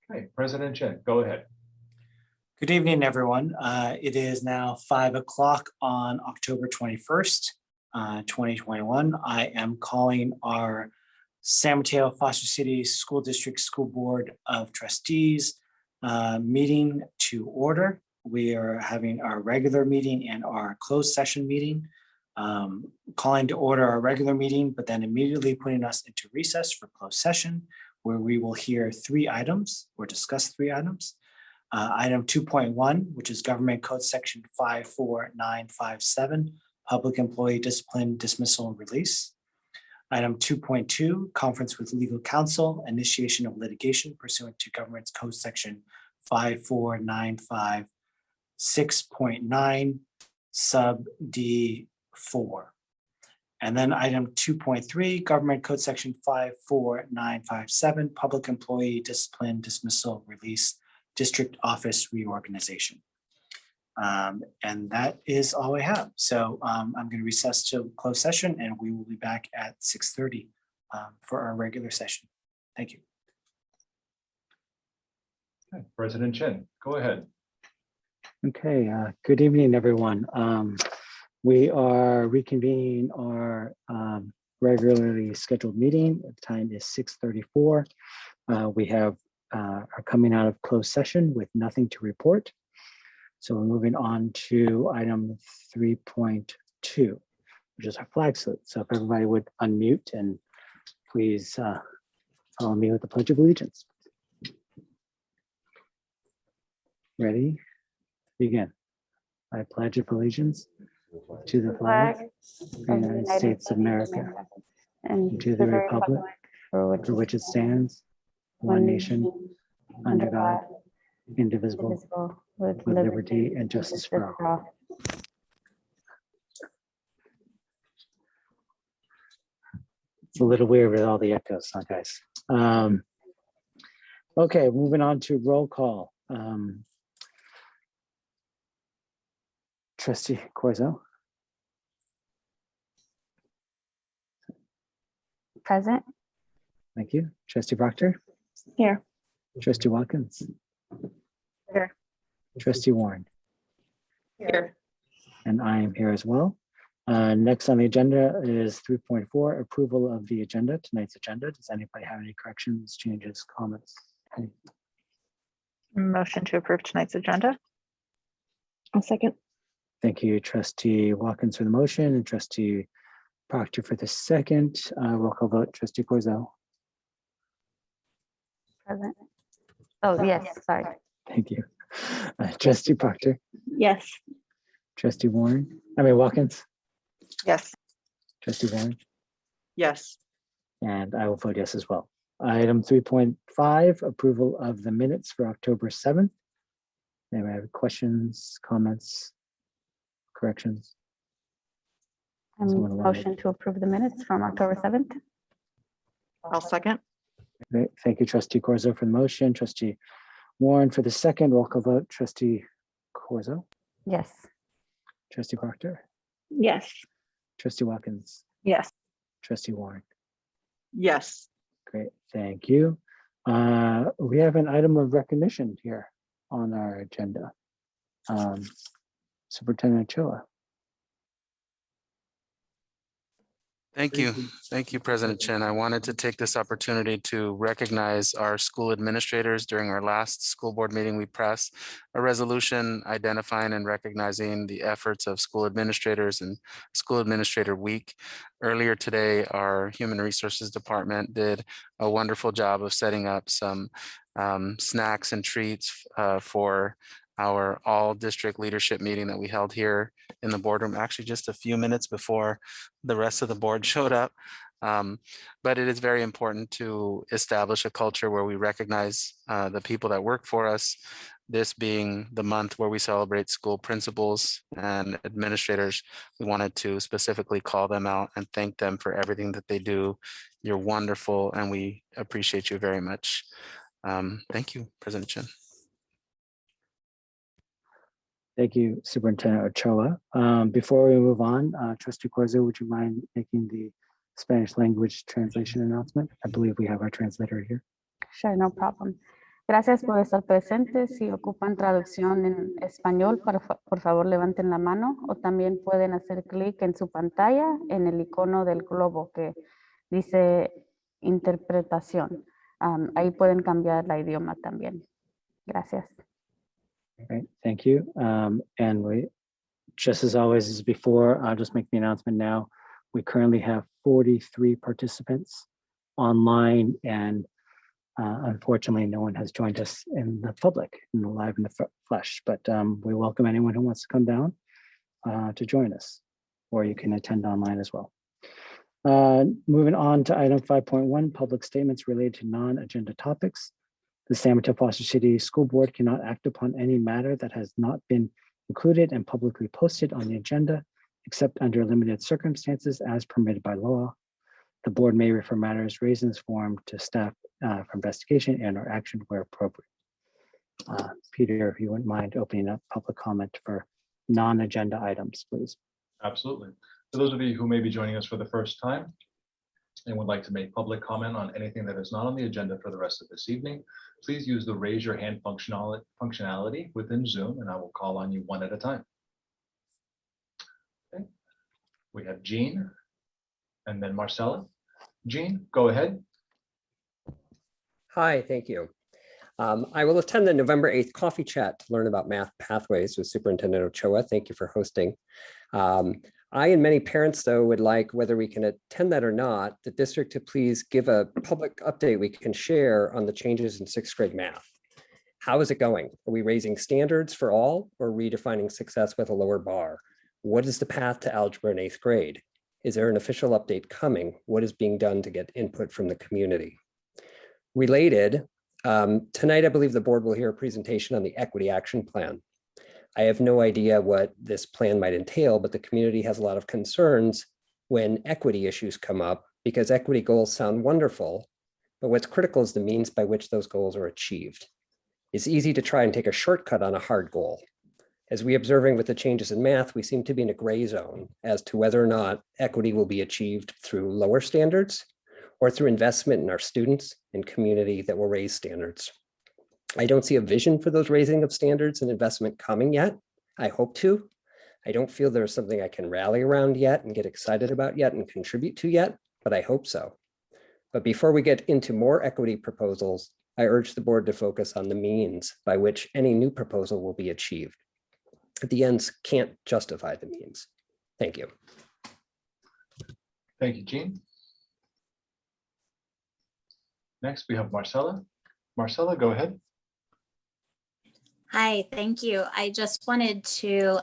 Okay, President Chen, go ahead. Good evening, everyone. It is now 5 o'clock on October 21st, 2021. I am calling our San Mateo Foster City School District School Board of Trustees meeting to order. We are having our regular meeting and our closed session meeting. Calling to order our regular meeting, but then immediately putting us into recess for closed session, where we will hear 3 items or discuss 3 items. Item 2.1, which is Government Code Section 54957, Public Employee Discipline, Dismissal, and Release. Item 2.2, Conference with Legal Counsel, Initiation of Litigation pursuant to Government Code Section 54956.9, Sub D4. And then item 2.3, Government Code Section 54957, Public Employee Discipline, Dismissal, Release, District Office Reorganization. And that is all I have. So I'm going to recess to closed session and we will be back at 6:30 for our regular session. Thank you. Okay, President Chen, go ahead. Okay, good evening, everyone. We are reconvening our regularly scheduled meeting. The time is 6:34. We are coming out of closed session with nothing to report. So we're moving on to item 3.2, which is our flag salute. So if everybody would unmute and please follow me with the Pledge of Allegiance. Ready? Begin. I pledge allegiance to the flag of the United States of America and to the republic for which it stands, one nation, under God, indivisible, with liberty and justice for all. It's a little weird with all the echoes, huh, guys? Okay, moving on to roll call. Trustee Corzo. Present. Thank you. Trustee Proctor. Here. Trustee Watkins. Here. Trustee Warren. Here. And I am here as well. Next on the agenda is 3.4, approval of the agenda, tonight's agenda. Does anybody have any corrections, changes, comments? Motion to approve tonight's agenda. I'll second. Thank you, Trustee Watkins for the motion and Trustee Proctor for the second. Roll call vote, Trustee Corzo. Present. Oh, yes, sorry. Thank you. Trustee Proctor. Yes. Trustee Watkins. Yes. Trustee Warren. Yes. And I will vote yes as well. Item 3.5, approval of the minutes for October 7th. Anybody have questions, comments, corrections? Someone Motion to approve the minutes from October 7th. I'll second. Great. Thank you, Trustee Corzo for the motion. Trustee Warren for the second. Roll call vote. Trustee Corzo. Yes. Trustee Proctor. Yes. Trustee Watkins. Yes. Trustee Warren. Yes. Great. Thank you. We have an item of recognition here on our agenda. Superintendent Ochoa. Thank you. Thank you, President Chen. I wanted to take this opportunity to recognize our school administrators. During our last school board meeting, we passed a resolution identifying and recognizing the efforts of school administrators and School Administrator Week. Earlier today, our Human Resources Department did a wonderful job of setting up some snacks and treats for our all district leadership meeting that we held here in the boardroom, actually just a few minutes before the rest of the board showed up. But it is very important to establish a culture where we recognize the people that work for us, this being the month where we celebrate school principals and administrators. We wanted to specifically call them out and thank them for everything that they do. You're wonderful, and we appreciate you very much. Thank you, President Chen. Thank you, Superintendent Ochoa. Before we move on, Trustee Corzo, would you mind making the Spanish language translation announcement? I believe we have our translator here. Sure, no problem. Gracias por estar presentes. Si ocupan traducción en español, por favor levanten la mano o también pueden hacer clic en su pantalla en el icono del globo que dice interpretación. Ahí pueden cambiar la idioma también. Gracias. Great, thank you. And we, just as always as before, I'll just make the announcement now. We currently have 43 participants online, and unfortunately, no one has joined us in the public, live in the flesh, but we welcome anyone who wants to come down to join us, or you can attend online as well. Moving on to item 5.1, public statements related to non-agenda topics. The San Mateo Foster City School Board cannot act upon any matter that has not been included and publicly posted on the agenda, except under limited circumstances as permitted by law. The board may refer matters raised in this forum to staff for investigation and or action where appropriate. Peter, if you wouldn't mind opening up public comment for non-agenda items, please. Absolutely. For those of you who may be joining us for the first time and would like to make public comment on anything that is not on the agenda for the rest of this evening, please use the raise your hand functionality within Zoom, and I will call on you one at a time. Okay. We have Jean and then Marcella. Jean, go ahead. Hi, thank you. I will attend the November 8th coffee chat to learn about math pathways with Superintendent Ochoa. Thank you for hosting. I and many parents, though, would like, whether we can attend that or not, the district to please give a public update we can share on the changes in 6th grade math. How is it going? Are we raising standards for all or redefining success with a lower bar? What is the path to algebra in 8th grade? Is there an official update coming? What is being done to get input from the community? Related, tonight, I believe the board will hear a presentation on the Equity Action Plan. I have no idea what this plan might entail, but the community has a lot of concerns when equity issues come up because equity goals sound wonderful, but what's critical is the means by which those goals are achieved. It's easy to try and take a shortcut on a hard goal. As we observing with the changes in math, we seem to be in a gray zone as to whether or not equity will be achieved through lower standards or through investment in our students and community that will raise standards. I don't see a vision for those raising of standards and investment coming yet. I hope to. I don't feel there's something I can rally around yet and get excited about yet and contribute to yet, but I hope so. But before we get into more equity proposals, I urge the board to focus on the means by which any new proposal will be achieved. The ends can't justify the means. Thank you. Thank you, Jean. Next, we have Marcella. Marcella, go ahead. Hi, thank you. I just wanted to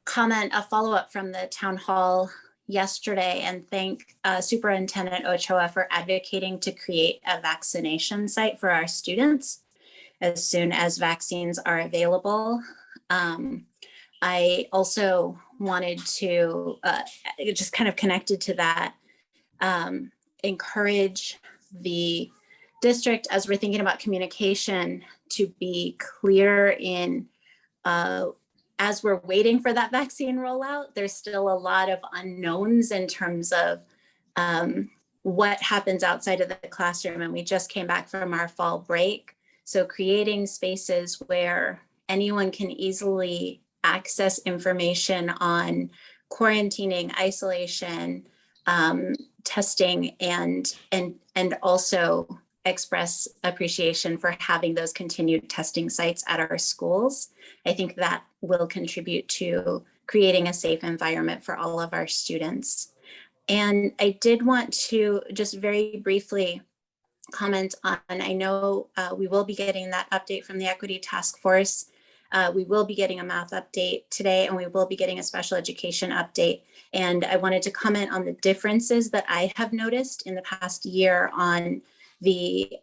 comment a follow-up from the town hall yesterday and thank Superintendent Ochoa for advocating to create a vaccination site for our students as soon as vaccines are available. I also wanted to, just kind of connected to that, encourage the district as we're thinking about communication to be clear in, as we're waiting for that vaccine rollout, there's still a lot of unknowns in terms of what happens outside of the classroom. And we just came back from our fall break. So creating spaces where anyone can easily access information on quarantining, isolation, testing, and also express appreciation for having those continued testing sites at our schools. I think that will contribute to creating a safe environment for all of our students. And I did want to just very briefly comment on, I know we will be getting that update from the Equity Task Force. We will be getting a math update today, and we will be getting a special education update. And I wanted to comment on the differences that I have noticed in the past year on the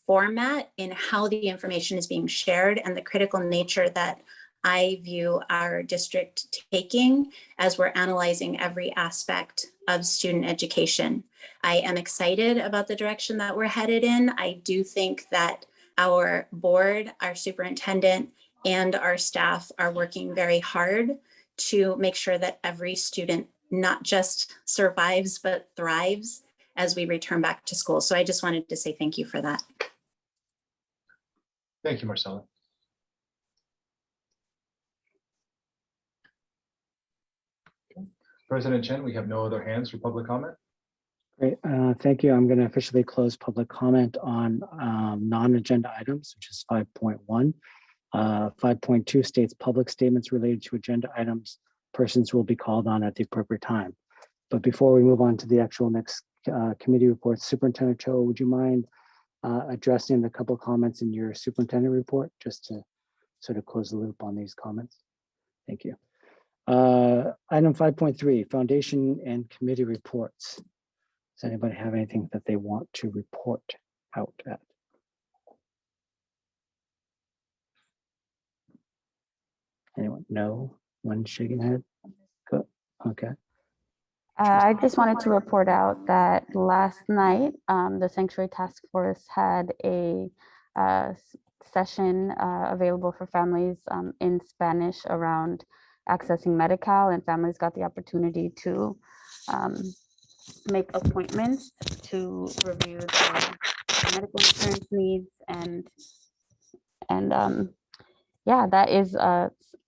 format in how the information is being shared and the critical nature that I view our district taking as we're analyzing every aspect of student education. I am excited about the direction that we're headed in. I do think that our board, our superintendent, and our staff are working very hard to make sure that every student not just survives, but thrives as we return back to school. So I just wanted to say thank you for that. Thank you, Marcella. Okay. President Chen, we have no other hands for public comment. Great, thank you. I'm going to officially close public comment on non-agenda items, which is 5.1. 5.2 states public statements related to agenda items. Persons will be called on at the appropriate time. But before we move on to the actual next committee reports, Superintendent Cho, would you mind addressing the couple comments in your superintendent report, just to sort of close the loop on these comments? Thank you. Item 5.3, foundation and committee reports. Does anybody have anything that they want to report out at? Anyone? No? One shaking head? Good. Okay. I just wanted to report out that last night, the Sanctuary Task Force had a session available for families in Spanish around accessing Medi-Cal, and families got the opportunity to make appointments to review their medical insurance needs, and yeah, that is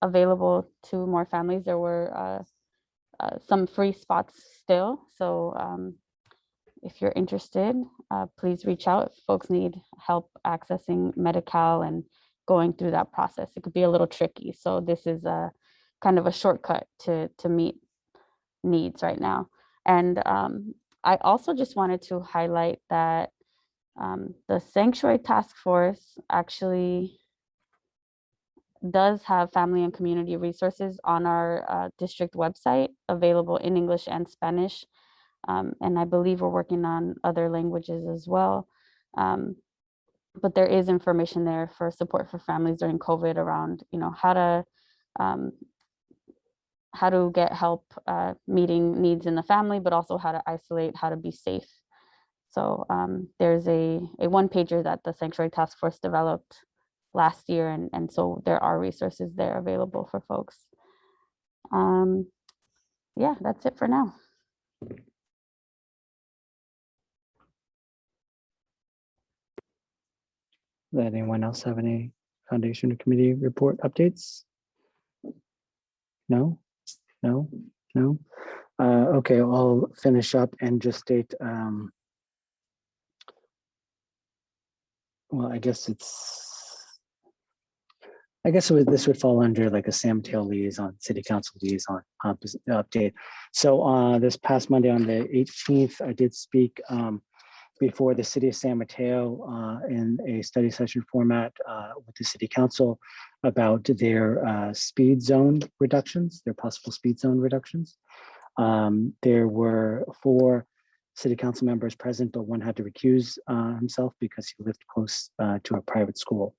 available to more families. There were some free spots still, so if you're interested, please reach out if folks need help accessing Medi-Cal and going through that process. It could be a little tricky, so this is a kind of a shortcut to meet needs right now. And I also just wanted to highlight that the Sanctuary Task Force actually does have family and community resources on our district website, available in English and Spanish. And I believe we're working on other languages as well. But there is information there for support for families during COVID around, you know, how to get help meeting needs in the family, but also how to isolate, how to be safe. So there's a one-pager that the Sanctuary Task Force developed last year, and so there are resources there available for folks. Yeah, that's it for now. Does anyone else have any foundation or committee report updates? No, no, no. Okay, I'll finish up and just state, well, I guess this would fall under like a San Mateo liaison, city council liaison update. So this past Monday on the 18th, I did speak before the city of San Mateo in a study session format with the city council about their speed zone reductions, their possible speed zone reductions. There were 4 city council members present, but one had to recuse himself because he lived close to a private school.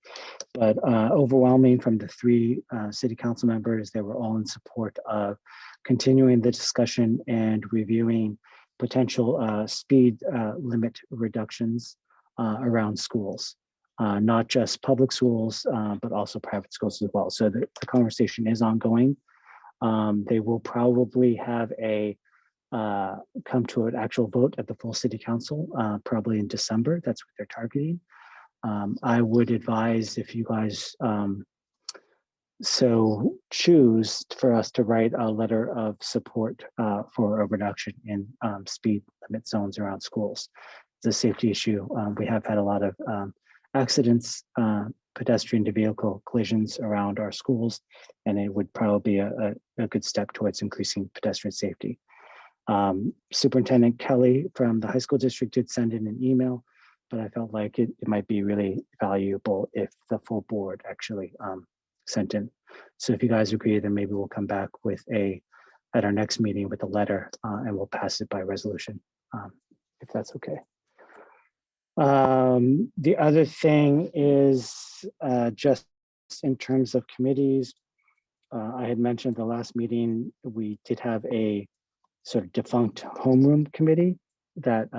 But overwhelming from the 3 city council members, they were all in support of continuing the discussion and reviewing potential speed limit reductions around schools, not just public schools, but also private schools as well. So the conversation is ongoing. They will probably have a come to an actual vote at the full city council, probably in December. That's what they're targeting. I would advise, if you guys so choose, for us to write a letter of support for a reduction in speed limit zones around schools. It's a safety issue. We have had a lot of accidents, pedestrian to vehicle collisions around our schools, and it would probably be a good step towards increasing pedestrian safety. Superintendent Kelly from the high school district did send in an email, but I felt like it might be really valuable if the full board actually sent in. So if you guys agree, then maybe we'll come back with at our next meeting with a letter and we'll pass it by resolution, if that's okay. The other thing is just in terms of committees, I had mentioned the last meeting, we did have a sort of defunct homeroom committee that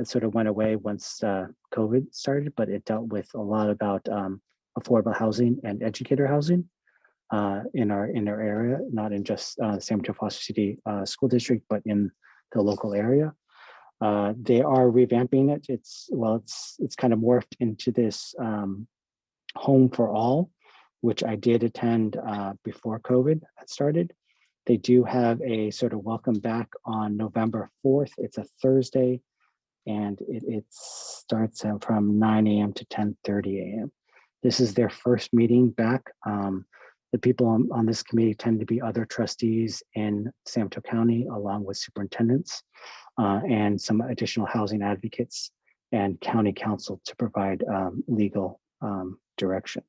sort of went away once COVID started, but it dealt with a lot about affordable housing and educator housing in our area, not in just San Mateo Foster City School District, but in the local area. They are revamping it. It's kind of morphed into this Home for All, which I did attend before COVID had started. They do have a sort of welcome back on November 4th. It's a Thursday, and it starts from 9 a.m. to 10:30 a.m. This is their first meeting back. The people on this committee tend to be other trustees in San Mateo County, along with superintendents and some additional housing advocates and county council to provide legal direction.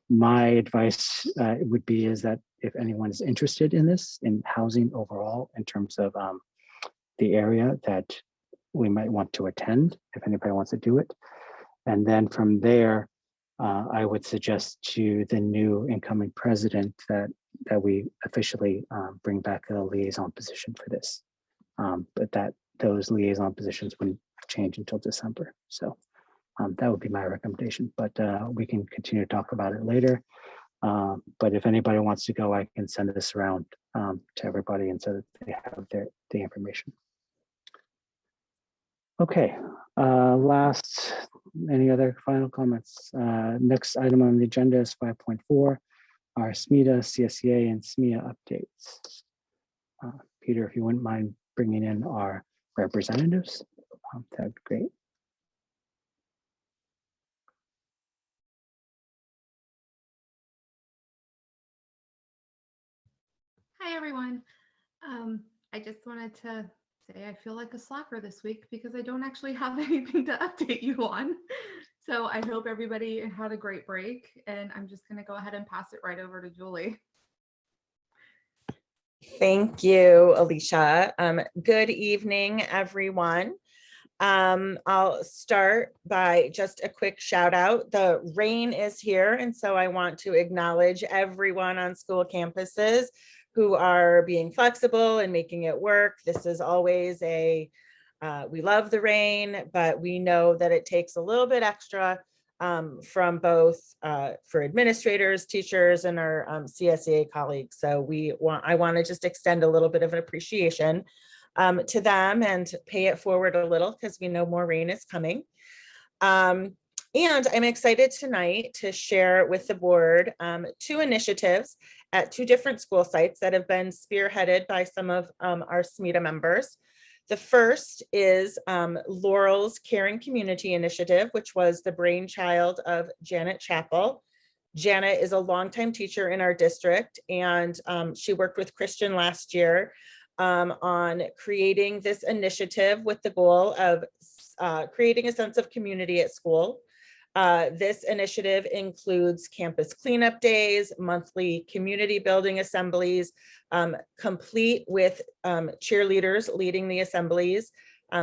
My advice would be is that if anyone is interested in this, in housing overall, in terms of the area, that we might want to attend if anybody wants to do it. And then from there, I would suggest to the new incoming president that we officially bring back a liaison position for this. But that those liaison positions wouldn't change until December. So that would be my recommendation, but we can continue to talk about it later. But if anybody wants to go, I can send this around to everybody and so that they have the information. Okay, any other final comments? Next item on the agenda is 5.4, our SMETA, CSEA, and SMEA updates. Peter, if you wouldn't mind bringing in our representatives, that'd be great. Hi, everyone. I just wanted to say I feel like a slacker this week because I don't actually have anything to update you on. So I hope everybody had a great break, and I'm just going to go ahead and pass it right over to Julie. Thank you, Alicia. Good evening, everyone. I'll start by just a quick shout out. The rain is here, and so I want to acknowledge everyone on school campuses who are being flexible and making it work. This is always we love the rain, but we know that it takes a little bit extra from both for administrators, teachers, and our CSEA colleagues. So I want to just extend a little bit of an appreciation to them and pay it forward a little because we know more rain is coming. And I'm excited tonight to share with the board 2 initiatives at 2 different school sites that have been spearheaded by some of our SMETA members. The first is Laurel's Caring Community Initiative, which was the brainchild of Janet Chappell. Janet is a longtime teacher in our district, and she worked with Christian last year on creating this initiative with the goal of creating a sense of community at school. This initiative includes campus cleanup days, monthly community building assemblies, complete with cheerleaders leading the assemblies,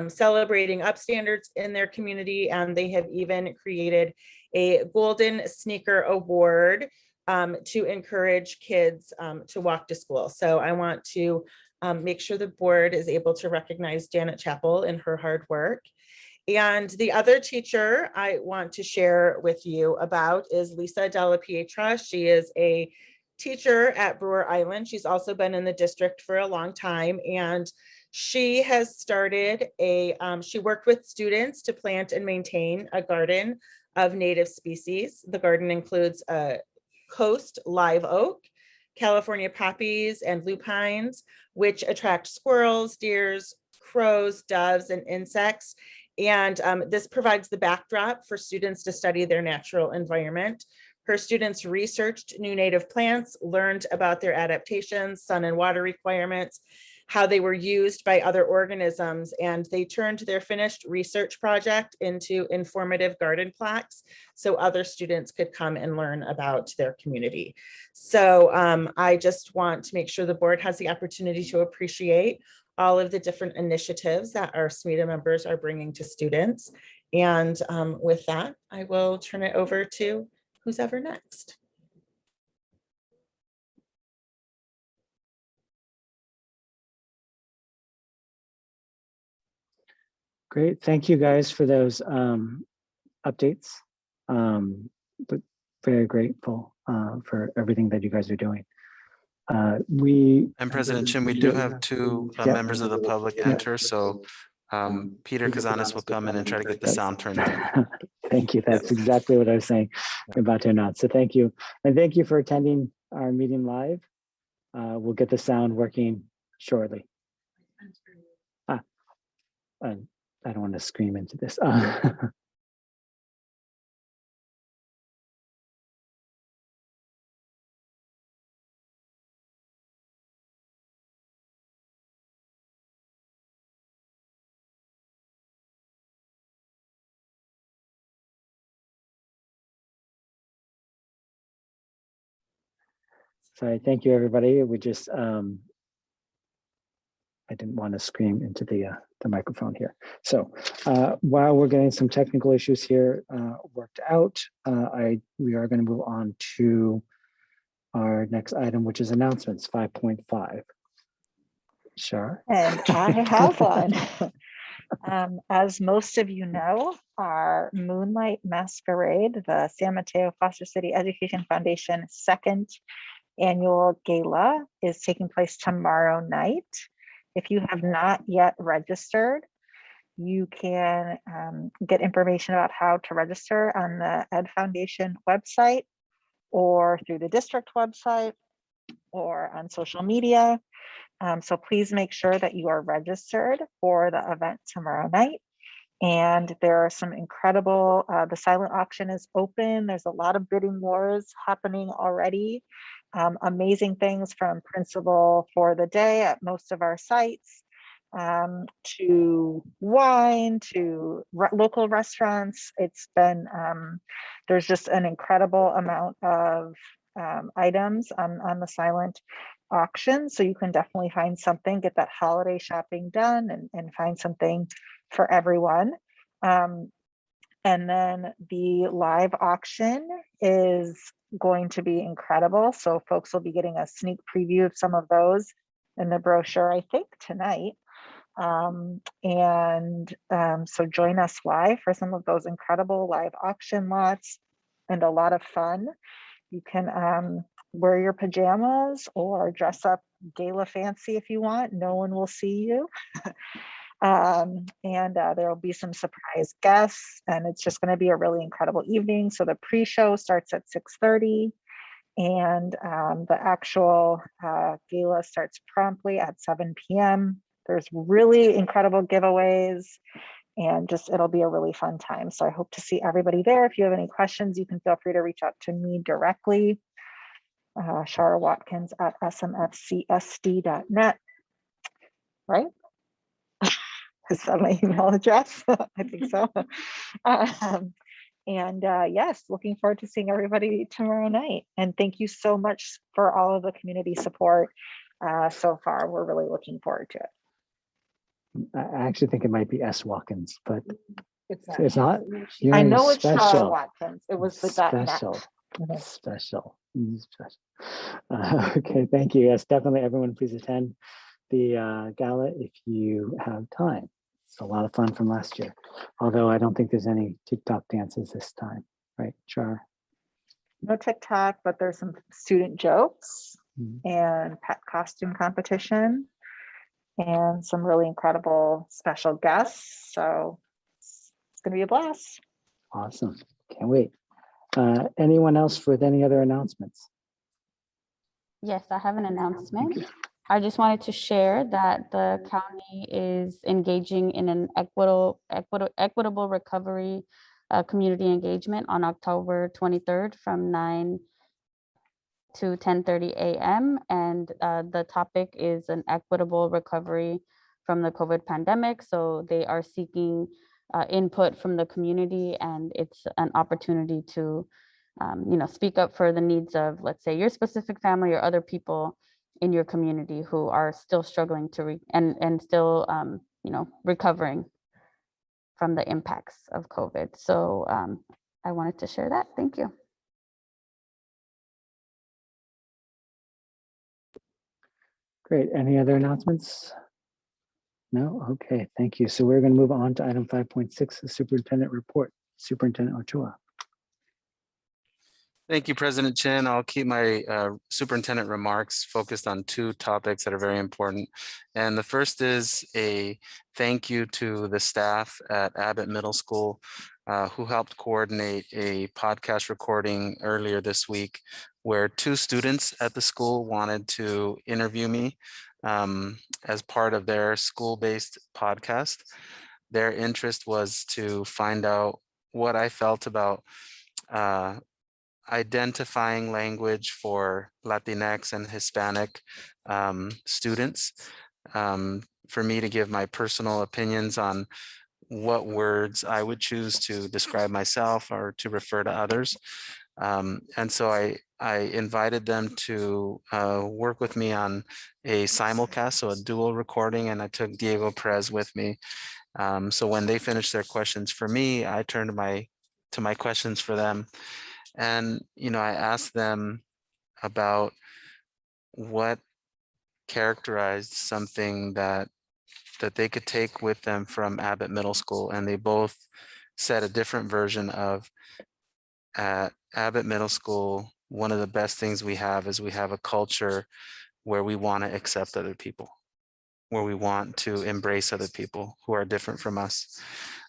celebrating upstandards in their community, and they have even created a Golden Sneaker Award to encourage kids to walk to school. So I want to make sure the board is able to recognize Janet Chappell in her hard work. And the other teacher I want to share with you about is Lisa Della Pietra. She is a teacher at Brewer Island. She's also been in the district for a long time, and she has started she worked with students to plant and maintain a garden of native species. The garden includes a coast live oak, California poppies, and lupines, which attract squirrels, deers, crows, doves, and insects. And this provides the backdrop for students to study their natural environment. Her students researched new native plants, learned about their adaptations, sun and water requirements, how they were used by other organisms, and they turned their finished research project into informative garden plaques so other students could come and learn about their community. So I just want to make sure the board has the opportunity to appreciate all of the different initiatives that our SMETA members are bringing to students. And with that, I will turn it over to who's ever next. Great, thank you guys for those updates. But very grateful for everything that you guys are doing. And President Chin, we do have 2 members of the public enter, so Peter Kazanis will come in and try to get the sound turned on. Thank you. That's exactly what I was saying about to announce. So thank you. And thank you for attending our meeting live. We'll get the sound working shortly. I don't want to scream into this. Sorry, thank you, everybody. We just, I didn't want to scream into the microphone here. So while we're getting some technical issues here worked out, we are going to move on to our next item, which is announcements 5.5. Sure. And I have one. As most of you know, our Moonlight Masquerade, the San Mateo Foster City Education Foundation second annual gala, is taking place tomorrow night. If you have not yet registered, you can get information about how to register on the Ed Foundation website or through the district website or on social media. So please make sure that you are registered for the event tomorrow night. And there are some incredible, the silent auction is open. There's a lot of bidding wars happening already. Amazing things from principal for the day at most of our sites, to wine, to local restaurants. It's been, there's just an incredible amount of items on the silent auction. So you can definitely find something, get that holiday shopping done and find something for everyone. And then the live auction is going to be incredible. So folks will be getting a sneak preview of some of those in the brochure, I think tonight. So join us live for some of those incredible live auction lots and a lot of fun. You can wear your pajamas or dress up gala fancy if you want. No one will see you. There will be some surprise guests, and it's just going to be a really incredible evening. So the pre-show starts at 6:30, and the actual gala starts promptly at 7 p.m. There's really incredible giveaways, and just it'll be a really fun time. So I hope to see everybody there. If you have any questions, you can feel free to reach out to me directly, Shara Watkins at smfcsd.net. Right? Is that my email address? I think so. Yes, looking forward to seeing everybody tomorrow night. And thank you so much for all of the community support so far. We're really looking forward to it. I actually think it might be S. Watkins, but It's not. I know it's Shara special. Watkins. It was the Special. .net. Special. Okay, thank you. Yes, definitely everyone please attend the gala if you have time. It's a lot of fun from last year, although I don't think there's any TikTok dances this time, right, Char? No TikTok, but there's some student jokes Mhm. and pet costume competition and some really incredible special guests. So it's going to be a blast. Awesome. Can't wait. Anyone else with any other announcements? Yes, I have an announcement. I just wanted to share that the county is engaging in an equitable recovery community engagement on October 23rd from 9 to 10:30 a.m. And the topic is an equitable recovery from the COVID pandemic. So they are seeking input from the community, and it's an opportunity to speak up for the needs of, let's say, your specific family or other people in your community who are still struggling to and still recovering from the impacts of COVID. So I wanted to share that. Thank you. Great. Any other announcements? No? Okay, thank you. So we're going to move on to item 5.6, the superintendent report. Superintendent Ochoa. Thank you, President Chin. I'll keep my superintendent remarks focused on two topics that are very important. And the first is a thank you to the staff at Abbott Middle School who helped coordinate a podcast recording earlier this week where 2 students at the school wanted to interview me as part of their school-based podcast. Their interest was to find out what I felt about identifying language for Latinx and Hispanic students, for me to give my personal opinions on what words I would choose to describe myself or to refer to others. And so I invited them to work with me on a simulcast, so a dual recording, and I took Diego Perez with me. So when they finished their questions for me, I turned to my questions for them. And, I asked them about what characterized something that they could take with them from Abbott Middle School. And they both said a different version of, at Abbott Middle School, one of the best things we have is we have a culture where we want to accept other people, where we want to embrace other people who are different from us.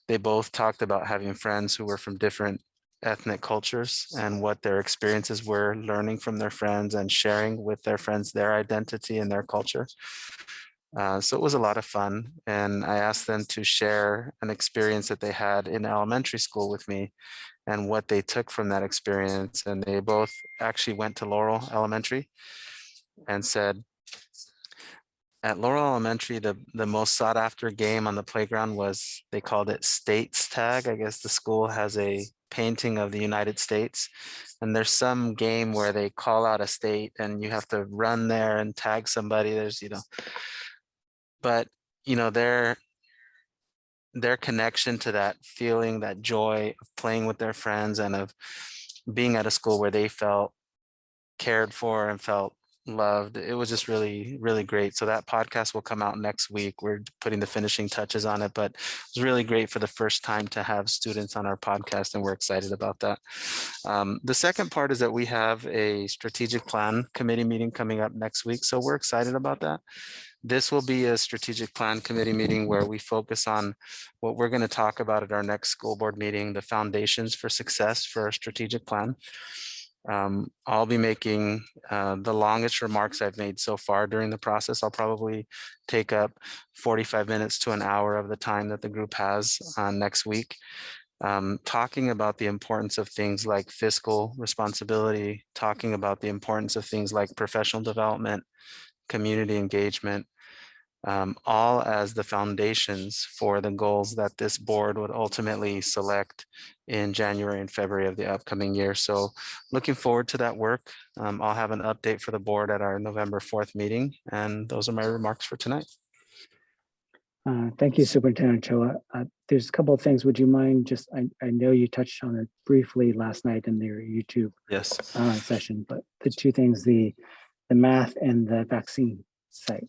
They both talked about having friends who were from different ethnic cultures and what their experiences were, learning from their friends and sharing with their friends their identity and their culture. So it was a lot of fun. And I asked them to share an experience that they had in elementary school with me and what they took from that experience. And they both actually went to Laurel Elementary and said, at Laurel Elementary, the most sought after game on the playground was, they called it States Tag. I guess the school has a painting of the United States. And there's some game where they call out a state and you have to run there and tag somebody. There's, but their connection to that feeling, that joy of playing with their friends and of being at a school where they felt cared for and felt loved. It was just really, really great. So that podcast will come out next week. We're putting the finishing touches on it, but it was really great for the first time to have students on our podcast, and we're excited about that. The second part is that we have a strategic plan committee meeting coming up next week. So we're excited about that. This will be a strategic plan committee meeting where we focus on what we're going to talk about at our next school board meeting, the foundations for success for our strategic plan. I'll be making the longest remarks I've made so far during the process. I'll probably take up 45 minutes to an hour of the time that the group has next week, talking about the importance of things like fiscal responsibility, talking about the importance of things like professional development, community engagement, all as the foundations for the goals that this board would ultimately select in January and February of the upcoming year. So looking forward to that work. I'll have an update for the board at our November 4th meeting. And those are my remarks for tonight. Thank you, Superintendent Choa. There's a couple of things. Would you mind just, I know you touched on it briefly last night in your YouTube Yes. session, but the two things, the math and the vaccine site.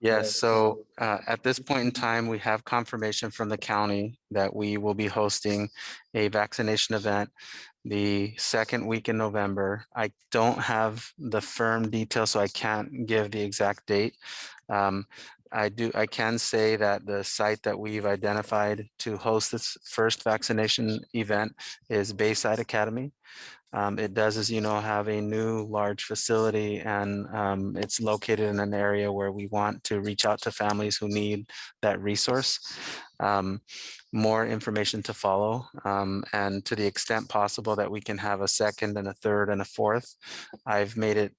Yes, so at this point in time, we have confirmation from the county that we will be hosting a vaccination event the second week in November. I don't have the firm details, so I can't give the exact date. I can say that the site that we've identified to host this first vaccination event is Bayside Academy. It does, as you know, have a new large facility, and it's located in an area where we want to reach out to families who need that resource. More information to follow, and to the extent possible that we can have a second and a third and a fourth. I've made it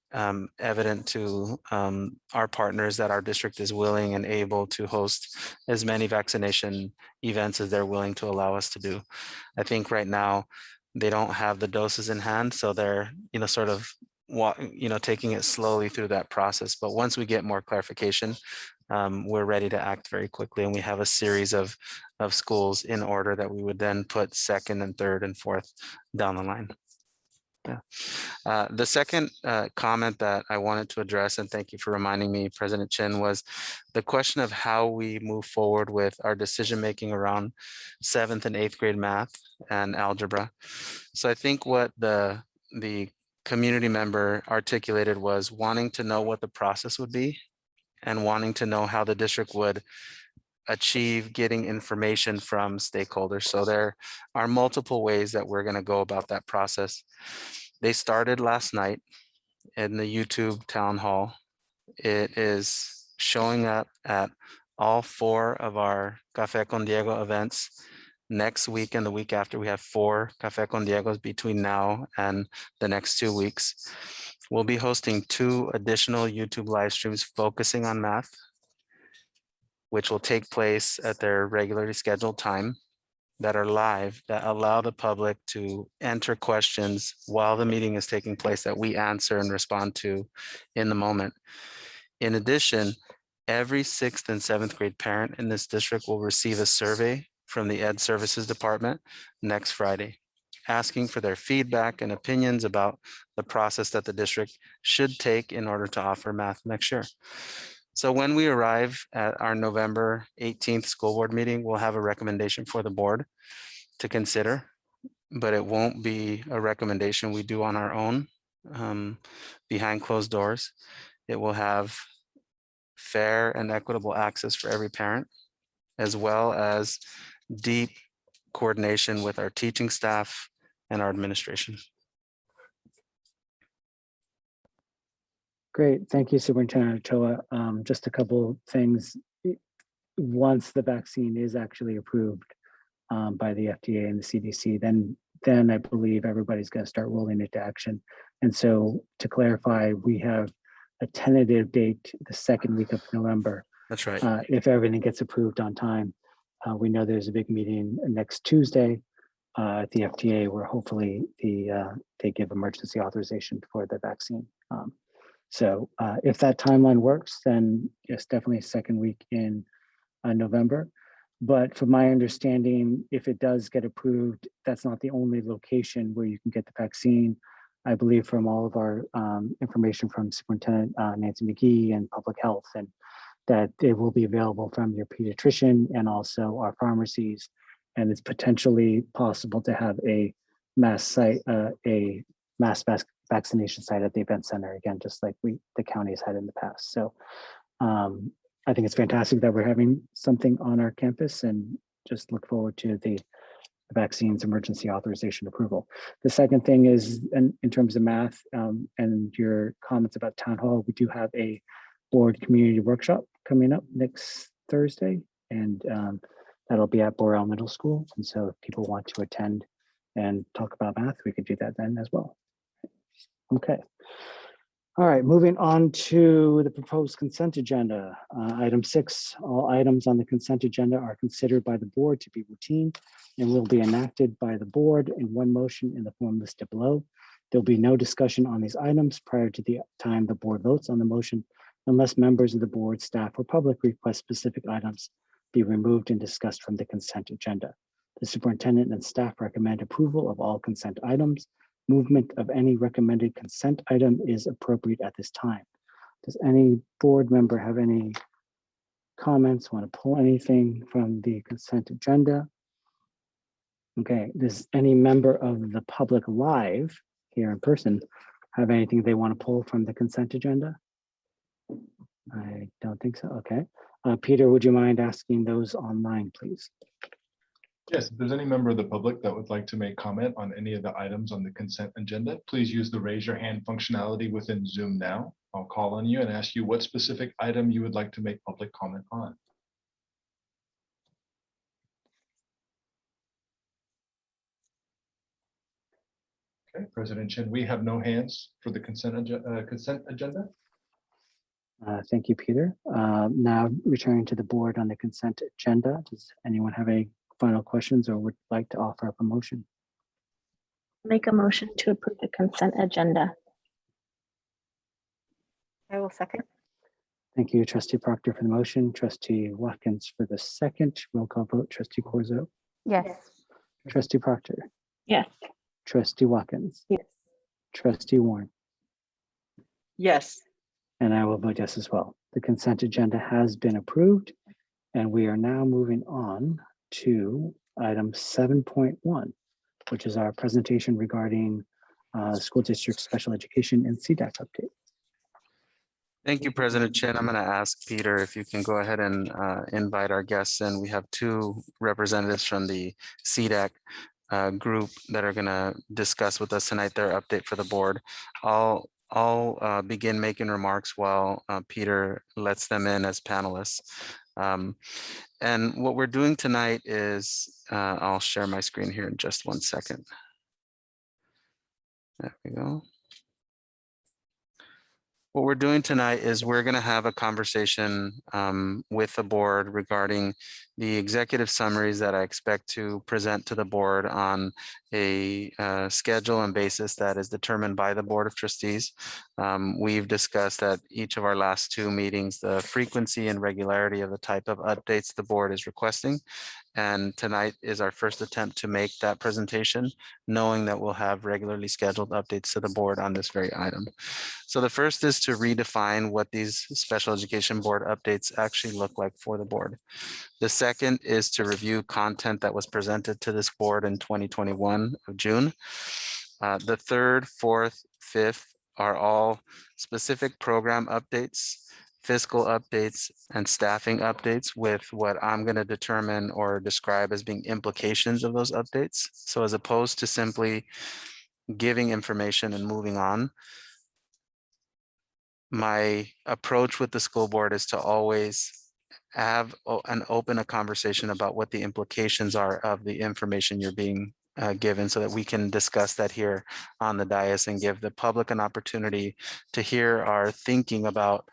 evident to our partners that our district is willing and able to host as many vaccination events as they're willing to allow us to do. I think right now, they don't have the doses in hand, so they're, sort of, taking it slowly through that process. But once we get more clarification, we're ready to act very quickly. And we have a series of schools in order that we would then put second and third and fourth down the line. Yeah. The second comment that I wanted to address, and thank you for reminding me, President Chin, was the question of how we move forward with our decision-making around 7th and 8th grade math and algebra. So I think what the community member articulated was wanting to know what the process would be and wanting to know how the district would achieve getting information from stakeholders. So there are multiple ways that we're going to go about that process. They started last night in the YouTube town hall. It is showing up at all 4 of our Café con Diego events. Next week and the week after, we have 4 Café con Diegos between now and the next 2 weeks. We'll be hosting 2 additional YouTube live streams focusing on math, which will take place at their regularly scheduled time, that are live, that allow the public to enter questions while the meeting is taking place that we answer and respond to in the moment. In addition, every 6th and 7th grade parent in this district will receive a survey from the Ed Services Department next Friday, asking for their feedback and opinions about the process that the district should take in order to offer math next year. So when we arrive at our November 18th school board meeting, we'll have a recommendation for the board to consider, but it won't be a recommendation we do on our own behind closed doors. It will have fair and equitable access for every parent, as well as deep coordination with our teaching staff and our administration. Great, thank you, Superintendent Ochoa. Just a couple things. Once the vaccine is actually approved by the FDA and the CDC, then I believe everybody's going to start rolling into action. And so to clarify, we have a tentative date, the 2nd week of November. That's right. If everything gets approved on time. We know there's a big meeting next Tuesday at the FDA where hopefully they give emergency authorization for the vaccine. So if that timeline works, then yes, definitely 2nd week in November. But from my understanding, if it does get approved, that's not the only location where you can get the vaccine. I believe from all of our information from Superintendent Nancy McGee and Public Health, and that it will be available from your pediatrician and also our pharmacies. And it's potentially possible to have a mass site, a mass vaccination site at the event center, again, just like the county has had in the past. So I think it's fantastic that we're having something on our campus, and just look forward to the vaccines emergency authorization approval. The second thing is in terms of math and your comments about town hall, we do have a board community workshop coming up next Thursday, and that'll be at Borel Middle School. And so if people want to attend and talk about math, we could do that then as well. Okay. All right, moving on to the proposed consent agenda. Item 6, all items on the consent agenda are considered by the board to be routine and will be enacted by the board in one motion in the form listed below. There'll be no discussion on these items prior to the time the board votes on the motion, unless members of the board, staff, or public request specific items be removed and discussed from the consent agenda. The superintendent and staff recommend approval of all consent items. Movement of any recommended consent item is appropriate at this time. Does any board member have any comments, want to pull anything from the consent agenda? Okay, does any member of the public live here in person have anything they want to pull from the consent agenda? I don't think so. Okay. Peter, would you mind asking those online, please? Yes, if there's any member of the public that would like to make comment on any of the items on the consent agenda, please use the raise your hand functionality within Zoom now. I'll call on you and ask you what specific item you would like to make public comment on. Okay, President Chin, we have no hands for the consent agenda. Thank you, Peter. Now returning to the board on the consent agenda. Does anyone have any final questions or would like to offer up a motion? Make a motion to approve the consent agenda. I will second. Thank you, Trustee Proctor for the motion, Trustee Watkins for the second. Roll call vote, Trustee Corzo. Yes. Trustee Proctor. Yes. Trustee Watkins. Yes. Trustee Warren. Yes. And I will vote yes as well. The consent agenda has been approved, and we are now moving on to item 7.1, which is our presentation regarding school district special education and CDAC update. Thank you, President Chin. I'm going to ask Peter if you can go ahead and invite our guests in. We have two representatives from the CDAC group that are going to discuss with us tonight their update for the board. I'll begin making remarks while Peter lets them in as panelists. And what we're doing tonight is, I'll share my screen here in just 1 second. There we go. What we're doing tonight is we're going to have a conversation with the board regarding the executive summaries that I expect to present to the board on a schedule and basis that is determined by the Board of Trustees. We've discussed at each of our last two meetings the frequency and regularity of the type of updates the board is requesting. And tonight is our first attempt to make that presentation, knowing that we'll have regularly scheduled updates to the board on this very item. So the first is to redefine what these special education board updates actually look like for the board. The second is to review content that was presented to this board in 2021 of June. The third, fourth, fifth are all specific program updates, fiscal updates, and staffing updates with what I'm going to determine or describe as being implications of those updates. So as opposed to simply giving information and moving on, my approach with the school board is to always have an open conversation about what the implications are of the information you're being given, so that we can discuss that here on the dais and give the public an opportunity to hear our thinking about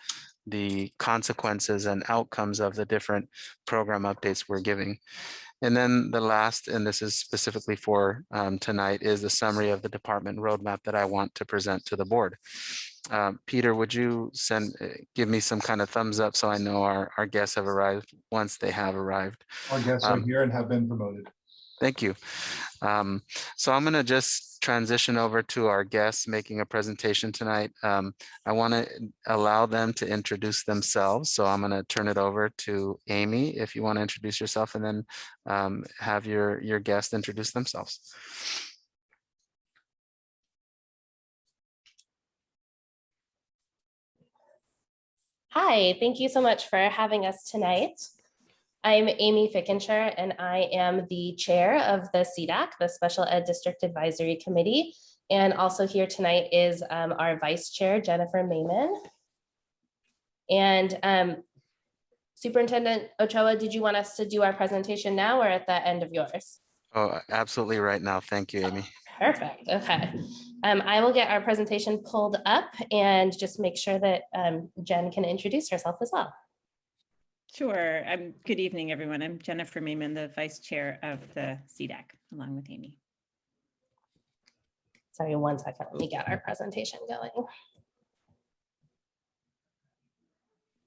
the consequences and outcomes of the different program updates we're giving. And then the last, and this is specifically for tonight, is the summary of the department roadmap that I want to present to the board. Peter, would you give me some kind of thumbs up so I know our guests have arrived once they have arrived? Our guests are here and have been promoted. Thank you. So I'm going to just transition over to our guests making a presentation tonight. I want to allow them to introduce themselves. So I'm going to turn it over to Amy, if you want to introduce yourself, and then have your guest introduce themselves. Hi, thank you so much for having us tonight. I'm Amy Fickenshire, and I am the chair of the CDAC, the Special Ed District Advisory Committee. And also here tonight is our vice chair, Jennifer Mayman. And Superintendent Ochoa, did you want us to do our presentation now or at the end of yours? Oh, absolutely right now. Thank you, Amy. Perfect. Okay. I will get our presentation pulled up and just make sure that Jen can introduce herself as well. Sure. Good evening, everyone. I'm Jennifer Mayman, the vice chair of the CDAC, along with Amy. Sorry, 1 second. Let me get our presentation going.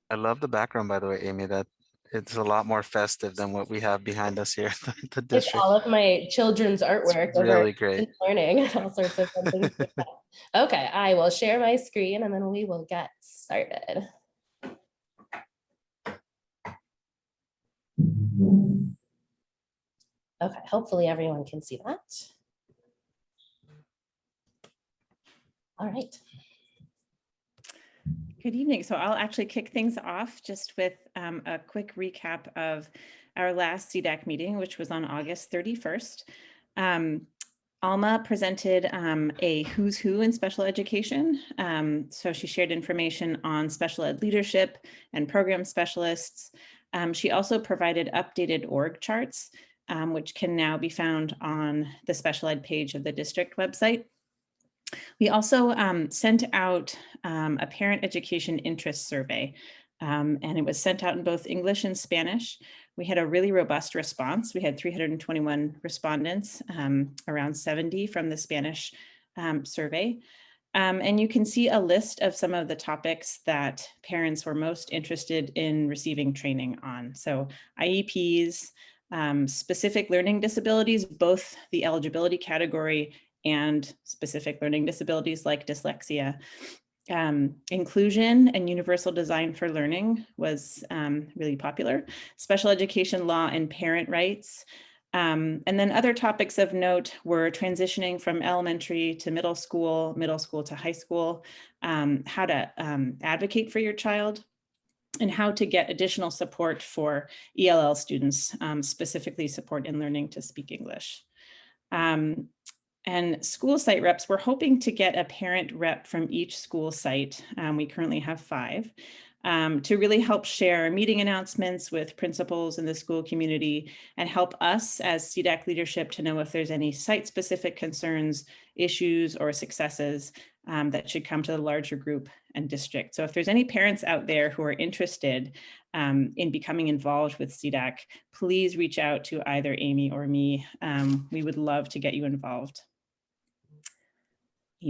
I love the background, by the way, Amy. That it's a lot more festive than what we have behind us here at the district. It's all of my children's artwork. It's really great. Learning and all sorts of fun things like that. Okay, I will share my screen and then we will get started. Okay, hopefully everyone can see that. All right. Good evening. So I'll actually kick things off just with a quick recap of our last CDAC meeting, which was on August 31st. Alma presented a who's who in special education. So she shared information on special ed leadership and program specialists. She also provided updated org charts, which can now be found on the special ed page of the district website. We also sent out a parent education interest survey, and it was sent out in both English and Spanish. We had a really robust response. We had 321 respondents, around 70 from the Spanish survey. And you can see a list of some of the topics that parents were most interested in receiving training on. So IEPs, specific learning disabilities, both the eligibility category and specific learning disabilities like dyslexia. Inclusion and universal design for learning was really popular. Special education law and parent rights, And then other topics of note were transitioning from elementary to middle school to high school, how to advocate for your child, and how to get additional support for ELL students, specifically support in learning to speak English. And school site reps, we're hoping to get a parent rep from each school site. We currently have 5. To really help share meeting announcements with principals in the school community and help us as CDAC leadership to know if there's any site-specific concerns, issues, or successes that should come to the larger group and district. So if there's any parents out there who are interested in becoming involved with CDAC, please reach out to either Amy or me. We would love to get you involved.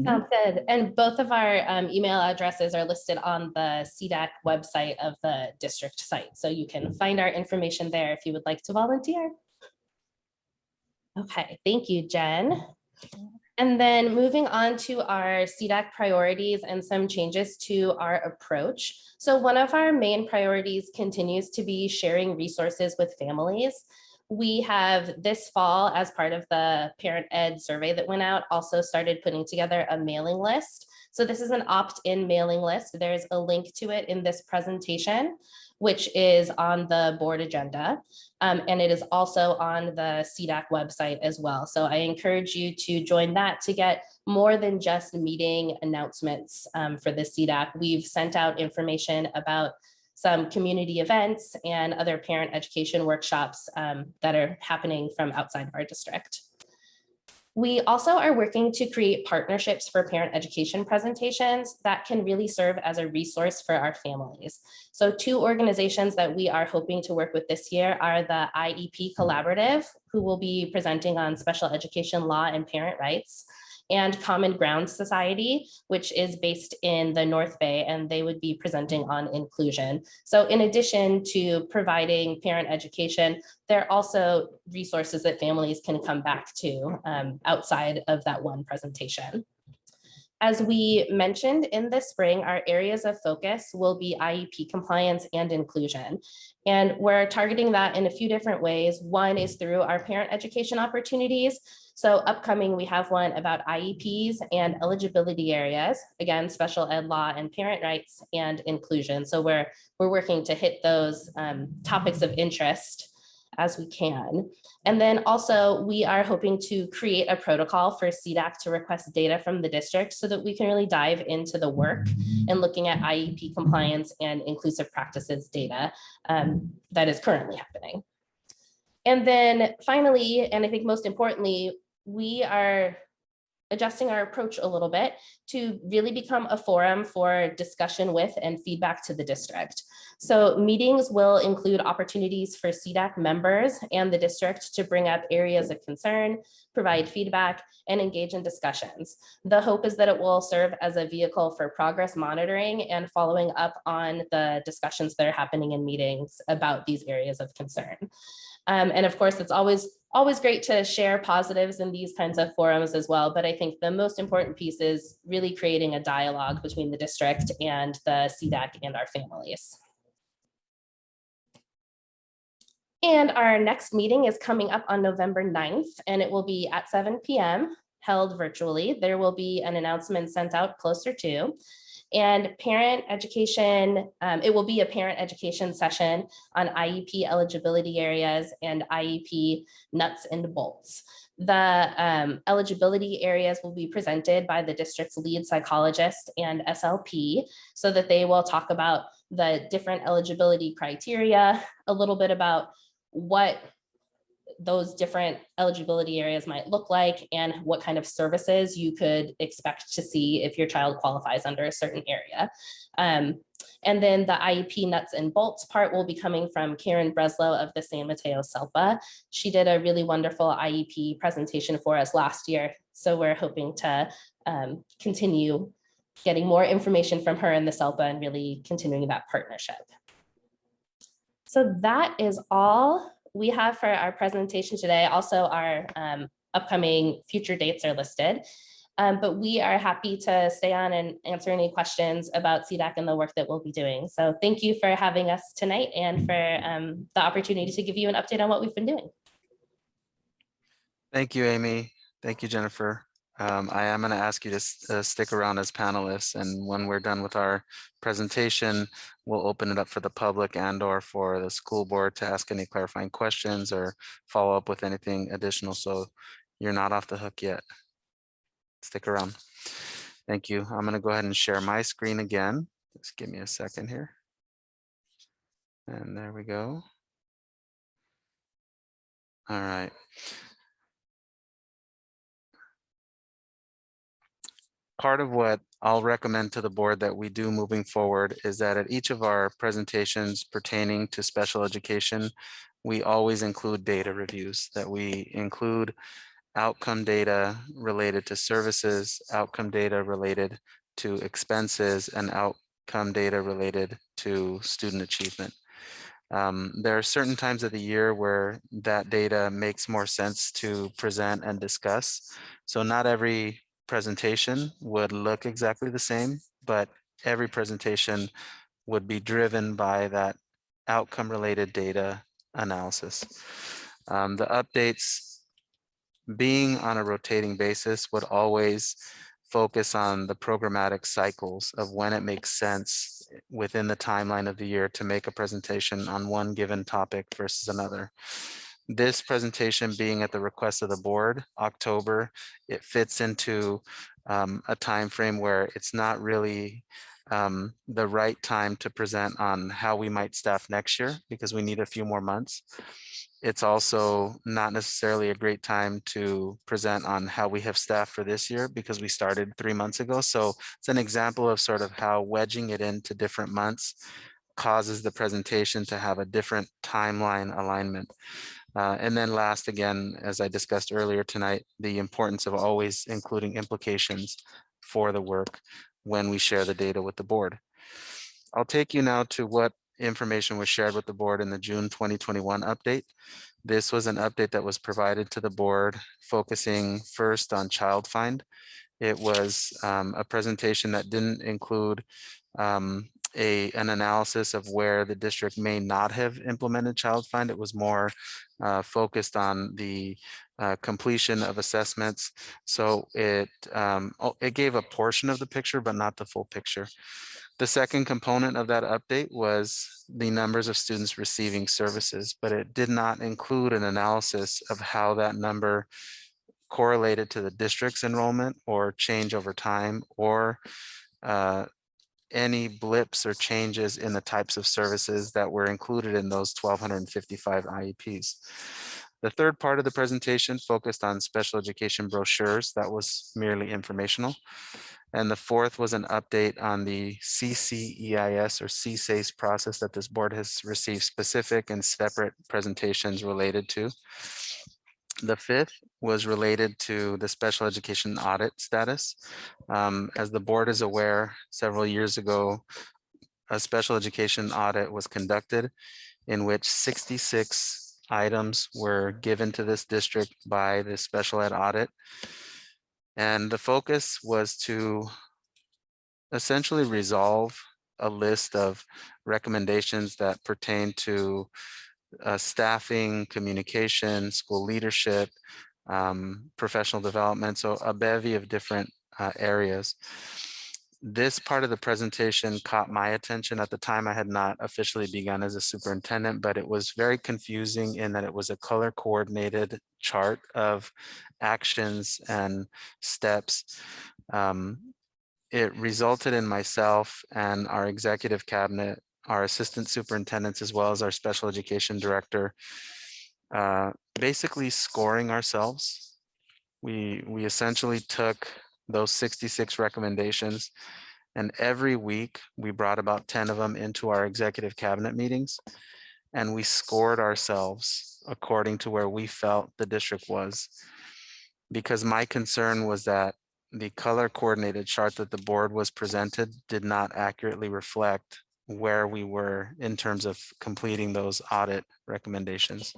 Sounds good. And both of our email addresses are listed on the CDAC website of the district site. So you can find our information there if you would like to volunteer. Okay, thank you, Jen. And then moving on to our CDAC priorities and some changes to our approach. So one of our main priorities continues to be sharing resources with families. We have this fall, as part of the parent ed survey that went out, also started putting together a mailing list. So this is an opt-in mailing list. There's a link to it in this presentation, which is on the board agenda. And it is also on the CDAC website as well. So I encourage you to join that to get more than just meeting announcements for the CDAC. We've sent out information about some community events and other parent education workshops that are happening from outside of our district. We also are working to create partnerships for parent education presentations that can really serve as a resource for our families. So 2 organizations that we are hoping to work with this year are the IEP Collaborative, who will be presenting on special education law and parent rights, and Common Ground Society, which is based in the North Bay, and they would be presenting on inclusion. So in addition to providing parent education, there are also resources that families can come back to outside of that one presentation. As we mentioned in the spring, our areas of focus will be IEP compliance and inclusion. And we're targeting that in a few different ways. One is through our parent education opportunities. So upcoming, we have one about IEPs and eligibility areas, again, special ed law and parent rights and inclusion. So we're working to hit those topics of interest as we can. And then also we are hoping to create a protocol for CDAC to request data from the district so that we can really dive into the work and looking at IEP compliance and inclusive practices data that is currently happening. And then finally, and I think most importantly, we are adjusting our approach a little bit to really become a forum for discussion with and feedback to the district. So meetings will include opportunities for CDAC members and the district to bring up areas of concern, provide feedback, and engage in discussions. The hope is that it will serve as a vehicle for progress monitoring and following up on the discussions that are happening in meetings about these areas of concern. And of course, it's always great to share positives in these kinds of forums as well. But I think the most important piece is really creating a dialogue between the district and the CDAC and our families. And our next meeting is coming up on November 9th, and it will be at 7 p.m. held virtually. There will be an announcement sent out closer to. And parent education, it will be a parent education session on IEP eligibility areas and IEP nuts and bolts. The eligibility areas will be presented by the district's lead psychologist and SLP so that they will talk about the different eligibility criteria, a little bit about what those different eligibility areas might look like and what kind of services you could expect to see if your child qualifies under a certain area. And then the IEP nuts and bolts part will be coming from Karen Breslow of the San Mateo SELPA. She did a really wonderful IEP presentation for us last year. So we're hoping to continue getting more information from her and the SELPA and really continuing that partnership. So that is all we have for our presentation today. Also, our upcoming future dates are listed, but we are happy to stay on and answer any questions about CDAC and the work that we'll be doing. So thank you for having us tonight and for the opportunity to give you an update on what we've been doing. Thank you, Amy. Thank you, Jennifer. I am going to ask you to stick around as panelists, and when we're done with our presentation, we'll open it up for the public and/or for the school board to ask any clarifying questions or follow up with anything additional. So you're not off the hook yet. Stick around. Thank you. I'm going to go ahead and share my screen again. Just give me a second here. And there we go. All right. Part of what I'll recommend to the board that we do moving forward is that at each of our presentations pertaining to special education, we always include data reviews, that we include outcome data related to services, outcome data related to expenses, and outcome data related to student achievement. There are certain times of the year where that data makes more sense to present and discuss. So not every presentation would look exactly the same, but every presentation would be driven by that outcome related data analysis. The updates being on a rotating basis would always focus on the programmatic cycles of when it makes sense within the timeline of the year to make a presentation on one given topic versus another. This presentation being at the request of the board, October, it fits into a time frame where it's not really the right time to present on how we might staff next year because we need a few more months. It's also not necessarily a great time to present on how we have staff for this year because we started 3 months ago. So it's an example of sort of how wedging it into different months causes the presentation to have a different timeline alignment. And then last, again, as I discussed earlier tonight, the importance of always including implications for the work when we share the data with the board. I'll take you now to what information was shared with the board in the June 2021 update. This was an update that was provided to the board focusing first on child find. It was a presentation that didn't include an analysis of where the district may not have implemented child find. It was more focused on the completion of assessments. So it gave a portion of the picture, but not the full picture. The second component of that update was the numbers of students receiving services, but it did not include an analysis of how that number correlated to the district's enrollment or change over time or any blips or changes in the types of services that were included in those 1,255 IEPs. The third part of the presentation focused on special education brochures. That was merely informational. And the fourth was an update on the CCEIS or CSACE process that this board has received specific and separate presentations related to. The fifth was related to the special education audit status. As the board is aware, several years ago, a special education audit was conducted in which 66 items were given to this district by the special ed audit. And the focus was to essentially resolve a list of recommendations that pertain to staffing, communication, school leadership, professional development, so a bevy of different areas. This part of the presentation caught my attention. At the time, I had not officially begun as a superintendent, but it was very confusing in that it was a color coordinated chart of actions and steps. It resulted in myself and our executive cabinet, our assistant superintendents, as well as our special education director, basically scoring ourselves. We essentially took those 66 recommendations, and every week we brought about 10 of them into our executive cabinet meetings, and we scored ourselves according to where we felt the district was. Because my concern was that the color coordinated chart that the board was presented did not accurately reflect where we were in terms of completing those audit recommendations.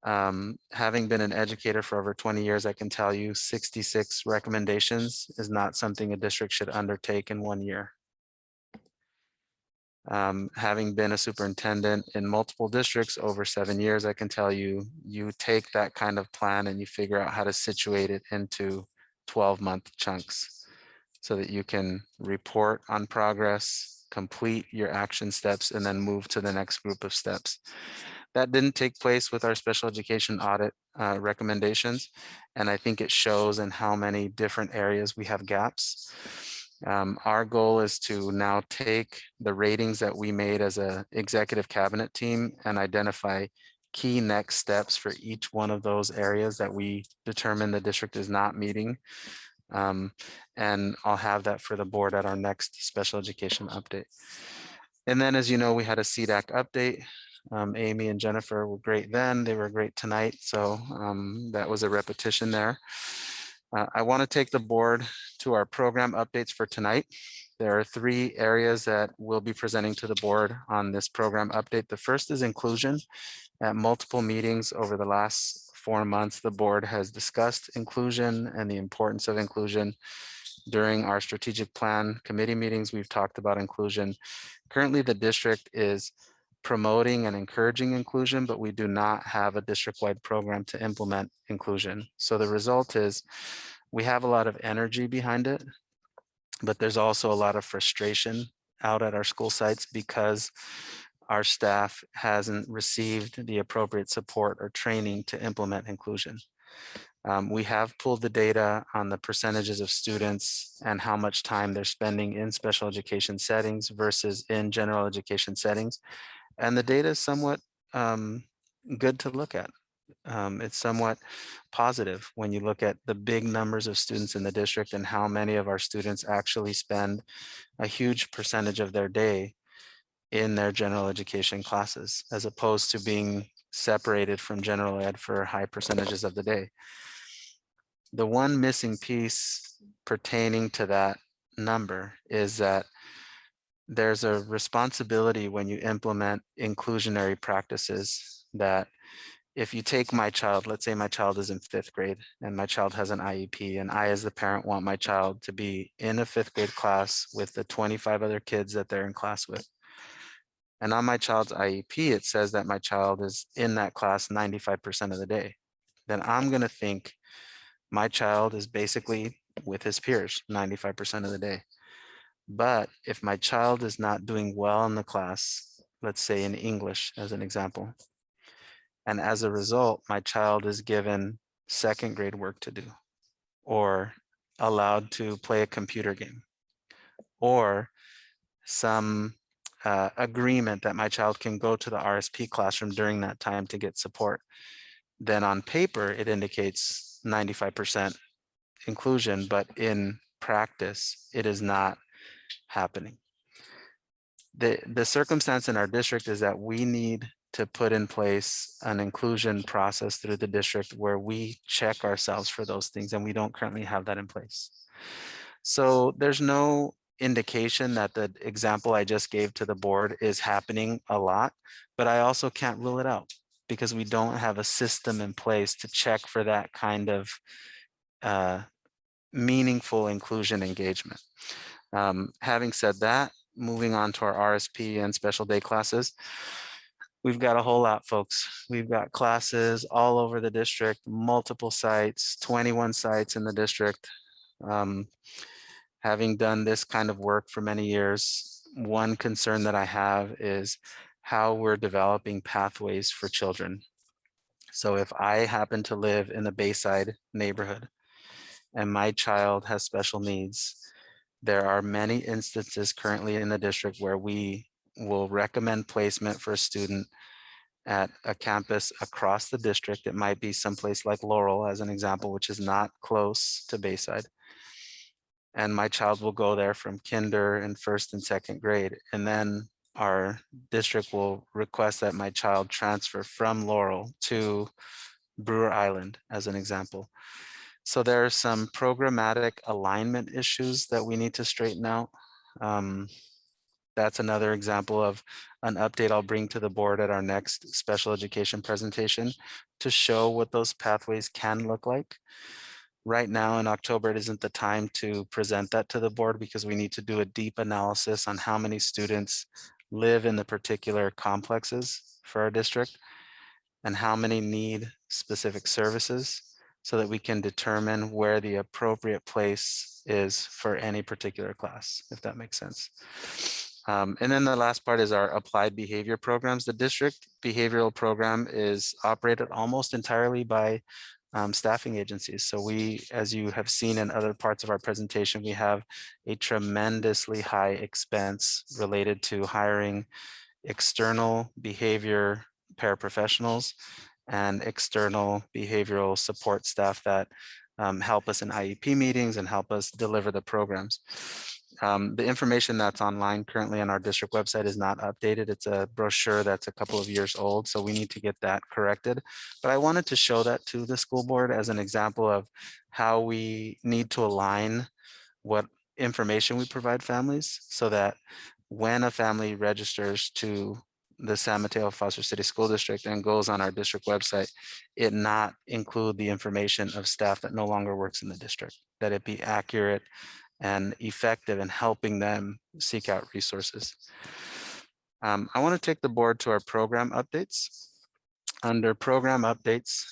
Having been an educator for over 20 years, I can tell you 66 recommendations is not something a district should undertake in 1 year. Having been a superintendent in multiple districts over 7 years, I can tell you, you take that kind of plan and you figure out how to situate it into 12-month chunks so that you can report on progress, complete your action steps, and then move to the next group of steps. That didn't take place with our special education audit recommendations, and I think it shows in how many different areas we have gaps. Our goal is to now take the ratings that we made as an executive cabinet team and identify key next steps for each one of those areas that we determine the district is not meeting. And I'll have that for the board at our next special education update. And then, as you know, we had a CDAC update. Amy and Jennifer were great then, they were great tonight. So that was a repetition there. I want to take the board to our program updates for tonight. There are 3 areas that we'll be presenting to the board on this program update. The first is inclusion. At multiple meetings over the last 4 months, the board has discussed inclusion and the importance of inclusion. During our strategic plan committee meetings, we've talked about inclusion. Currently, the district is promoting and encouraging inclusion, but we do not have a district-wide program to implement inclusion. So the result is we have a lot of energy behind it, but there's also a lot of frustration out at our school sites because our staff hasn't received the appropriate support or training to implement inclusion. We have pulled the data on the percentages of students and how much time they're spending in special education settings versus in general education settings. And the data is somewhat good to look at. It's somewhat positive when you look at the big numbers of students in the district and how many of our students actually spend a huge percentage of their day in their general education classes, as opposed to being separated from general ed for high percentages of the day. The one missing piece pertaining to that number is that there's a responsibility when you implement inclusionary practices that if you take my child, let's say my child is in 5th grade and my child has an IEP, and I as the parent want my child to be in a 5th grade class with the 25 other kids that they're in class with. And on my child's IEP, it says that my child is in that class 95% of the day. Then I'm going to think my child is basically with his peers 95% of the day. But if my child is not doing well in the class, let's say in English as an example, and as a result, my child is given 2nd grade work to do, or allowed to play a computer game, or some agreement that my child can go to the RSP classroom during that time to get support, then on paper, it indicates 95% inclusion, but in practice, it is not happening. The circumstance in our district is that we need to put in place an inclusion process through the district where we check ourselves for those things, and we don't currently have that in place. So there's no indication that the example I just gave to the board is happening a lot, but I also can't rule it out because we don't have a system in place to check for that kind of meaningful inclusion engagement. Having said that, moving on to our RSP and special day classes, we've got a whole lot, folks. We've got classes all over the district, multiple sites, 21 sites in the district. Having done this kind of work for many years, one concern that I have is how we're developing pathways for children. So if I happen to live in the Bayside neighborhood and my child has special needs, there are many instances currently in the district where we will recommend placement for a student at a campus across the district. It might be someplace like Laurel as an example, which is not close to Bayside. And my child will go there from kinder and 1st and 2nd grade. And then our district will request that my child transfer from Laurel to Brewer Island as an example. So there are some programmatic alignment issues that we need to straighten out. That's another example of an update I'll bring to the board at our next special education presentation to show what those pathways can look like. Right now in October, it isn't the time to present that to the board because we need to do a deep analysis on how many students live in the particular complexes for our district and how many need specific services so that we can determine where the appropriate place is for any particular class, if that makes sense. And then the last part is our applied behavior programs. The district behavioral program is operated almost entirely by staffing agencies. So we, as you have seen in other parts of our presentation, we have a tremendously high expense related to hiring external behavior paraprofessionals and external behavioral support staff that help us in IEP meetings and help us deliver the programs. The information that's online currently on our district website is not updated. It's a brochure that's a couple of years old, so we need to get that corrected. But I wanted to show that to the school board as an example of how we need to align what information we provide families so that when a family registers to the San Mateo Foster City School District and goes on our district website, it not include the information of staff that no longer works in the district, that it be accurate and effective in helping them seek out resources. I want to take the board to our program updates. Under program updates,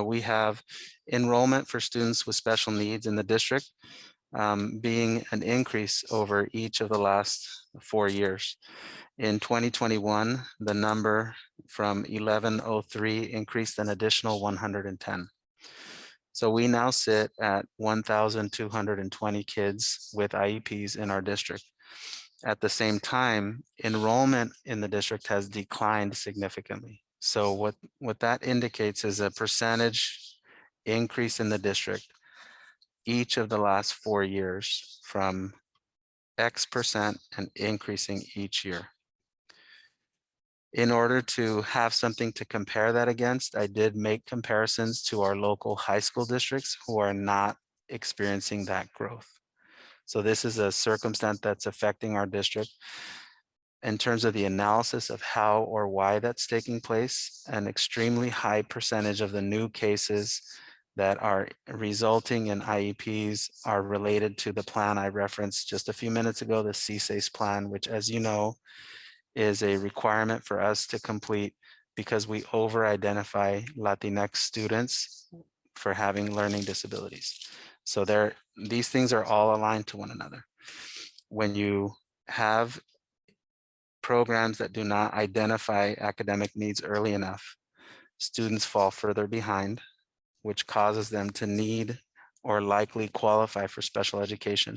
we have enrollment for students with special needs in the district being an increase over each of the last 4 years. In 2021, the number from 1103 increased an additional 110. So we now sit at 1,220 kids with IEPs in our district. At the same time, enrollment in the district has declined significantly. So what that indicates is a percentage increase in the district each of the last 4 years from X percent and increasing each year. In order to have something to compare that against, I did make comparisons to our local high school districts who are not experiencing that growth. So this is a circumstance that's affecting our district. In terms of the analysis of how or why that's taking place, an extremely high percentage of the new cases that are resulting in IEPs are related to the plan I referenced just a few minutes ago, the CSACE plan, which, as you know, is a requirement for us to complete because we over-identify Latinx students for having learning disabilities. So these things are all aligned to one another. When you have programs that do not identify academic needs early enough, students fall further behind, which causes them to need or likely qualify for special education.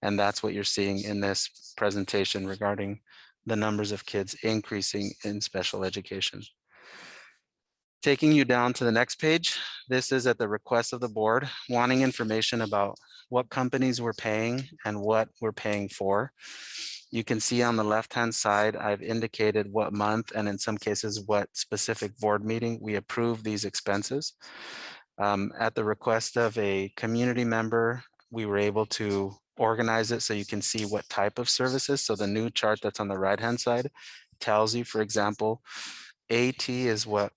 And that's what you're seeing in this presentation regarding the numbers of kids increasing in special education. Taking you down to the next page, this is at the request of the board, wanting information about what companies we're paying and what we're paying for. You can see on the left-hand side, I've indicated what month and in some cases what specific board meeting we approve these expenses. At the request of a community member, we were able to organize it so you can see what type of services. So the new chart that's on the right-hand side tells you, for example, AT is what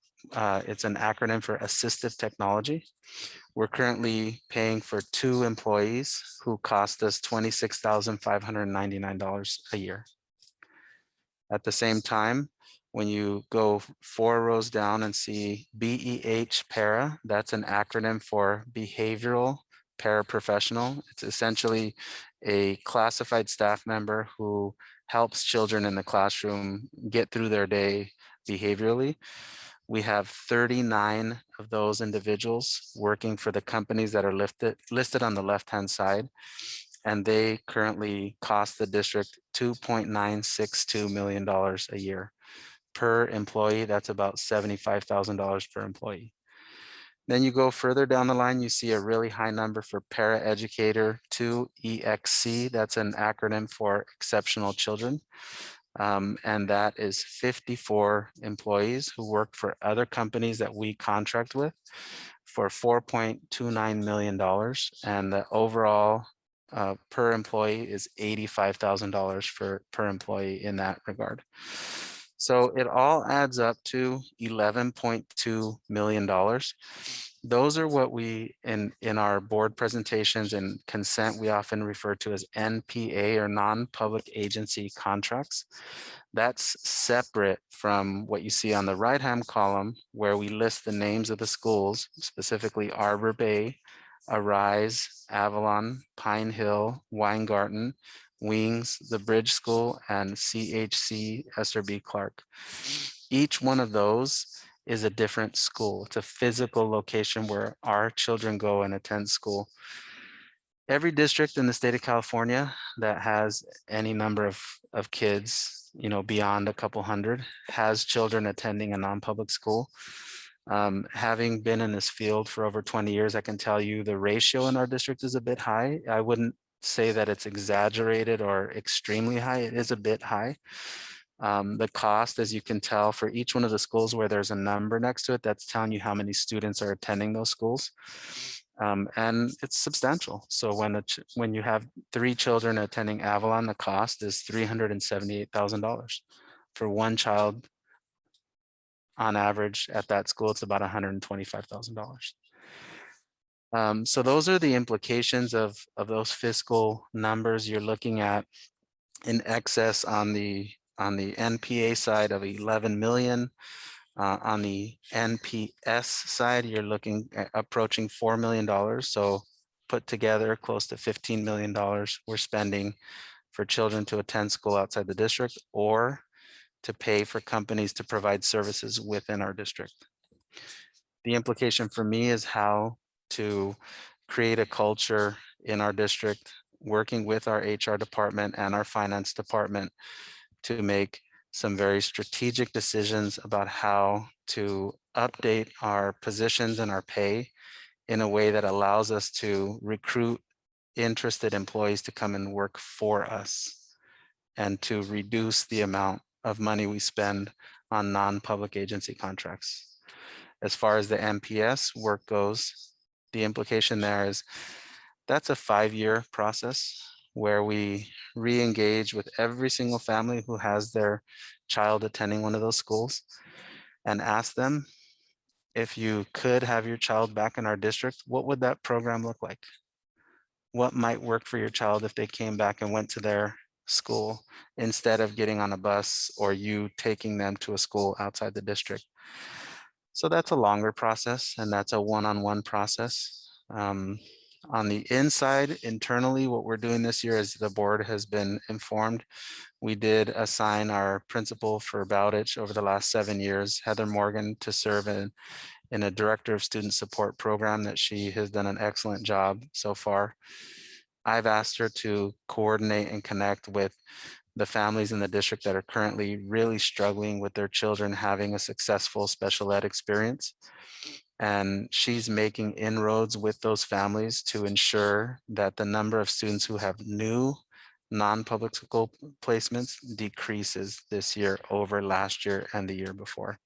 it's an acronym for assistive technology. We're currently paying for 2 employees who cost us $26,599 a year. At the same time, when you go 4 rows down and see BEH Para, that's an acronym for Behavioral Paraprofessional. It's essentially a classified staff member who helps children in the classroom get through their day behaviorally. We have 39 of those individuals working for the companies that are listed on the left-hand side, and they currently cost the district $2.962 million a year. Per employee, that's about $75,000 per employee. Then you go further down the line, you see a really high number for Paraeducator 2 EXC. That's an acronym for Exceptional Children. And that is 54 employees who work for other companies that we contract with for $4.29 million. And the overall per employee is $85,000 per employee in that regard. So it all adds up to $11.2 million. Those are what we, in our board presentations and consent, we often refer to as NPA or non-public agency contracts. That's separate from what you see on the right-hand column, where we list the names of the schools, specifically Arbor Bay, Arise, Avalon, Pine Hill, Weingarten, Wings, the Bridge School, and CHC Esther B. Clark. Each one of those is a different school. It's a physical location where our children go and attend school. Every district in the state of California that has any number of kids, you know, beyond a couple hundred, has children attending a non-public school. Having been in this field for over 20 years, I can tell you the ratio in our district is a bit high. I wouldn't say that it's exaggerated or extremely high. It is a bit high. The cost, as you can tell, for each one of the schools where there's a number next to it, that's telling you how many students are attending those schools. And it's substantial. So when you have 3 children attending Avalon, the cost is $378,000 for one child. On average at that school, it's about $125,000. So those are the implications of those fiscal numbers. You're looking at in excess on the NPA side of 11 million. On the NPS side, you're looking at approaching $4 million. So put together close to $15 million we're spending for children to attend school outside the district or to pay for companies to provide services within our district. The implication for me is how to create a culture in our district, working with our HR department and our finance department to make some very strategic decisions about how to update our positions and our pay in a way that allows us to recruit interested employees to come and work for us and to reduce the amount of money we spend on non-public agency contracts. As far as the MPS work goes, the implication there is that's a 5-year process where we re-engage with every single family who has their child attending one of those schools and ask them, if you could have your child back in our district, what would that program look like? What might work for your child if they came back and went to their school instead of getting on a bus or you taking them to a school outside the district? So that's a longer process and that's a one-on-one process. On the inside, internally, what we're doing this year, as the board has been informed, we did assign our principal for Bowditch over the last 7 years, Heather Morgan, to serve in a director of student support program that she has done an excellent job so far. I've asked her to coordinate and connect with the families in the district that are currently really struggling with their children having a successful special ed experience. And she's making inroads with those families to ensure that the number of students who have new non-public school placements decreases this year over last year and the year before.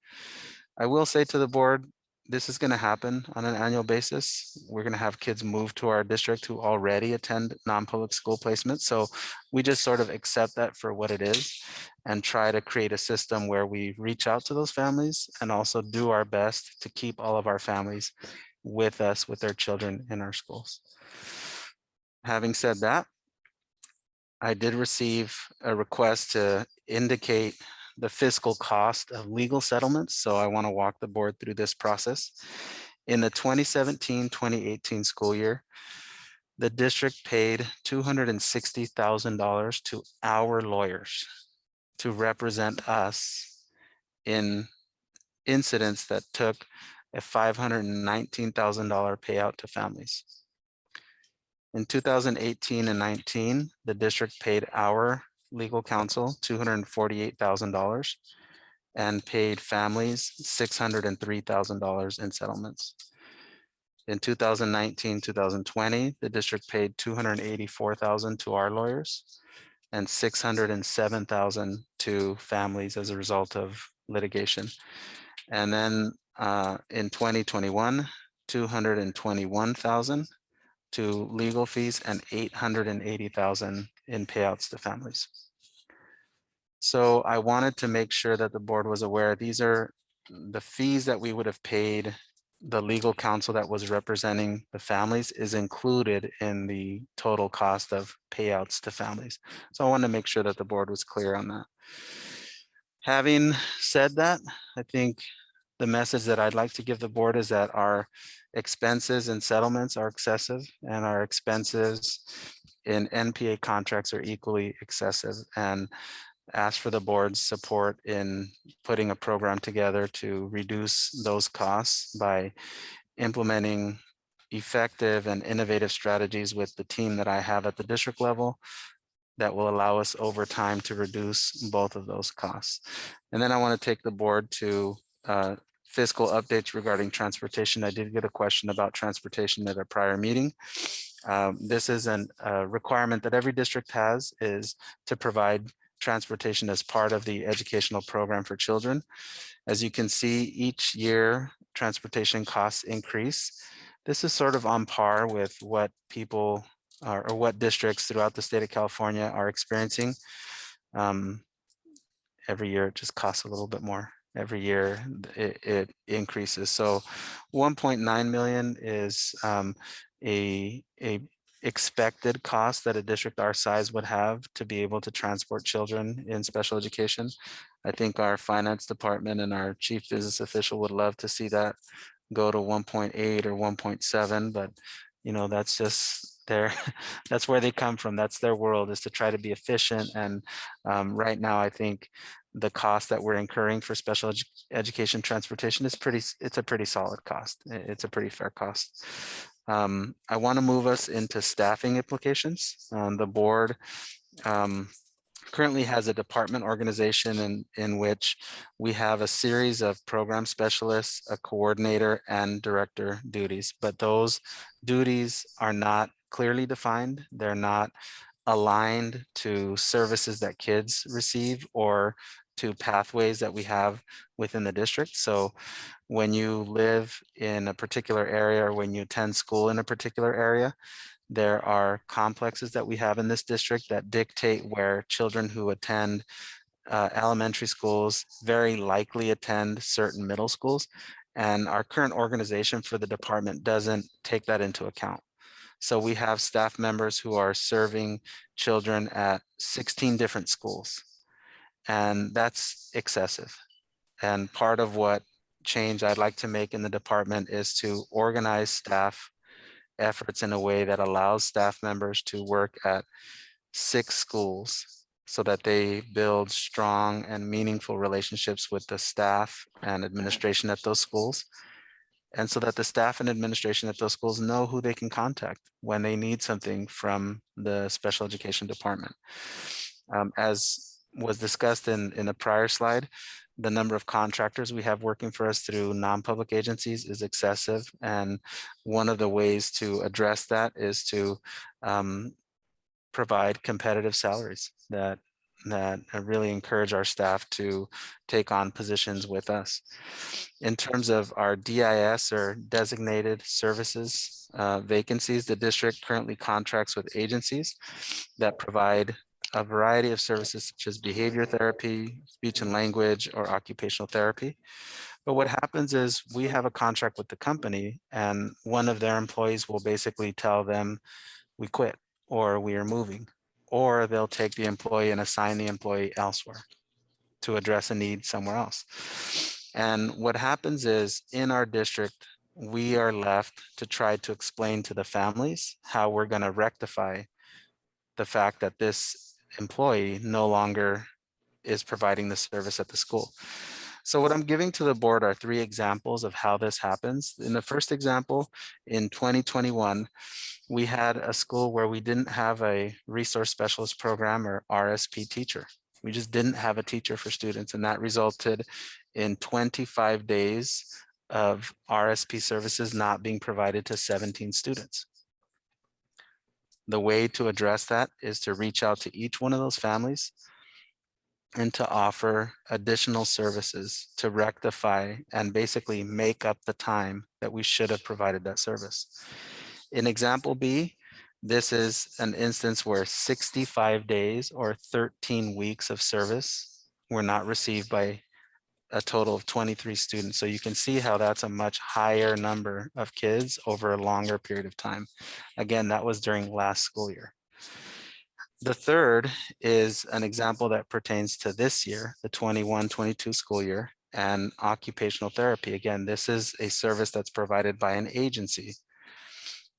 I will say to the board, this is going to happen on an annual basis. We're going to have kids move to our district who already attend non-public school placements. So we just sort of accept that for what it is and try to create a system where we reach out to those families and also do our best to keep all of our families with us, with their children in our schools. Having said that, I did receive a request to indicate the fiscal cost of legal settlements. So I want to walk the board through this process. In the 2017-2018 school year, the district paid $260,000 to our lawyers to represent us in incidents that took a $519,000 payout to families. In 2018 and 19, the district paid our legal counsel $248,000 and paid families $603,000 in settlements. In 2019, 2020, the district paid $284,000 to our lawyers and $607,000 to families as a result of litigation. And then in 2021, $221,000 to legal fees and $880,000 in payouts to families. So I wanted to make sure that the board was aware, these are the fees that we would have paid the legal counsel that was representing the families is included in the total cost of payouts to families. So I want to make sure that the board was clear on that. Having said that, I think the message that I'd like to give the board is that our expenses and settlements are excessive and our expenses in NPA contracts are equally excessive, and ask for the board's support in putting a program together to reduce those costs by implementing effective and innovative strategies with the team that I have at the district level that will allow us over time to reduce both of those costs. And then I want to take the board to fiscal updates regarding transportation. I did get a question about transportation at a prior meeting. This is a requirement that every district has, is to provide transportation as part of the educational program for children. As you can see, each year transportation costs increase. This is sort of on par with what people or what districts throughout the state of California are experiencing. Every year it just costs a little bit more. Every year it increases. So 1.9 million is a expected cost that a district our size would have to be able to transport children in special education. I think our finance department and our chief business official would love to see that go to 1.8 or 1.7, but you know, that's just that's where they come from. That's their world, is to try to be efficient. And right now, I think the cost that we're incurring for special education transportation is it's a pretty solid cost. It's a pretty fair cost. I want to move us into staffing implications. The board currently has a department organization in which we have a series of program specialists, a coordinator, and director duties, but those duties are not clearly defined. They're not aligned to services that kids receive or to pathways that we have within the district. So when you live in a particular area or when you attend school in a particular area, there are complexes that we have in this district that dictate where children who attend elementary schools very likely attend certain middle schools. And our current organization for the department doesn't take that into account. So we have staff members who are serving children at 16 different schools, and that's excessive. And part of what change I'd like to make in the department is to organize staff efforts in a way that allows staff members to work at 6 schools so that they build strong and meaningful relationships with the staff and administration at those schools. And so that the staff and administration at those schools know who they can contact when they need something from the special education department. As was discussed in a prior slide, the number of contractors we have working for us through non-public agencies is excessive. And one of the ways to address that is to provide competitive salaries that really encourage our staff to take on positions with us. In terms of our DIS or designated services vacancies, the district currently contracts with agencies that provide a variety of services such as behavior therapy, speech and language, or occupational therapy. But what happens is we have a contract with the company and one of their employees will basically tell them we quit or we are moving, or they'll take the employee and assign the employee elsewhere to address a need somewhere else. And what happens is in our district, we are left to try to explain to the families how we're going to rectify the fact that this employee no longer is providing the service at the school. So what I'm giving to the board are 3 examples of how this happens. In the first example, in 2021, we had a school where we didn't have a resource specialist program or RSP teacher. We just didn't have a teacher for students, and that resulted in 25 days of RSP services not being provided to 17 students. The way to address that is to reach out to each one of those families and to offer additional services to rectify and basically make up the time that we should have provided that service. In example B, this is an instance where 65 days or 13 weeks of service were not received by a total of 23 students. So you can see how that's a much higher number of kids over a longer period of time. Again, that was during last school year. The third is an example that pertains to this year, the 21-22 school year, and occupational therapy. Again, this is a service that's provided by an agency,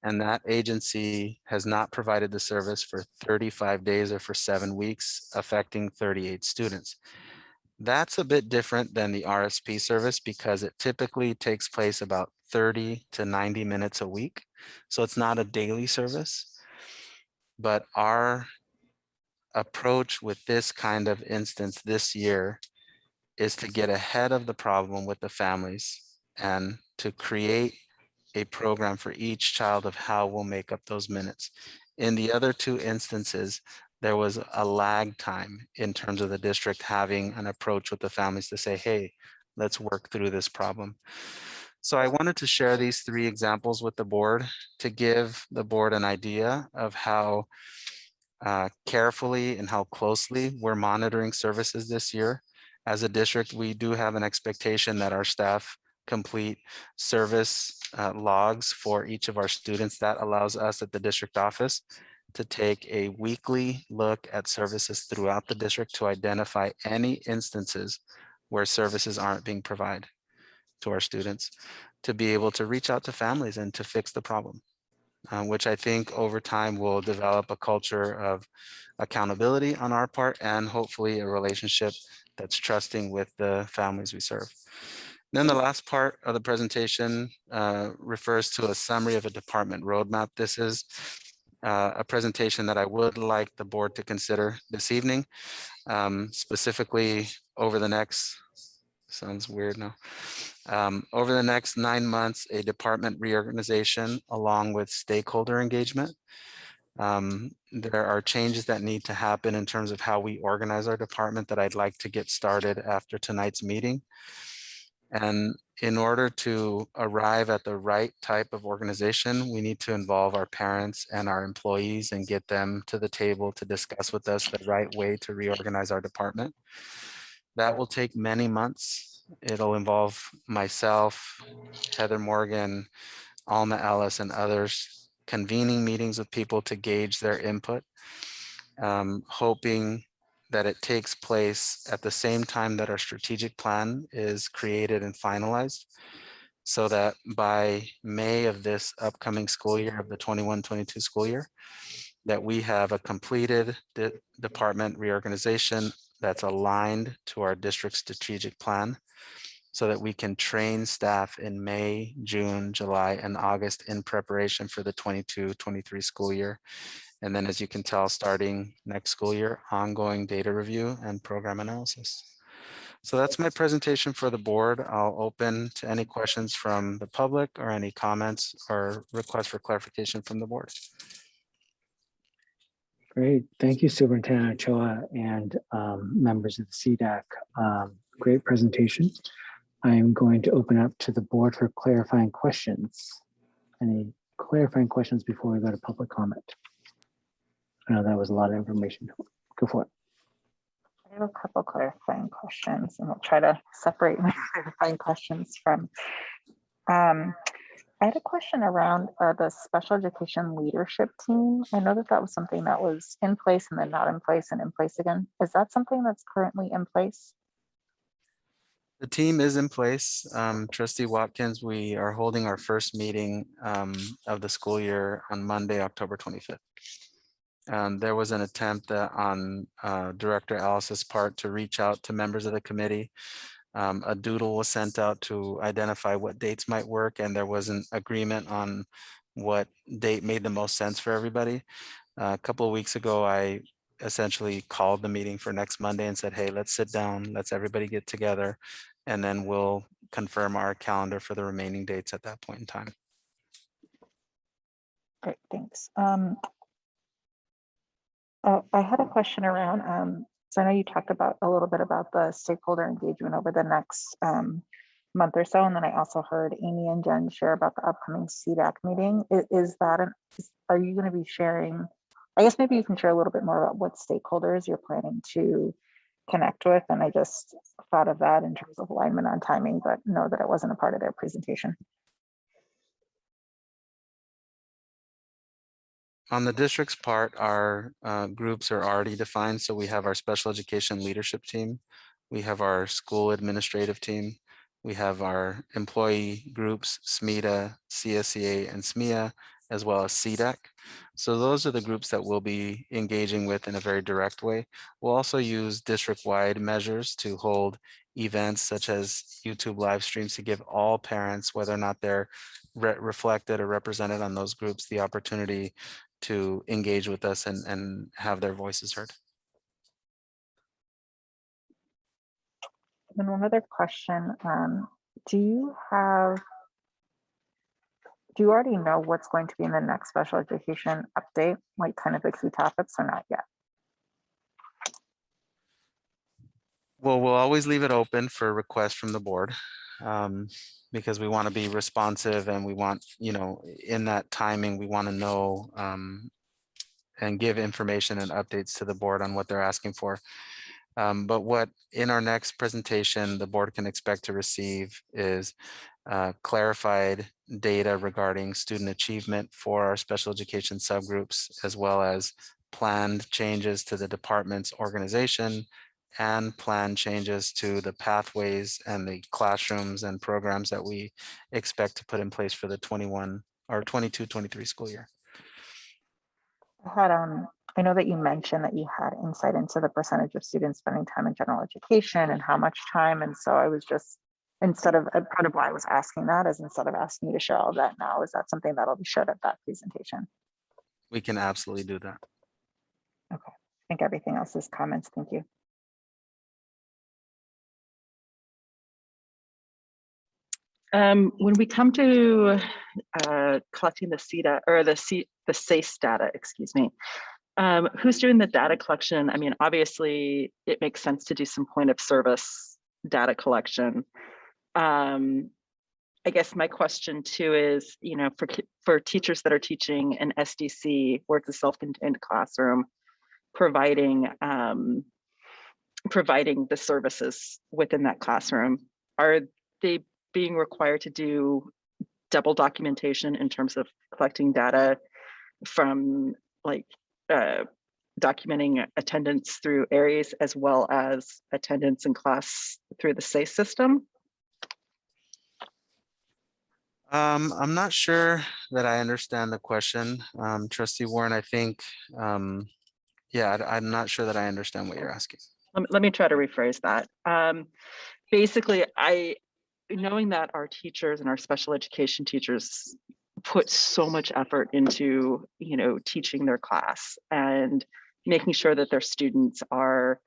and that agency has not provided the service for 35 days or for 7 weeks, affecting 38 students. That's a bit different than the RSP service because it typically takes place about 30 to 90 minutes a week. So it's not a daily service, but our approach with this kind of instance this year is to get ahead of the problem with the families and to create a program for each child of how we'll make up those minutes. In the other two instances, there was a lag time in terms of the district having an approach with the families to say, hey, let's work through this problem. So I wanted to share these three examples with the board to give the board an idea of how carefully and how closely we're monitoring services this year. As a district, we do have an expectation that our staff complete service logs for each of our students. That allows us at the district office to take a weekly look at services throughout the district to identify any instances where services aren't being provided to our students, to be able to reach out to families and to fix the problem. Which I think over time will develop a culture of accountability on our part and hopefully a relationship that's trusting with the families we serve. Then the last part of the presentation refers to a summary of a department roadmap. This is a presentation that I would like the board to consider this evening, specifically over the next, sounds weird now. Over the next 9 months, a department reorganization along with stakeholder engagement. There are changes that need to happen in terms of how we organize our department that I'd like to get started after tonight's meeting. And in order to arrive at the right type of organization, we need to involve our parents and our employees and get them to the table to discuss with us the right way to reorganize our department. That will take many months. It'll involve myself, Heather Morgan, Alma Ellis, and others convening meetings with people to gauge their input, hoping that it takes place at the same time that our strategic plan is created and finalized, so that by May of this upcoming school year, of the 21-22 school year, that we have a completed department reorganization that's aligned to our district strategic plan, so that we can train staff in May, June, July, and August in preparation for the 22-23 school year. And then, as you can tell, starting next school year, ongoing data review and program analysis. So that's my presentation for the board. I'll open to any questions from the public or any comments or requests for clarification from the board. Great. Thank you, Superintendent Ochoa and members of the CDAC. Great presentation. I am going to open up to the board for clarifying questions. Any clarifying questions before we go to public comment? I know that was a lot of information. Go for it. I have a couple clarifying questions, and I'll try to separate my clarifying questions from. I had a question around the special education leadership team. I know that that was something that was in place and then not in place and in place again. Is that something that's currently in place? The team is in place. Trustee Watkins, we are holding our first meeting of the school year on Monday, October 25th. There was an attempt on Director Ellis's part to reach out to members of the committee. A doodle was sent out to identify what dates might work, and there was an agreement on what date made the most sense for everybody. A couple of weeks ago, I essentially called the meeting for next Monday and said, hey, let's sit down, let's everybody get together, and then we'll confirm our calendar for the remaining dates at that point in time. Great, thanks. I had a question around, so I know you talked about a little bit about the stakeholder engagement over the next month or so, and then I also heard Amy and Jen share about the upcoming CDAC meeting. Are you going to be sharing, I guess maybe you can share a little bit more about what stakeholders you're planning to connect with. And I just thought of that in terms of alignment on timing, but know that it wasn't a part of their presentation. On the district's part, our groups are already defined. So we have our special education leadership team. We have our school administrative team. We have our employee groups, SMETA, CSEA, and SMEA, as well as CDEC. So those are the groups that we'll be engaging with in a very direct way. We'll also use district-wide measures to hold events such as YouTube live streams to give all parents, whether or not they're reflected or represented on those groups, the opportunity to engage with us and have their voices heard. And one other question, do you already know what's going to be in the next special education update, like kind of the key topics, or not yet? Well, we'll always leave it open for requests from the board because we want to be responsive and we want, in that timing, we want to know and give information and updates to the board on what they're asking for. But what in our next presentation, the board can expect to receive is clarified data regarding student achievement for our special education subgroups, as well as planned changes to the department's organization and planned changes to the pathways and the classrooms and programs that we expect to put in place for the 21 or 22-23 school year. I know that you mentioned that you had insight into the percentage of students spending time in general education and how much time. And so I was just, part of why I was asking that is instead of asking you to share all that now, is that something that'll be shared at that presentation? We can absolutely do that. Okay, I think everything else is comments. Thank you. When we come to collecting the CDA or the SACE data, excuse me, who's doing the data collection? I mean, obviously it makes sense to do some point of service data collection. I guess my question too is, for teachers that are teaching an SDC where it's a self-contained classroom, providing the services within that classroom, are they being required to do double documentation in terms of collecting data from documenting attendance through ARIES as well as attendance in class through the SACE system? I'm not sure that I understand the question, Trustee Warren. I think, yeah, I'm not sure that I understand what you're asking. Let me try to rephrase that. Basically, knowing that our teachers and our special education teachers put so much effort into, teaching their class and making sure that their students are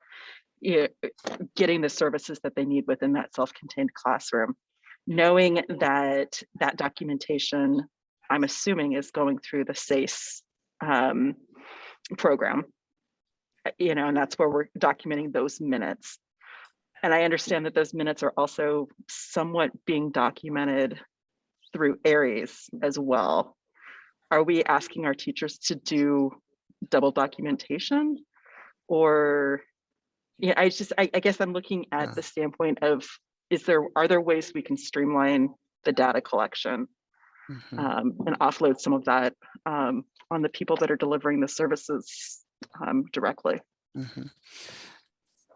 getting the services that they need within that self-contained classroom. Knowing that documentation, I'm assuming, is going through the SACE program, and that's where we're documenting those minutes. And I understand that those minutes are also somewhat being documented through ARIES as well. Are we asking our teachers to do double documentation? Or, I guess I'm looking at the standpoint of, are there ways we can streamline the data collection and offload some of that on the people that are delivering the services directly?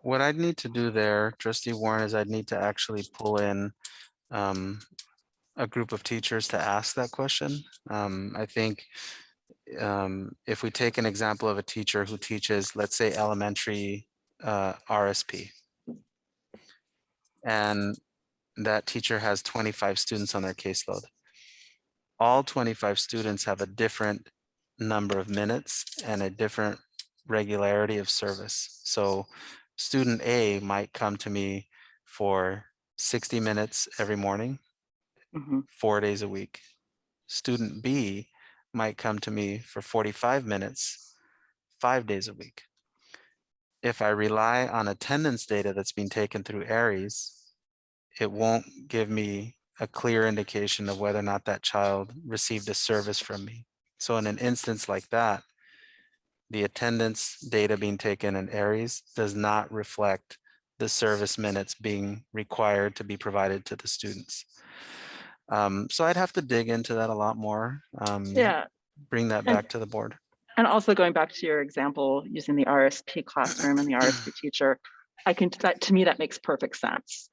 What I'd need to do there, Trustee Warren, is I'd need to actually pull in a group of teachers to ask that question. I think if we take an example of a teacher who teaches, let's say, elementary RSP, and that teacher has 25 students on their caseload. All 25 students have a different number of minutes and a different regularity of service. So student A might come to me for 60 minutes every morning, 4 days a week. Student B might come to me for 45 minutes, 5 days a week. If I rely on attendance data that's being taken through ARIES, it won't give me a clear indication of whether or not that child received a service from me. So in an instance like that, the attendance data being taken in Aries does not reflect the service minutes being required to be provided to the students. So I'd have to dig into that a lot more. Yeah. Bring that back to the board. And also going back to your example, using the RSP classroom and the RSP teacher, that to me, that makes perfect sense.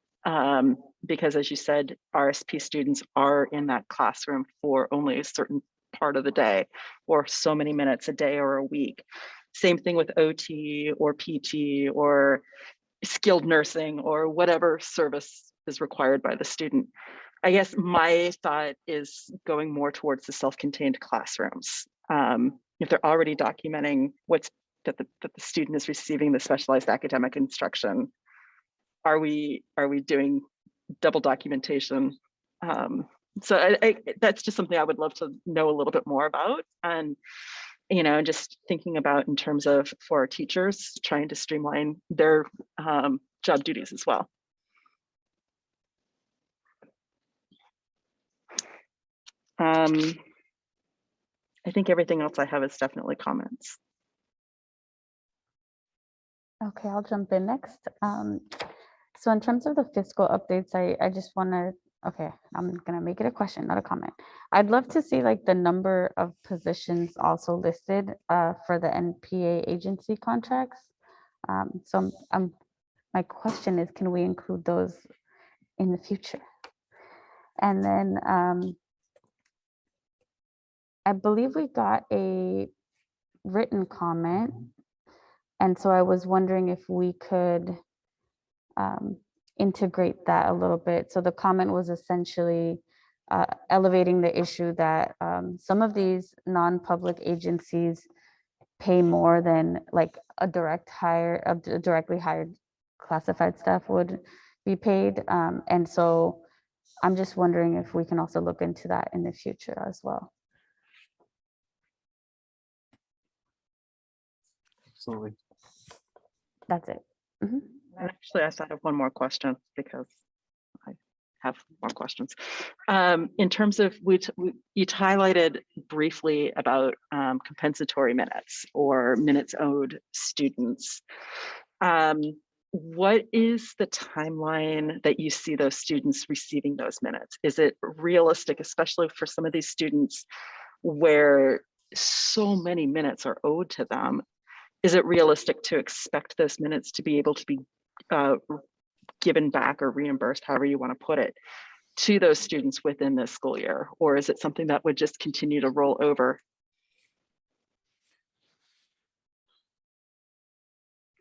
Because as you said, RSP students are in that classroom for only a certain part of the day, or so many minutes a day or a week. Same thing with OT or PT or skilled nursing or whatever service is required by the student. I guess my thought is going more towards the self-contained classrooms. If they're already documenting that the student is receiving the specialized academic instruction, are we doing double documentation? So that's just something I would love to know a little bit more about. And just thinking about in terms of for our teachers, trying to streamline their job duties as well. I think everything else I have is definitely comments. Okay, I'll jump in next. So in terms of the fiscal updates, I just want to, okay, I'm going to make it a question, not a comment. I'd love to see like the number of positions also listed for the NPA agency contracts. So my question is, can we include those in the future? And then I believe we got a written comment. And so I was wondering if we could integrate that a little bit. So the comment was essentially elevating the issue that some of these non-public agencies pay more than like a directly hired classified staff would be paid. And so I'm just wondering if we can also look into that in the future as well. Absolutely. That's it. Mm-hmm. And actually, I thought of one more question because I have more questions. In terms of, you highlighted briefly about compensatory minutes or minutes owed students. What is the timeline that you see those students receiving those minutes? Is it realistic, especially for some of these students where so many minutes are owed to them? Is it realistic to expect those minutes to be able to be given back or reimbursed, however you want to put it, to those students within this school year? Or is it something that would just continue to roll over?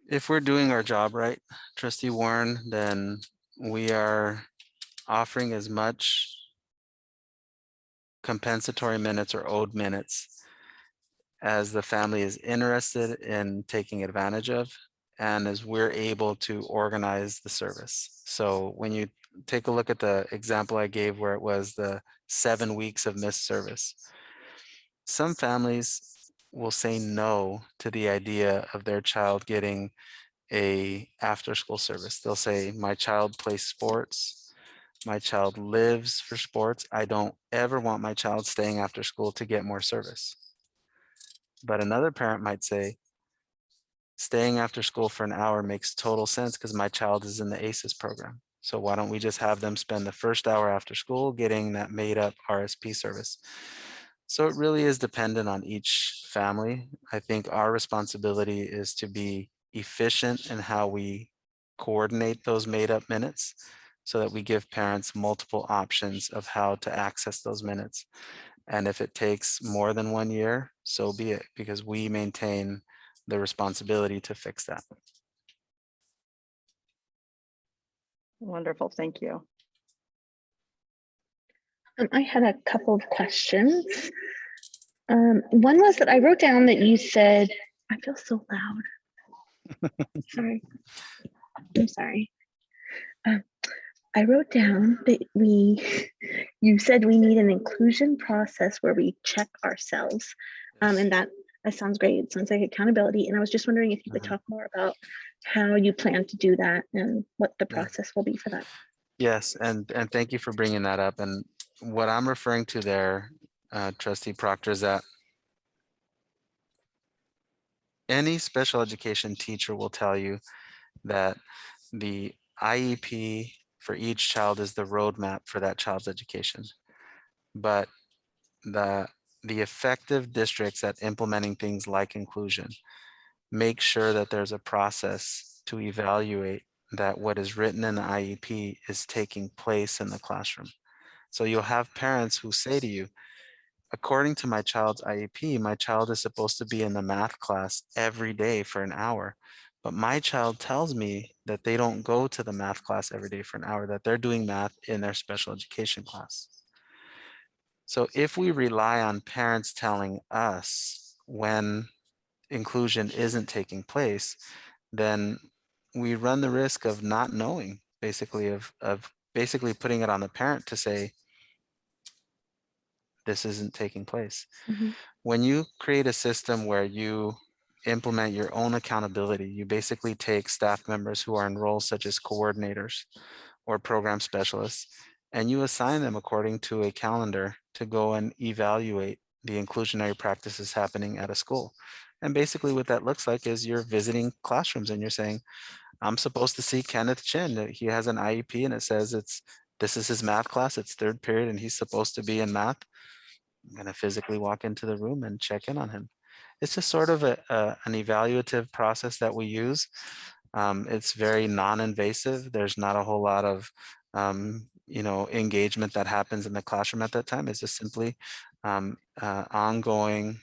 If we're doing our job right, Trustee Warren, then we are offering as much compensatory minutes or owed minutes as the family is interested in taking advantage of, and as we're able to organize the service. So when you take a look at the example I gave where it was the 7 weeks of missed service, some families will say no to the idea of their child getting a after school service. They'll say, my child plays sports, my child lives for sports. I don't ever want my child staying after school to get more service. But another parent might say, staying after school for an hour makes total sense because my child is in the ACES program. So why don't we just have them spend the first hour after school getting that made up RSP service? So it really is dependent on each family. I think our responsibility is to be efficient in how we coordinate those made up minutes so that we give parents multiple options of how to access those minutes. And if it takes more than 1 year, so be it, because we maintain the responsibility to fix that. Wonderful, thank you. I had a couple of questions. One was that I wrote down that you said, I feel so loud. Sorry. I'm sorry. I wrote down that you said we need an inclusion process where we check ourselves. And that sounds great. It sounds like accountability. And I was just wondering if you could talk more about how you plan to do that and what the process will be for that. Yes, and thank you for bringing that up. And what I'm referring to there, Trustee Proctor, is that any special education teacher will tell you that the IEP for each child is the roadmap for that child's education. But the effective districts at implementing things like inclusion make sure that there's a process to evaluate that what is written in the IEP is taking place in the classroom. So you'll have parents who say to you, according to my child's IEP, my child is supposed to be in the math class every day for an hour. But my child tells me that they don't go to the math class every day for an hour, that they're doing math in their special education class. So if we rely on parents telling us when inclusion isn't taking place, then we run the risk of not knowing, basically, of basically putting it on the parent to say, this isn't taking place. Mhm. When you create a system where you implement your own accountability, you basically take staff members who are in roles such as coordinators or program specialists, and you assign them according to a calendar to go and evaluate the inclusionary practices happening at a school. And basically what that looks like is you're visiting classrooms and you're saying, I'm supposed to see Kenneth Chin. He has an IEP and it says this is his math class, it's third period and he's supposed to be in math. I'm gonna physically walk into the room and check in on him. It's just sort of an evaluative process that we use. It's very non-invasive. There's not a whole lot of engagement that happens in the classroom at that time. It's just simply ongoing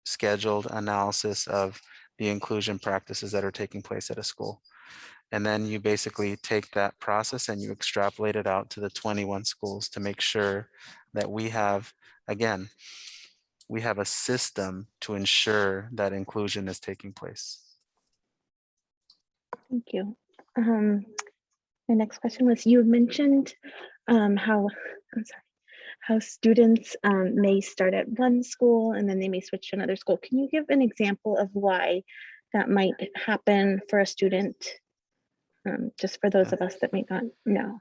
scheduled analysis of the inclusion practices that are taking place at a school. And then you basically take that process and you extrapolate it out to the 21 schools to make sure that we have, again, we have a system to ensure that inclusion is taking place. Thank you. My next question was, you mentioned how students may start at one school and then they may switch to another school. Can you give an example of why that might happen for a student? Just for those of us that might not know.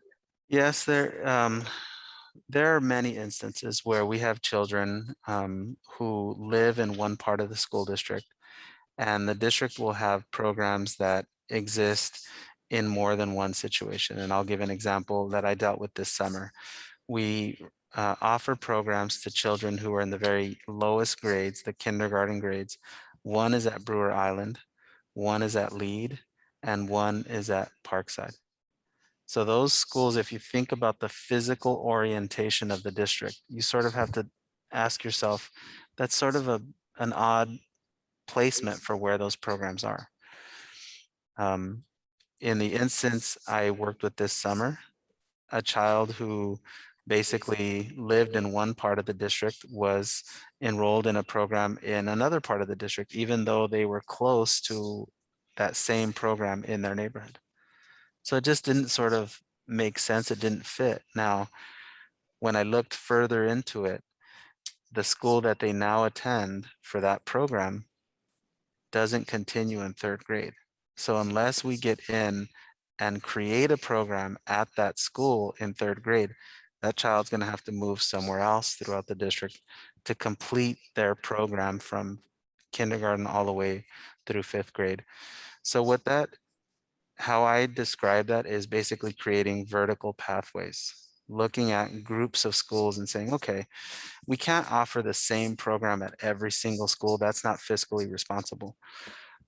Yes, there are many instances where we have children who live in one part of the school district, and the district will have programs that exist in more than one situation. And I'll give an example that I dealt with this summer. We offer programs to children who are in the very lowest grades, the kindergarten grades. One is at Brewer Island, one is at Lead, and one is at Parkside. So those schools, if you think about the physical orientation of the district, you sort of have to ask yourself, that's sort of an odd placement for where those programs are. In the instance I worked with this summer, a child who basically lived in one part of the district was enrolled in a program in another part of the district, even though they were close to that same program in their neighborhood. So it just didn't sort of make sense. It didn't fit. Now, when I looked further into it, the school that they now attend for that program doesn't continue in third grade. So unless we get in and create a program at that school in third grade, that child's going to have to move somewhere else throughout the district to complete their program from kindergarten all the way through fifth grade. So how I describe that is basically creating vertical pathways, looking at groups of schools and saying, okay, we can't offer the same program at every single school. That's not fiscally responsible.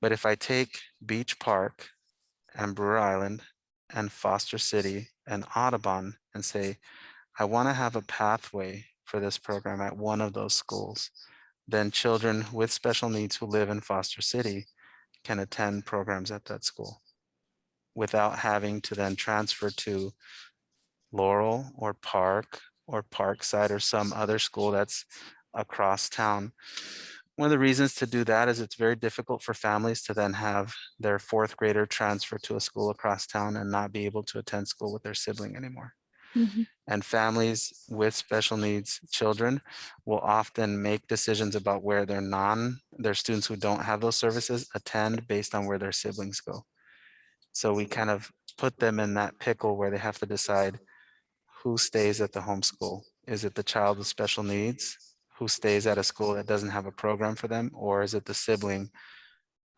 But if I take Beach Park and Brewer Island and Foster City and Audubon and say, I want to have a pathway for this program at one of those schools, then children with special needs who live in Foster City can attend programs at that school without having to then transfer to Laurel or Park or Parkside or some other school that's across town. One of the reasons to do that is it's very difficult for families to then have their fourth grader transfer to a school across town and not be able to attend school with their sibling anymore. Mm-hmm. And families with special needs children will often make decisions about where their students who don't have those services attend based on where their siblings go. So we kind of put them in that pickle where they have to decide who stays at the homeschool. Is it the child with special needs who stays at a school that doesn't have a program for them, or is it the sibling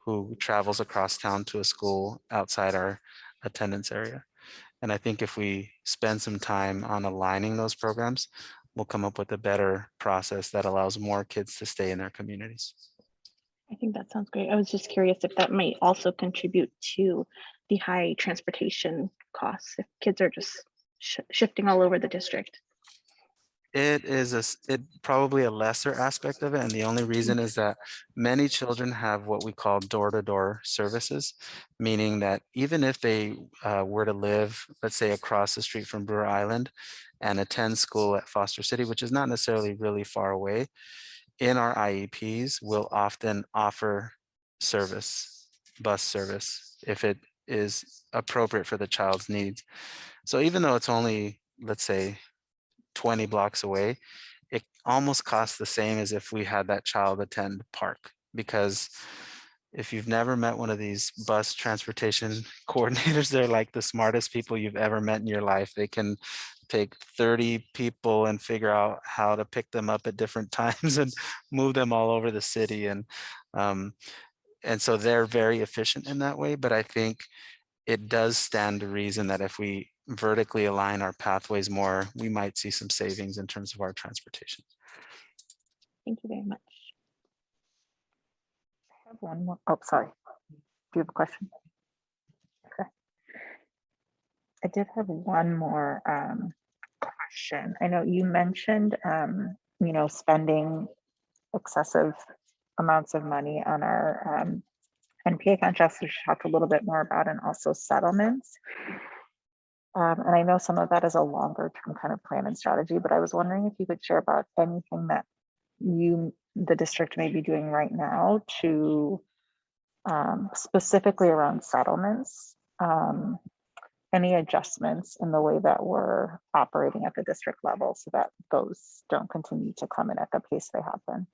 who travels across town to a school outside our attendance area. And I think if we spend some time on aligning those programs, we'll come up with a better process that allows more kids to stay in their communities. I think that sounds great. I was just curious if that might also contribute to the high transportation costs if kids are just shifting all over the district. It is probably a lesser aspect of it. And the only reason is that many children have what we call door-to-door services, meaning that even if they were to live, let's say, across the street from Brewer Island and attend school at Foster City, which is not necessarily really far away, in our IEPs, we'll often offer service, bus service, if it is appropriate for the child's needs. So even though it's only, let's say, 20 blocks away, it almost costs the same as if we had that child attend park. Because if you've never met one of these bus transportation coordinators, they're like the smartest people you've ever met in your life. They can take 30 people and figure out how to pick them up at different times and move them all over the city. And so they're very efficient in that way. But I think it does stand to reason that if we vertically align our pathways more, we might see some savings in terms of our transportation. Thank you very much. I have one more. Oh, sorry. Do you have a question? Okay. I did have one more question. I know you mentioned, spending excessive amounts of money on our NPA contracts, which we talked a little bit more about, and also settlements. And I know some of that is a longer term kind of plan and strategy, but I was wondering if you could share about anything that the district may be doing right now to specifically around settlements, any adjustments in the way that we're operating at the district level so that those don't continue to come in at the pace they have been.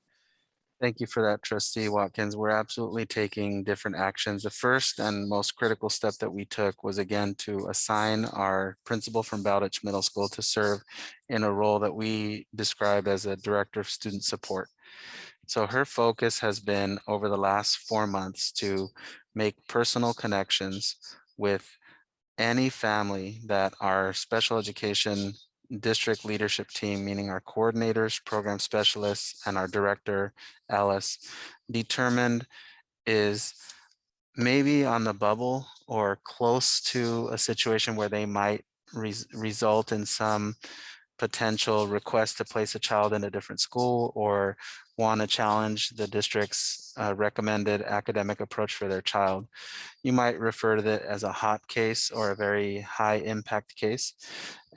Thank you for that, Trustee Watkins. We're absolutely taking different actions. The first and most critical step that we took was, again, to assign our principal from Bowditch Middle School to serve in a role that we described as a director of student support. So her focus has been over the last 4 months to make personal connections with any family that our special education district leadership team, meaning our coordinators, program specialists, and our director, Alice, determined is maybe on the bubble or close to a situation where they might result in some potential request to place a child in a different school or want to challenge the district's recommended academic approach for their child. You might refer to it as a hot case or a very high impact case.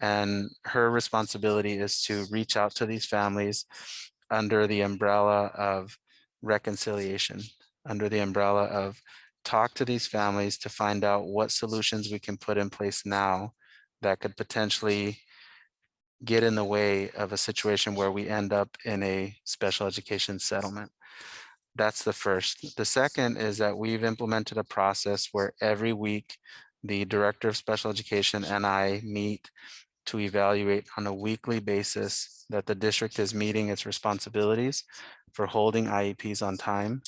And her responsibility is to reach out to these families under the umbrella of reconciliation, under the umbrella of talk to these families to find out what solutions we can put in place now that could potentially get in the way of a situation where we end up in a special education settlement. That's the first. The second is that we've implemented a process where every week the director of special education and I meet to evaluate on a weekly basis that the district is meeting its responsibilities for holding IEPs on time,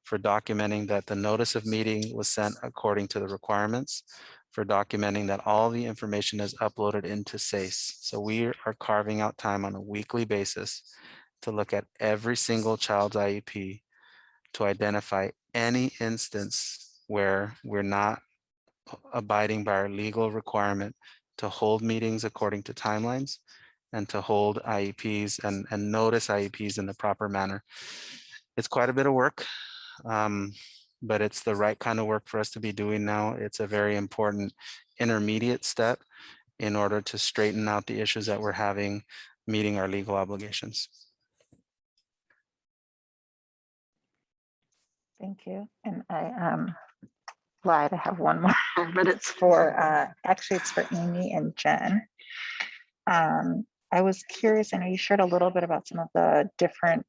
for documenting that the notice of meeting was sent according to the requirements, for documenting that all the information is uploaded into SACE. So we are carving out time on a weekly basis to look at every single child's IEP to identify any instance where we're not abiding by our legal requirement to hold meetings according to timelines and to hold IEPs and notice IEPs in the proper manner. It's quite a bit of work, but it's the right kind of work for us to be doing now. It's a very important intermediate step in order to straighten out the issues that we're having meeting our legal obligations. Thank you. And I lied, I have one more, but it's for, actually it's for Amy and Jen. I was curious, I know you shared a little bit about some of the different,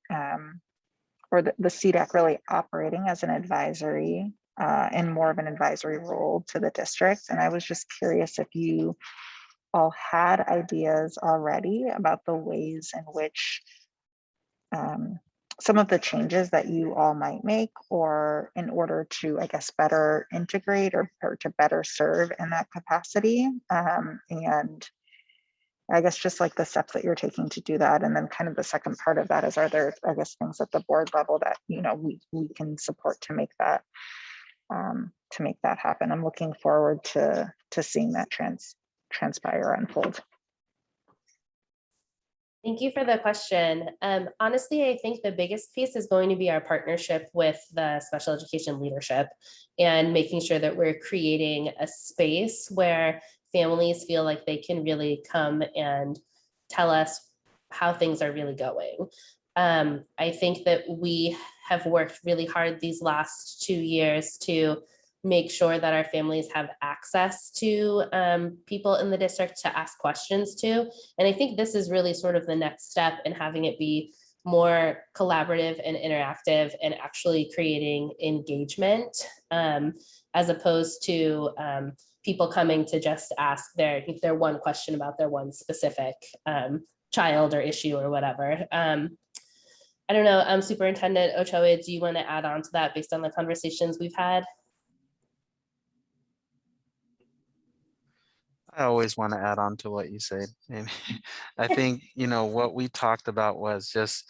or the CDAC really operating as an advisory and more of an advisory role to the district. And I was just curious if you all had ideas already about the ways in which some of the changes that you all might make, or in order to, I guess, better integrate or to better serve in that capacity. And I guess just like the steps that you're taking to do that. And then kind of the second part of that is, are there, I guess, things at the board level that, you know, we can support to make that happen. I'm looking forward to seeing that transpire, unfold. Thank you for the question. Honestly, I think the biggest piece is going to be our partnership with the special education leadership and making sure that we're creating a space where families feel like they can really come and tell us how things are really going. I think that we have worked really hard these last 2 years to make sure that our families have access to people in the district to ask questions to. And I think this is really sort of the next step in having it be more collaborative and interactive and actually creating engagement as opposed to people coming to just ask their one question about their one specific child or issue or whatever. I don't know, Superintendent Ochoa, do you want to add on to that based on the conversations we've had? I always want to add on to what you said, Amy. I think, what we talked about was just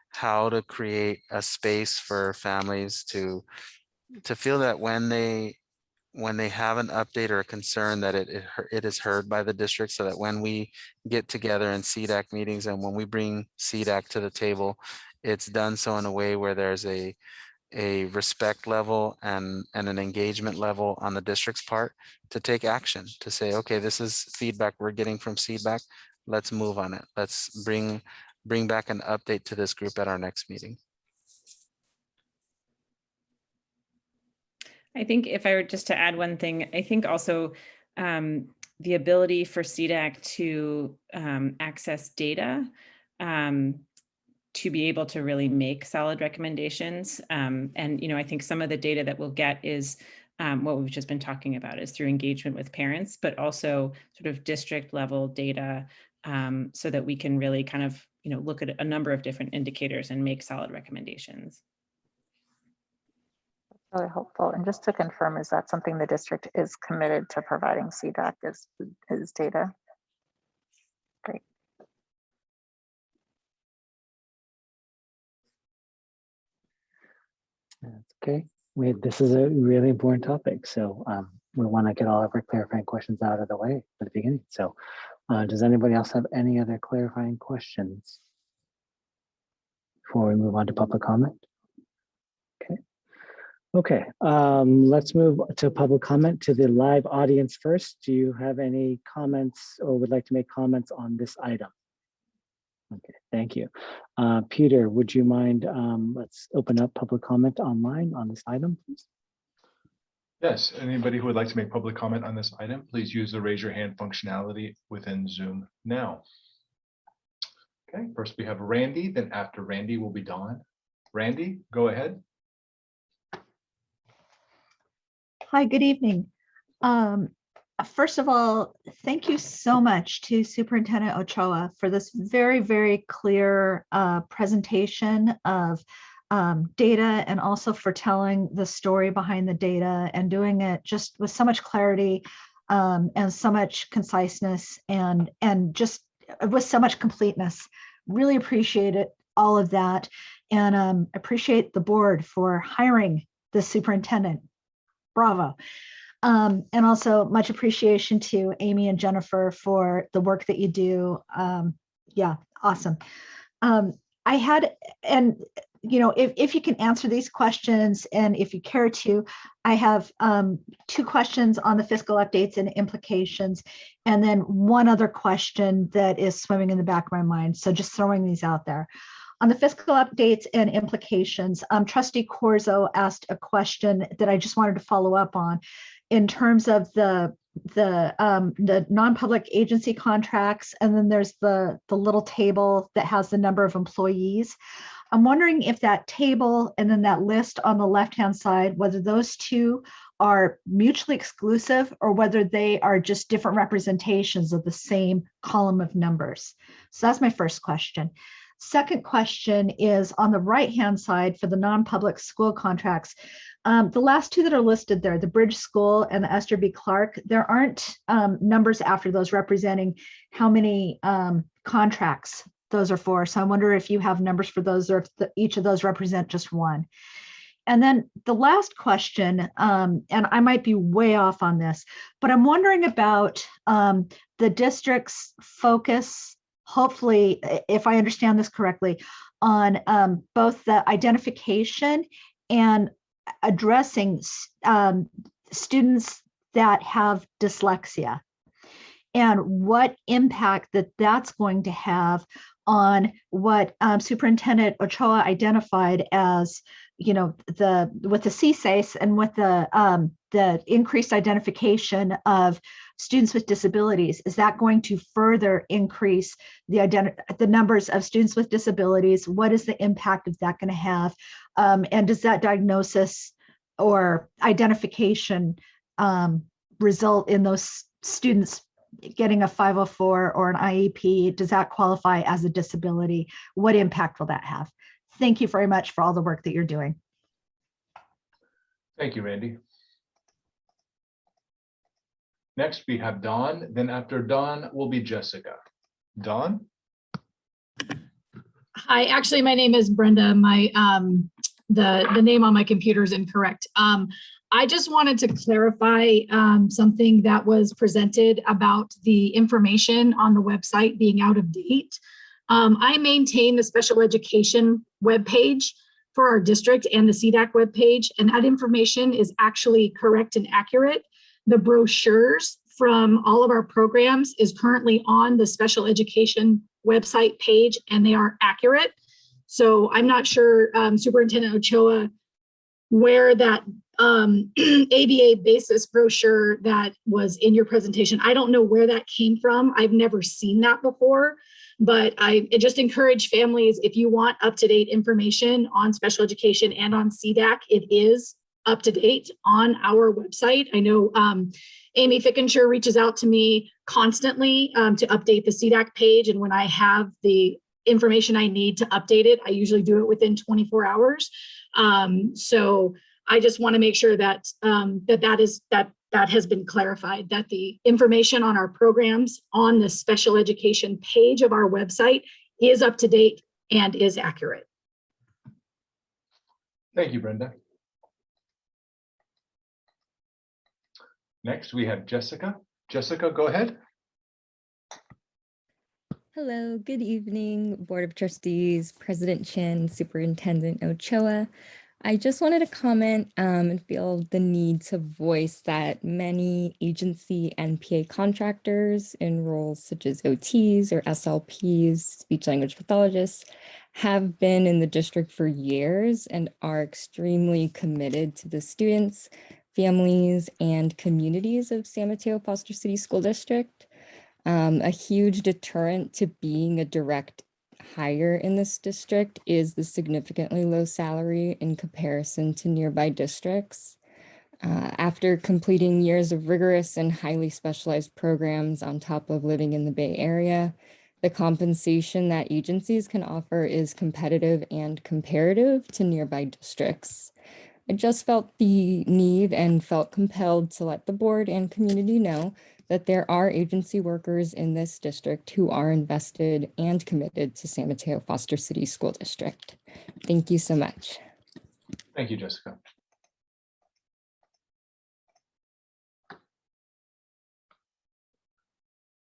how to create a space for families to feel that when they have an update or a concern, that it is heard by the district, so that when we get together in CDAC meetings and when we bring CDAC to the table, it's done so in a way where there's a respect level and an engagement level on the district's part to take action, to say, okay, this is feedback we're getting from CDAC. Let's move on it. Let's bring back an update to this group at our next meeting. I think if I were just to add one thing, I think also the ability for CDAC to access data to be able to really make solid recommendations. And, I think some of the data that we'll get is what we've just been talking about, is through engagement with parents, but also sort of district level data so that we can really kind of, look at a number of different indicators and make solid recommendations. Really helpful. And just to confirm, is that something the district is committed to providing CDAC as data? Great. Okay, this is a really important topic, so we want to get all of our clarifying questions out of the way at the beginning. So does anybody else have any other clarifying questions before we move on to public comment? Okay, let's move to public comment to the live audience first. Do you have any comments or would like to make comments on this item? Okay, thank you. Peter, would you mind, let's open up public comment online on this item, please. Yes, anybody who would like to make public comment on this item, please use the raise your hand functionality within Zoom now. Okay, first we have Randy, then after Randy will be Dawn. Randy, go ahead. Hi, good evening. First of all, thank you so much to Superintendent Ochoa for this very, very clear presentation of data, and also for telling the story behind the data and doing it just with so much clarity and so much conciseness and just with so much completeness. Really appreciate it, all of that, and appreciate the board for hiring the superintendent. Bravo. And also much appreciation to Amy and Jennifer for the work that you do. Yeah, awesome. I had, and if you can answer these questions, and if you care to, I have 2 questions on the fiscal updates and implications, and then one other question that is swimming in the back of my mind. So just throwing these out there. On the fiscal updates and implications, Trustee Corzo asked a question that I just wanted to follow up on in terms of the non-public agency contracts, and then there's the little table that has the number of employees. I'm wondering if that table and then that list on the left-hand side, whether those two are mutually exclusive or whether they are just different representations of the same column of numbers. So that's my first question. second question is on the right-hand side for the non-public school contracts. The last two that are listed there, the Bridge School and the Esther B. Clark, there aren't numbers after those representing how many contracts those are for. So I wonder if you have numbers for those or if each of those represent just one. And then the last question, and I might be way off on this, but I'm wondering about the district's focus, hopefully, if I understand this correctly, on both the identification and addressing students that have dyslexia and what impact that's going to have on what Superintendent Ochoa identified as, you know, with the CSACE and with the increased identification of students with disabilities. Is that going to further increase the numbers of students with disabilities? What is the impact of that going to have? And does that diagnosis or identification result in those students getting a 504 or an IEP? Does that qualify as a disability? What impact will that have? Thank you very much for all the work that you're doing. Thank you, Randy. Next, we have Dawn. Then after Dawn will be Jessica. Dawn? Hi, actually, my name is Brenda. My the name on my computer is incorrect. I just wanted to clarify something that was presented about the information on the website being out of date. I maintain the special education webpage for our district and the CDAC webpage, and that information is actually correct and accurate. The brochures from all of our programs is currently on the special education website page, and they are accurate. So I'm not sure, Superintendent Ochoa, where that ABA basis brochure that was in your presentation, I don't know where that came from. I've never seen that before, but I just encourage families, if you want up-to-date information on special education and on CDAC, it is up to date on our website. I know Amy Fickenshire reaches out to me constantly to update the CDAC page. And when I have the information I need to update it, I usually do it within 24 hours. So I just want to make sure that that has been clarified, that the information on our programs on the special education page of our website is up to date and is accurate. Thank you, Brenda. Next, we have Jessica. Jessica, go ahead. Hello, good evening, Board of Trustees, President Chin, Superintendent Ochoa. I just wanted to comment and feel the need to voice that many agency and PA contractors in roles such as OTs or SLPs, speech language pathologists, have been in the district for years and are extremely committed to the students, families, and communities of San Mateo Foster City School District. A huge deterrent to being a direct hire in this district is the significantly low salary in comparison to nearby districts. After completing years of rigorous and highly specialized programs on top of living in the Bay Area, the compensation that agencies can offer is competitive and comparative to nearby districts. I just felt the need and felt compelled to let the board and community know that there are agency workers in this district who are invested and committed to San Mateo Foster City School District. Thank you so much. Thank you, Jessica.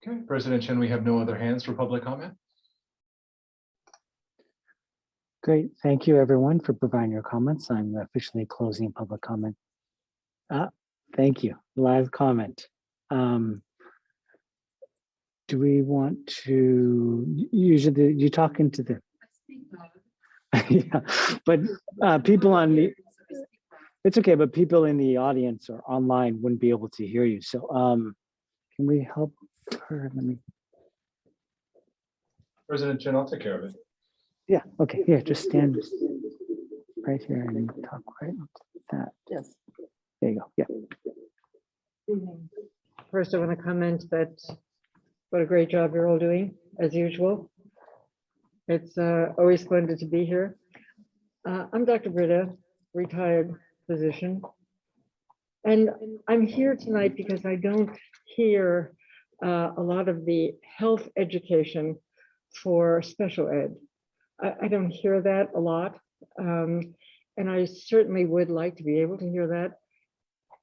Okay, President Chen, we have no other hands for public comment. Great. Thank you, everyone, for providing your comments. I'm officially closing public comment. Thank you. Live comment. Do we want to usually you talk into the yeah, but people on the it's okay, but people in the audience or online wouldn't be able to hear you. So can we help her? Let me. President Chen, I'll take care of it. Yeah. Okay. Yeah. Just stand right here and talk right up to that. Yes. There you go. Yeah. First, I want to comment that what a great job you're all doing, as usual. It's always splendid to be here. I'm Dr. Britta, retired physician. And I'm here tonight because I don't hear a lot of the health education for special ed. I don't hear that a lot. And I certainly would like to be able to hear that.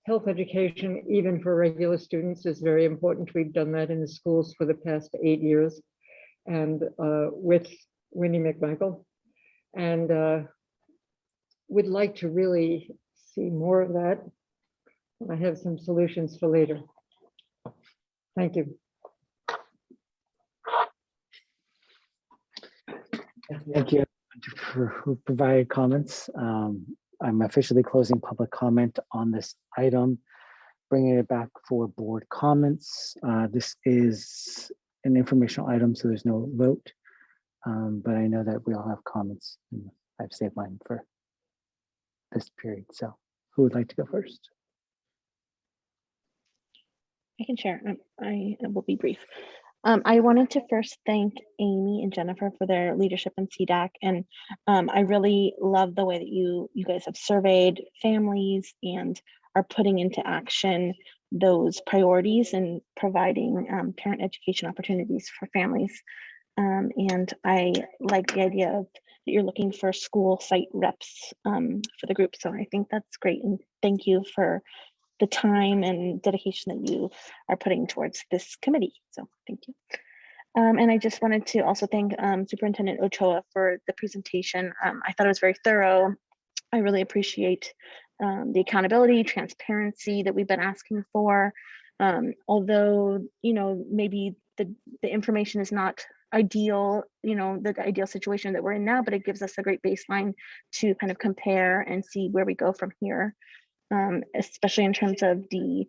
Health education, even for regular students, is very important. We've done that in the schools for the past 8 years and with Winnie McMichael. And would like to really see more of that. I have some solutions for later. Thank you. Thank you for who provided comments. I'm officially closing public comment on this item, bringing it back for board comments. This is an informational item, so there's no vote, but I know that we all have comments, and I've saved mine for this period. So who would like to go first? I can share. I will be brief. I wanted to first thank Amy and Jennifer for their leadership in CDAC, and I really love the way that you guys have surveyed families and are putting into action those priorities and providing parent education opportunities for families. And I like the idea of that you're looking for school site reps for the group. So I think that's great, and thank you for the time and dedication that you are putting towards this committee. So thank you. And I just wanted to also thank Superintendent Ochoa for the presentation. I thought it was very thorough. I really appreciate the accountability, transparency that we've been asking for. Although, you know, maybe the information is not ideal, you know, the ideal situation that we're in now, but it gives us a great baseline to kind of compare and see where we go from here. Especially in terms of the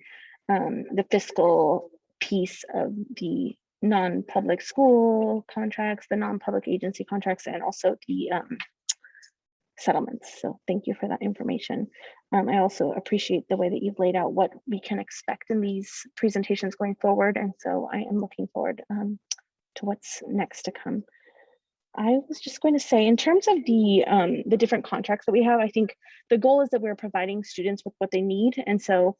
fiscal piece of the non-public school contracts, the non-public agency contracts, and also the settlements. So thank you for that information. I also appreciate the way that you've laid out what we can expect in these presentations going forward. And so I am looking forward to what's next to come. I was just going to say, in terms of the different contracts that we have, I think the goal is that we're providing students with what they need. And so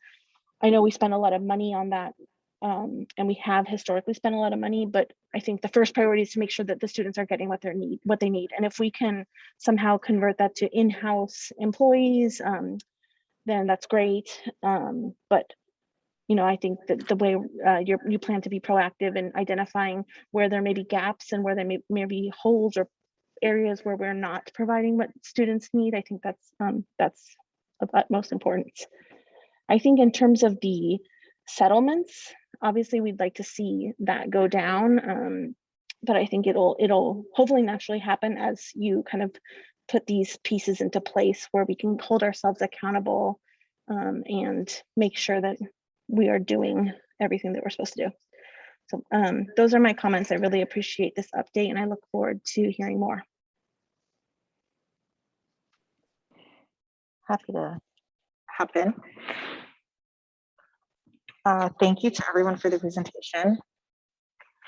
I know we spend a lot of money on that, and we have historically spent a lot of money, but I think the first priority is to make sure that the students are getting what they need. And if we can somehow convert that to in-house employees, then that's great. But you know, I think that the way you plan to be proactive in identifying where there may be gaps and where there may be holes or areas where we're not providing what students need, I think that's of utmost importance. I think in terms of the settlements, obviously we'd like to see that go down, but I think it'll hopefully naturally happen as you kind of put these pieces into place where we can hold ourselves accountable and make sure that we are doing everything that we're supposed to do. So those are my comments. I really appreciate this update, and I look forward to hearing more. Happy to hop in. Thank you to everyone for the presentation.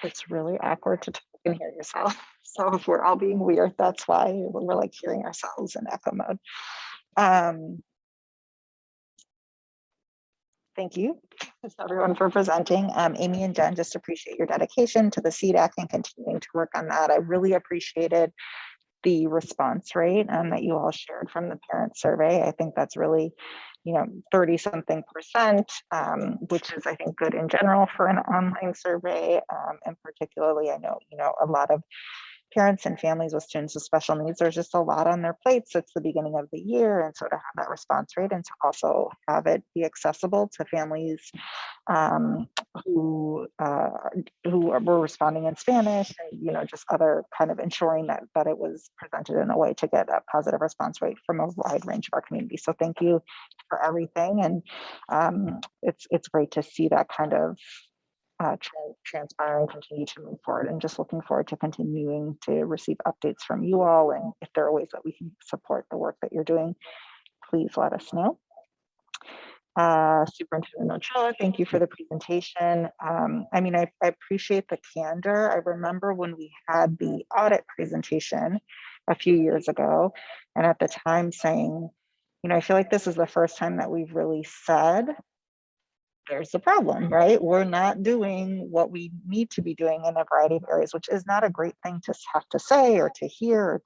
It's really awkward to talk and hear yourself. So if we're all being weird, that's why we're like hearing ourselves in echo mode. Thank you to everyone for presenting. Amy and Jen, just appreciate your dedication to the CDAC and continuing to work on that. I really appreciated the response rate that you all shared from the parent survey. I think that's really, you know, 30-something%, which is, I think, good in general for an online survey. And particularly, I know, you know, a lot of parents and families with students with special needs, there's just a lot on their plates. It's the beginning of the year. And so to have that response rate and to also have it be accessible to families who were responding in Spanish, and, you know, just other kind of ensuring that it was presented in a way to get a positive response rate from a wide range of our community. So thank you for everything. And it's great to see that kind of transpire and continue to move forward, and just looking forward to continuing to receive updates from you all. And if there are ways that we can support the work that you're doing, please let us know. Superintendent Ochoa, thank you for the presentation. I mean, I appreciate the candor. I remember when we had the audit presentation a few years ago, and at the time saying, you know, I feel like this is the first time that we've really said, there's a problem, right? We're not doing what we need to be doing in a variety of areas, which is not a great thing to have to say or to hear,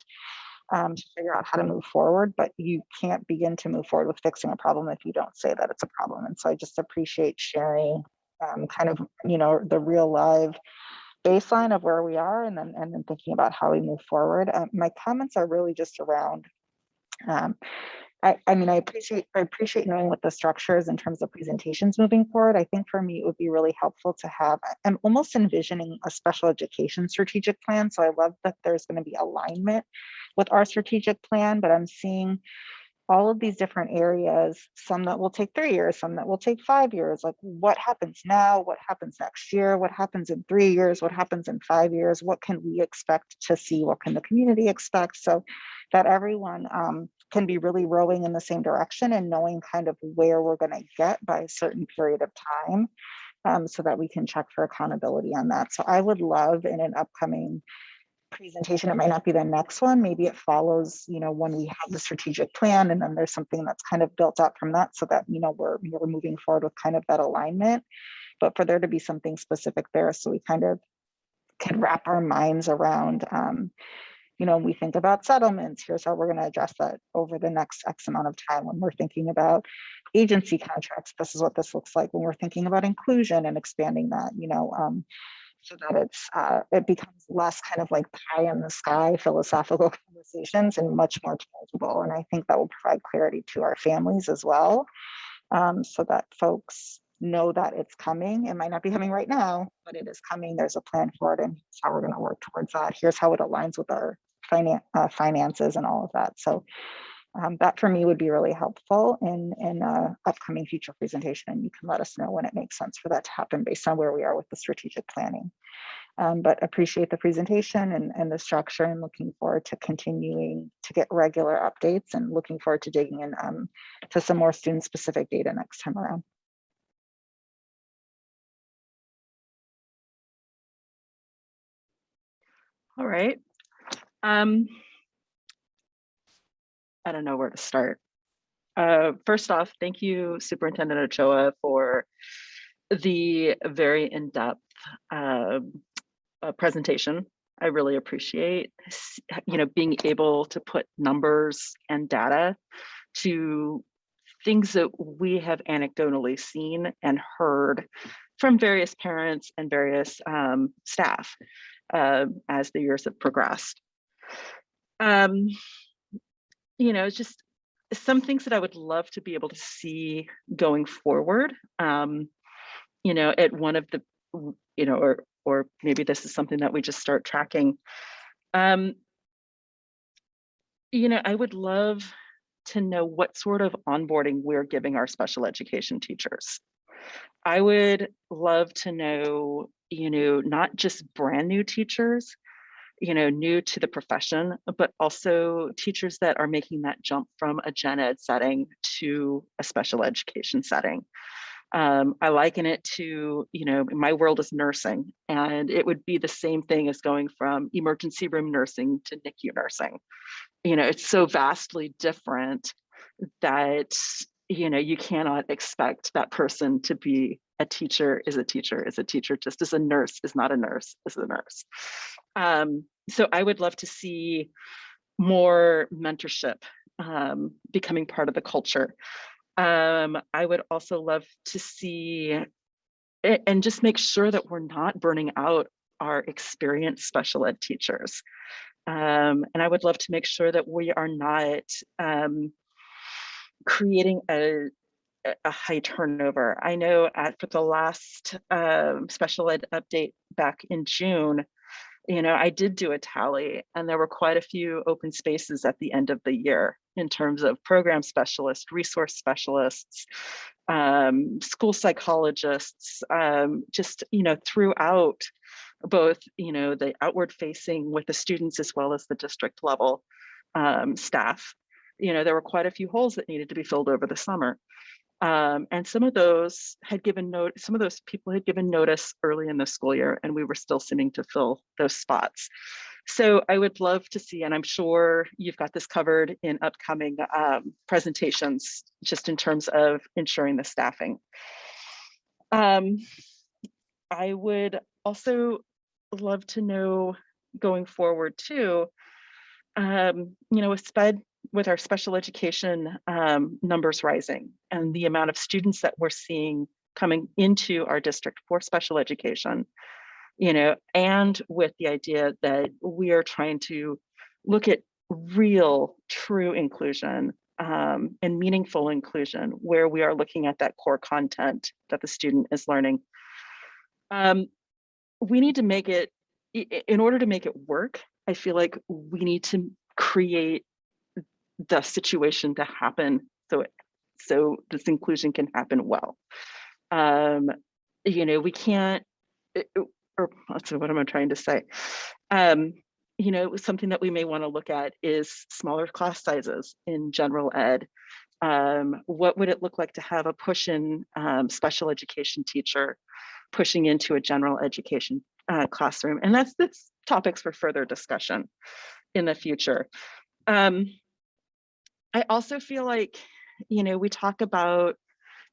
to figure out how to move forward, but you can't begin to move forward with fixing a problem if you don't say that it's a problem. And so I just appreciate sharing kind of, you know, the real live baseline of where we are and then thinking about how we move forward. My comments are really just around, I mean, I appreciate knowing what the structure is in terms of presentations moving forward. I think for me, it would be really helpful to have, I'm almost envisioning a special education strategic plan. So I love that there's going to be alignment with our strategic plan, but I'm seeing all of these different areas, some that will take 3 years, some that will take 5 years. Like what happens now, what happens next year, what happens in 3 years, what happens in 5 years, what can we expect to see, what can the community expect, so that everyone can be really rowing in the same direction and knowing kind of where we're going to get by a certain period of time, so that we can check for accountability on that. So I would love in an upcoming presentation, it might not be the next one, maybe it follows, you know, when we have the strategic plan and then there's something that's kind of built up from that, so that, you know, we're moving forward with kind of that alignment, but for there to be something specific there so we kind of can wrap our minds around, you know, when we think about settlements, here's how we're going to address that over the next X amount of time. When we're thinking about agency contracts, this is what this looks like. When we're thinking about inclusion and expanding that, you know, so that it becomes less kind of like pie in the sky philosophical conversations and much more tangible. And I think that will provide clarity to our families as well, so that folks know that it's coming. It might not be coming right now, but it is coming. There's a plan for it, and here's how we're going to work towards that. Here's how it aligns with our finances and all of that. So that for me would be really helpful in upcoming future presentation, and you can let us know when it makes sense for that to happen based on where we are with the strategic planning. But appreciate the presentation and the structure, and looking forward to continuing to get regular updates, and looking forward to digging in to some more student specific data next time around. All right. I don't know where to start. First off, thank you, Superintendent Ochoa, for the very in-depth presentation. I really appreciate, you know, being able to put numbers and data to things that we have anecdotally seen and heard from various parents and various staff as the years have progressed. You know, it's just some things that I would love to be able to see going forward. You know, at one of the, you know, or maybe this is something that we just start tracking. You know, I would love to know what sort of onboarding we're giving our special education teachers. I would love to know, you know, not just brand new teachers, you know, new to the profession, but also teachers that are making that jump from a gen ed setting to a special education setting. I liken it to, you know, my world is nursing, and it would be the same thing as going from emergency room nursing to NICU nursing. You know, it's so vastly different that, you know, you cannot expect that person to be a teacher is a teacher is a teacher, just as a nurse is not a nurse is a nurse. So I would love to see more mentorship becoming part of the culture. I would also love to see it, and just make sure that we're not burning out our experienced special ed teachers. And I would love to make sure that we are not creating a high turnover. I know for the last special ed update back in June, you know, I did do a tally, and there were quite a few open spaces at the end of the year in terms of program specialists, resource specialists, school psychologists, just, you know, throughout both, you know, the outward facing with the students as well as the district level staff. You know, there were quite a few holes that needed to be filled over the summer. And some of those had given note, some of those people had given notice early in the school year, and we were still sitting to fill those spots. So I would love to see, and I'm sure you've got this covered in upcoming presentations, just in terms of ensuring the staffing. I would also love to know going forward too, with our special education numbers rising and the amount of students that we're seeing coming into our district for special education, and with the idea that we are trying to look at real, true inclusion and meaningful inclusion, where we are looking at that core content that the student is learning. We need to make it, in order to make it work, I feel like we need to create the situation to happen so this inclusion can happen well. We can't, or what am I trying to say? Something that we may want to look at is smaller class sizes in general ed. What would it look like to have a push-in special education teacher pushing into a general education classroom? And that's topics for further discussion in the future. I also feel like, we talk about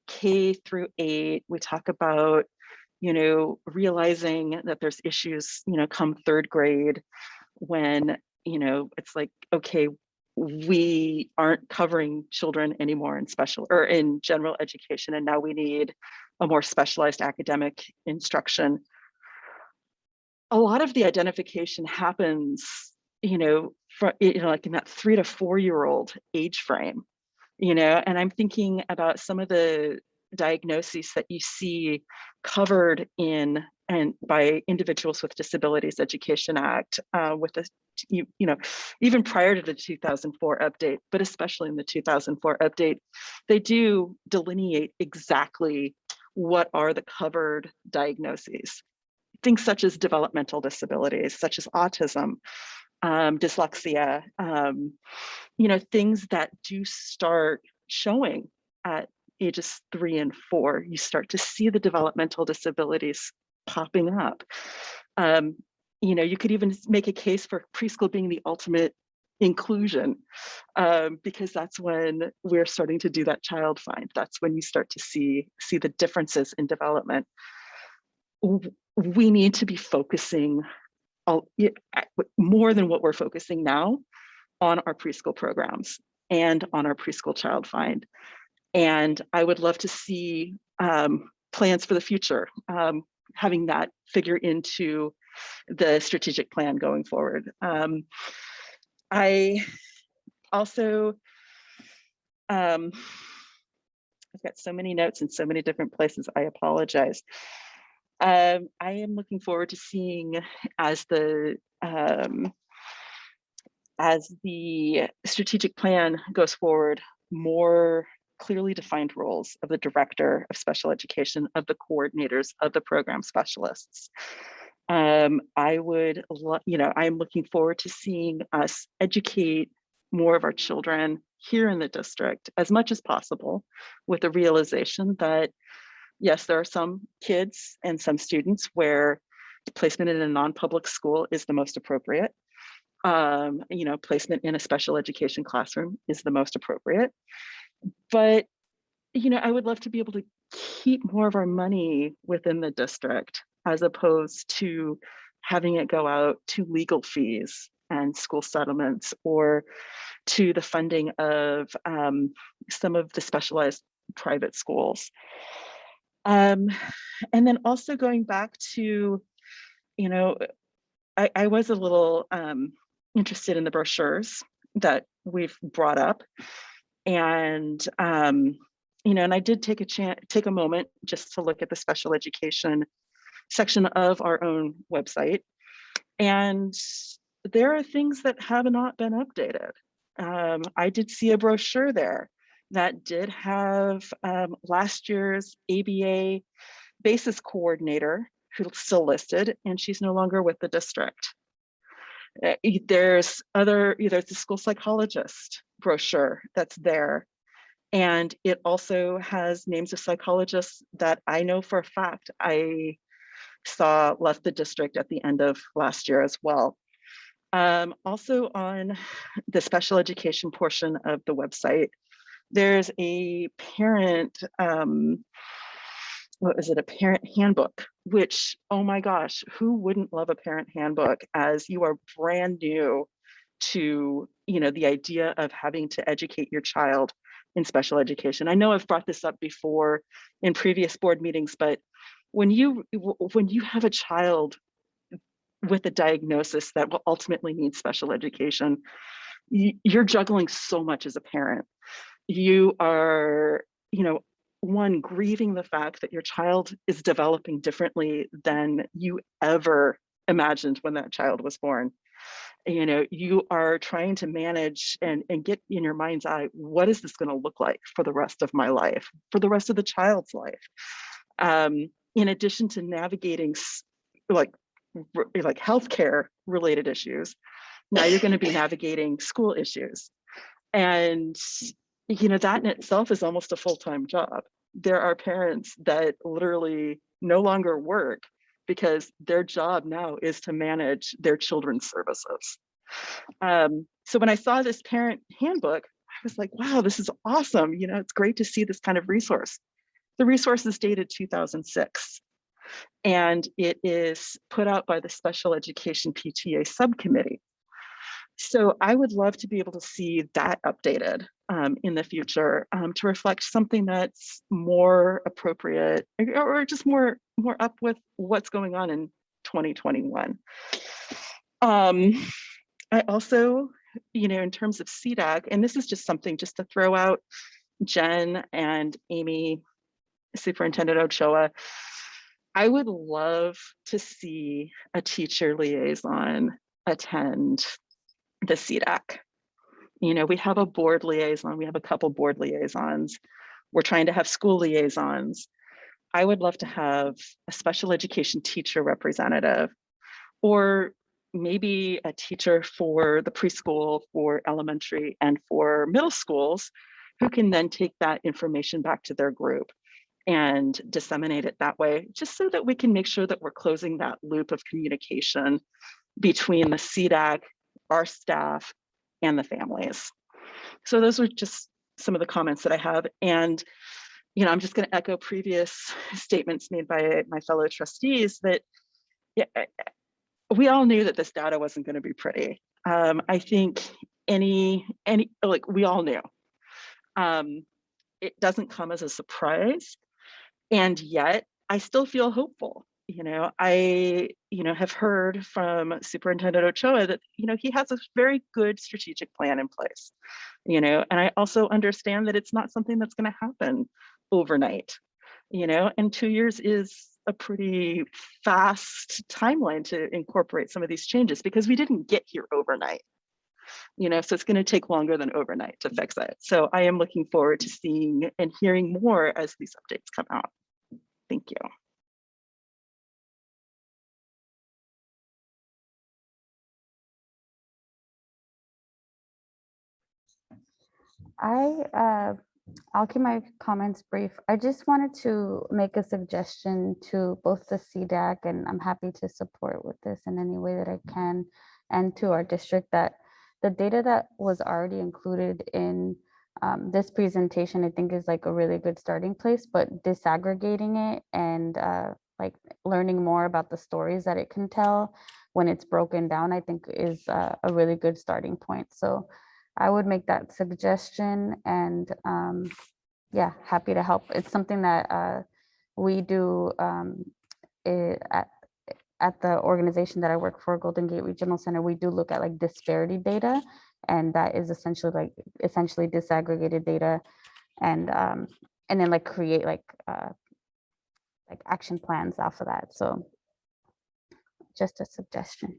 K through 8, we talk about, realizing that there's issues, come 3rd grade when, it's like, okay, we aren't covering children anymore in special or in general education, and now we need a more specialized academic instruction. A lot of the identification happens, like in that 3 to 4 year old age frame, and I'm thinking about some of the diagnoses that you see covered in and by Individuals with Disabilities Education Act, with the, even prior to the 2004 update, but especially in the 2004 update, they do delineate exactly what are the covered diagnoses. Things such as developmental disabilities, such as autism, dyslexia, things that do start showing at ages 3 and 4. You start to see the developmental disabilities popping up. You could even make a case for preschool being the ultimate inclusion, because that's when we're starting to do that child find. That's when you start to see the differences in development. We need to be focusing more than what we're focusing now on our preschool programs and on our preschool child find. And I would love to see plans for the future, having that figure into the strategic plan going forward. I also, I've got so many notes in so many different places, I apologize. I am looking forward to seeing as the strategic plan goes forward, more clearly defined roles of the director of special education, of the coordinators, of the program specialists. I'm looking forward to seeing us educate more of our children here in the district as much as possible, with the realization that yes, there are some kids and some students where placement in a non-public school is the most appropriate. Placement in a special education classroom is the most appropriate. But, I would love to be able to keep more of our money within the district, as opposed to having it go out to legal fees and school settlements, or to the funding of some of the specialized private schools. And then also going back to, I was a little interested in the brochures that we've brought up, and and I did take a moment just to look at the special education section of our own website, and there are things that have not been updated. I did see a brochure there that did have last year's ABA basis coordinator, who's still listed, and she's no longer with the district. There's the school psychologist brochure that's there, And it also has names of psychologists that I know for a fact I saw left the district at the end of last year as well. Also on the special education portion of the website, there's a parent, what is it, a parent handbook, which, oh my gosh, who wouldn't love a parent handbook as you are brand new to, you know, the idea of having to educate your child in special education. I know I've brought this up before in previous board meetings, but when you have a child with a diagnosis that will ultimately need special education, you're juggling so much as a parent. You are, you know, one, grieving the fact that your child is developing differently than you ever imagined when that child was born. You know, you are trying to manage and get in your mind's eye, what is this going to look like for the rest of my life, for the rest of the child's life? In addition to navigating like healthcare related issues, now you're going to be navigating school issues. And, you know, that in itself is almost a full-time job. There are parents that literally no longer work because their job now is to manage their children's services. So when I saw this parent handbook, I was like, wow, this is awesome. You know, it's great to see this kind of resource. The resource is dated 2006, and it is put out by the Special Education PTA Subcommittee. So I would love to be able to see that updated in the future to reflect something that's more appropriate or just more up with what's going on in 2021. I also, you know, in terms of CDAC, and this is just something just to throw out, Jen and Amy, Superintendent Ochoa, I would love to see a teacher liaison attend the CDAC. You know, we have a board liaison, we have a couple board liaisons. We're trying to have school liaisons. I would love to have a special education teacher representative, or maybe a teacher for the preschool, for elementary, and for middle schools, who can then take that information back to their group and disseminate it that way, just so that we can make sure that we're closing that loop of communication between the CDAC, our staff, and the families. So those are just some of the comments that I have. And, you know, I'm just going to echo previous statements made by my fellow trustees that, yeah, we all knew that this data wasn't going to be pretty. I think we all knew. It doesn't come as a surprise, and yet I still feel hopeful. You know, I have heard from Superintendent Ochoa that, you know, he has a very good strategic plan in place. You know, and I also understand that it's not something that's going to happen overnight. You know, and 2 years is a pretty fast timeline to incorporate some of these changes, because we didn't get here overnight. You know, so it's going to take longer than overnight to fix it. So I am looking forward to seeing and hearing more as these updates come out. Thank you. I'll keep my comments brief. I just wanted to make a suggestion to both the CDAC, and I'm happy to support with this in any way that I can, and to our district, that the data that was already included in this presentation, I think, is like a really good starting place, but disaggregating it and like learning more about the stories that it can tell when it's broken down, I think is a really good starting point. So I would make that suggestion, and yeah, happy to help. It's something that we do at the organization that I work for, Golden Gate Regional Center. We do look at like disparity data, and that is essentially disaggregated data, and then like create like action plans off of that. So just a suggestion.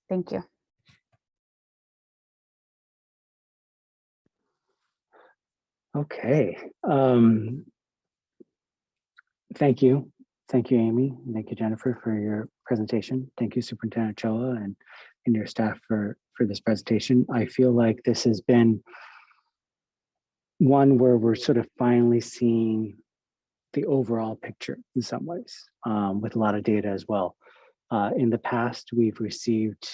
Thank you. Okay. Thank you. Thank you, Amy. Thank you, Jennifer, for your presentation. Thank you, Superintendent Ochoa, and your staff for this presentation. I feel like this has been one where we're sort of finally seeing the overall picture in some ways, with a lot of data as well. In the past, we've received,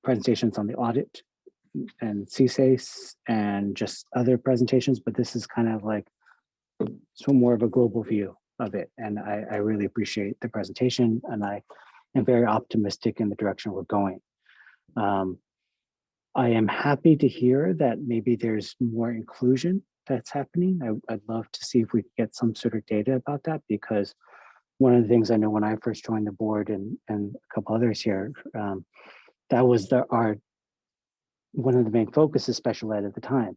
presentations on the audit and CSACE and just other presentations, but this is kind of like some more of a global view of it. And I really appreciate the presentation, and I am very optimistic in the direction we're going. I am happy to hear that maybe there's more inclusion that's happening. I'd love to see if we could get some sort of data about that, because one of the things I know when I first joined the board and a couple others here, that was one of the main focuses special ed at the time.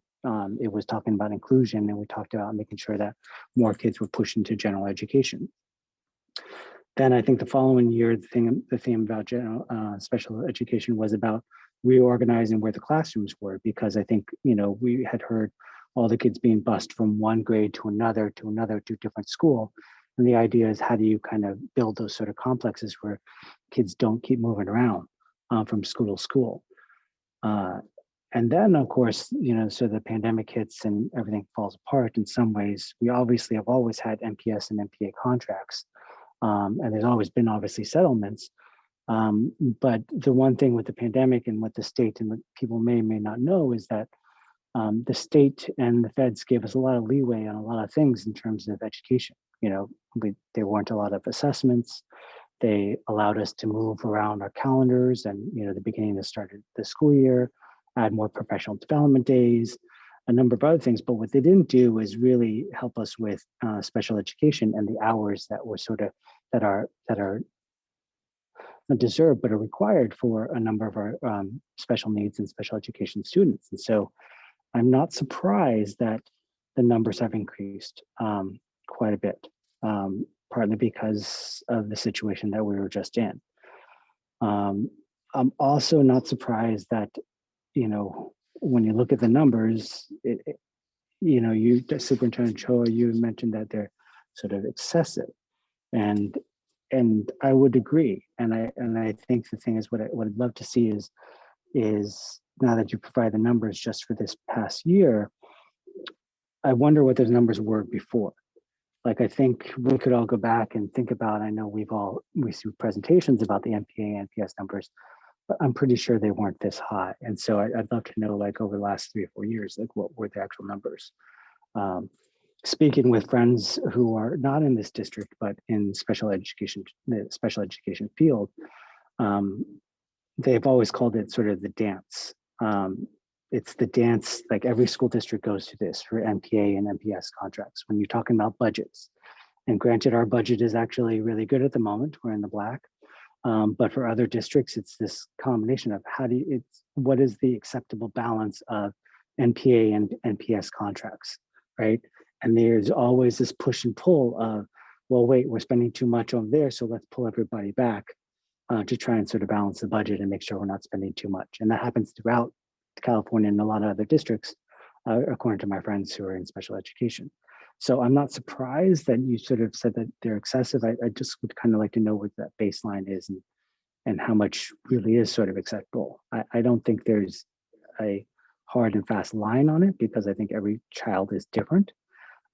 It was talking about inclusion, and we talked about making sure that more kids were pushed into general education. Then I think the following year, the theme about general special education was about reorganizing where the classrooms were, because I think, we had heard all the kids being bused from one grade to another to different school. And the idea is, how do you kind of build those sort of complexes where kids don't keep moving around from school to school? And then, of course, so the pandemic hits and everything falls apart in some ways. We obviously have always had MPS and MPA contracts, and there's always been obviously settlements. But the one thing with the pandemic and what the state and what people may not know is that the state and the feds gave us a lot of leeway on a lot of things in terms of education. There weren't a lot of assessments. They allowed us to move around our calendars and, the beginning of the school year, add more professional development days, a number of other things. But what they didn't do is really help us with special education and the hours that were that are not deserved, but are required for a number of our special needs and special education students. And so I'm not surprised that the numbers have increased quite a bit, partly because of the situation that we were just in. I'm also not surprised that, when you look at the numbers, Superintendent Choa, you mentioned that they're sort of excessive, and I would agree. And I think the thing is, what I'd love to see is now that you provide the numbers just for this past year, I wonder what those numbers were before. Like, I think we could all go back and think about, I know we've all received presentations about the MPA and NPS numbers, but I'm pretty sure they weren't this high. And so I'd love to know, like, over the last 3 or 4 years, like, what were the actual numbers? Speaking with friends who are not in this district, but in the special education field, they've always called it sort of the dance. It's the dance, like every school district goes through this for MPA and MPS contracts. When you're talking about budgets, and granted, our budget is actually really good at the moment, we're in the black. But for other districts, it's this combination of what is the acceptable balance of MPA and NPS contracts, right? And there's always this push and pull of, well, wait, we're spending too much over there, so let's pull everybody back to try and sort of balance the budget and make sure we're not spending too much. And that happens throughout California and a lot of other districts, according to my friends who are in special education. So I'm not surprised that you sort of said that they're excessive. I just would kind of like to know what that baseline is and how much really is sort of acceptable. I don't think there's a hard and fast line on it, because I think every child is different.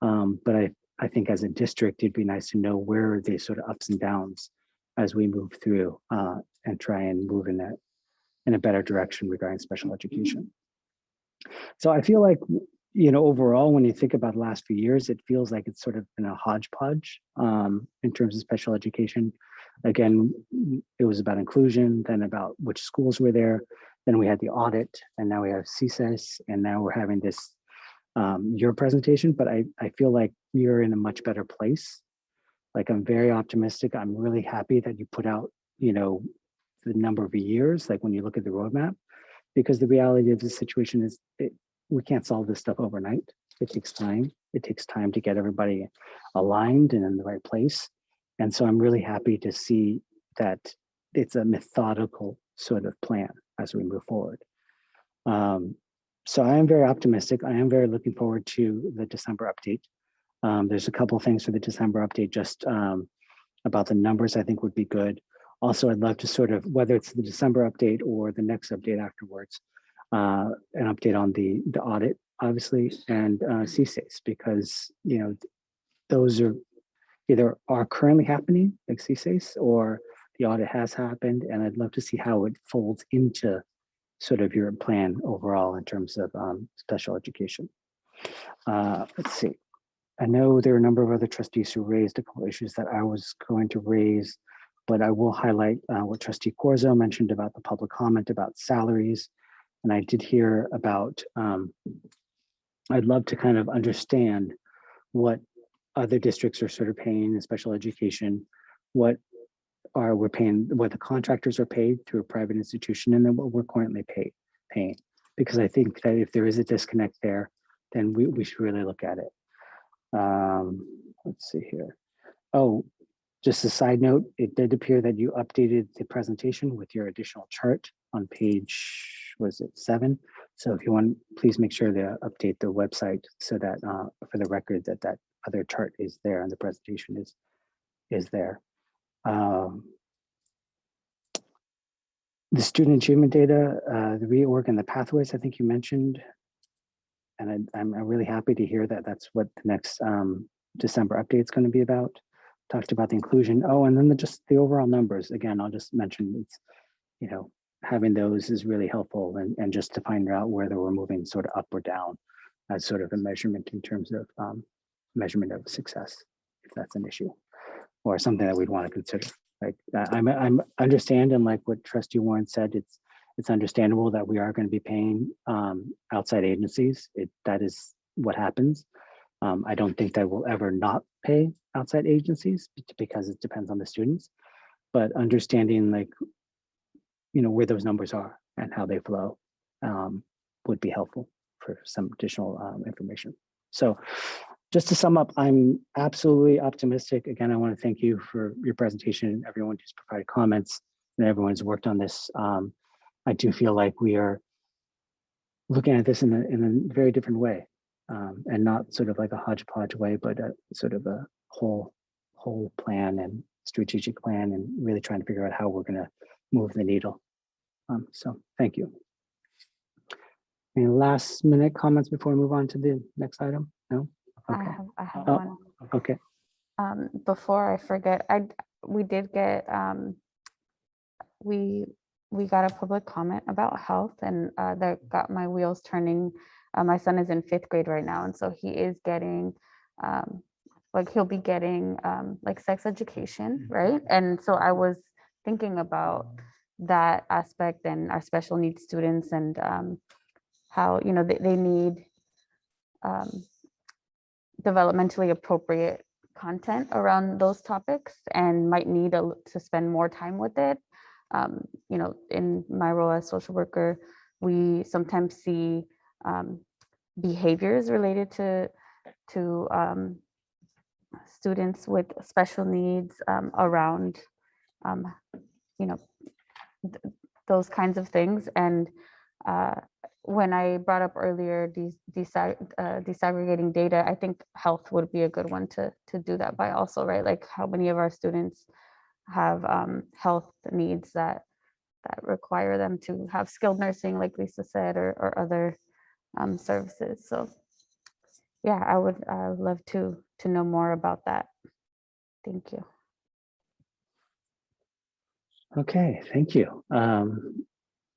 But I think as a district, it'd be nice to know where are the sort of ups and downs as we move through and try and move in a better direction regarding special education. So I feel like, overall, when you think about the last few years, it feels like it's sort of been a hodgepodge in terms of special education. Again, it was about inclusion, then about which schools were there. Then we had the audit, and now we have CSACE, and now we're having this your presentation. But I feel like you're in a much better place. Like, I'm very optimistic. I'm really happy that you put out, the number of years, like when you look at the roadmap, because the reality of the situation is we can't solve this stuff overnight. It takes time. It takes time to get everybody aligned and in the right place. And so I'm really happy to see that it's a methodical sort of plan as we move forward. So I am very optimistic. I am very looking forward to the December update. There's a couple of things for the December update, just about the numbers I think would be good. Also, I'd love to sort of, whether it's the December update or the next update afterwards, an update on the audit obviously, and CSACE, because, you know, those are either are currently happening, like CSACE, or the audit has happened, and I'd love to see how it folds into sort of your plan overall in terms of special education. Let's see. I know there are a number of other trustees who raised a couple issues that I was going to raise, but I will highlight what Trustee Corzo mentioned about the public comment about salaries. And I did hear about, I'd love to kind of understand what other districts are sort of paying in special education, what we're paying, what the contractors are paid through a private institution, and then what we're currently paying. Because I think that if there is a disconnect there, then we should really look at it. Let's see here. Oh, just a side note, it did appear that you updated the presentation with your additional chart on page, was it 7? So if you want, please make sure to update the website so that for the record that that other chart is there and the presentation is there. The student achievement data, the reorg and the pathways, I think you mentioned, and I'm really happy to hear that that's what the next December update is going to be about. Talked about the inclusion. Oh, and then just the overall numbers. Again, I'll just mention it's, you know, having those is really helpful, and just to find out whether we're moving sort of up or down as sort of a measurement in terms of measurement of success, if that's an issue or something that we'd want to consider. Like I'm understand, and like what Trustee Warren said, it's understandable that we are going to be paying outside agencies. That is what happens. I don't think that we'll ever not pay outside agencies because it depends on the students, but understanding, like, you know, where those numbers are and how they flow would be helpful for some additional information. So just to sum up, I'm absolutely optimistic. Again, I want to thank you for your presentation and everyone who's provided comments and everyone's worked on this. I do feel like we are looking at this in a very different way, and not sort of like a hodgepodge way, but a sort of a whole plan and strategic plan, and really trying to figure out how we're going to move the needle. So thank you. Any last minute comments before we move on to the next item? No? Okay. I have one. Okay. Before I forget, we did get we got a public comment about health, and that got my wheels turning. My son is in 5th grade right now, and so he is getting like he'll be getting like sex education, right? And so I was thinking about that aspect and our special needs students, and how, you know, they need developmentally appropriate content around those topics, and might need to spend more time with it. You know, in my role as social worker, we sometimes see behaviors related to students with special needs around, you know, those kinds of things. And when I brought up earlier disaggregating data, I think health would be a good one to do that by also, right? Like how many of our students have health needs that require them to have skilled nursing, like Lisa said, or other services. So yeah, I would love to know more about that. Thank you. Okay, thank you.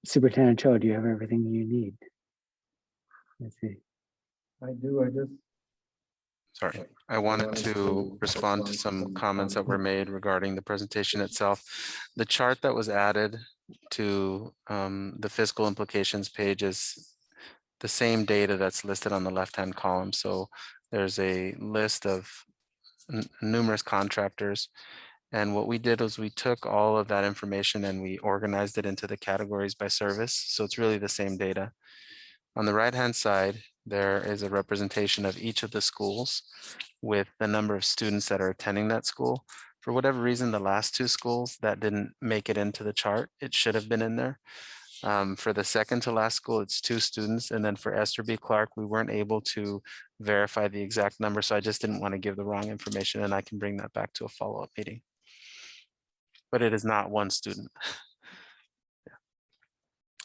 Superintendent Cho, do you have everything you need? Let's see. I do. Sorry, I wanted to respond to some comments that were made regarding the presentation itself. The chart that was added to the fiscal implications page is the same data that's listed on the left-hand column. So there's a list of numerous contractors. And what we did was we took all of that information and we organized it into the categories by service. So it's really the same data. On the right-hand side, there is a representation of each of the schools with the number of students that are attending that school. For whatever reason, the last 2 schools that didn't make it into the chart, it should have been in there. For the second to last school, it's 2 students. And then for Esther B. Clark, we weren't able to verify the exact number. So I just didn't want to give the wrong information, and I can bring that back to a follow-up meeting. But it is not 1 student.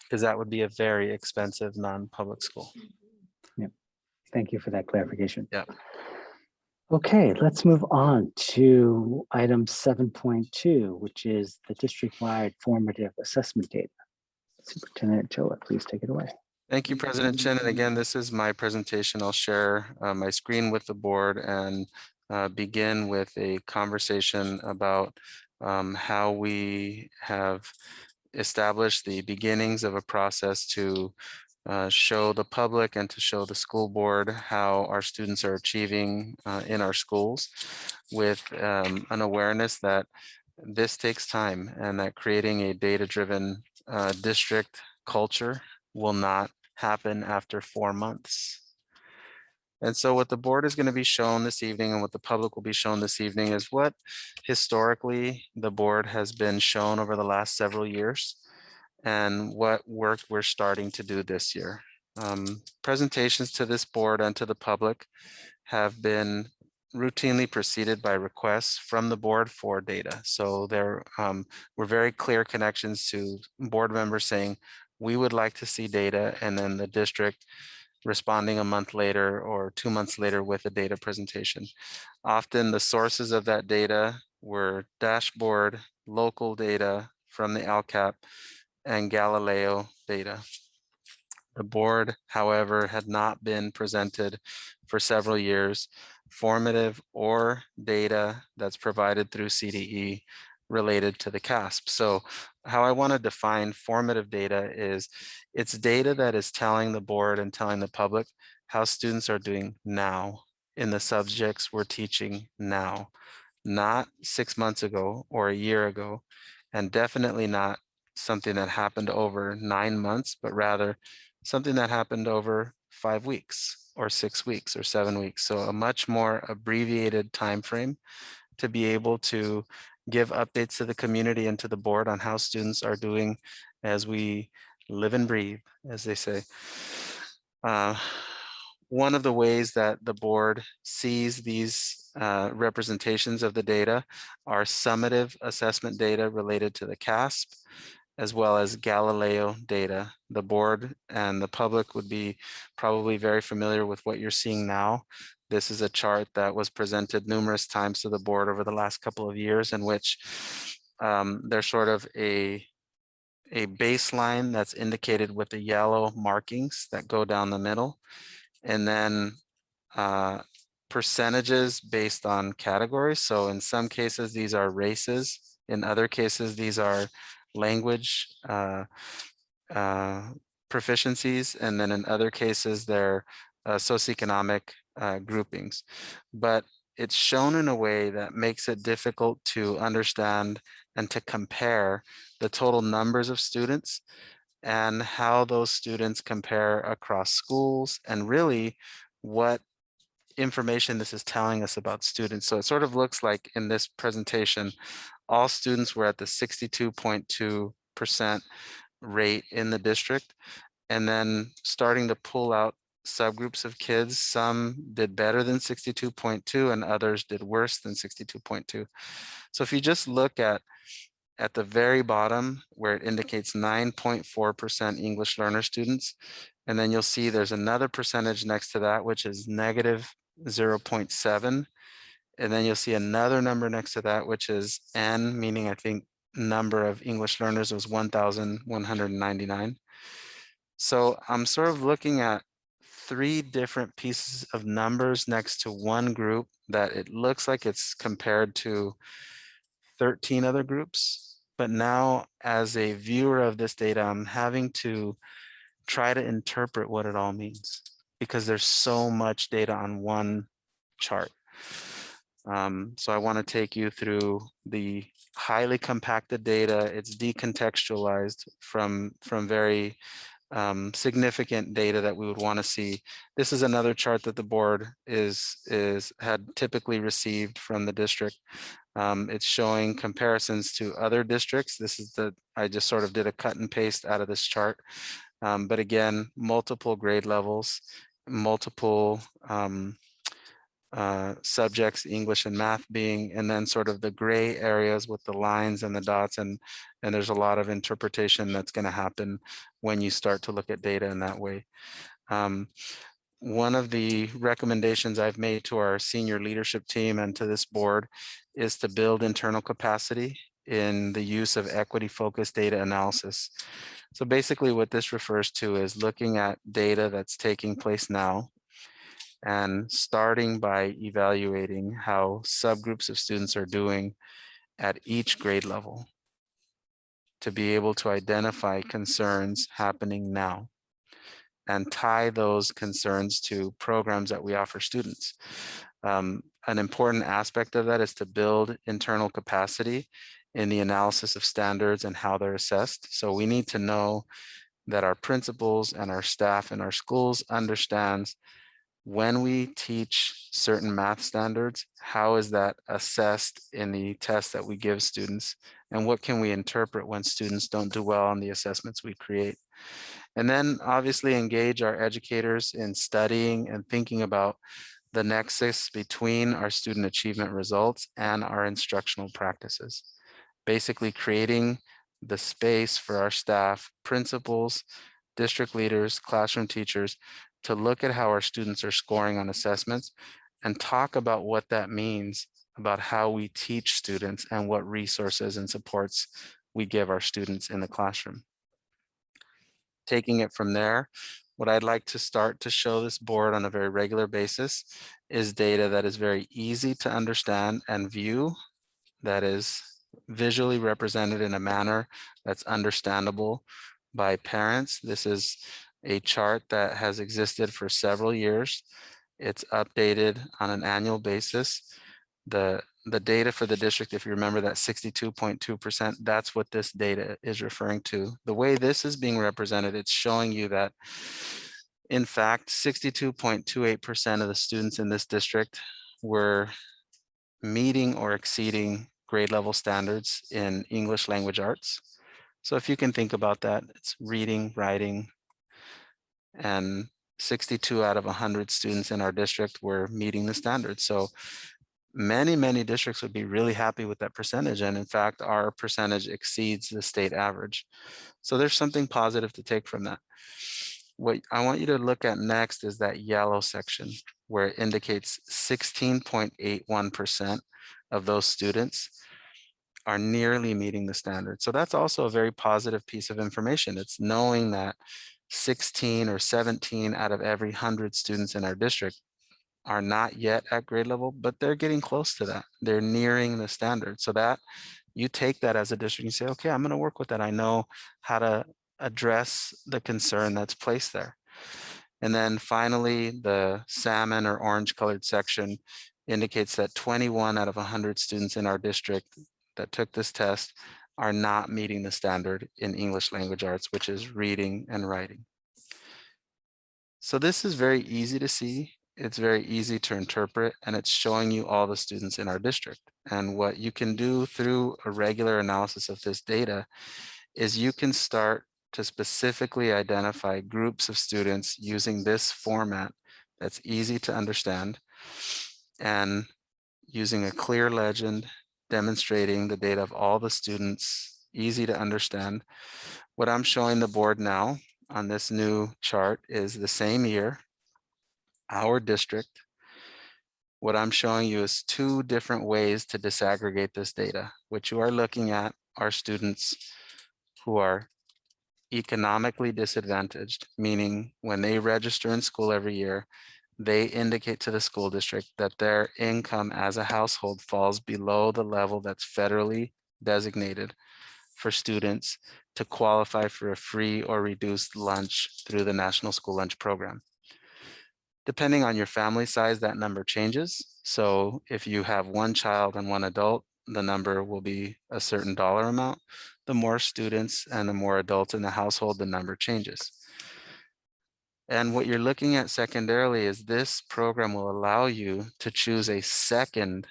Because that would be a very expensive non-public school. Yeah. Thank you for that clarification. Yeah. Okay, let's move on to item 7.2, which is the district-wide formative assessment data. Superintendent Choa, please take it away. Thank you, President Chen. And again, this is my presentation. I'll share my screen with the board and begin with a conversation about how we have established the beginnings of a process to show the public and to show the school board how our students are achieving in our schools, with an awareness that this takes time and that creating a data-driven district culture will not happen after 4 months. And so what the board is going to be shown this evening and what the public will be shown this evening is what historically the board has been shown over the last several years and what work we're starting to do this year. Presentations to this board and to the public have been routinely preceded by requests from the board for data. So there were very clear connections to board members saying, we would like to see data, and then the district responding a month later or 2 months later with a data presentation. Often the sources of that data were dashboard, local data from the LCAP, and Galileo data. The board, however, had not been presented for several years formative or data that's provided through CDE related to the CASP. So how I want to define formative data is it's data that is telling the board and telling the public how students are doing now in the subjects we're teaching now, not 6 months ago or a year ago, and definitely not something that happened over 9 months, but rather something that happened over 5 weeks or 6 weeks or 7 weeks. So a much more abbreviated time frame to be able to give updates to the community and to the board on how students are doing as we live and breathe, as they say. One of the ways that the board sees these representations of the data are summative assessment data related to the CASP, as well as Galileo data. The board and the public would be probably very familiar with what you're seeing now. This is a chart that was presented numerous times to the board over the last couple of years, in which there's sort of a baseline that's indicated with the yellow markings that go down the middle, and then percentages based on categories. So in some cases, these are races. In other cases, these are language proficiencies. And then in other cases, they're socioeconomic groupings. But it's shown in a way that makes it difficult to understand and to compare the total numbers of students and how those students compare across schools, and really what information this is telling us about students. So it sort of looks like in this presentation, all students were at the 62.2% rate in the district, and then starting to pull out subgroups of kids. Some did better than 62.2 and others did worse than 62.2. So if you just look at the very bottom where it indicates 9.4% English learner students, and then you'll see there's another percentage next to that, which is negative 0.7. And then you'll see another number next to that, which is N, meaning I think number of English learners was 1,199. So I'm sort of looking at 3 different pieces of numbers next to one group that it looks like it's compared to 13 other groups. But now as a viewer of this data, I'm having to try to interpret what it all means, because there's so much data on one chart. So I want to take you through the highly compacted data. It's decontextualized from very significant data that we would want to see. This is another chart that the board had typically received from the district. It's showing comparisons to other districts. I just sort of did a cut and paste out of this chart. But again, multiple grade levels, multiple subjects, English and math being, and then sort of the gray areas with the lines and the dots, and there's a lot of interpretation that's going to happen when you start to look at data in that way. one of the recommendations I've made to our senior leadership team and to this board is to build internal capacity in the use of equity-focused data analysis. So basically what this refers to is looking at data that's taking place now and starting by evaluating how subgroups of students are doing at each grade level to be able to identify concerns happening now and tie those concerns to programs that we offer students. An important aspect of that is to build internal capacity in the analysis of standards and how they're assessed. So we need to know that our principals and our staff in our schools understands when we teach certain math standards, how is that assessed in the tests that we give students? And what can we interpret when students don't do well on the assessments we create? And then obviously engage our educators in studying and thinking about the nexus between our student achievement results and our instructional practices. Basically creating the space for our staff, principals, district leaders, classroom teachers to look at how our students are scoring on assessments and talk about what that means about how we teach students and what resources and supports we give our students in the classroom. Taking it from there, what I'd like to start to show this board on a very regular basis is data that is very easy to understand and view, that is visually represented in a manner that's understandable by parents. This is a chart that has existed for several years. It's updated on an annual basis. The data for the district, if you remember that 62.2%, that's what this data is referring to. The way this is being represented, it's showing you that in fact, 62.28% of the students in this district were meeting or exceeding grade level standards in English language arts. So if you can think about that, it's reading, writing, and 62 out of 100 students in our district were meeting the standards. So many districts would be really happy with that percentage. And in fact, our percentage exceeds the state average. So there's something positive to take from that. What I want you to look at next is that yellow section where it indicates 16.81% of those students are nearly meeting the standard. So that's also a very positive piece of information. It's knowing that 16 or 17 out of every 100 students in our district are not yet at grade level, but they're getting close to that. They're nearing the standard. So that you take that as a district and say, okay, I'm going to work with that. I know how to address the concern that's placed there. And then finally, the salmon or orange colored section indicates that 21 out of 100 students in our district that took this test are not meeting the standard in English language arts, which is reading and writing. So this is very easy to see. It's very easy to interpret, and it's showing you all the students in our district. And what you can do through a regular analysis of this data is you can start to specifically identify groups of students using this format that's easy to understand and using a clear legend demonstrating the data of all the students, easy to understand. What I'm showing the board now on this new chart is the same year, our district. What I'm showing you is two different ways to disaggregate this data. What you are looking at are students who are economically disadvantaged, meaning when they register in school every year, they indicate to the school district that their income as a household falls below the level that's federally designated for students to qualify for a free or reduced lunch through the National School Lunch Program. Depending on your family size, that number changes. So if you have one child and one adult, the number will be a certain dollar amount. The more students and the more adults in the household, the number changes. And what you're looking at secondarily is this program will allow you to choose a second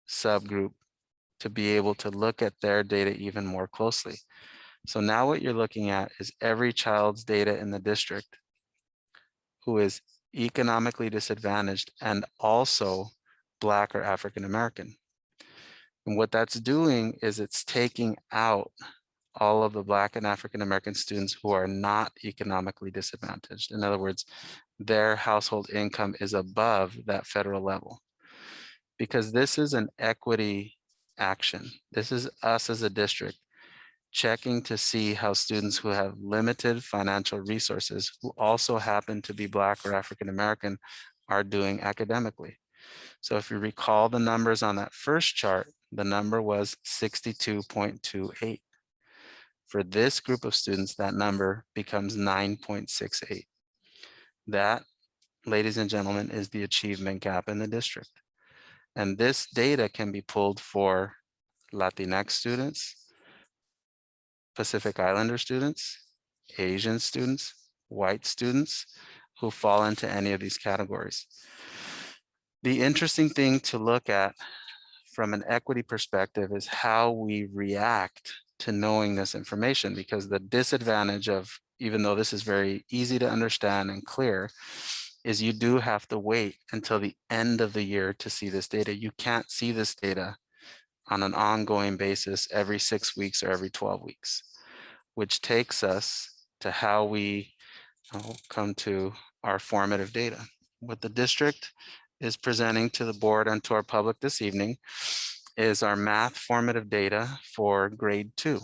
subgroup to be able to look at their data even more closely. So now what you're looking at is every child's data in the district who is economically disadvantaged and also Black or African American. And what that's doing is it's taking out all of the Black and African American students who are not economically disadvantaged. In other words, their household income is above that federal level. Because this is an equity action. This is us as a district checking to see how students who have limited financial resources, who also happen to be Black or African American, are doing academically. So if you recall the numbers on that first chart, the number was 62.28. For this group of students, that number becomes 9.68. That, ladies and gentlemen, is the achievement gap in the district. And this data can be pulled for Latinx students, Pacific Islander students, Asian students, white students who fall into any of these categories. The interesting thing to look at from an equity perspective is how we react to knowing this information, because the disadvantage of, even though this is very easy to understand and clear, is you do have to wait until the end of the year to see this data. You can't see this data on an ongoing basis every 6 weeks or every 12 weeks, which takes us to how we come to our formative data. What the district is presenting to the board and to our public this evening is our math formative data for grade 2.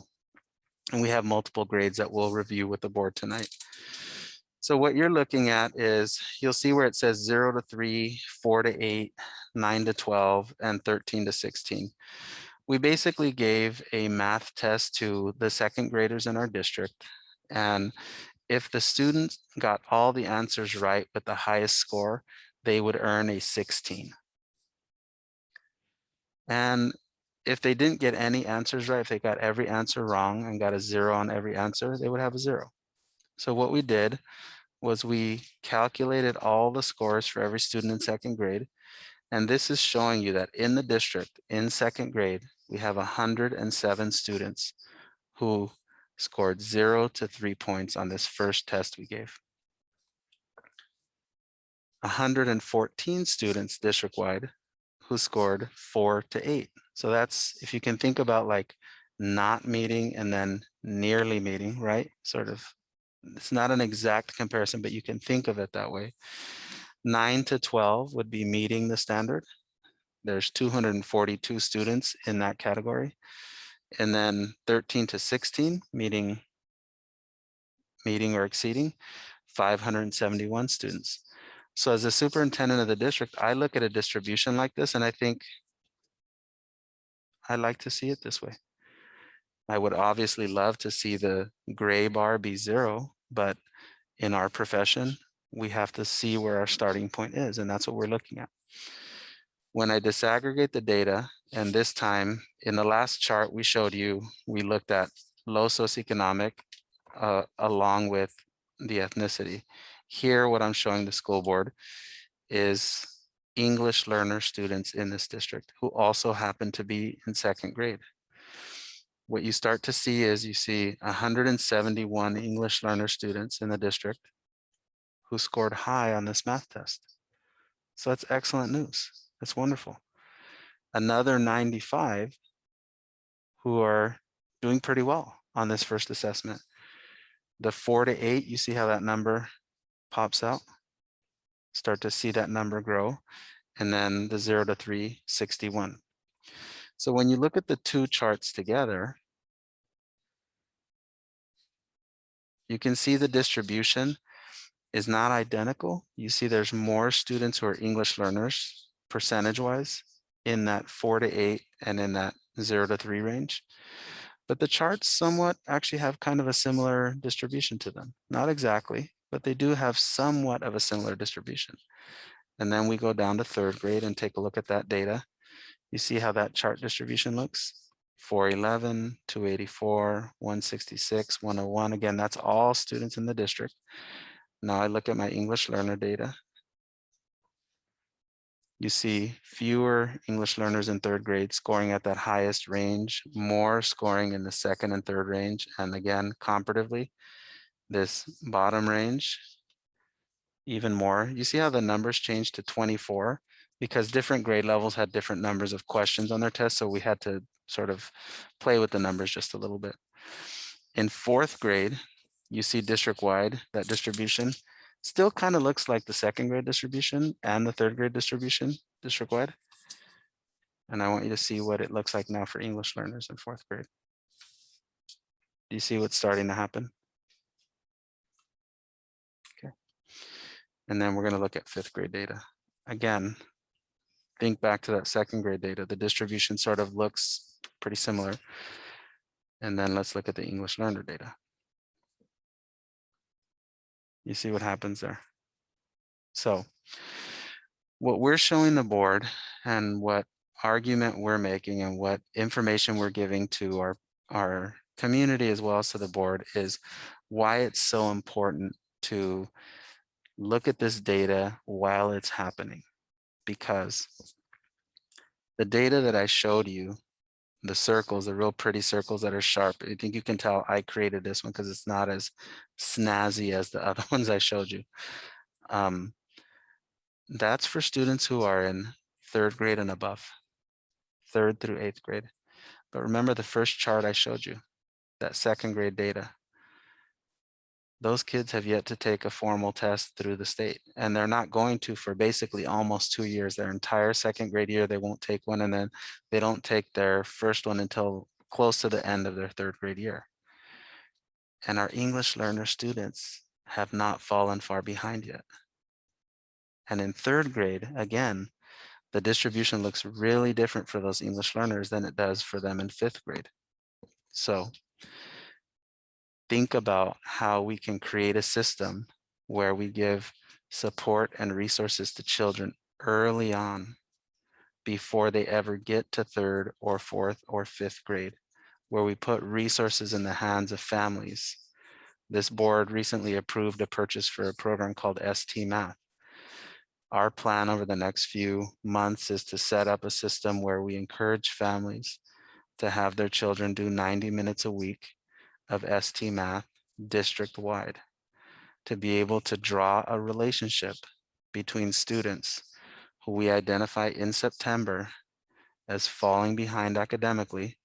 And we have multiple grades that we'll review with the board tonight. So what you're looking at is, you'll see where it says 0 to 3, 4 to 8, 9 to 12, and 13 to 16. We basically gave a math test to the second graders in our district. And if the students got all the answers right with the highest score, they would earn a 16. And if they didn't get any answers right, if they got every answer wrong and got a 0 on every answer, they would have a 0. So what we did was we calculated all the scores for every student in second grade. And this is showing you that in the district, in second grade, we have 107 students who scored 0 to 3 points on this first test we gave. 114 students district-wide who scored 4 to 8. So that's, if you can think about like not meeting and then nearly meeting, right? Sort of, it's not an exact comparison, but you can think of it that way. 9 to 12 would be meeting the standard. There's 242 students in that category. And then 13 to 16, meeting or exceeding, 571 students. So as a superintendent of the district, I look at a distribution like this and I think, I like to see it this way. I would obviously love to see the gray bar be 0, but in our profession, we have to see where our starting point is, and that's what we're looking at. When I disaggregate the data, and this time in the last chart we showed you, we looked at low socioeconomic along with the ethnicity. Here, what I'm showing the school board is English learner students in this district who also happen to be in second grade. What you start to see is you see 171 English learner students in the district who scored high on this math test. So that's excellent news. That's wonderful. Another 95 who are doing pretty well on this first assessment. The 4 to 8, you see how that number pops out? Start to see that number grow. And then the 0 to 3, 61. So when you look at the two charts together, you can see the distribution is not identical. You see there's more students who are English learners percentage-wise in that 4 to 8 and in that 0 to 3 range. But the charts somewhat actually have kind of a similar distribution to them. Not exactly, but they do have somewhat of a similar distribution. And then we go down to third grade and take a look at that data. You see how that chart distribution looks? 411, 284, 166, 101. Again, that's all students in the district. Now I look at my English learner data. You see fewer English learners in third grade scoring at that highest range, more scoring in the second and third range. And again, comparatively, this bottom range, even more. You see how the numbers changed to 24 because different grade levels had different numbers of questions on their test. So we had to sort of play with the numbers just a little bit. In fourth grade, you see district-wide, that distribution still kind of looks like the second grade distribution and the third grade distribution district-wide. And I want you to see what it looks like now for English learners in fourth grade. Do you see what's starting to happen? Okay. And then we're going to look at fifth grade data. Again, think back to that second grade data. The distribution sort of looks pretty similar. And then let's look at the English learner data. You see what happens there? So what we're showing the board and what argument we're making and what information we're giving to our community as well as to the board is why it's so important to look at this data while it's happening. Because the data that I showed you, the circles, the real pretty circles that are sharp, I think you can tell I created this one because it's not as snazzy as the other ones I showed you. That's for students who are in third grade and above, third through eighth grade. But remember the first chart I showed you, that second grade data. Those kids have yet to take a formal test through the state, and they're not going to for basically almost 2 years. Their entire second grade year, they won't take one, and then they don't take their first one until close to the end of their third grade year. And our English learner students have not fallen far behind yet. And in third grade, again, the distribution looks really different for those English learners than it does for them in fifth grade. So think about how we can create a system where we give support and resources to children early on before they ever get to third or fourth or fifth grade, where we put resources in the hands of families. This board recently approved a purchase for a program called ST Math. Our plan over the next few months is to set up a system where we encourage families to have their children do 90 minutes a week of ST Math district-wide, to be able to draw a relationship between students who we identify in September as falling behind academically,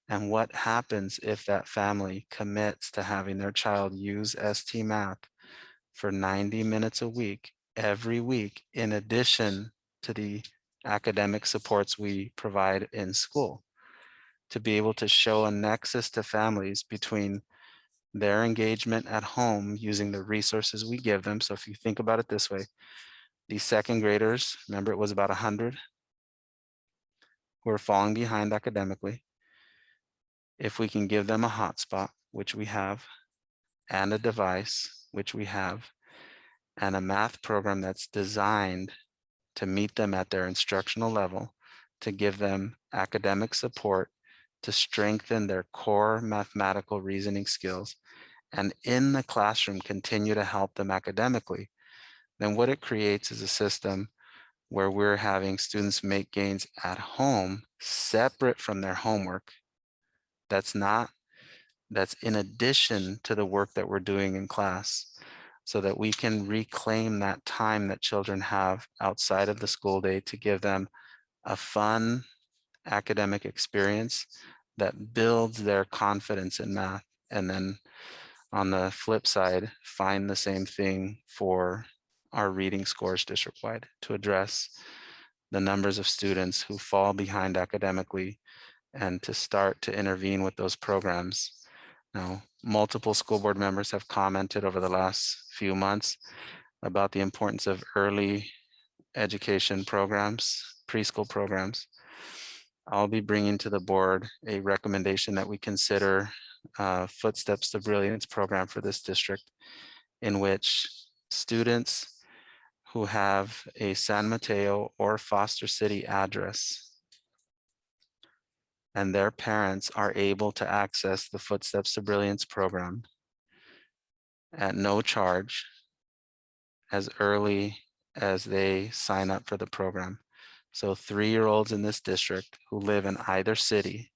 and what happens if that family commits to having their child use ST Math for 90 minutes a week, every week, in addition to the academic supports we provide in school, to be able to show a nexus to families between their engagement at home using the resources we give them. So if you think about it this way, these second graders, remember it was about 100 who are falling behind academically. If we can give them a hotspot, which we have, and a device, which we have, and a math program that's designed to meet them at their instructional level, to give them academic support, to strengthen their core mathematical reasoning skills, and in the classroom continue to help them academically, then what it creates is a system where we're having students make gains at home separate from their homework. That's in addition to the work that we're doing in class, so that we can reclaim that time that children have outside of the school day to give them a fun academic experience that builds their confidence in math. And then on the flip side, find the same thing for our reading scores district-wide to address the numbers of students who fall behind academically and to start to intervene with those programs. Now, multiple school board members have commented over the last few months about the importance of early education programs, preschool programs. I'll be bringing to the board a recommendation that we consider Footsteps to Brilliance program for this district, in which students who have a San Mateo or Foster City address and their parents are able to access the Footsteps to Brilliance program at no charge as early as they sign up for the program. So 3-year-olds in this district who live in either city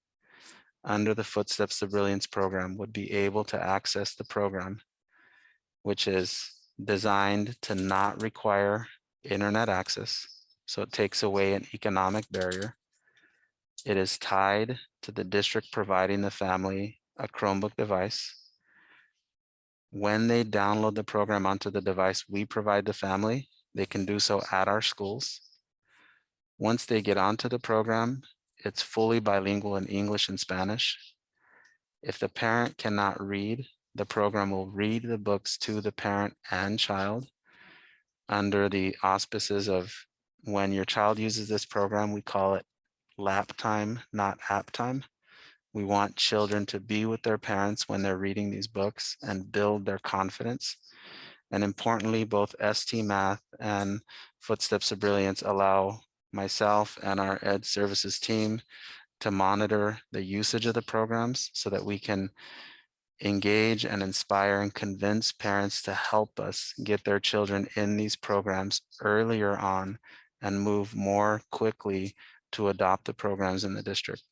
under the Footsteps to Brilliance program would be able to access the program, which is designed to not require internet access. So it takes away an economic barrier. It is tied to the district providing the family a Chromebook device. When they download the program onto the device we provide the family, they can do so at our schools. Once they get onto the program, it's fully bilingual in English and Spanish. If the parent cannot read, the program will read the books to the parent and child under the auspices of, when your child uses this program, we call it lap time, not app time. We want children to be with their parents when they're reading these books and build their confidence. And importantly, both ST Math and Footsteps of Brilliance allow myself and our Ed Services team to monitor the usage of the programs so that we can engage and inspire and convince parents to help us get their children in these programs earlier on and move more quickly to adopt the programs in the district.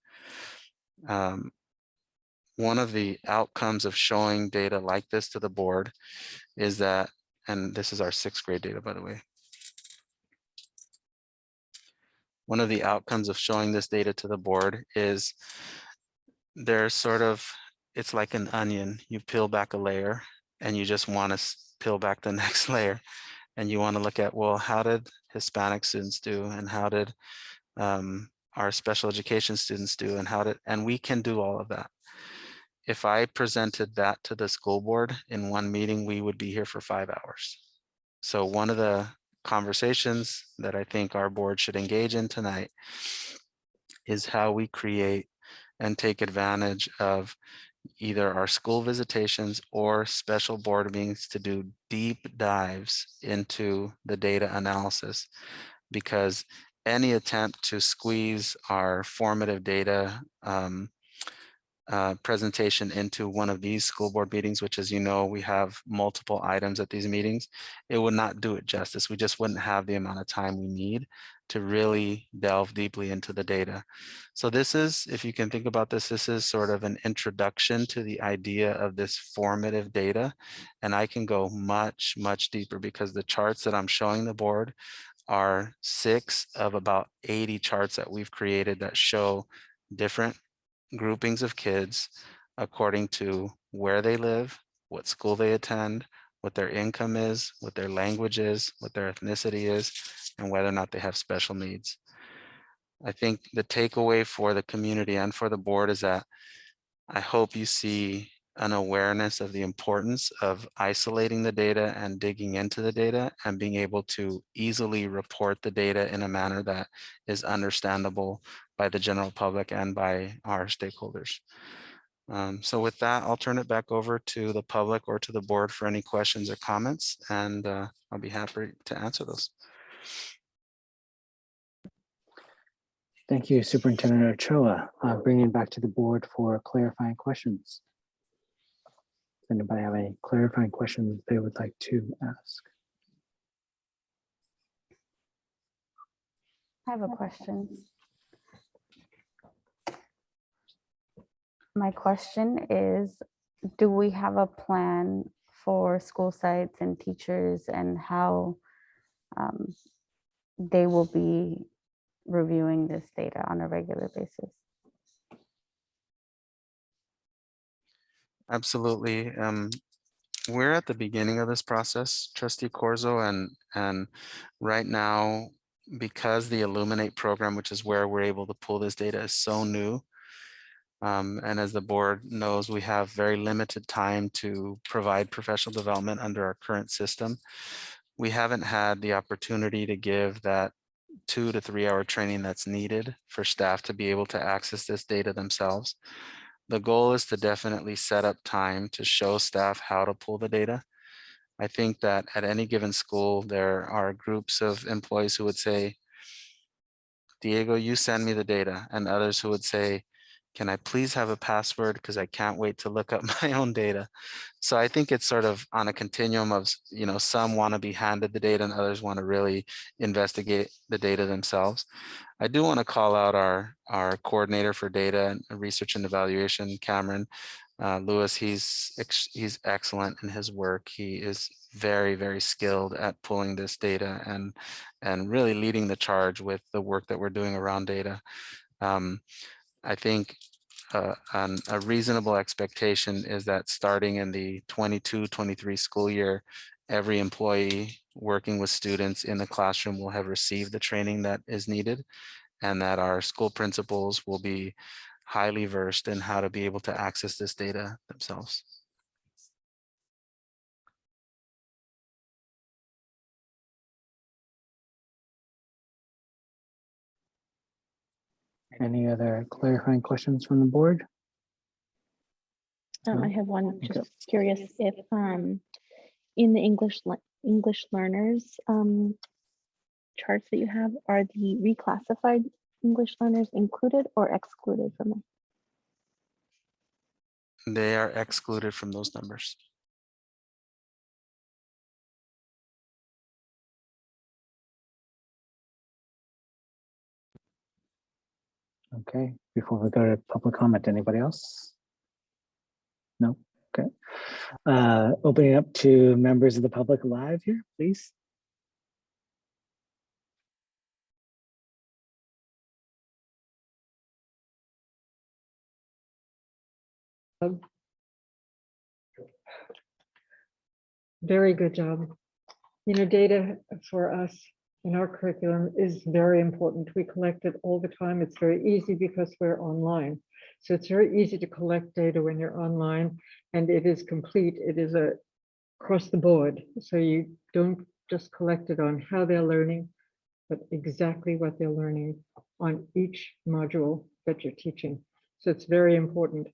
One of the outcomes of showing data like this to the board is that, and this is our 6th grade data, by the way. One of the outcomes of showing this data to the board is there's sort of, it's like an onion. You peel back a layer and you just want to peel back the next layer. And you want to look at, well, how did Hispanic students do? And how did our special education students do? And we can do all of that. If I presented that to the school board in one meeting, we would be here for 5 hours. So one of the conversations that I think our board should engage in tonight is how we create and take advantage of either our school visitations or special board meetings to do deep dives into the data analysis, because any attempt to squeeze our formative data presentation into one of these school board meetings, which, as you know, we have multiple items at these meetings, it would not do it justice. We just wouldn't have the amount of time we need to really delve deeply into the data. So this is, if you can think about this, this is sort of an introduction to the idea of this formative data. And I can go much, much deeper because the charts that I'm showing the board are 6 of about 80 charts that we've created that show different groupings of kids according to where they live, what school they attend, what their income is, what their language is, what their ethnicity is, and whether or not they have special needs. I think the takeaway for the community and for the board is that I hope you see an awareness of the importance of isolating the data and digging into the data and being able to easily report the data in a manner that is understandable by the general public and by our stakeholders. So with that, I'll turn it back over to the public or to the board for any questions or comments, and I'll be happy to answer those. Thank you, Superintendent Ochoa. Bringing it back to the board for clarifying questions. Does anybody have any clarifying questions they would like to ask? I have a question. My question is, do we have a plan for school sites and teachers and how they will be reviewing this data on a regular basis? Absolutely. We're at the beginning of this process, Trustee Corzo, and right now, because the Illuminate program, which is where we're able to pull this data, is so new. And as the board knows, we have very limited time to provide professional development under our current system. We haven't had the opportunity to give that 2 to 3 hour training that's needed for staff to be able to access this data themselves. The goal is to definitely set up time to show staff how to pull the data. I think that at any given school, there are groups of employees who would say, Diego, you send me the data, and others who would say, can I please have a password because I can't wait to look up my own data. So I think it's sort of on a continuum of, you know, some want to be handed the data and others want to really investigate the data themselves. I do want to call out our coordinator for data and research and evaluation, Cameron Lewis. He's excellent in his work. He is very, very skilled at pulling this data and really leading the charge with the work that we're doing around data. I think a reasonable expectation is that starting in the 22-23 school year, every employee working with students in the classroom will have received the training that is needed, and that our school principals will be highly versed in how to be able to access this data themselves. Any other clarifying questions from the board? I have one, just curious if in the English learners charts that you have, are the reclassified English learners included or excluded from it? They are excluded from those numbers. Okay, before we go to public comment, anybody else? No, okay. Opening up to members of the public live here, please. Very good job. You know, data for us in our curriculum is very important. We collect it all the time. It's very easy because we're online. So it's very easy to collect data when you're online, and it is complete. It is across the board. So you don't just collect it on how they're learning, but exactly what they're learning on each module that you're teaching. So it's very important.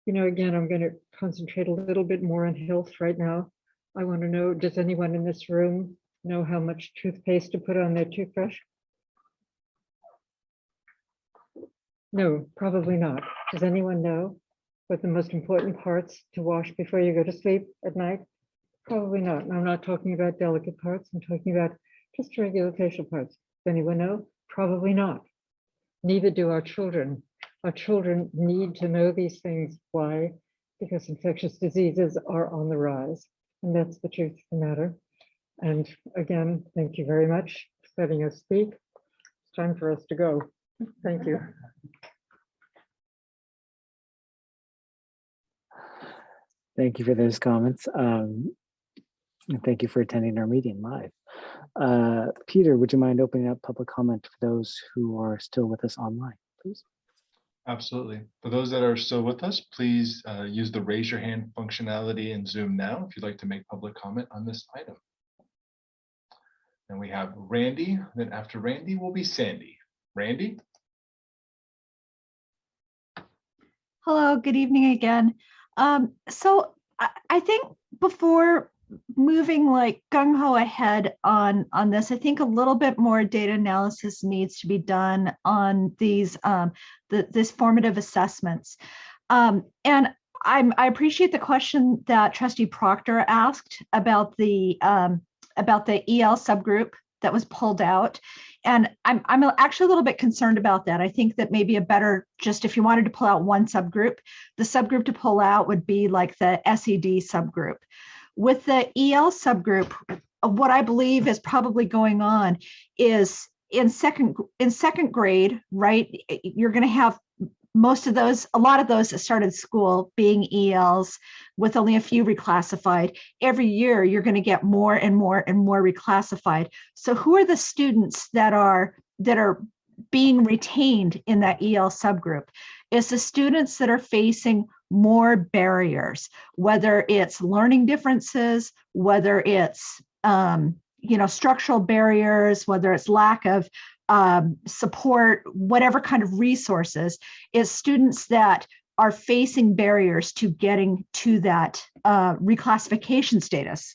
You know, again, I'm going to concentrate a little bit more on health right now. I want to know, does anyone in this room know how much toothpaste to put on their toothbrush? No, probably not. Does anyone know what the most important parts to wash before you go to sleep at night? Probably not. And I'm not talking about delicate parts. I'm talking about just regular facial parts. Does anyone know? Probably not. Neither do our children. Our children need to know these things. Why? Because infectious diseases are on the rise. And that's the truth of the matter. And again, thank you very much for letting us speak. It's time for us to go. Thank you. Thank you for those comments. And thank you for attending our meeting live. Peter, would you mind opening up public comment for those who are still with us online, please? Absolutely. For those that are still with us, please use the raise your hand functionality in Zoom now if you'd like to make public comment on this item. And we have Randy, then after Randy will be Sandy. Randy? Hello, good evening again. So I think before moving like gung-ho ahead on this, I think a little bit more data analysis needs to be done on these this formative assessments. And I appreciate the question that Trustee Proctor asked about the EL subgroup that was pulled out. And I'm actually a little bit concerned about that. I think that maybe a better, just if you wanted to pull out one subgroup, the subgroup to pull out would be like the SED subgroup. With the EL subgroup, what I believe is probably going on is in second grade, right? You're going to have a lot of those that started school being ELs with only a few reclassified. Every year, you're going to get more and more and more reclassified. So who are the students that are being retained in that EL subgroup? It's the students that are facing more barriers, whether it's learning differences, whether it's structural barriers, whether it's lack of support, whatever kind of resources, is students that are facing barriers to getting to that reclassification status.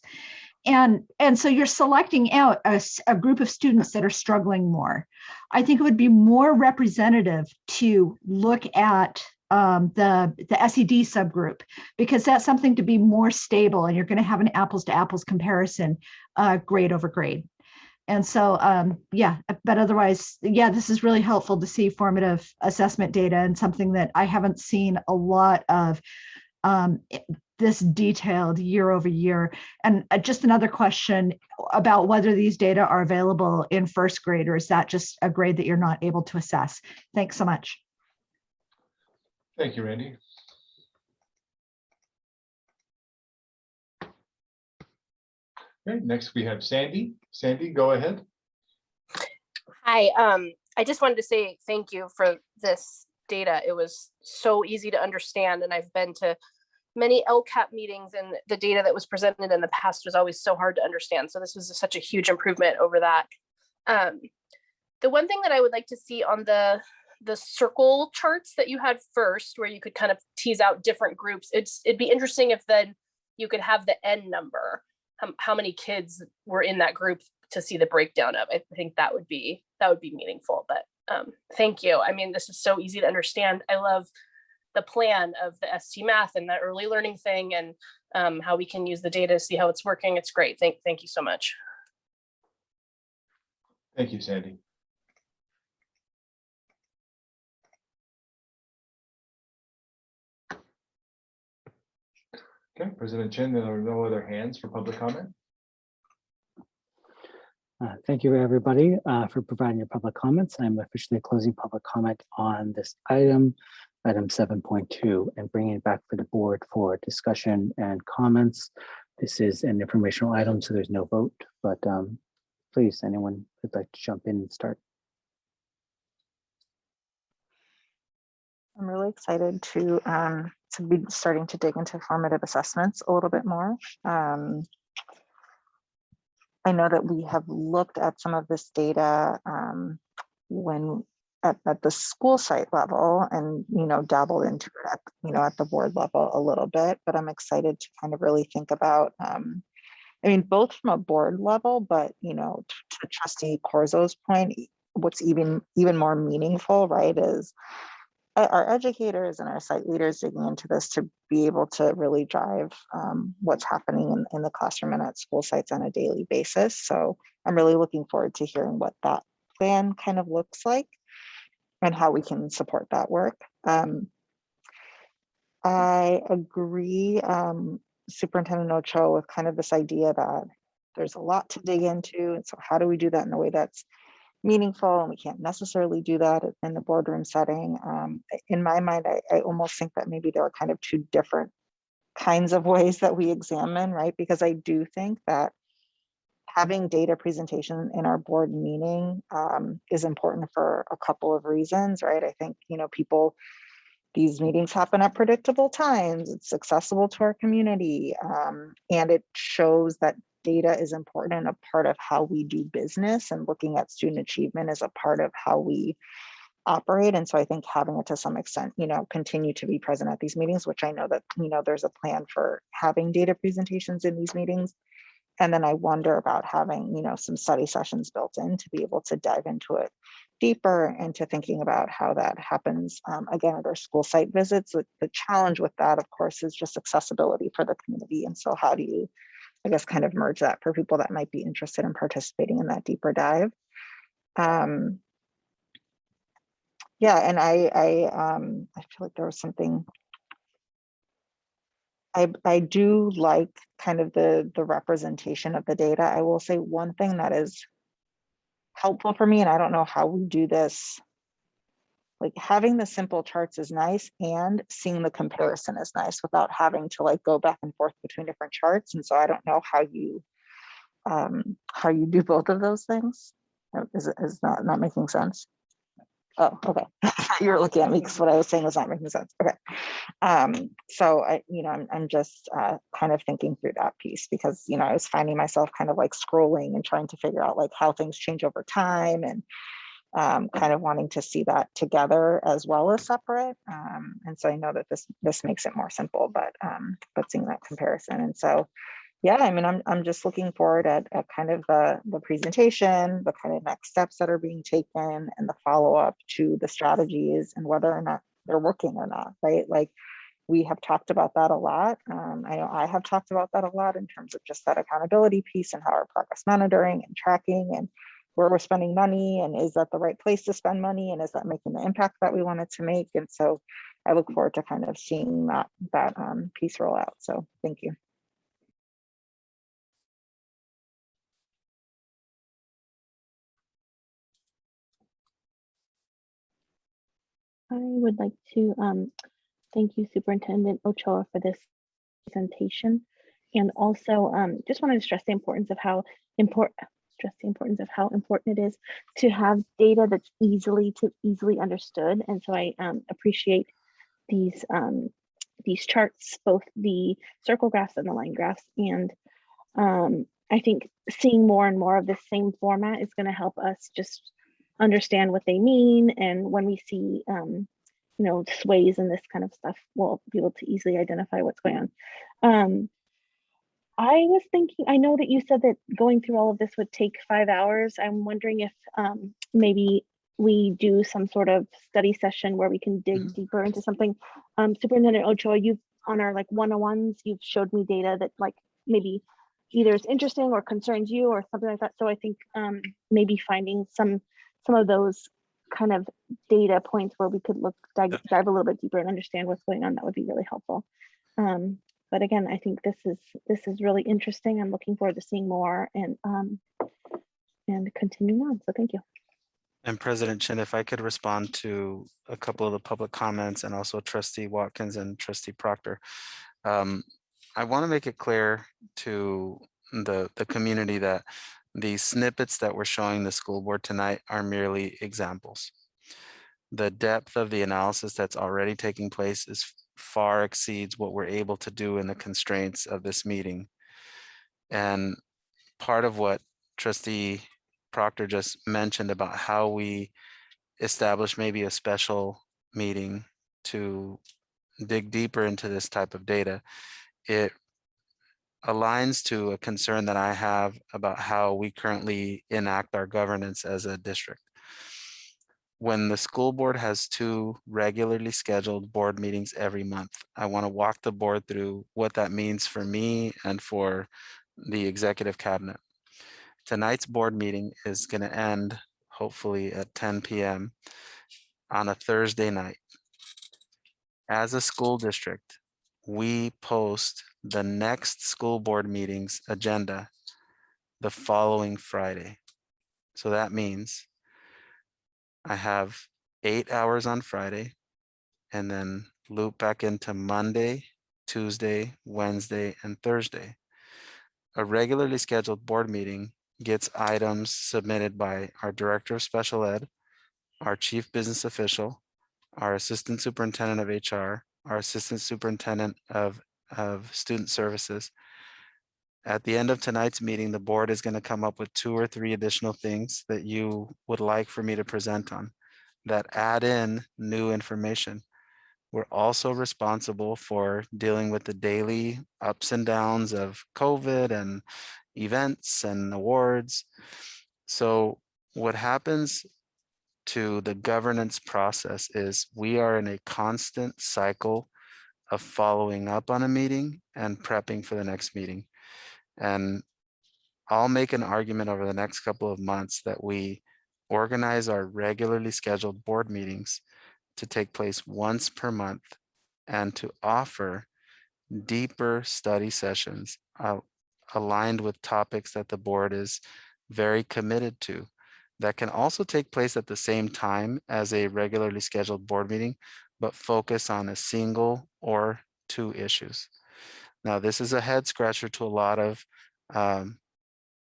And so you're selecting out a group of students that are struggling more. I think it would be more representative to look at the SED subgroup, because that's something to be more stable and you're going to have an apples to apples comparison grade over grade. And so, yeah, but otherwise, yeah, this is really helpful to see formative assessment data, and something that I haven't seen a lot of this detailed year over year. And just another question about whether these data are available in first grade, or is that just a grade that you're not able to assess? Thanks so much. Thank you, Randy. Okay, next we have Sandy. Sandy, go ahead. Hi, I just wanted to say thank you for this data. It was so easy to understand, and I've been to many LCAP meetings, and the data that was presented in the past was always so hard to understand. So this was such a huge improvement over that. The one thing that I would like to see on the circle charts that you had first, where you could kind of tease out different groups, it'd be interesting if then you could have the N number, how many kids were in that group to see the breakdown of. I think that would be meaningful. But thank you. I mean, this is so easy to understand. I love the plan of the ST math and the early learning thing, and how we can use the data to see how it's working. It's great. Thank you so much. Thank you, Sandy. Okay, President Chin, there are no other hands for public comment. Thank you, everybody, for providing your public comments. I'm officially closing public comment on this item 7.2, and bringing it back for the board for discussion and comments. This is an informational item, so there's no vote, but please, anyone would like to jump in and start. I'm really excited to be starting to dig into formative assessments a little bit more. I know that we have looked at some of this data when at the school site level, and dabbled into it at the board level a little bit, but I'm excited to kind of really think about I mean, both from a board level, but to Trustee Corzo's point, what's even more meaningful, right, is our educators and our site leaders digging into this to be able to really drive what's happening in the classroom and at school sites on a daily basis. So I'm really looking forward to hearing what that plan kind of looks like and how we can support that work. I agree, Superintendent Ochoa, with kind of this idea that there's a lot to dig into. And so how do we do that in a way that's meaningful? And we can't necessarily do that in the boardroom setting. In my mind, I almost think that maybe there are kind of two different kinds of ways that we examine, right? Because I do think that having data presentation in our board meeting is important for a couple of reasons, right? I think, these meetings happen at predictable times. It's accessible to our community, and it shows that data is important and a part of how we do business, and looking at student achievement is a part of how we operate. And so I think having it to some extent, continue to be present at these meetings, which I know that, there's a plan for having data presentations in these meetings. And then I wonder about having, some study sessions built in to be able to dive into it deeper, and to thinking about how that happens again at our school site visits. The challenge with that, of course, is just accessibility for the community. And so how do you, I guess, kind of merge that for people that might be interested in participating in that deeper dive? Yeah, and I feel like there was something. I do like kind of the representation of the data. I will say one thing that is helpful for me, and I don't know how we do this, like having the simple charts is nice, and seeing the comparison is nice without having to like go back and forth between different charts. And so I don't know how you do both of those things. Is not making sense? Oh, okay. You're looking at me because what I was saying was not making sense. Okay. So I'm just kind of thinking through that piece, because I was finding myself kind of like scrolling and trying to figure out like how things change over time, and kind of wanting to see that together as well as separate. And so I know that this makes it more simple, but seeing that comparison. And so yeah, I mean, I'm just looking forward at kind of the presentation, the kind of next steps that are being taken, and the follow-up to the strategies, and whether or not they're working or not, right? Like we have talked about that a lot. I know I have talked about that a lot in terms of just that accountability piece, and how our progress monitoring and tracking, and where we're spending money, and is that the right place to spend money, and is that making the impact that we want it to make? And so I look forward to kind of seeing that piece roll out. So thank you. I would like to thank you, Superintendent Ochoa, for this presentation. And also, just wanted to stress the importance of how important it is to have data that's easily understood. And so I appreciate these charts, both the circle graphs and the line graphs. And I think seeing more and more of the same format is going to help us just understand what they mean. And when we see, sways and this kind of stuff, we'll be able to easily identify what's going on. I was thinking, I know that you said that going through all of this would take 5 hours. I'm wondering if maybe we do some sort of study session where we can dig deeper into something. Superintendent Ochoa, you've on our like one-on-ones, you've showed me data that like maybe either is interesting or concerns you or something like that. So I think maybe finding some of those kind of data points where we could dive a little bit deeper and understand what's going on, that would be really helpful. But again, I think this is really interesting. I'm looking forward to seeing more and continuing on. So thank you. And President Chin, if I could respond to a couple of the public comments and also Trustee Watkins and Trustee Proctor. I want to make it clear to the community that the snippets that we're showing the school board tonight are merely examples. The depth of the analysis that's already taking place is far exceeds what we're able to do in the constraints of this meeting. And part of what Trustee Proctor just mentioned about how we establish maybe a special meeting to dig deeper into this type of data, it aligns to a concern that I have about how we currently enact our governance as a district. When the school board has 2 regularly scheduled board meetings every month, I want to walk the board through what that means for me and for the executive cabinet. Tonight's board meeting is going to end hopefully at 10 p.m. on a Thursday night. As a school district, we post the next school board meeting's agenda the following Friday. So that means I have 8 hours on Friday and then loop back into Monday, Tuesday, Wednesday, and Thursday. A regularly scheduled board meeting gets items submitted by our Director of Special Ed, our Chief Business Official, our Assistant Superintendent of HR, our Assistant Superintendent of Student Services. At the end of tonight's meeting, the board is going to come up with 2 or 3 additional things that you would like for me to present on that add in new information. We're also responsible for dealing with the daily ups and downs of COVID and events and awards. So what happens to the governance process is we are in a constant cycle of following up on a meeting and prepping for the next meeting. And I'll make an argument over the next couple of months that we organize our regularly scheduled board meetings to take place once per month and to offer deeper study sessions aligned with topics that the board is very committed to, that can also take place at the same time as a regularly scheduled board meeting, but focus on a single or 2 issues. Now, this is a head scratcher to a lot of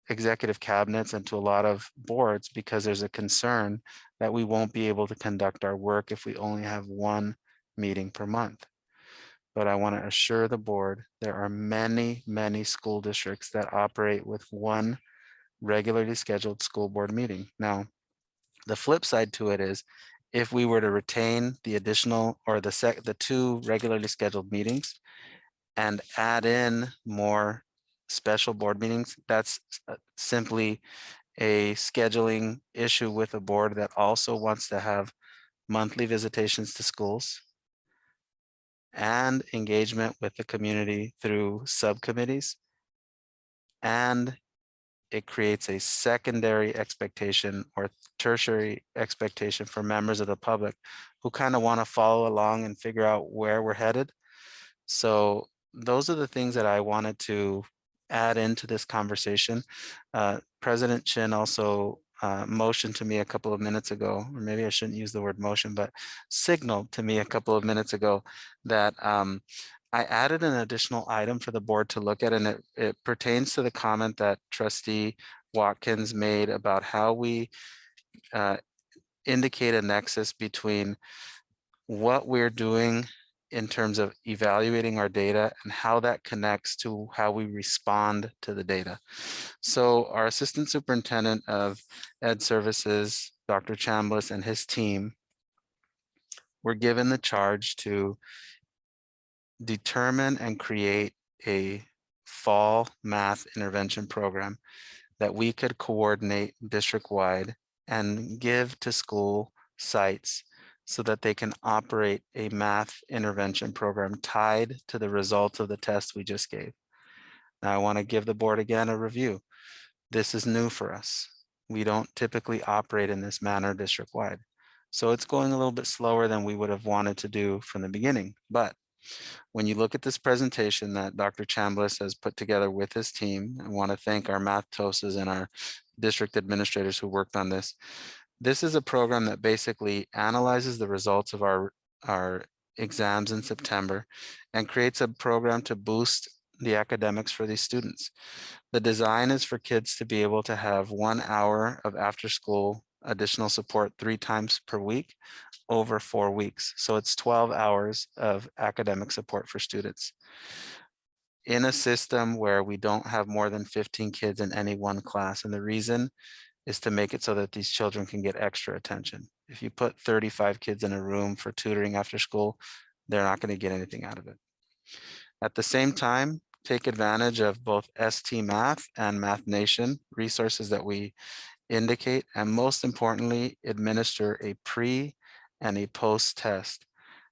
executive cabinets and to a lot of boards because there's a concern that we won't be able to conduct our work if we only have 1 meeting per month. But I want to assure the board there are many, many school districts that operate with 1 regularly scheduled school board meeting. Now, the flip side to it is if we were to retain the additional or the 2 regularly scheduled meetings and add in more special board meetings, that's simply a scheduling issue with a board that also wants to have monthly visitations to schools and engagement with the community through subcommittees. And it creates a secondary expectation or tertiary expectation for members of the public who kind of want to follow along and figure out where we're headed. So those are the things that I wanted to add into this conversation. President Chin also motioned to me a couple of minutes ago, or maybe I shouldn't use the word motion, but signaled to me a couple of minutes ago that I added an additional item for the board to look at, and it pertains to the comment that Trustee Watkins made about how we indicate a nexus between what we're doing in terms of evaluating our data and how that connects to how we respond to the data. So our Assistant Superintendent of Ed Services, Dr. Chambliss, and his team were given the charge to determine and create a fall math intervention program that we could coordinate district-wide and give to school sites so that they can operate a math intervention program tied to the results of the test we just gave. Now, I want to give the board again a review. This is new for us. We don't typically operate in this manner district-wide. So it's going a little bit slower than we would have wanted to do from the beginning. But when you look at this presentation that Dr. Chambliss has put together with his team, I want to thank our math TOSAs and our district administrators who worked on this. This is a program that basically analyzes the results of our exams in September and creates a program to boost the academics for these students. The design is for kids to be able to have 1 hour of after school additional support 3 times per week over 4 weeks. So it's 12 hours of academic support for students in a system where we don't have more than 15 kids in any one class. And the reason is to make it so that these children can get extra attention. If you put 35 kids in a room for tutoring after school, they're not going to get anything out of it. At the same time, take advantage of both ST Math and Math Nation resources that we indicate, and most importantly, administer a pre and a post test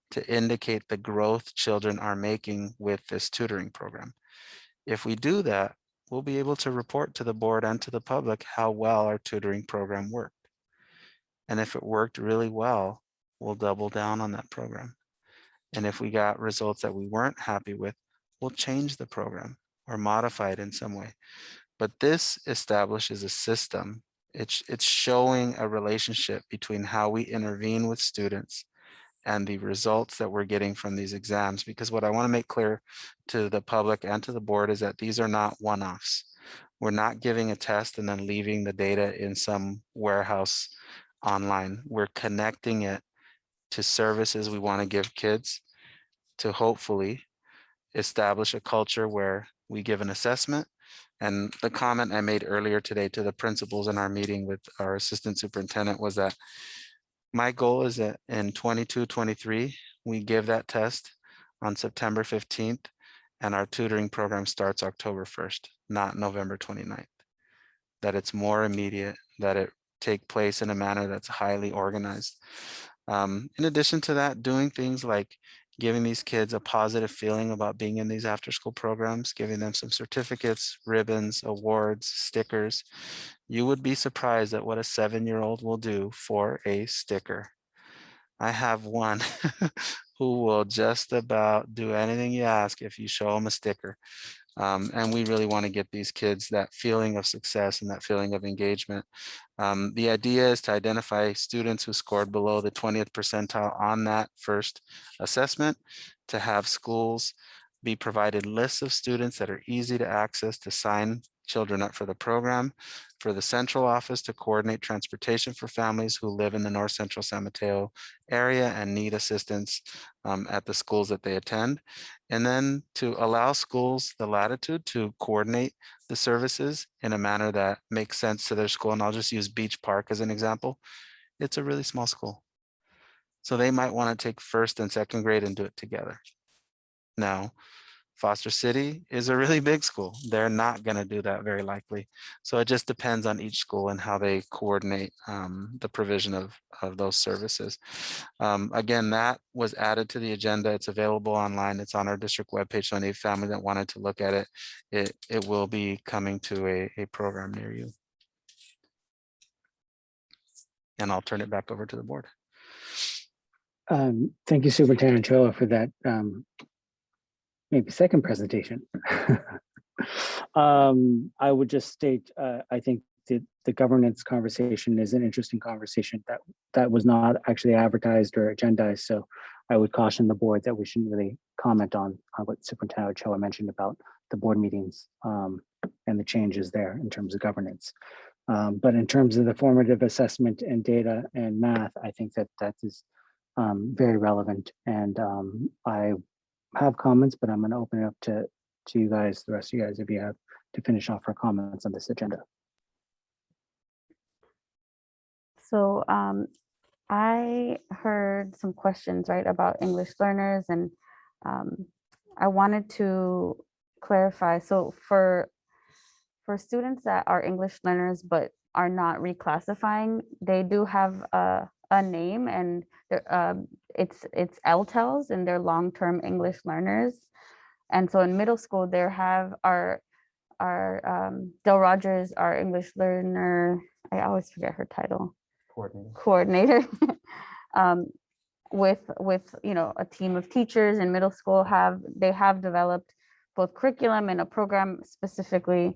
to indicate the growth children are making with this tutoring program. If we do that, we'll be able to report to the board and to the public how well our tutoring program worked. And if it worked really well, we'll double down on that program. And if we got results that we weren't happy with, we'll change the program or modify it in some way. But this establishes a system. It's showing a relationship between how we intervene with students and the results that we're getting from these exams. Because what I want to make clear to the public and to the board is that these are not one-offs. We're not giving a test and then leaving the data in some warehouse online. We're connecting it to services we want to give kids to hopefully establish a culture where we give an assessment. And the comment I made earlier today to the principals in our meeting with our assistant superintendent was that my goal is that in 22-23, we give that test on September 15th, and our tutoring program starts October 1st, not November 29th. That it's more immediate, that it take place in a manner that's highly organized. In addition to that, doing things like giving these kids a positive feeling about being in these after-school programs, giving them some certificates, ribbons, awards, stickers. You would be surprised at what a 7-year-old will do for a sticker. I have one who will just about do anything you ask if you show them a sticker. And we really want to get these kids that feeling of success and that feeling of engagement. The idea is to identify students who scored below the 20th percentile on that first assessment, to have schools be provided lists of students that are easy to access to sign children up for the program, for the central office to coordinate transportation for families who live in the North Central San Mateo area and need assistance at the schools that they attend, and then to allow schools the latitude to coordinate the services in a manner that makes sense to their school. And I'll just use Beach Park as an example. It's a really small school, so they might want to take first and second grade and do it together. Now, Foster City is a really big school. They're not going to do that very likely. So it just depends on each school and how they coordinate the provision of those services. Again, that was added to the agenda. It's available online. It's on our district webpage. So any family that wanted to look at it, it will be coming to a program near you. And I'll turn it back over to the board. Thank you, Superintendent Ochoa, for that maybe second presentation. I would just state, I think the governance conversation is an interesting conversation that was not actually advertised or agendized. So I would caution the board that we shouldn't really comment on what Superintendent Ochoa mentioned about the board meetings and the changes there in terms of governance. But in terms of the formative assessment and data and math, I think that is very relevant. And I have comments, but I'm going to open it up to you guys, the rest of you guys, if you have to finish off our comments on this agenda. So I heard some questions, right, about English learners, and I wanted to clarify. So for students that are English learners but are not reclassifying, they do have a name, and it's LTELs, and they're long-term English learners. And so in middle school, there have our Del Rogers, our English learner, I always forget her title. Coordinator. With a team of teachers in middle school they have developed both curriculum and a program specifically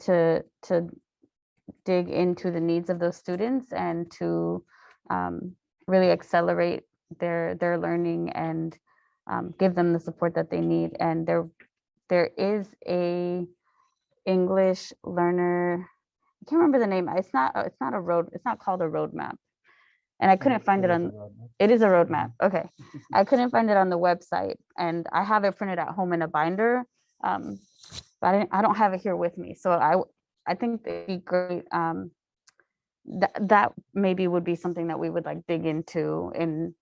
to dig into the needs of those students and to really accelerate their learning and give them the support that they need. And there is a English learner, I can't remember the name. It's not called a roadmap. And I couldn't find it on, it is a roadmap. Okay. I couldn't find it on the website, and I have it printed at home in a binder. But I don't have it here with me. So I think it'd be great. That maybe would be something that we would like dig into in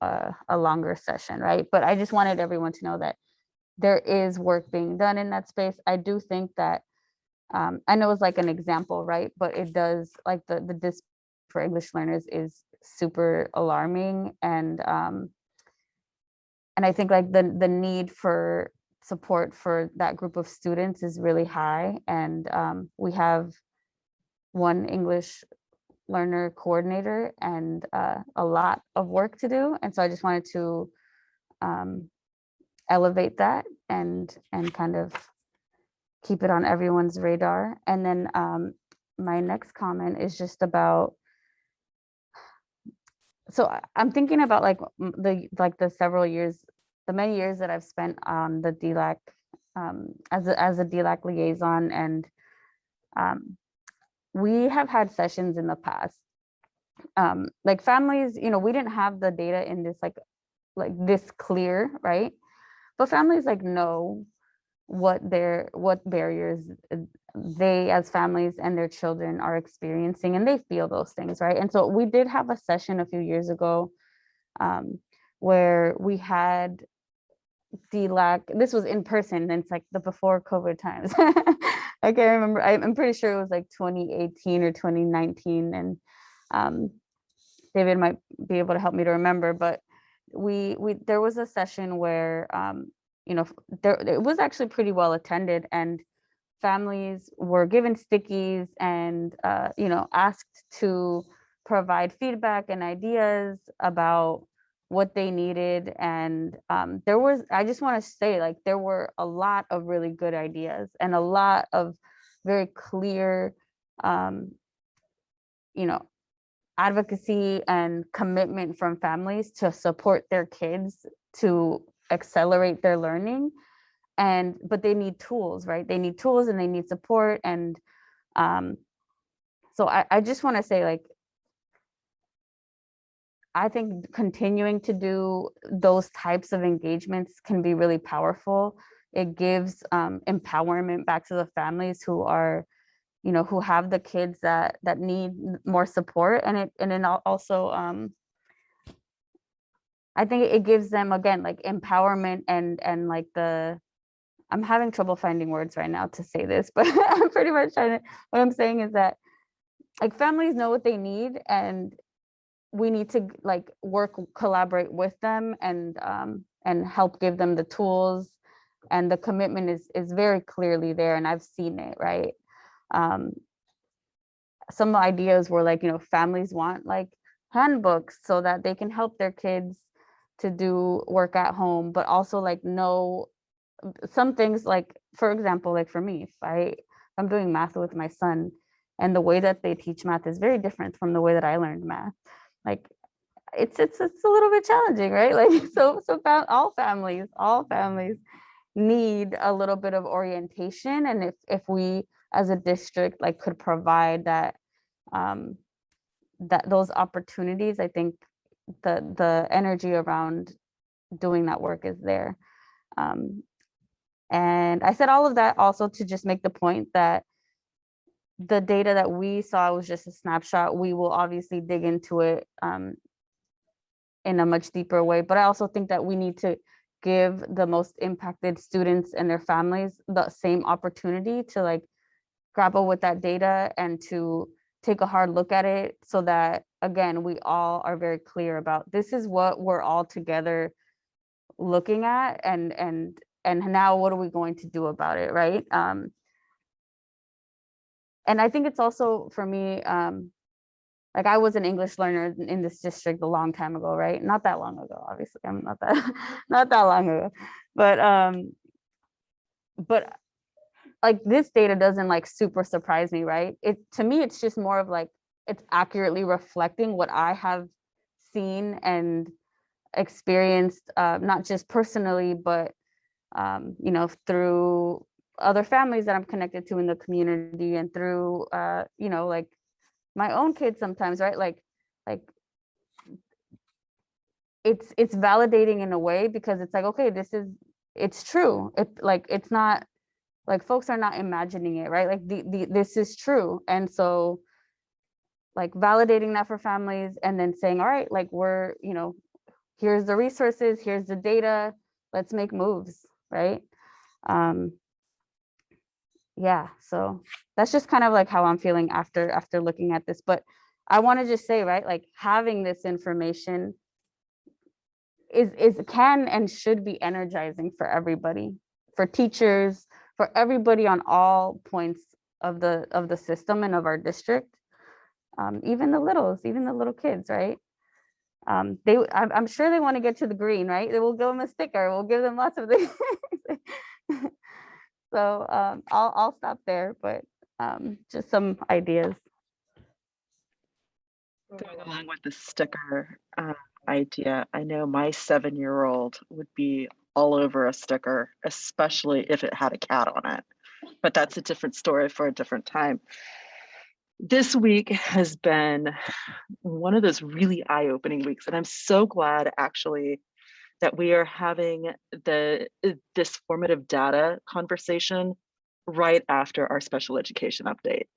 a longer session, right? But I just wanted everyone to know that there is work being done in that space. I do think that I know it's like an example, right? But it does, like the disc for English learners is super alarming, and I think like the need for support for that group of students is really high, and we have one English learner coordinator and a lot of work to do, and so I just wanted to elevate that and kind of keep it on everyone's radar. And then my next comment is just about, so I'm thinking about like the several years, the many years that I've spent on the DLAC as a DLAC liaison, and we have had sessions in the past. Like families, we didn't have the data in this like this clear, right? But families like know what barriers they as families and their children are experiencing, and they feel those things, right? And so we did have a session a few years ago where we had DLAC. This was in person, and it's like the before COVID times. I can't remember. I'm pretty sure it was like 2018 or 2019, and David might be able to help me to remember, but there was a session where it was actually pretty well attended, and families were given stickies and asked to provide feedback and ideas about what they needed. And I just want to say, like, there were a lot of really good ideas and a lot of very clear advocacy and commitment from families to support their kids to accelerate their learning. But they need tools, right? They need tools and they need support. And so I just want to say, like, I think continuing to do those types of engagements can be really powerful. It gives empowerment back to the families who are, who have the kids that need more support. And then also, I think it gives them, again, like empowerment and like I'm having trouble finding words right now to say this, but I'm pretty much what I'm saying is that, like, families know what they need, and we need to like collaborate with them and help give them the tools, and the commitment is very clearly there, and I've seen it, right? Some ideas were like, families want like handbooks so that they can help their kids to do work at home, but also like know some things, like, for example, like for me, if I'm doing math with my son, And the way that they teach math is very different from the way that I learned math. Like it's a little bit challenging, right? Like all families need a little bit of orientation. And if we as a district like could provide that those opportunities, I think the energy around doing that work is there. And I said all of that also to just make the point that the data that we saw was just a snapshot. We will obviously dig into it in a much deeper way, but I also think that we need to give the most impacted students and their families the same opportunity to like grapple with that data and to take a hard look at it, so that again we all are very clear about this is what we're all together looking at, and now what are we going to do about it, right? And I think it's also for me, like I was an English learner in this district a long time ago, right? Not that long ago, obviously. I'm not that not that long ago, but like this data doesn't like super surprise me, right? To me, it's just more of like it's accurately reflecting what I have seen and experienced, not just personally, but you know, through other families that I'm connected to in the community, and through you know, like my own kids sometimes, right? Like it's validating in a way, because it's like, okay, it's true. It's not like folks are not imagining it, right? Like this is true. And so like validating that for families, and then saying, all right, like we're, you know, here's the resources, here's the data, let's make moves, right? Yeah, so that's just kind of like how I'm feeling after looking at this. But I want to just say, right, like having this information is can and should be energizing for everybody, for teachers, for everybody on all points of the system and of our district, even the little kids, right? I'm sure they want to get to the green, right? They will give them a sticker, we'll give them lots of things. So I'll stop there, but just some ideas. Going along with the sticker idea, I know my 7-year-old would be all over a sticker, especially if it had a cat on it. But that's a different story for a different time. This week has been one of those really eye-opening weeks, and I'm so glad actually that we are having this formative data conversation right after our special education update,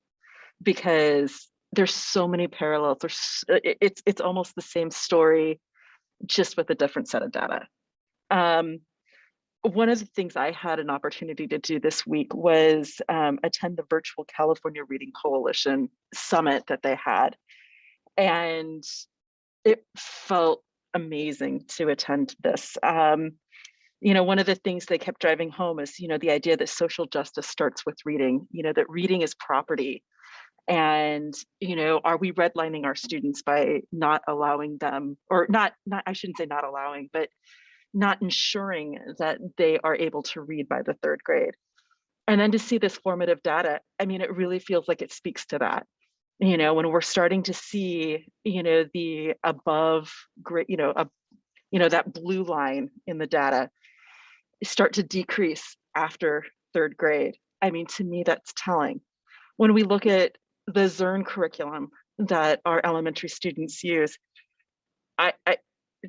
because there's so many parallels. It's almost the same story, just with a different set of data. One of the things I had an opportunity to do this week was attend the virtual California Reading Coalition summit that they had. And it felt amazing to attend this. You know, one of the things they kept driving home is, you know, the idea that social justice starts with reading, you know, that reading is property. And, you know, are we redlining our students by not allowing them, or not, I shouldn't say not allowing, but not ensuring that they are able to read by the 3rd grade. And then to see this formative data, I mean, it really feels like it speaks to that. You know, when we're starting to see, you know, the above grade, you know, that blue line in the data start to decrease after 3rd grade. I mean, to me, that's telling. When we look at the Zern curriculum that our elementary students use,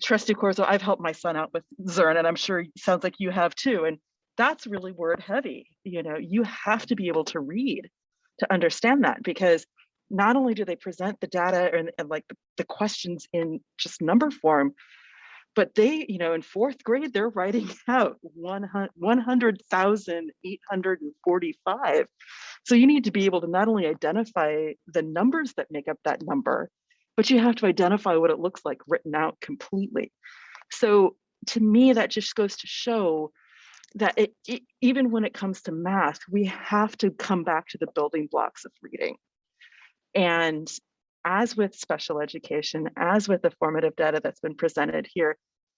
Trustee Corzo, I've helped my son out with Zern, and I'm sure it sounds like you have too. And that's really word heavy. You know, you have to be able to read to understand that, because not only do they present the data and like the questions in just number form, but they, you know, in 4th grade, they're writing out 100,845. So you need to be able to not only identify the numbers that make up that number, but you have to identify what it looks like written out completely. So to me, that just goes to show that even when it comes to math, we have to come back to the building blocks of reading. And as with special education, as with the formative data that's been presented here,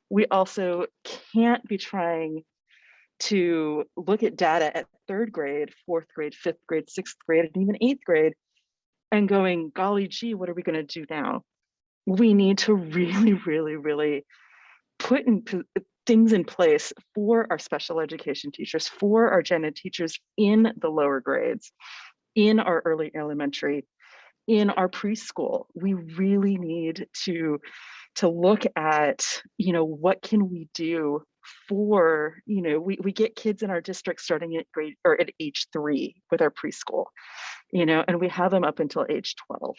we also can't be trying to look at data at 3rd grade, 4th grade, 5th grade, 6th grade, and even 8th grade, and going, golly gee, what are we going to do now? We need to really, really, really put things in place for our special education teachers, for our gen ed teachers in the lower grades, in our early elementary, in our preschool. We really need to look at, what can we do for, we get kids in our district starting at grade or at age 3 with our preschool, and we have them up until age 12.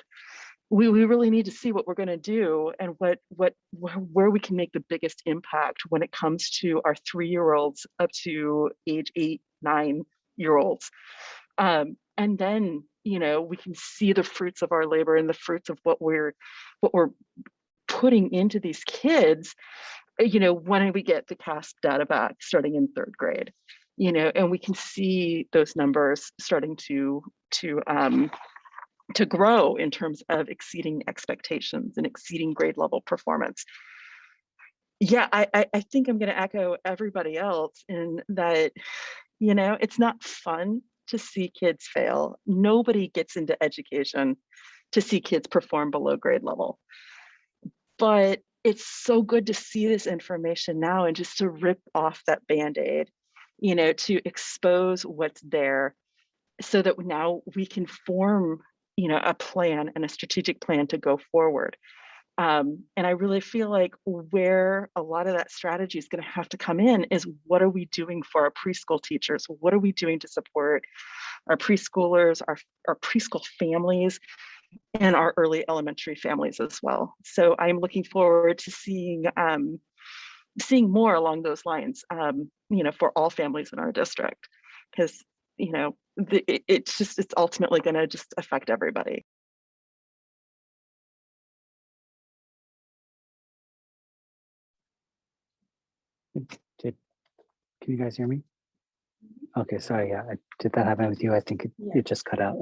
We really need to see what we're going to do and where we can make the biggest impact when it comes to our 3-year-olds up to age 8, 9-year-olds. And then, we can see the fruits of our labor and the fruits of what we're putting into these kids, when we get the CASP data back starting in 3rd grade, and we can see those numbers starting to grow in terms of exceeding expectations and exceeding grade level performance. Yeah, I think I'm going to echo everybody else in that, it's not fun to see kids fail. Nobody gets into education to see kids perform below grade level. But it's so good to see this information now and just to rip off that Band-Aid, to expose what's there so that now we can form, a plan and a strategic plan to go forward. And I really feel like where a lot of that strategy is going to have to come in is what are we doing for our preschool teachers? What are we doing to support our preschoolers, our preschool families, and our early elementary families as well? So I'm looking forward to seeing more along those lines, for all families in our district, because it's ultimately going to just affect everybody. Can you guys hear me? Okay, sorry. Yeah, did that happen with you? I think it just cut out.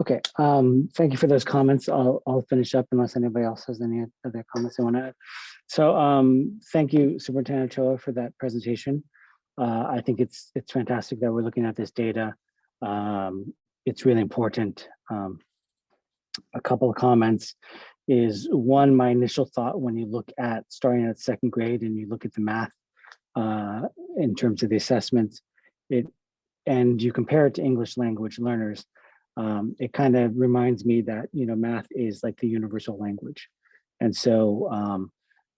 Okay. Thank you for those comments. I'll finish up unless anybody else has any other comments they want to add. So thank you, Superintendent Ochoa, for that presentation. I think it's fantastic that we're looking at this data. It's really important. A couple of comments is one, my initial thought when you look at starting at 2nd grade and you look at the math in terms of the assessments, and you compare it to English language learners, it kind of reminds me that, math is like the universal language. And so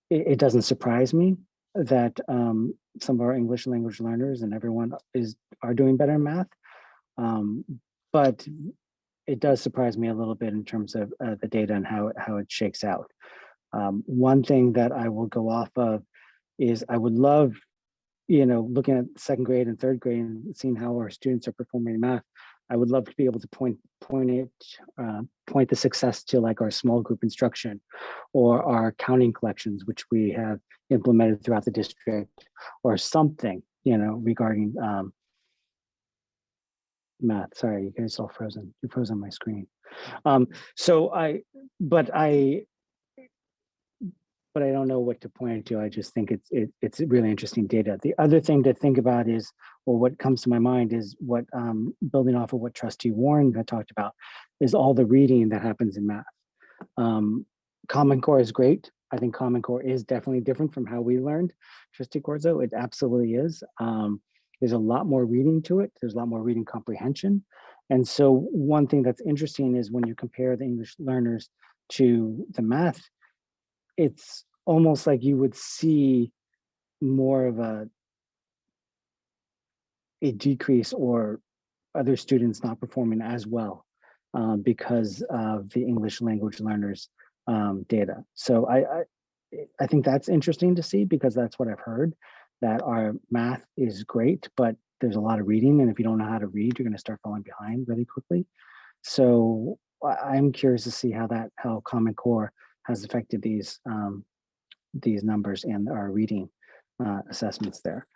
it doesn't surprise me that some of our English language learners and everyone are doing better in math. But it does surprise me a little bit in terms of the data and how it shakes out. One thing that I will go off of is I would love, looking at 2nd grade and 3rd grade and seeing how our students are performing in math, I would love to be able to point the success to like our small group instruction or our counting collections, which we have implemented throughout the district, or something, regarding math. Sorry, you guys all frozen. You froze on my screen. But I don't know what to point to. I just think it's really interesting data. The other thing to think about is, or what comes to my mind is what, building off of what Trustee Warren had talked about, is all the reading that happens in math. Common Core is great. I think Common Core is definitely different from how we learned, Trustee Corzo. It absolutely is. There's a lot more reading to it. There's a lot more reading comprehension. And so one thing that's interesting is when you compare the English learners to the math, it's almost like you would see more of a decrease or other students not performing as well because of the English language learners data. So I think that's interesting to see, because that's what I've heard, that our math is great, but there's a lot of reading. And if you don't know how to read, you're going to start falling behind really quickly. So I'm curious to see how Common Core has affected these numbers and our reading assessments there.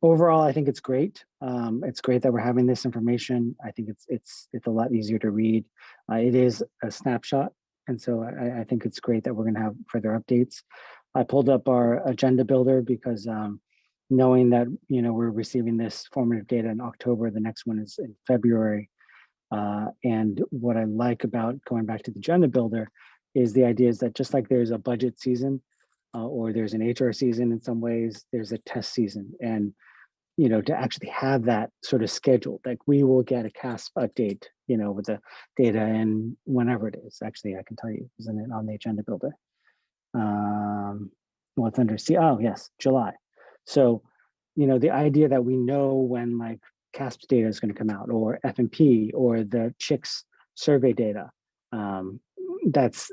Overall, I think it's great. It's great that we're having this information. I think it's a lot easier to read. It is a snapshot, and so I think it's great that we're going to have further updates. I pulled up our agenda builder because knowing that we're receiving this formative data in October, the next one is in February. And what I like about going back to the agenda builder is the idea is that just like there's a budget season or there's an HR season in some ways, there's a test season. And, you know, to actually have that sort of scheduled, like we will get a CASP update, you know, with the data and whenever it is. Actually, I can tell you, isn't it on the agenda builder? Well, it's under C. Oh, yes, July. So, you know, the idea that we know when like CASP data is going to come out, or FMP, or the CHICS survey data. That's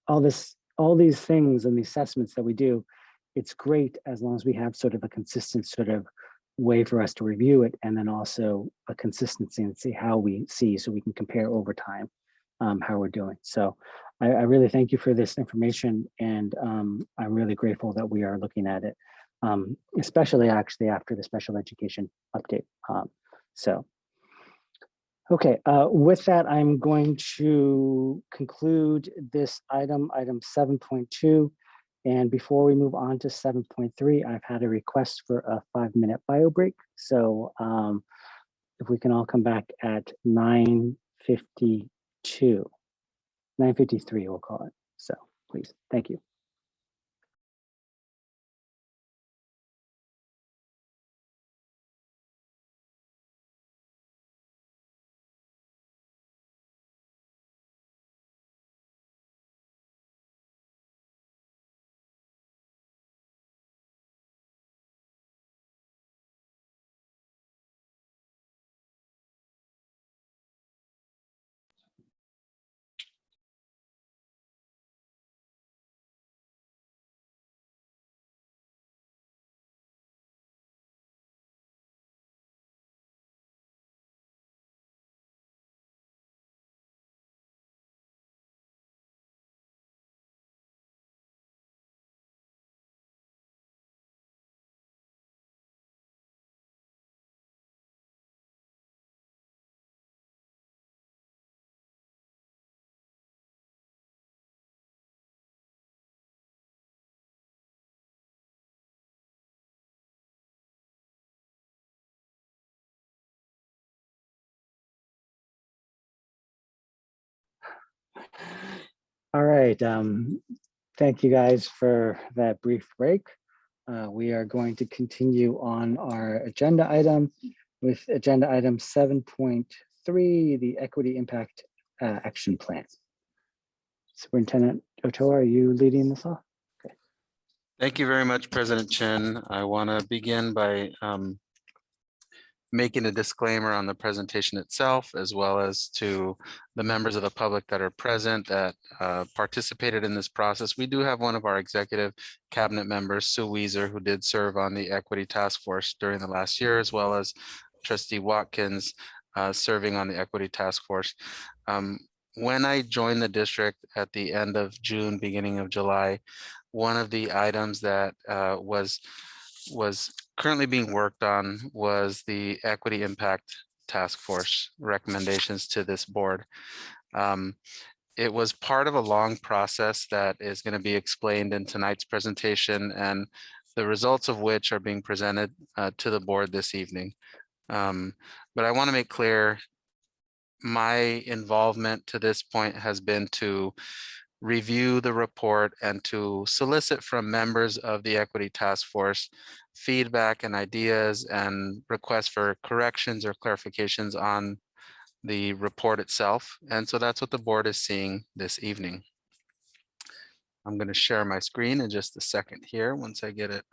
all these things and the assessments that we do. It's great as long as we have sort of a consistent sort of way for us to review it, and then also a consistency and see how we see, so we can compare over time how we're doing. So I really thank you for this information, and I'm really grateful that we are looking at it, especially actually after the special education update. Okay, with that, I'm going to conclude this item 7.2. And before we move on to 7.3, I've had a request for a 5-minute bio break. So if we can all come back at 9:52, 9:53, we'll call it. So please, thank you. All right, thank you guys for that brief break. We are going to continue on our agenda item with agenda item 7.3, the Equity Impact Action Plan. Superintendent Ochoa, are you leading this off? Okay. Thank you very much, President Chin. I want to begin by making a disclaimer on the presentation itself, as well as to the members of the public that are present that participated in this process. We do have one of our executive cabinet members, Sue Weiser, who did serve on the Equity Task Force during the last year, as well as Trustee Watkins serving on the Equity Task Force. When I joined the district at the end of June, beginning of July, one of the items that was currently being worked on was the Equity Impact Task Force recommendations to this board. It was part of a long process that is going to be explained in tonight's presentation, and the results of which are being presented to the board this evening. But I want to make clear, my involvement to this point has been to review the report and to solicit from members of the Equity Task Force feedback and ideas and requests for corrections or clarifications on the report itself. And so that's what the board is seeing this evening. I'm going to share my screen in just a second here once I get it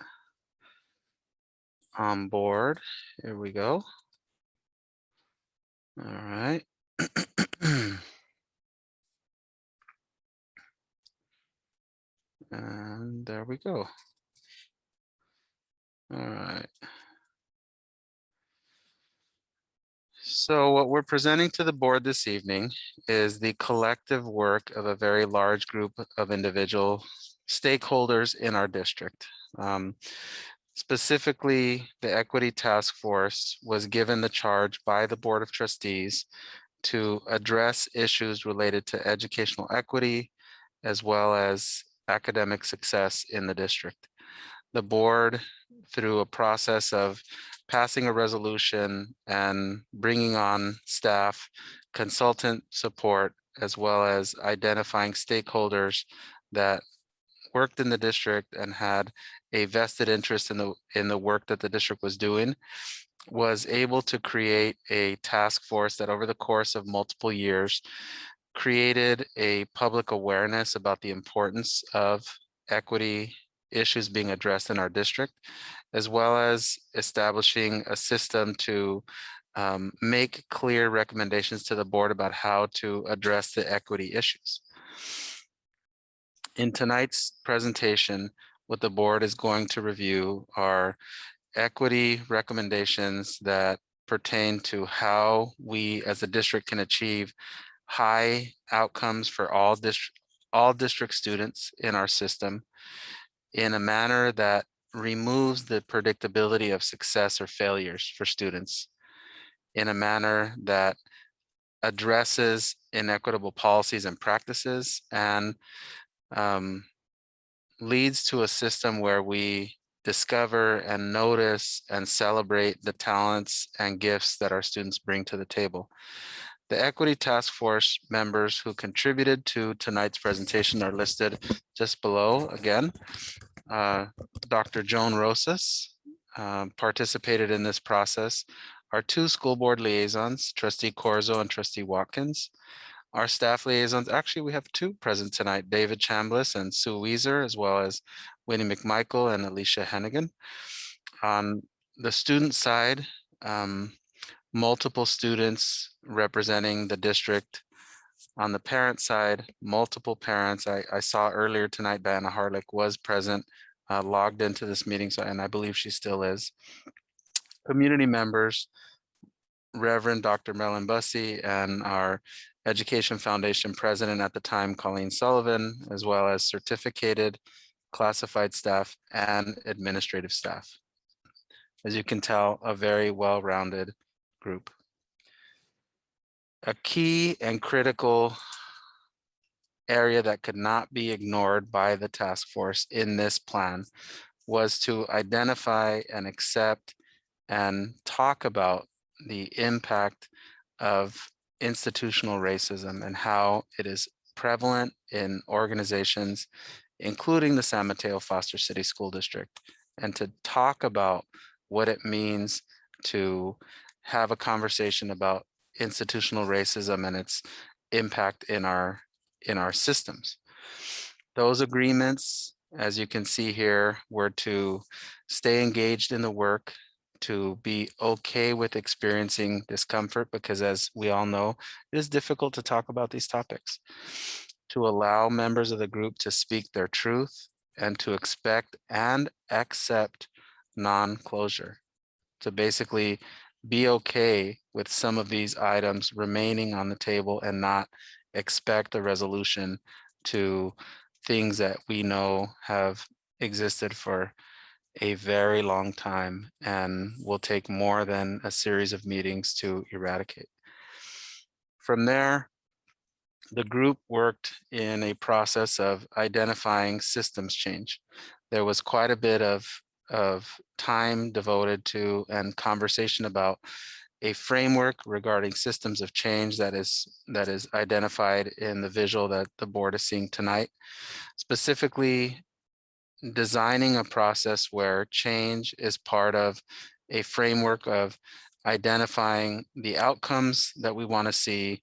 on board. Here we go. All right. And there we go. All right. So what we're presenting to the board this evening is the collective work of a very large group of individual stakeholders in our district. Specifically, the Equity Task Force was given the charge by the Board of Trustees to address issues related to educational equity, as well as academic success in the district. The board, through a process of passing a resolution and bringing on staff consultant support, as well as identifying stakeholders that worked in the district and had a vested interest in the work that the district was doing, was able to create a task force that over the course of multiple years created a public awareness about the importance of equity issues being addressed in our district, as well as establishing a system to make clear recommendations to the board about how to address the equity issues. In tonight's presentation, what the board is going to review are equity recommendations that pertain to how we as a district can achieve high outcomes for all district students in our system in a manner that removes the predictability of success or failures for students, in a manner that addresses inequitable policies and practices, and leads to a system where we discover and notice and celebrate the talents and gifts that our students bring to the table. The Equity Task Force members who contributed to tonight's presentation are listed just below. Again, Dr. Joan Rosas participated in this process. Our two school board liaisons, Trustee Corzo and Trustee Watkins. Our staff liaisons, actually we have two present tonight, David Chambliss and Sue Weiser, as well as Winnie McMichael and Alicia Hennigan. On the student side, multiple students representing the district. On the parent side, multiple parents. I saw earlier tonight, Diana Harlick was present, logged into this meeting, and I believe she still is. Community members, Reverend Dr. Melon Bussey, and our Education Foundation president at the time, Colleen Sullivan, as well as certificated, classified staff, and administrative staff. As you can tell, a very well-rounded group. A key and critical area that could not be ignored by the task force in this plan was to identify and accept and talk about the impact of institutional racism and how it is prevalent in organizations, including the San Mateo Foster City School District, and to talk about what it means to have a conversation about institutional racism and its impact in our systems. Those agreements, as you can see here, were to stay engaged in the work, to be okay with experiencing discomfort, because as we all know, it is difficult to talk about these topics, to allow members of the group to speak their truth, and to expect and accept non-closure, to basically be okay with some of these items remaining on the table and not expect a resolution to things that we know have existed for a very long time and will take more than a series of meetings to eradicate. From there, the group worked in a process of identifying systems change. There was quite a bit of time devoted to and conversation about a framework regarding systems of change that is identified in the visual that the board is seeing tonight, specifically designing a process where change is part of a framework of identifying the outcomes that we want to see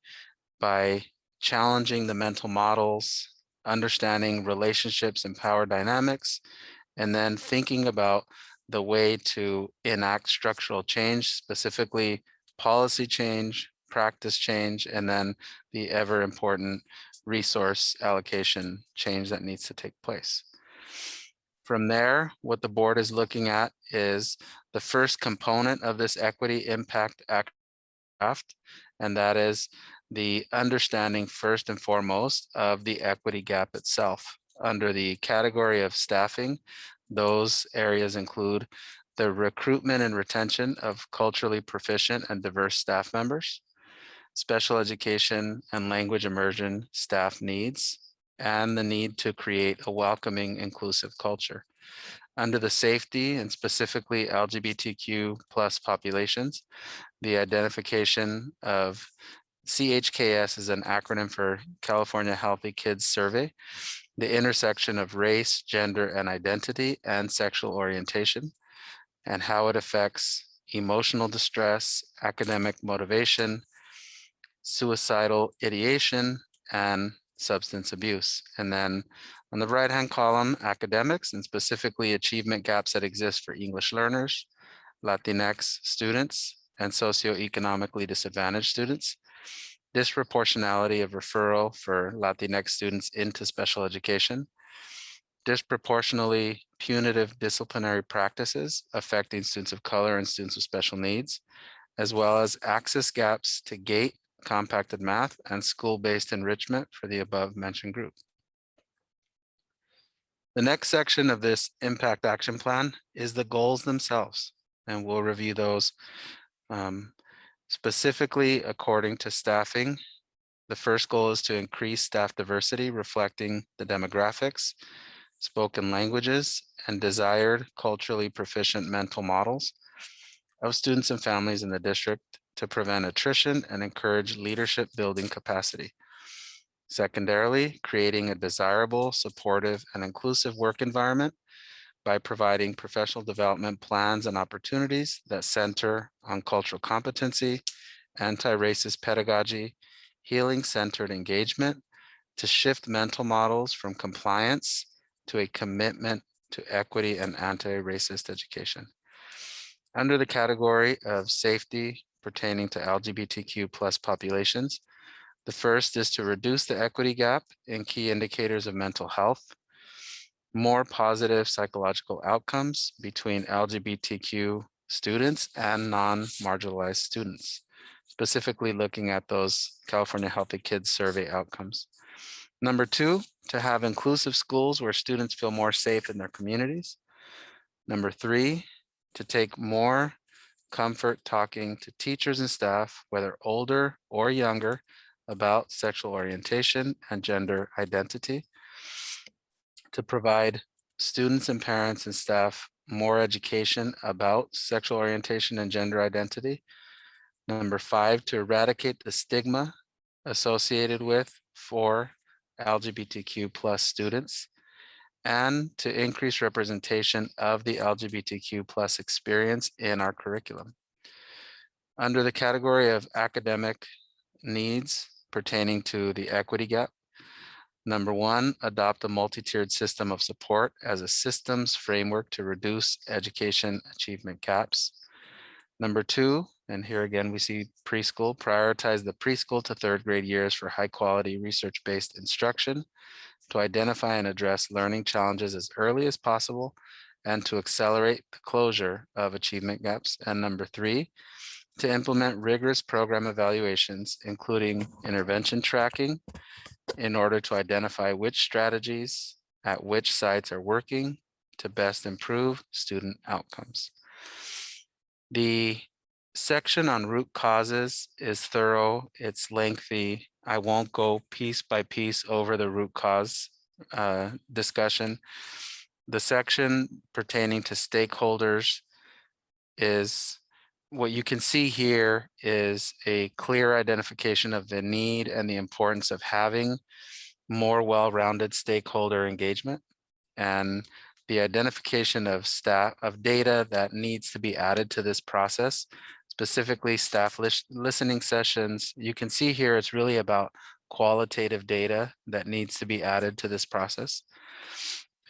by challenging the mental models, understanding relationships and power dynamics, and then thinking about the way to enact structural change, specifically policy change, practice change, and then the ever important resource allocation change that needs to take place. From there, what the board is looking at is the first component of this equity impact draft, and that is the understanding first and foremost of the equity gap itself. Under the category of staffing, those areas include the recruitment and retention of culturally proficient and diverse staff members, special education and language immersion staff needs, and the need to create a welcoming, inclusive culture. Under the safety and specifically LGBTQ+ populations, the identification of CHKS is an acronym for California Healthy Kids Survey, the intersection of race, gender, and identity and sexual orientation, and how it affects emotional distress, academic motivation, suicidal ideation, and substance abuse. And then on the right-hand column, academics, and specifically achievement gaps that exist for English learners, Latinx students, and socioeconomically disadvantaged students. Disproportionality of referral for Latinx students into special education. Disproportionately punitive disciplinary practices affecting students of color and students with special needs, as well as access gaps to GATE, compacted math, and school-based enrichment for the above mentioned group. The next section of this impact action plan is the goals themselves, and we'll review those specifically according to staffing. The first goal is to increase staff diversity, reflecting the demographics, spoken languages, and desired culturally proficient mental models of students and families in the district to prevent attrition and encourage leadership building capacity. Secondarily, creating a desirable, supportive, and inclusive work environment by providing professional development plans and opportunities that center on cultural competency, anti-racist pedagogy, healing-centered engagement, to shift mental models from compliance to a commitment to equity and anti-racist education. Under the category of safety pertaining to LGBTQ plus populations, the first is to reduce the equity gap in key indicators of mental health, more positive psychological outcomes between LGBTQ students and non-marginalized students, specifically looking at those California Healthy Kids Survey outcomes. Number two, to have inclusive schools where students feel more safe in their communities. Number three, to take more comfort talking to teachers and staff, whether older or younger, about sexual orientation and gender identity. To provide students and parents and staff more education about sexual orientation and gender identity. Number five, to eradicate the stigma associated with for LGBTQ plus students, and to increase representation of the LGBTQ plus experience in our curriculum. Under the category of academic needs pertaining to the equity gap, number one, adopt a multi-tiered system of support as a systems framework to reduce education achievement gaps. Number two, and here again we see preschool, prioritize the preschool to third grade years for high quality research-based instruction to identify and address learning challenges as early as possible and to accelerate the closure of achievement gaps. And number three, to implement rigorous program evaluations, including intervention tracking, in order to identify which strategies at which sites are working to best improve student outcomes. The section on root causes is thorough, it's lengthy. I won't go piece by piece over the root cause discussion. The section pertaining to stakeholders is what you can see here is a clear identification of the need and the importance of having more well-rounded stakeholder engagement, and the identification of data that needs to be added to this process, specifically staff listening sessions. You can see here it's really about qualitative data that needs to be added to this process,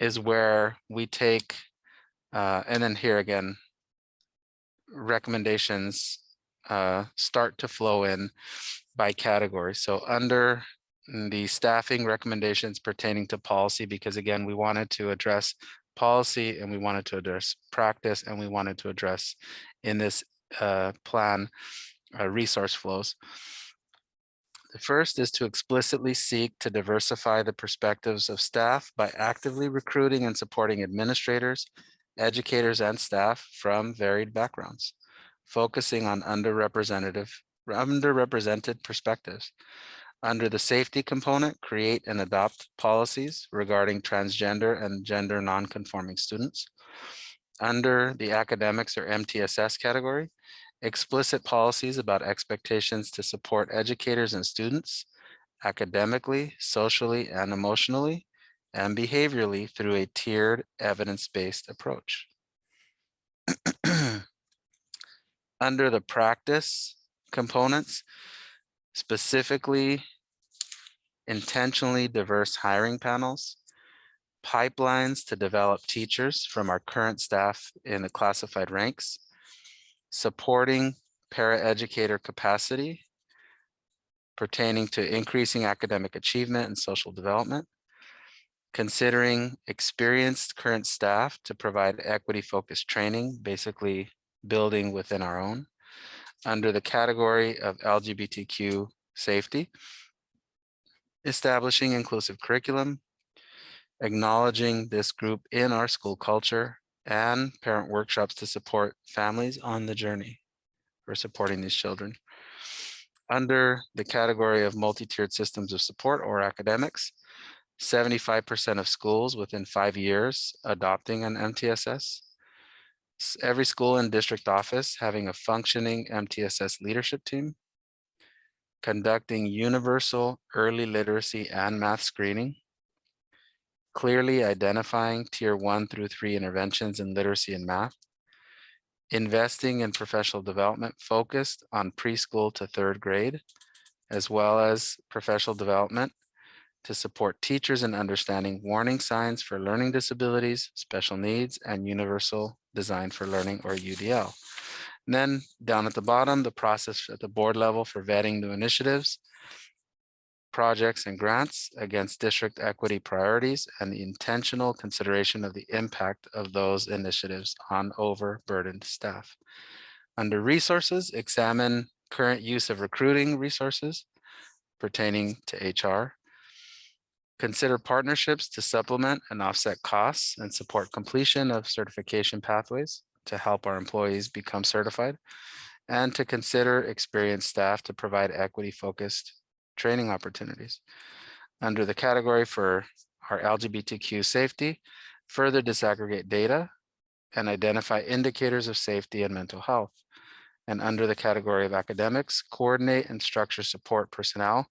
is where we take, and then here again, recommendations start to flow in by category. So under the staffing recommendations pertaining to policy, because again, we wanted to address policy and we wanted to address practice and we wanted to address in this plan resource flows. The first is to explicitly seek to diversify the perspectives of staff by actively recruiting and supporting administrators, educators, and staff from varied backgrounds, focusing on underrepresented perspectives. Under the safety component, create and adopt policies regarding transgender and gender nonconforming students. Under the academics or MTSS category, explicit policies about expectations to support educators and students academically, socially, and emotionally, and behaviorally through a tiered evidence-based approach. Under the practice components, specifically intentionally diverse hiring panels, pipelines to develop teachers from our current staff in the classified ranks, supporting paraeducator capacity pertaining to increasing academic achievement and social development, considering experienced current staff to provide equity-focused training, basically building within our own, under the category of LGBTQ safety, establishing inclusive curriculum, acknowledging this group in our school culture, and parent workshops to support families on the journey for supporting these children. Under the category of multi-tiered systems of support or academics, 75% of schools within 5 years adopting an MTSS. Every school and district office having a functioning MTSS leadership team. Conducting universal early literacy and math screening. Clearly identifying tier 1 through 3 interventions in literacy and math. Investing in professional development focused on preschool to 3rd grade, as well as professional development to support teachers in understanding warning signs for learning disabilities, special needs, and universal design for learning, or UDL. And then down at the bottom, the process at the board level for vetting new initiatives, projects, and grants against district equity priorities, and the intentional consideration of the impact of those initiatives on overburdened staff. Under resources, examine current use of recruiting resources pertaining to HR. Consider partnerships to supplement and offset costs and support completion of certification pathways to help our employees become certified, and to consider experienced staff to provide equity-focused training opportunities. Under the category for our LGBTQ safety, further disaggregate data and identify indicators of safety and mental health. And under the category of academics, coordinate and structure support personnel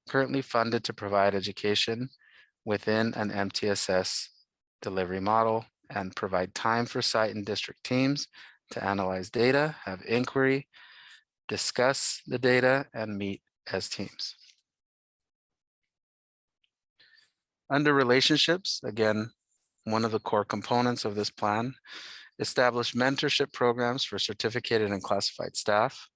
currently funded to provide education within an MTSS delivery model, and provide time for site and district teams to analyze data, have inquiry, discuss the data, and meet as teams. Under relationships, again, one of the core components of this plan, establish mentorship programs for certificated and classified staff,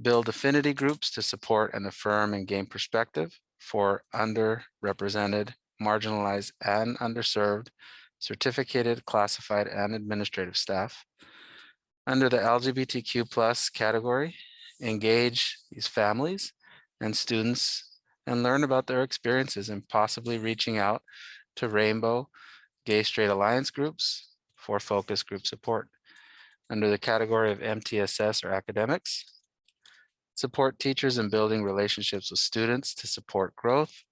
build affinity groups to support and affirm and gain perspective for underrepresented, marginalized, and underserved certificated, classified, and administrative staff. Under the LGBTQ+ category, engage these families and students and learn about their experiences, and possibly reaching out to Rainbow Gay Straight Alliance groups for focus group support. Under the category of MTSS or academics, support teachers in building relationships with students to support growth,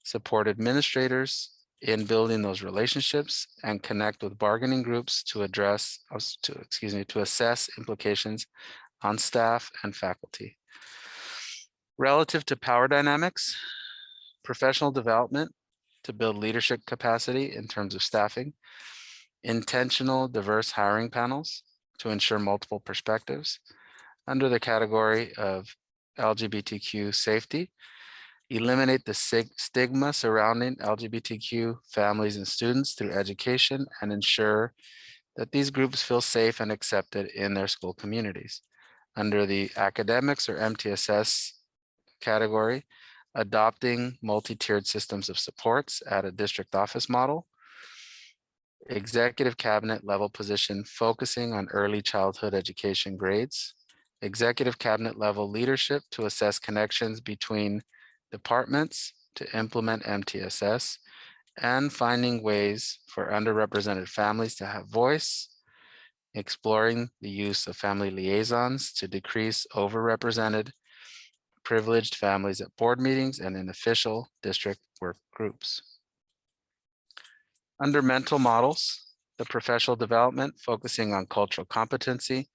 support administrators in building those relationships, and connect with bargaining groups to assess implications on staff and faculty. Relative to power dynamics, professional development to build leadership capacity in terms of staffing, intentional diverse hiring panels to ensure multiple perspectives. Under the category of LGBTQ safety, eliminate the stigma surrounding LGBTQ families and students through education, and ensure that these groups feel safe and accepted in their school communities. Under the academics or MTSS category, adopting multi-tiered systems of supports at a district office model, executive cabinet level position focusing on early childhood education grades, executive cabinet level leadership to assess connections between departments to implement MTSS, and finding ways for underrepresented families to have voice, exploring the use of family liaisons to decrease overrepresented privileged families at board meetings and in official district work groups. Under mental models, the professional development focusing on cultural competency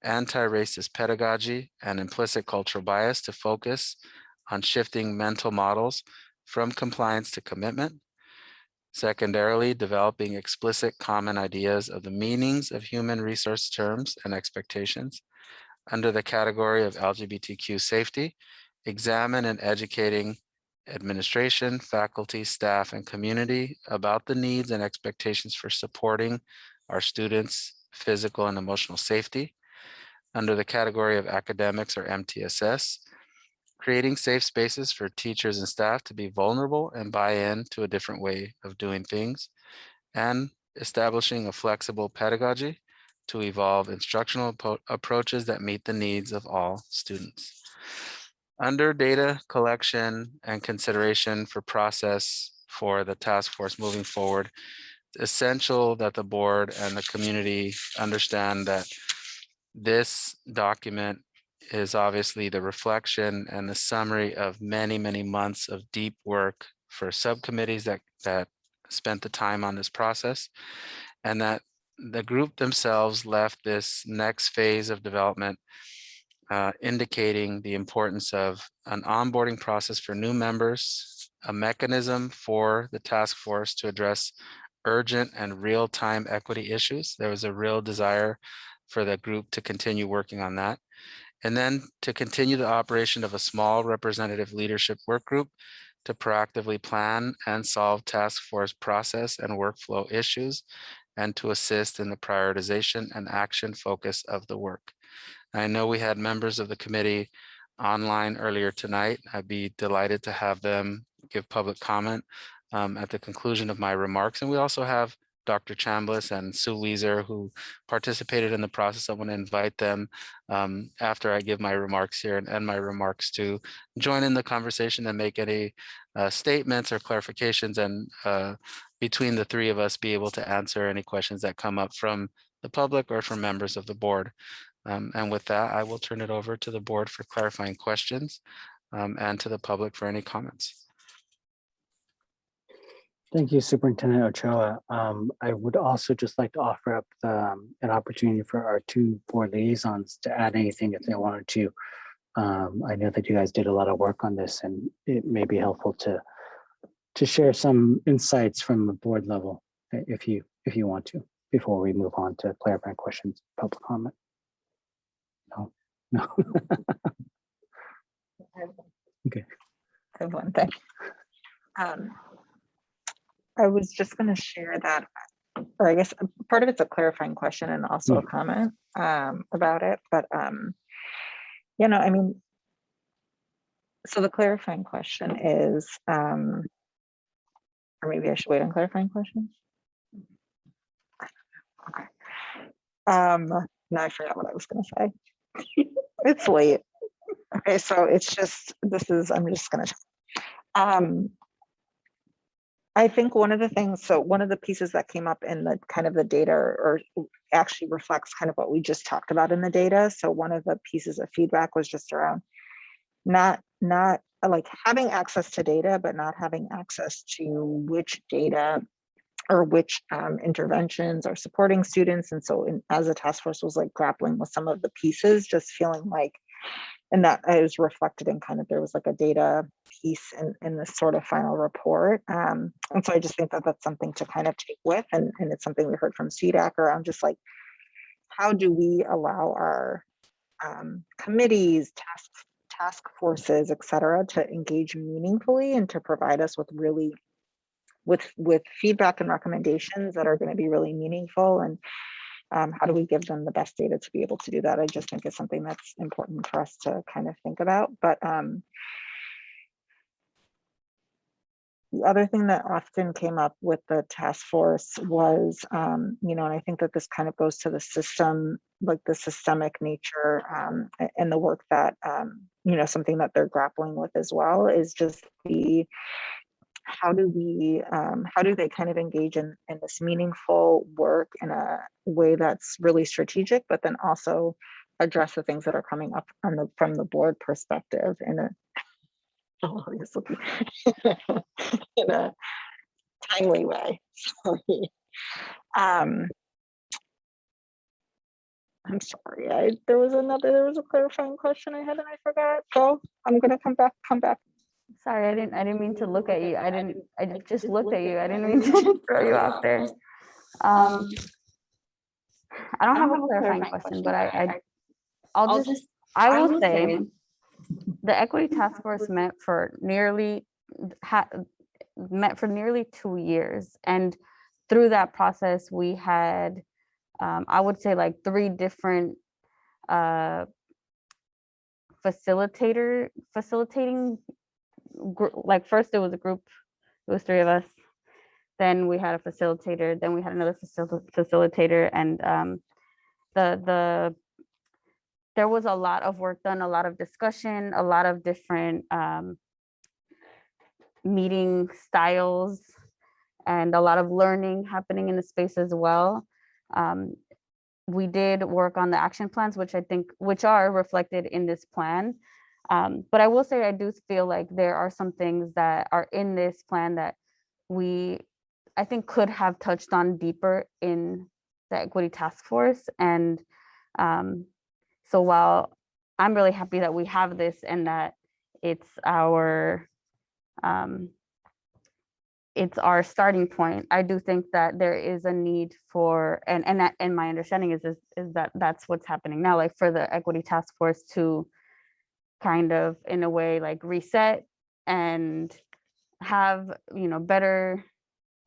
anti-racist pedagogy, and implicit cultural bias to focus on shifting mental models from compliance to commitment. Secondarily, developing explicit common ideas of the meanings of human resource terms and expectations. Under the category of LGBTQ safety, examine and educating administration, faculty, staff, and community about the needs and expectations for supporting our students' physical and emotional safety. Under the category of academics or MTSS, creating safe spaces for teachers and staff to be vulnerable and buy in to a different way of doing things, and establishing a flexible pedagogy to evolve instructional approaches that meet the needs of all students. Under data collection and consideration for process for the task force moving forward, it's essential that the board and the community understand that this document is obviously the reflection and the summary of many, many months of deep work for subcommittees that spent the time on this process, and that the group themselves left this next phase of development indicating the importance of an onboarding process for new members, a mechanism for the task force to address urgent and real-time equity issues. There was a real desire for the group to continue working on that. And then to continue the operation of a small representative leadership work group to proactively plan and solve task force process and workflow issues, and to assist in the prioritization and action focus of the work. I know we had members of the committee online earlier tonight. I'd be delighted to have them give public comment at the conclusion of my remarks. And we also have Dr. Chambliss and Sue Weiser, who participated in the process. I want to invite them after I give my remarks here and end my remarks to join in the conversation and make any statements or clarifications, and between the three of us be able to answer any questions that come up from the public or from members of the board. And with that, I will turn it over to the board for clarifying questions and to the public for any comments. Thank you, Superintendent Ochoa. I would also just like to offer up an opportunity for our two board liaisons to add anything if they wanted to. I know that you guys did a lot of work on this, and it may be helpful to share some insights from the board level if you want to, before we move on to clarifying questions, public comment. No. Okay. I have one thing. I was just going to share that, or I guess part of it's a clarifying question and also a comment about it. But, you know, I mean, so the clarifying question is, or maybe I should wait on clarifying questions. Okay. Now I forgot what I was going to say. It's late. Okay, so it's just, I'm just going to, I think one of the things, so one of the pieces that came up in the kind of the data, or actually reflects kind of what we just talked about in the data. So one of the pieces of feedback was just around not like having access to data, but not having access to which data or which interventions are supporting students. And so as a task force was like grappling with some of the pieces, just feeling like, and that is reflected in kind of, there was like a data piece in this sort of final report. And so I just think that that's something to kind of take with, and it's something we heard from CDAC around just like, how do we allow our committees, task forces, et cetera, to engage meaningfully and to provide us with really, with feedback and recommendations that are going to be really meaningful, and how do we give them the best data to be able to do that? I just think it's something that's important for us to kind of think about. But the other thing that often came up with the task force was, you know, and I think that this kind of goes to the system, like the systemic nature and the work that, you know, something that they're grappling with as well is just the, how do they kind of engage in this meaningful work in a way that's really strategic, but then also address the things that are coming up from the board perspective in a in a timely way. Sorry. I'm sorry. There was a clarifying question I had and I forgot. So I'm gonna come back. Sorry, I didn't mean to look at you. I just looked at you. I didn't mean to throw you off there. I don't have a clarifying question, but I will say the equity task force met for nearly 2 years. And through that process, we had, I would say like 3 different facilitating like first it was a group, it was 3 of us. Then we had a facilitator, then we had another facilitator, and there was a lot of work done, a lot of discussion, a lot of different meeting styles, and a lot of learning happening in the space as well. We did work on the action plans, which are reflected in this plan. But I will say, I do feel like there are some things that are in this plan that I think could have touched on deeper in the equity task force. And so while I'm really happy that we have this and that it's our starting point, I do think that there is a need for, and my understanding is that that's what's happening now, like for the equity task force to kind of, in a way, like reset and have, better,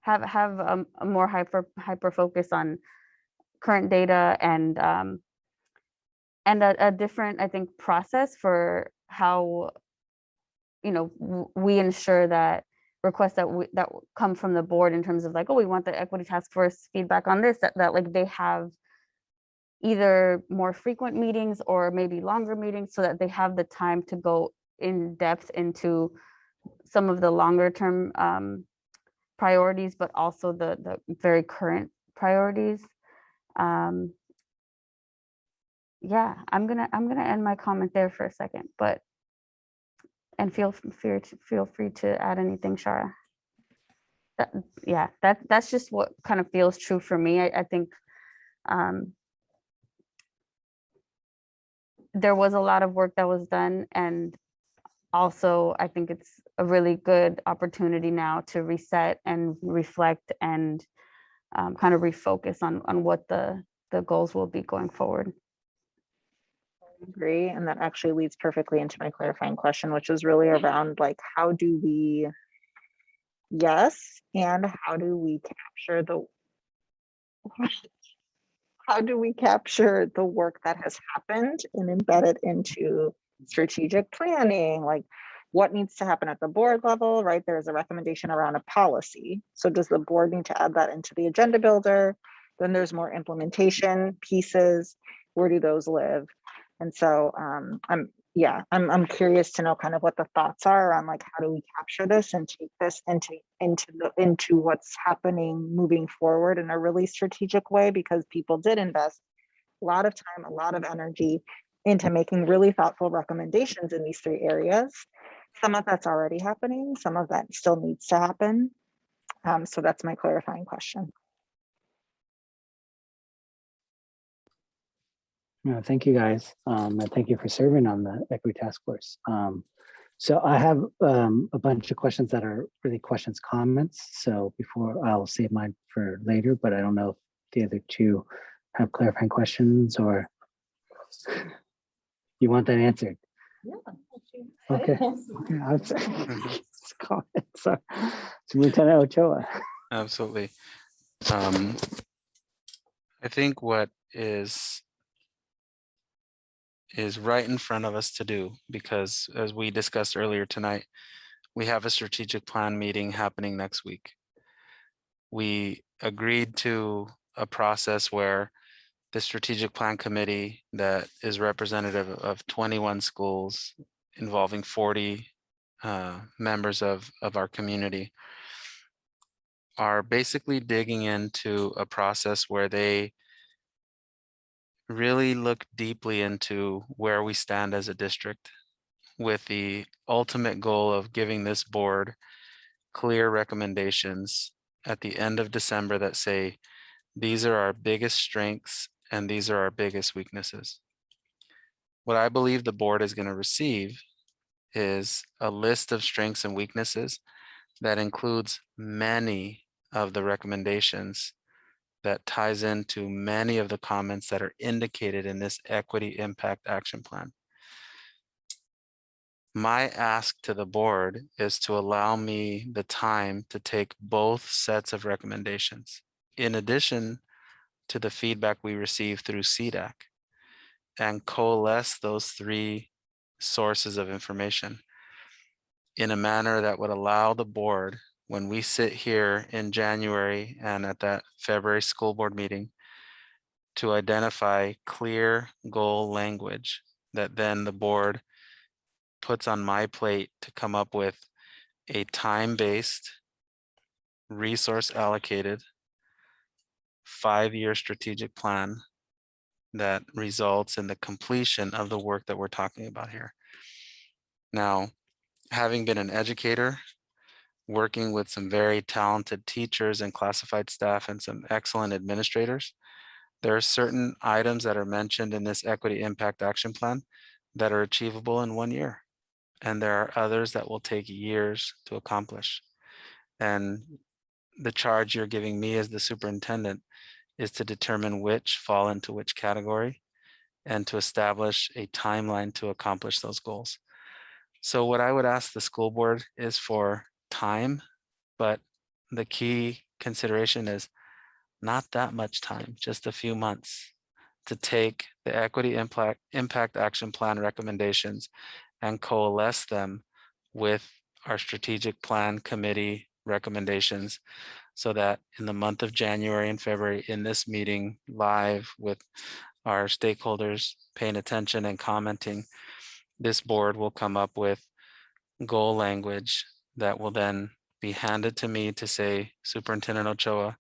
have a more hyper focus on current data and a different, I think, process for how, we ensure that requests that come from the board in terms of like, oh, we want the equity task force feedback on this, that like they have either more frequent meetings or maybe longer meetings so that they have the time to go in depth into some of the longer term priorities, but also the very current priorities. Yeah, I'm gonna end my comment there for a second, and feel free to add anything, Shara. That's just what kind of feels true for me. I think there was a lot of work that was done, and also I think it's a really good opportunity now to reset and reflect and kind of refocus on what the goals will be going forward. Agree, and that actually leads perfectly into my clarifying question, which is really around like how do we capture the work that has happened and embed it into strategic planning, like what needs to happen at the board level, right? There's a recommendation around a policy, so does the board need to add that into the agenda builder? Then there's more implementation pieces, where do those live? And so I'm curious to know kind of what the thoughts are on like how do we capture this and take this into what's happening moving forward in a really strategic way, because people did invest a lot of time, a lot of energy into making really thoughtful recommendations in these 3 areas. Some of that's already happening, some of that still needs to happen. So that's my clarifying question. Thank you guys, and thank you for serving on the equity task force. So I have a bunch of questions that are really comments. So before, I'll save mine for later, but I don't know if the other 2 have clarifying questions or you want that answered. Yeah. Okay. So, Superintendent Ochoa. Absolutely. I think what is right in front of us to do, because as we discussed earlier tonight, we have a strategic plan meeting happening next week. We agreed to a process where the strategic plan committee that is representative of 21 schools involving 40 members of our community are basically digging into a process where they really look deeply into where we stand as a district, with the ultimate goal of giving this board clear recommendations at the end of December that say, these are our biggest strengths and these are our biggest weaknesses. What I believe the board is going to receive is a list of strengths and weaknesses that includes many of the recommendations that ties into many of the comments that are indicated in this equity impact action plan. My ask to the board is to allow me the time to take both sets of recommendations, in addition to the feedback we receive through CDAC, and coalesce those three sources of information in a manner that would allow the board, when we sit here in January and at that February school board meeting, to identify clear goal language that then the board puts on my plate to come up with a time-based, resource allocated, 5-year strategic plan that results in the completion of the work that we're talking about here. Now, having been an educator, working with some very talented teachers and classified staff and some excellent administrators, there are certain items that are mentioned in this equity impact action plan that are achievable in 1 year. And there are others that will take years to accomplish. And the charge you're giving me as the superintendent is to determine which fall into which category and to establish a timeline to accomplish those goals. So what I would ask the school board is for time, but the key consideration is not that much time, just a few months, to take the equity impact action plan recommendations and coalesce them with our strategic plan committee recommendations, so that in the month of January and February, in this meeting live with our stakeholders paying attention and commenting, this board will come up with goal language that will then be handed to me to say, Superintendent Ochoa,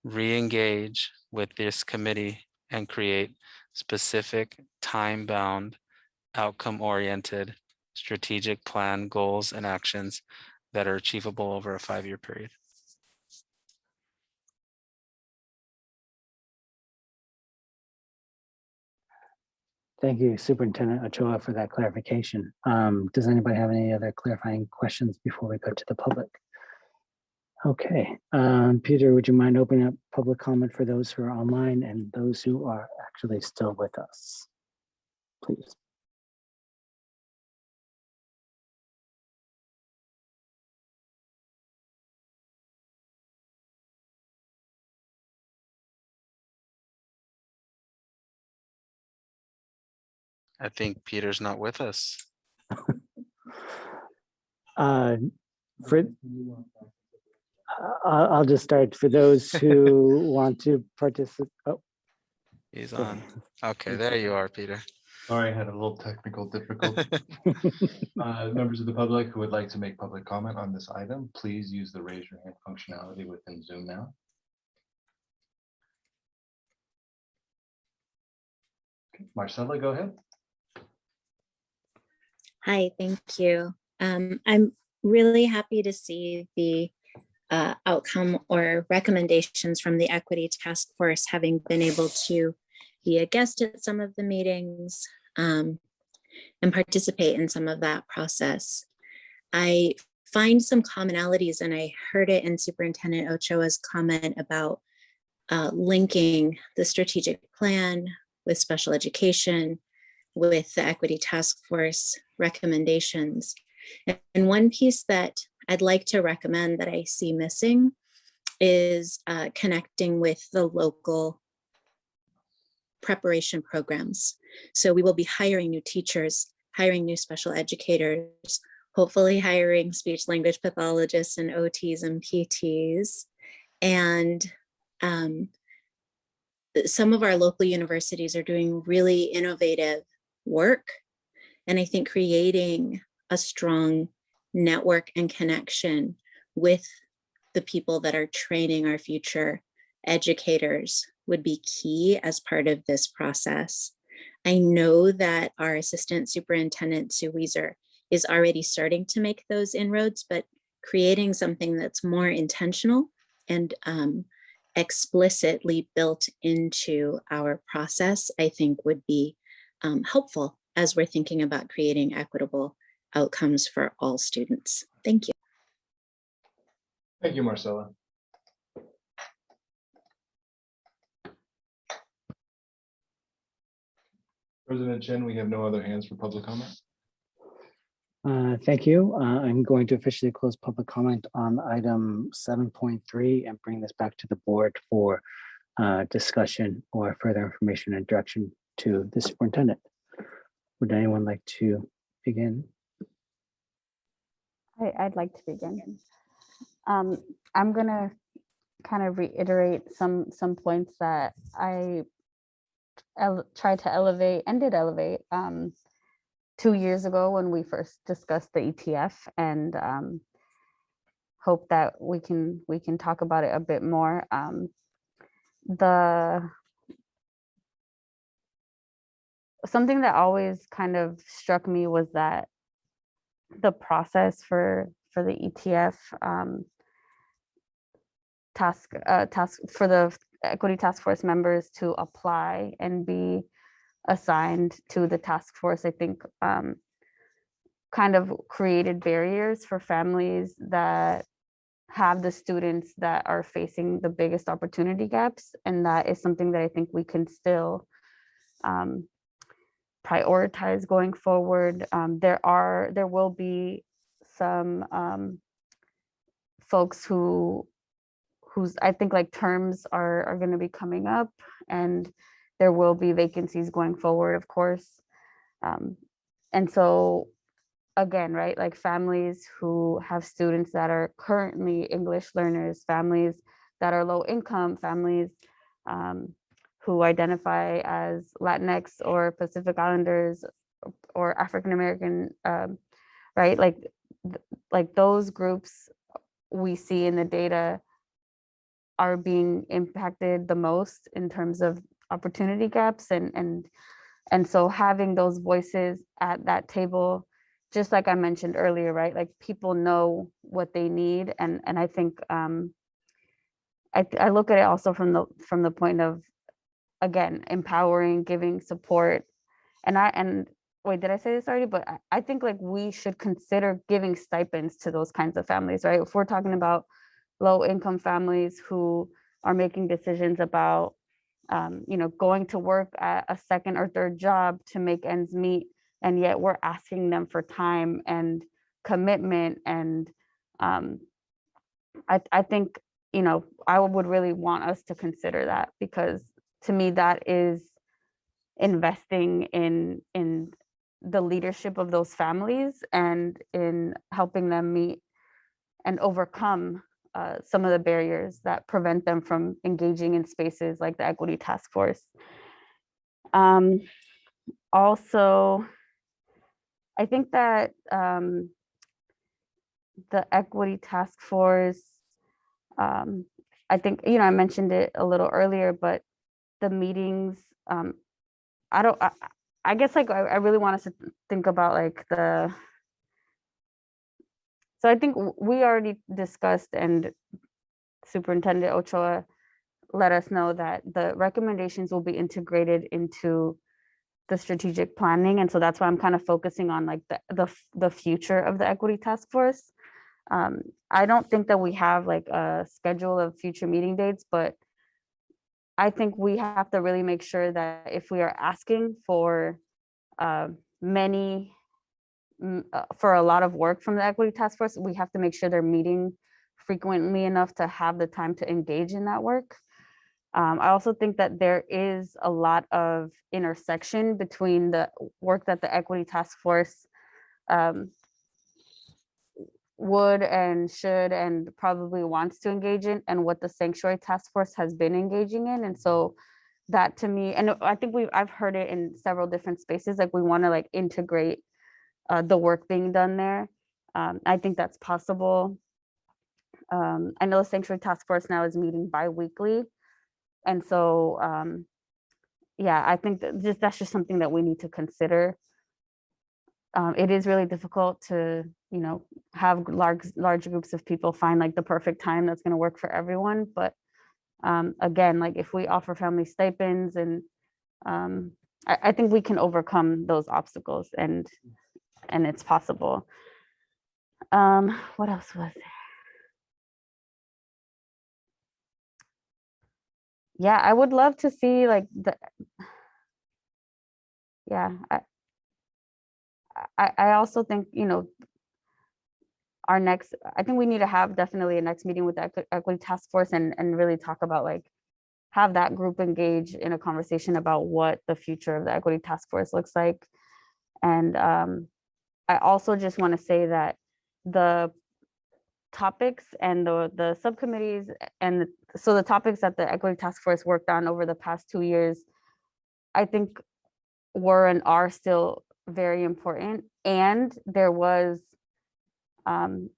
re-engage with this committee and create specific time-bound, outcome-oriented strategic plan goals and actions that are achievable over a 5-year period. Thank you, Superintendent Ochoa, for that clarification. Does anybody have any other clarifying questions before we go to the public? Okay, Peter, would you mind opening up public comment for those who are online and those who are actually still with us, please? I think Peter's not with us. I'll just start for those who want to participate. Oh, he's on. Okay, there you are, Peter. Sorry, I had a little technical difficulty. Members of the public who would like to make public comment on this item, please use the raise your hand functionality within Zoom now. Okay, Marcella, go ahead. Hi, thank you. I'm really happy to see the outcome or recommendations from the Equity Task Force, having been able to be a guest at some of the meetings and participate in some of that process. I find some commonalities, and I heard it in Superintendent Ochoa's comment about linking the strategic plan with special education, with the Equity Task Force recommendations. And one piece that I'd like to recommend that I see missing is connecting with the local preparation programs. So we will be hiring new teachers, hiring new special educators, hopefully hiring speech language pathologists and OTs and PTs. And some of our local universities are doing really innovative work. And I think creating a strong network and connection with the people that are training our future educators would be key as part of this process. I know that our Assistant Superintendent, Sue Weiser, is already starting to make those inroads, but creating something that's more intentional and explicitly built into our process, I think would be helpful as we're thinking about creating equitable outcomes for all students. Thank you. Thank you, Marcella. President Chen, we have no other hands for public comment. Thank you. I'm going to officially close public comment on item 7.3 and bring this back to the board for discussion or further information and direction to the superintendent. Would anyone like to begin? I'd like to begin. I'm gonna kind of reiterate some points that I tried to elevate and did elevate 2 years ago when we first discussed the ETF, and hope that we can talk about it a bit more. Something that always kind of struck me was that the process for the ETF task for the equity task force members to apply and be assigned to the task force, I think kind of created barriers for families that have the students that are facing the biggest opportunity gaps. And that is something that I think we can still prioritize going forward. There will be some folks whose I think like terms are going to be coming up, and there will be vacancies going forward, of course. And so again, right, like families who have students that are currently English learners, families that are low income, families who identify as Latinx or Pacific Islanders or African American, right? Like those groups we see in the data are being impacted the most in terms of opportunity gaps, and so having those voices at that table, just like I mentioned earlier, right? Like people know what they need, and I think I look at it also from the point of, again, empowering, giving support, and wait, did I say this already? But I think like we should consider giving stipends to those kinds of families, right? If we're talking about low income families who are making decisions about going to work at a second or third job to make ends meet, and yet we're asking them for time and commitment, and I think I would really want us to consider that, because to me that is investing in the leadership of those families and in helping them meet and overcome some of the barriers that prevent them from engaging in spaces like the Equity Task Force. Also, I think that the Equity Task Force, I think, I mentioned it a little earlier, but the meetings, I guess like I really want us to think about like so I think we already discussed, and Superintendent Ochoa let us know that the recommendations will be integrated into the strategic planning. And so that's why I'm kind of focusing on like the future of the Equity Task Force. I don't think that we have like a schedule of future meeting dates, but I think we have to really make sure that if we are asking for for a lot of work from the Equity Task Force, we have to make sure they're meeting frequently enough to have the time to engage in that work. I also think that there is a lot of intersection between the work that the Equity Task Force would and should and probably wants to engage in, and what the Sanctuary Task Force has been engaging in. And so that to me, and I think I've heard it in several different spaces, like we want to like integrate the work being done there. I think that's possible. I know the Sanctuary Task Force now is meeting bi-weekly. And so, yeah, I think that that's just something that we need to consider. It is really difficult to, have large groups of people find like the perfect time that's going to work for everyone. But again, like if we offer family stipends and I think we can overcome those obstacles and it's possible. What else was there? Yeah, I would love to see like I also think, you know, I think we need to have definitely a next meeting with the equity task force and really talk about like, have that group engage in a conversation about what the future of the equity task force looks like. And I also just want to say that the topics and the subcommittees and so the topics that the equity task force worked on over the past 2 years, I think were and are still very important. And there was, you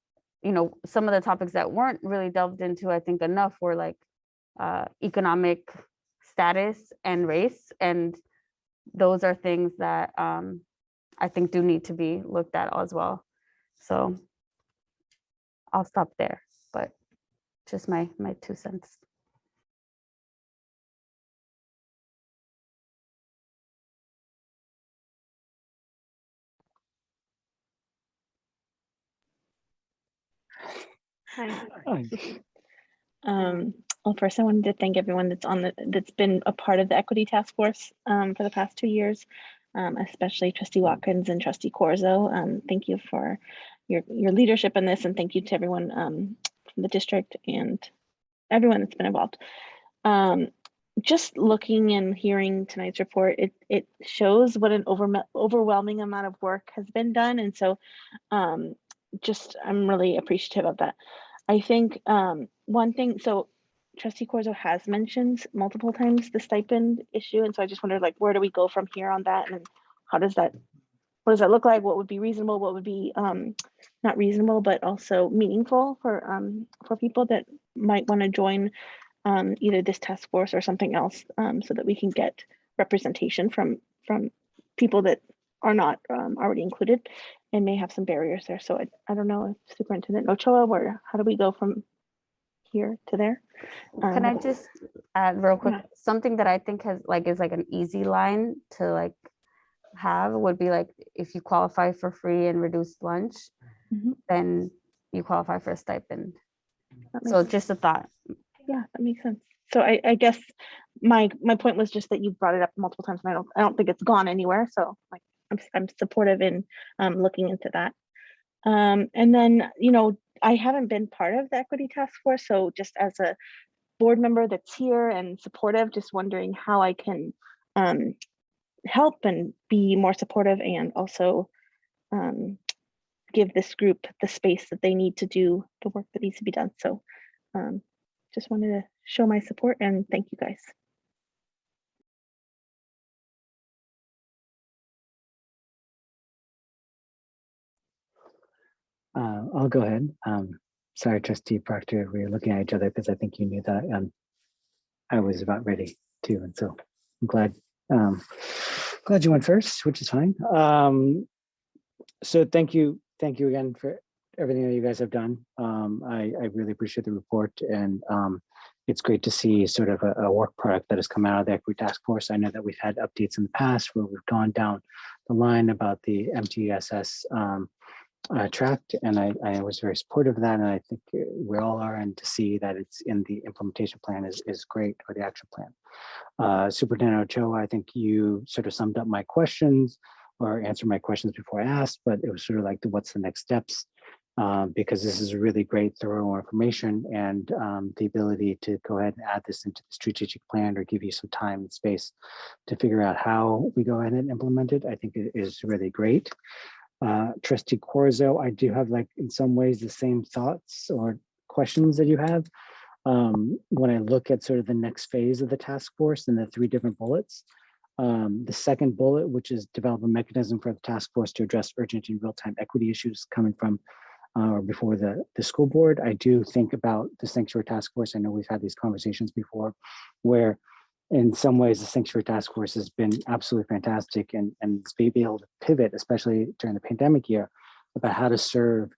know, some of the topics that weren't really delved into, I think enough, were like economic status and race. And those are things that I think do need to be looked at as well. So I'll stop there, but just my 2 cents. Hi. Well, first I wanted to thank everyone that's been a part of the equity task force for the past 2 years, especially Trustee Watkins and Trustee Corzo. Thank you for your leadership in this, and thank you to everyone from the district and everyone that's been involved. Just looking and hearing tonight's report, it shows what an overwhelming amount of work has been done, and so just I'm really appreciative of that. I think one thing, so Trustee Corzo has mentioned multiple times the stipend issue, and so I just wondered, like, where do we go from here on that, and what does that look like? What would be reasonable? What would be not reasonable, but also meaningful for people that might want to join either this task force or something else, so that we can get representation from people that are not already included and may have some barriers there. So I don't know if Superintendent Ochoa, how do we go from here to there? Can I just add real quick, Yeah. something that I think is like an easy line to like have would be like, if you qualify for free and reduced lunch, then you qualify for a stipend. So just a thought. Yeah, that makes sense. So I guess my point was just that you brought it up multiple times, and I don't think it's gone anywhere. So like I'm supportive in looking into that. And then, you know, I haven't been part of the equity task force, so just as a board member that's here and supportive, just wondering how I can help and be more supportive, and also give this group the space that they need to do the work that needs to be done. So just wanted to show my support and thank you guys. I'll go ahead. Sorry, Trustee Proctor, we were looking at each other because I think you knew that I was about ready to, and so I'm glad you went first, which is fine. So thank you again for everything that you guys have done. I really appreciate the report, and it's great to see sort of a work product that has come out of the Equity Task Force. I know that we've had updates in the past where we've gone down the line about the MTSS tract, and I was very supportive of that, and I think we all are, and to see that it's in the implementation plan is great, or the action plan. Superintendent Ochoa, I think you sort of summed up my questions or answered my questions before I asked, but it was sort of like what's the next steps, because this is really great, thorough information, and the ability to go ahead and add this into the strategic plan or give you some time and space to figure out how we go ahead and implement it, I think it is really great. Trustee Corzo, I do have, like, in some ways the same thoughts or questions that you have. When I look at sort of the next phase of the task force and the 3 different bullets, the second bullet, which is develop a mechanism for the task force to address urgent and real-time equity issues coming from or before the school board. I do think about the sanctuary task force. I know we've had these conversations before where in some ways the sanctuary task force has been absolutely fantastic, and be able to pivot, especially during the pandemic year, about how to serve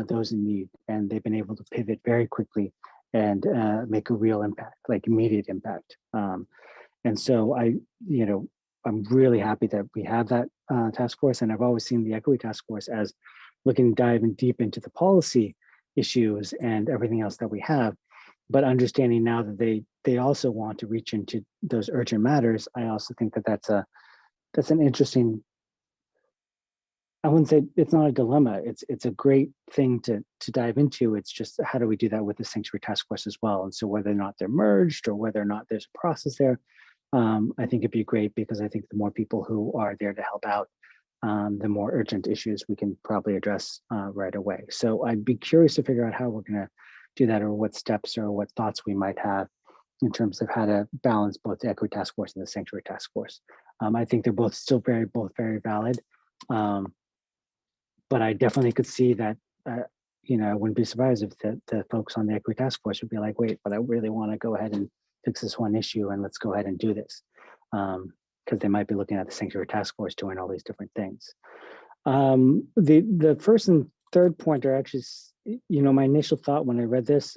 those in need. And they've been able to pivot very quickly and make a real impact, like immediate impact. And so I'm really happy that we have that task force, and I've always seen the equity task force as looking diving deep into the policy issues and everything else that we have, but understanding now that they also want to reach into those urgent matters. I also think that that's an interesting, I wouldn't say it's not a dilemma. It's a great thing to dive into. It's just how do we do that with the sanctuary task force as well? And so whether or not they're merged or whether or not there's a process there, I think it'd be great, because I think the more people who are there to help out, the more urgent issues we can probably address right away. So I'd be curious to figure out how we're going to do that, or what steps or what thoughts we might have in terms of how to balance both the equity task force and the sanctuary task force. I think they're both still very valid. But I definitely could see that, I wouldn't be surprised if the folks on the equity task force would be like, wait, but I really want to go ahead and fix this one issue, and let's go ahead and do this. Because they might be looking at the sanctuary task force doing all these different things. The first and third point are actually, my initial thought when I read this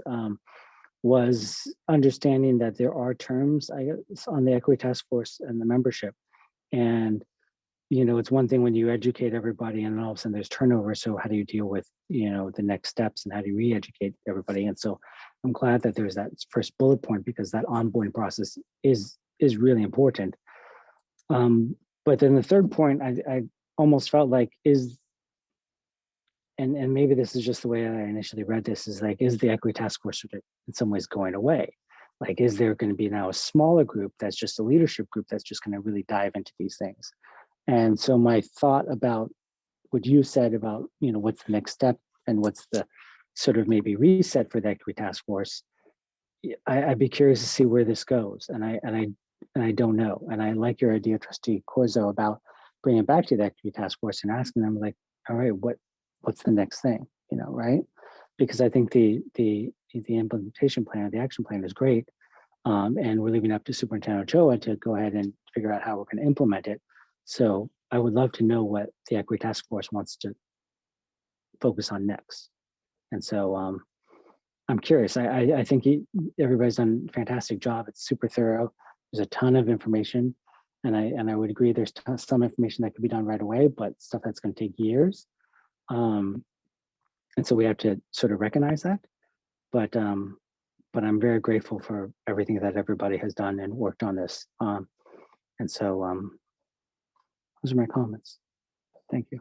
was understanding that there are terms, I guess, on the equity task force and the membership. And it's one thing when you educate everybody and all of a sudden there's turnover. So how do you deal with, the next steps, and how do you re-educate everybody? And so I'm glad that there's that first bullet point, because that onboarding process is really important. But then the third point, I almost felt like and maybe this is just the way I initially read this, is like, is the equity task force sort of in some ways going away? Like, is there going to be now a smaller group that's just a leadership group that's just going to really dive into these things? And so my thought about what you said about, what's the next step and what's the sort of maybe reset for the equity task force, I'd be curious to see where this goes. And I don't know. And I like your idea, Trustee Corzo, about bringing it back to the equity task force and asking them, like, all right, what's the next thing, right? Because I think the implementation plan, the action plan is great. And we're leaving up to Superintendent Ochoa to go ahead and figure out how we're going to implement it. So I would love to know what the equity task force wants to focus on next. And so I'm curious. I think everybody's done a fantastic job. It's super thorough. There's a ton of information, and I would agree. There's some information that could be done right away, but stuff that's going to take years. And so we have to sort of recognize that. But I'm very grateful for everything that everybody has done and worked on this. And so those are my comments. Thank you.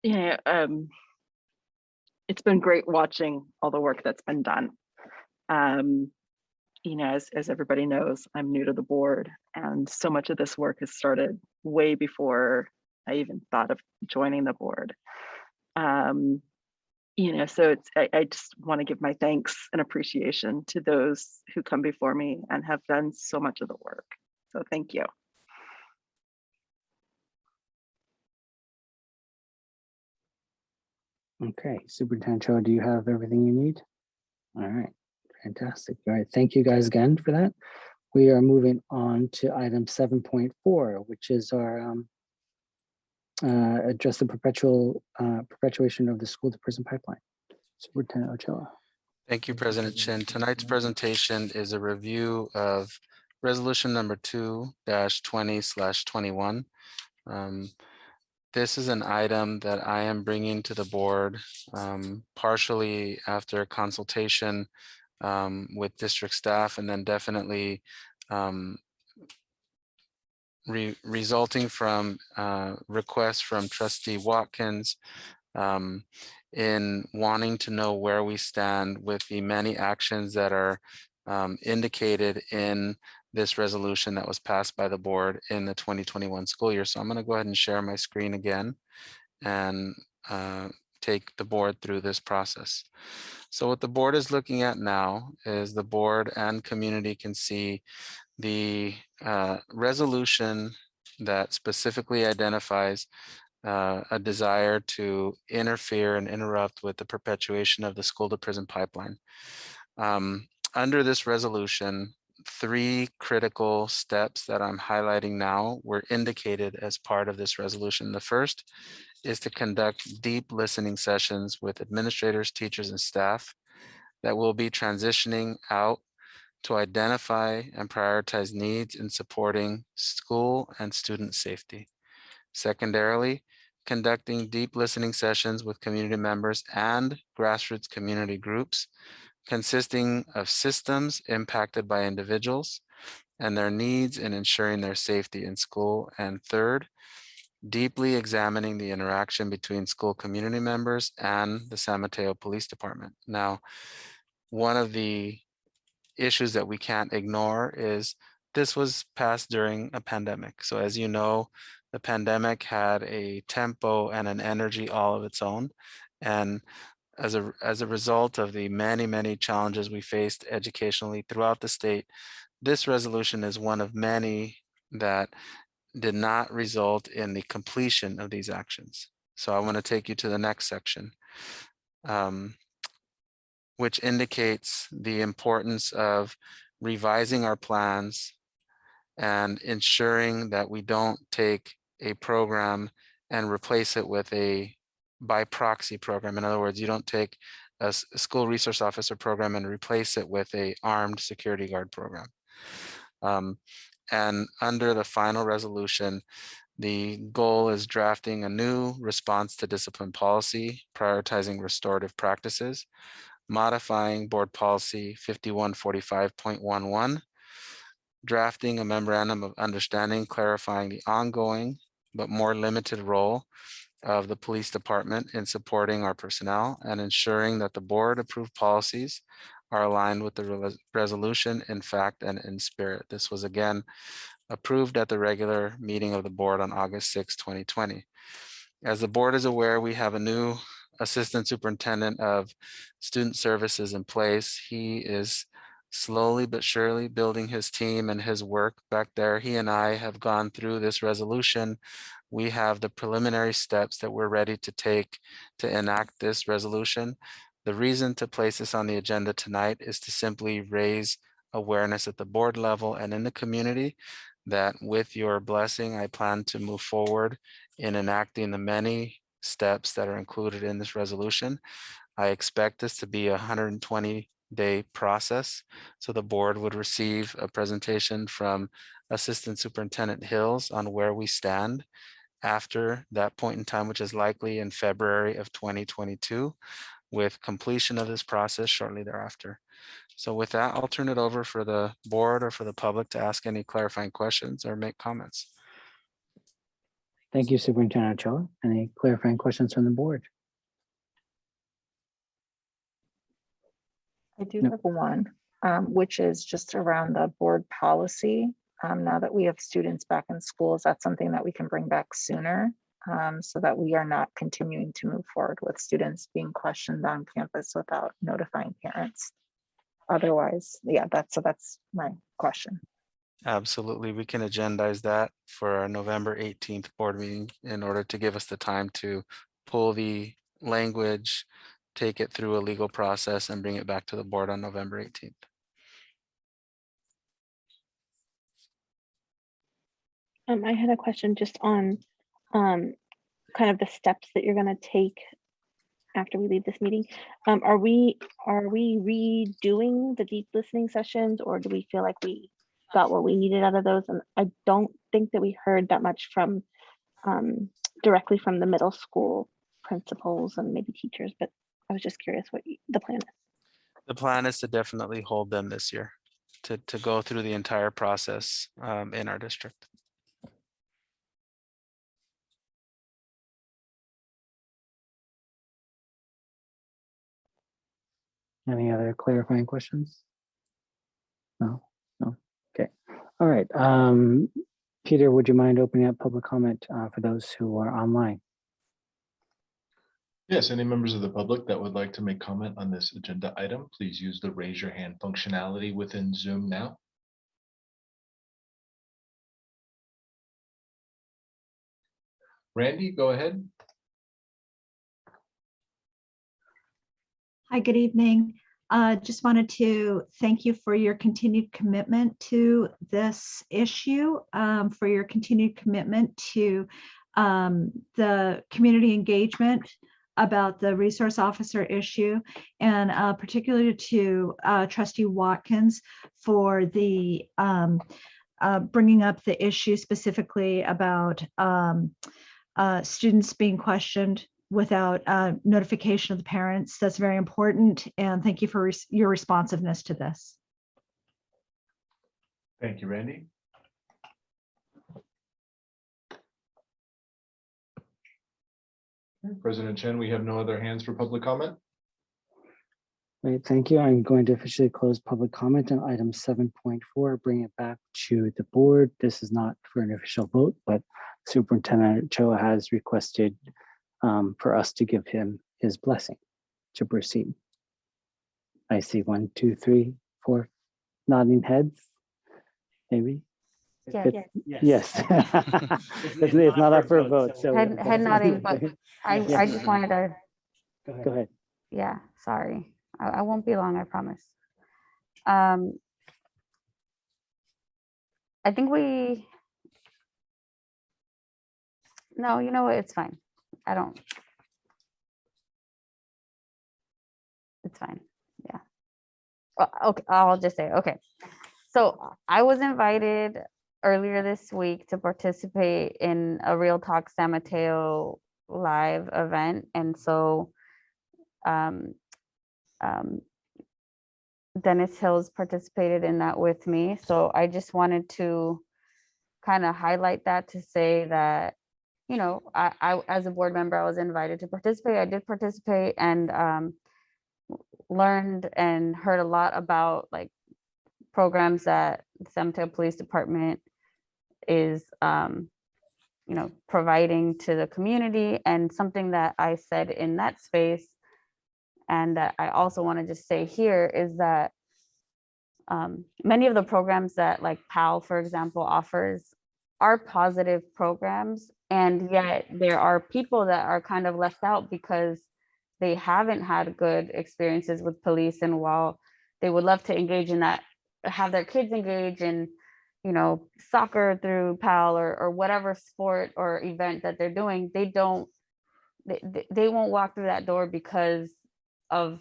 Yeah, it's been great watching all the work that's been done. As everybody knows, I'm new to the board, and so much of this work has started way before I even thought of joining the board. So I just want to give my thanks and appreciation to those who come before me and have done so much of the work. So thank you. Okay, Superintendent Cho, do you have everything you need? All right, fantastic. All right, thank you guys again for that. We are moving on to item 7.4, which is our address the perpetuation of the school to prison pipeline. Superintendent Ochoa. Thank you, President Chin. Tonight's presentation is a review of resolution number 2-20/21. This is an item that I am bringing to the board partially after consultation with district staff, and then definitely resulting from requests from Trustee Watkins in wanting to know where we stand with the many actions that are indicated in this resolution that was passed by the board in the 2021 school year. So I'm going to go ahead and share my screen again and take the board through this process. So what the board is looking at now is the board and community can see the resolution that specifically identifies a desire to interfere and interrupt with the perpetuation of the school to prison pipeline. Under this resolution, 3 critical steps that I'm highlighting now were indicated as part of this resolution. The first is to conduct deep listening sessions with administrators, teachers, and staff that will be transitioning out to identify and prioritize needs in supporting school and student safety. Secondarily, conducting deep listening sessions with community members and grassroots community groups consisting of systems impacted by individuals and their needs in ensuring their safety in school. And third, deeply examining the interaction between school community members and the San Mateo Police Department. Now, one of the issues that we can't ignore is this was passed during a pandemic. So as you know, the pandemic had a tempo and an energy all of its own. And as a result of the many challenges we faced educationally throughout the state, this resolution is one of many that did not result in the completion of these actions. So I want to take you to the next section, which indicates the importance of revising our plans and ensuring that we don't take a program and replace it with a by proxy program. In other words, you don't take a school resource officer program and replace it with a armed security guard program. And under the final resolution, the goal is drafting a new response to discipline policy, prioritizing restorative practices, modifying board policy 5145.11, drafting a memorandum of understanding clarifying the ongoing but more limited role of the police department in supporting our personnel and ensuring that the board approved policies are aligned with the resolution in fact and in spirit. This was again approved at the regular meeting of the board on August 6, 2020. As the board is aware, we have a new assistant superintendent of student services in place. He is slowly but surely building his team and his work back there. He and I have gone through this resolution. We have the preliminary steps that we're ready to take to enact this resolution. The reason to place this on the agenda tonight is to simply raise awareness at the board level and in the community that with your blessing, I plan to move forward in enacting the many steps that are included in this resolution. I expect this to be a 120-day process. So the board would receive a presentation from Assistant Superintendent Hills on where we stand after that point in time, which is likely in February of 2022, with completion of this process shortly thereafter. So with that, I'll turn it over for the board or for the public to ask any clarifying questions or make comments. Thank you, Superintendent Ochoa. Any clarifying questions from the board? I do have one, which is just around the board policy. Now that we have students back in schools, that's something that we can bring back sooner so that we are not continuing to move forward with students being questioned on campus without notifying parents. Otherwise, yeah, that's my question. Absolutely. We can agendize that for our November 18th board meeting in order to give us the time to pull the language, take it through a legal process and bring it back to the board on November 18th. I had a question just on kind of the steps that you're going to take after we leave this meeting. Are we redoing the deep listening sessions, or do we feel like we got what we needed out of those? And I don't think that we heard that much from directly from the middle school principals and maybe teachers, but I was just curious what the plan is. The plan is to definitely hold them this year to go through the entire process in our district. Any other clarifying questions? No, okay. All right. Peter, would you mind opening up public comment for those who are online? Yes, any members of the public that would like to make comment on this agenda item, please use the raise your hand functionality within Zoom now. Randy, go ahead. Hi, good evening. Just wanted to thank you for your continued commitment to this issue, for your continued commitment to the community engagement about the resource officer issue, and particularly to Trustee Watkins for the bringing up the issue specifically about students being questioned without notification of the parents. That's very important. And thank you for your responsiveness to this. Thank you, Randy. President Chen, we have no other hands for public comment. Great, thank you. I'm going to officially close public comment on item 7.4, bring it back to the board. This is not for an official vote, but Superintendent Ochoa has requested for us to give him his blessing to proceed. I see 1, 2, 3, 4 nodding heads, maybe. Yes. Yes. It's not up for a vote, so. Head nodding, but I just wanted to, Go ahead. yeah, sorry. I won't be long, I promise. I think no, you know what, it's fine. It's fine, yeah. Well, okay, I'll just say, okay. So I was invited earlier this week to participate in a Real Talk San Mateo live event. And so Dennis Hills participated in that with me. So I just wanted to kind of highlight that to say that, you know, I as a board member, I was invited to participate. I did participate and learned and heard a lot about like programs that the San Mateo Police Department is, you know, providing to the community. And something that I said in that space, and that I also want to just say here, is that many of the programs that like PAL, for example, offers are positive programs. And yet there are people that are kind of left out because they haven't had good experiences with police. And while they would love to engage in that, have their kids engage in, you know, soccer through PAL or whatever sport or event that they're doing, they won't walk through that door because of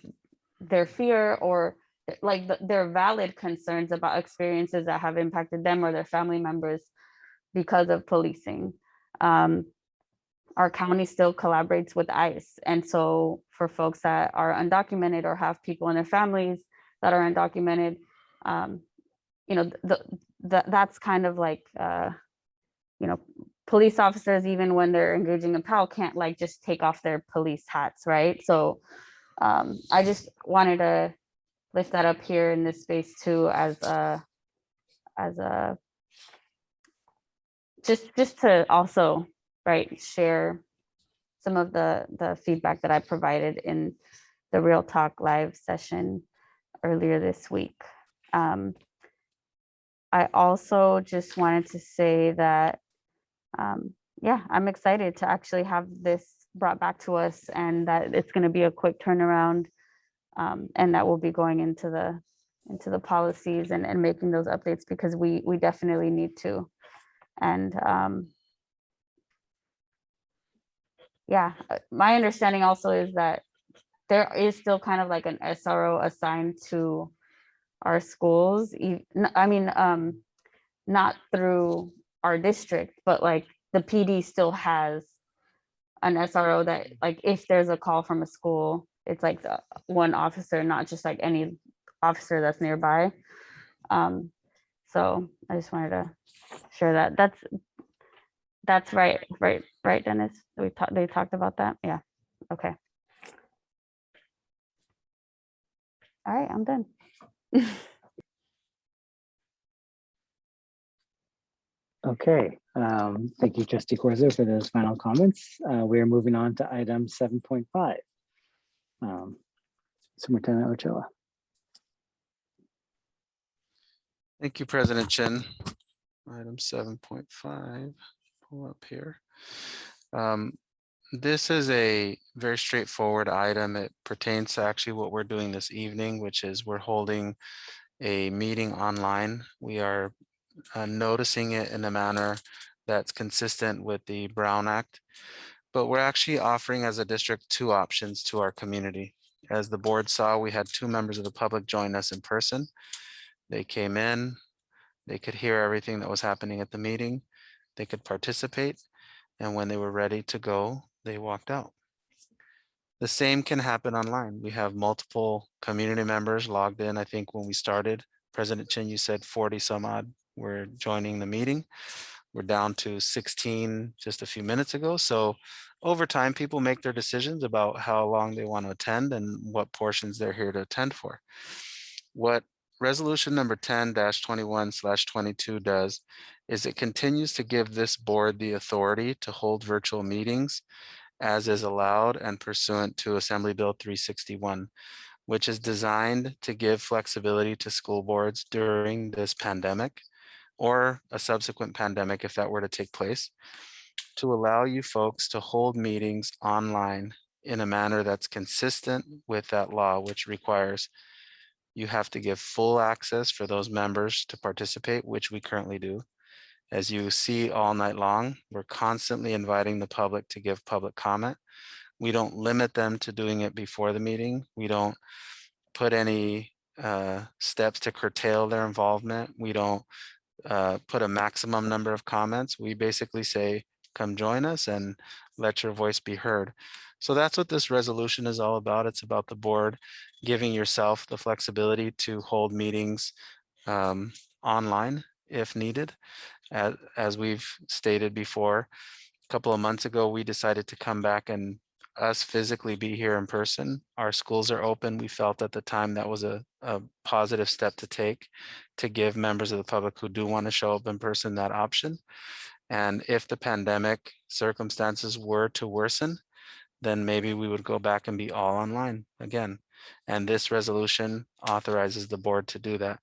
their fear or like their valid concerns about experiences that have impacted them or their family members because of policing. Our county still collaborates with ICE. And so for folks that are undocumented or have people in their families that are undocumented, you know, that's kind of like, you know, police officers, even when they're engaging in PAL, can't like just take off their police hats, right? So I just wanted to lift that up here in this space too, as a just to also, right, share some of the feedback that I provided in the Real Talk live session earlier this week. I also just wanted to say that, yeah, I'm excited to actually have this brought back to us, and that it's going to be a quick turnaround, and that we'll be going into the policies and making those updates, because we definitely need to. And yeah, my understanding also is that there is still kind of like an SRO assigned to our schools. I mean, not through our district, but like the PD still has an SRO that, like, if there's a call from a school, it's like the one officer, not just like any officer that's nearby. So I just wanted to share that. That's right, Dennis? They talked about that? Yeah, okay. All right, I'm done. Okay, thank you, Trustee Corzo, for those final comments. We are moving on to item 7.5. Superintendent Ochoa. Thank you, President Chen. Item 7.5, pull up here. This is a very straightforward item. It pertains to actually what we're doing this evening, which is we're holding a meeting online. We are noticing it in a manner that's consistent with the Brown Act. But we're actually offering as a district 2 options to our community. As the board saw, we had 2 members of the public join us in person. They came in, they could hear everything that was happening at the meeting, they could participate, and when they were ready to go, they walked out. The same can happen online. We have multiple community members logged in. I think when we started, President Chin, you said 40 some odd were joining the meeting. We're down to 16 just a few minutes ago. So over time, people make their decisions about how long they want to attend and what portions they're here to attend for. What resolution number 10-21/22 does is it continues to give this board the authority to hold virtual meetings as is allowed and pursuant to Assembly Bill 361, which is designed to give flexibility to school boards during this pandemic or a subsequent pandemic if that were to take place, to allow you folks to hold meetings online in a manner that's consistent with that law, which requires you have to give full access for those members to participate, which we currently do. As you see all night long, we're constantly inviting the public to give public comment. We don't limit them to doing it before the meeting. We don't put any steps to curtail their involvement. We don't put a maximum number of comments. We basically say, come join us and let your voice be heard. So that's what this resolution is all about. It's about the board giving yourself the flexibility to hold meetings online if needed. As we've stated before, a couple of months ago, we decided to come back and us physically be here in person. Our schools are open. We felt at the time that was a positive step to take to give members of the public who do want to show up in person that option. And if the pandemic circumstances were to worsen, then maybe we would go back and be all online again. And this resolution authorizes the board to do that.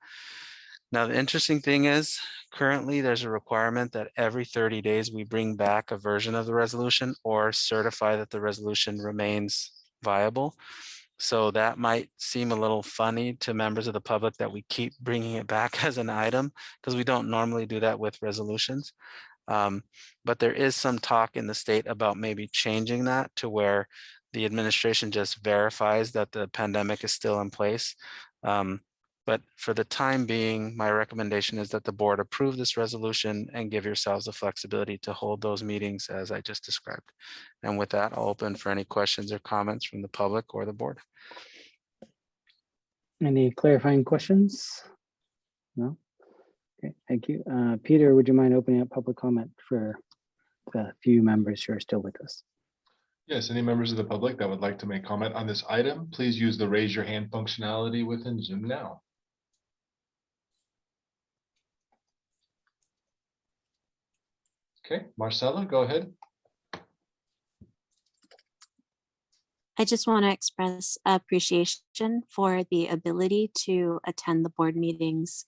Now, the interesting thing is currently there's a requirement that every 30 days we bring back a version of the resolution or certify that the resolution remains viable. So that might seem a little funny to members of the public that we keep bringing it back as an item because we don't normally do that with resolutions. But there is some talk in the state about maybe changing that to where the administration just verifies that the pandemic is still in place. But for the time being, my recommendation is that the board approve this resolution and give yourselves the flexibility to hold those meetings as I just described. And with that, I'll open for any questions or comments from the public or the board. Any clarifying questions? No? Okay, thank you. Peter, would you mind opening up public comment for the few members who are still with us? Yes, any members of the public that would like to make comment on this item, please use the raise your hand functionality within Zoom now. Okay, Marcella, go ahead. I just want to express appreciation for the ability to attend the board meetings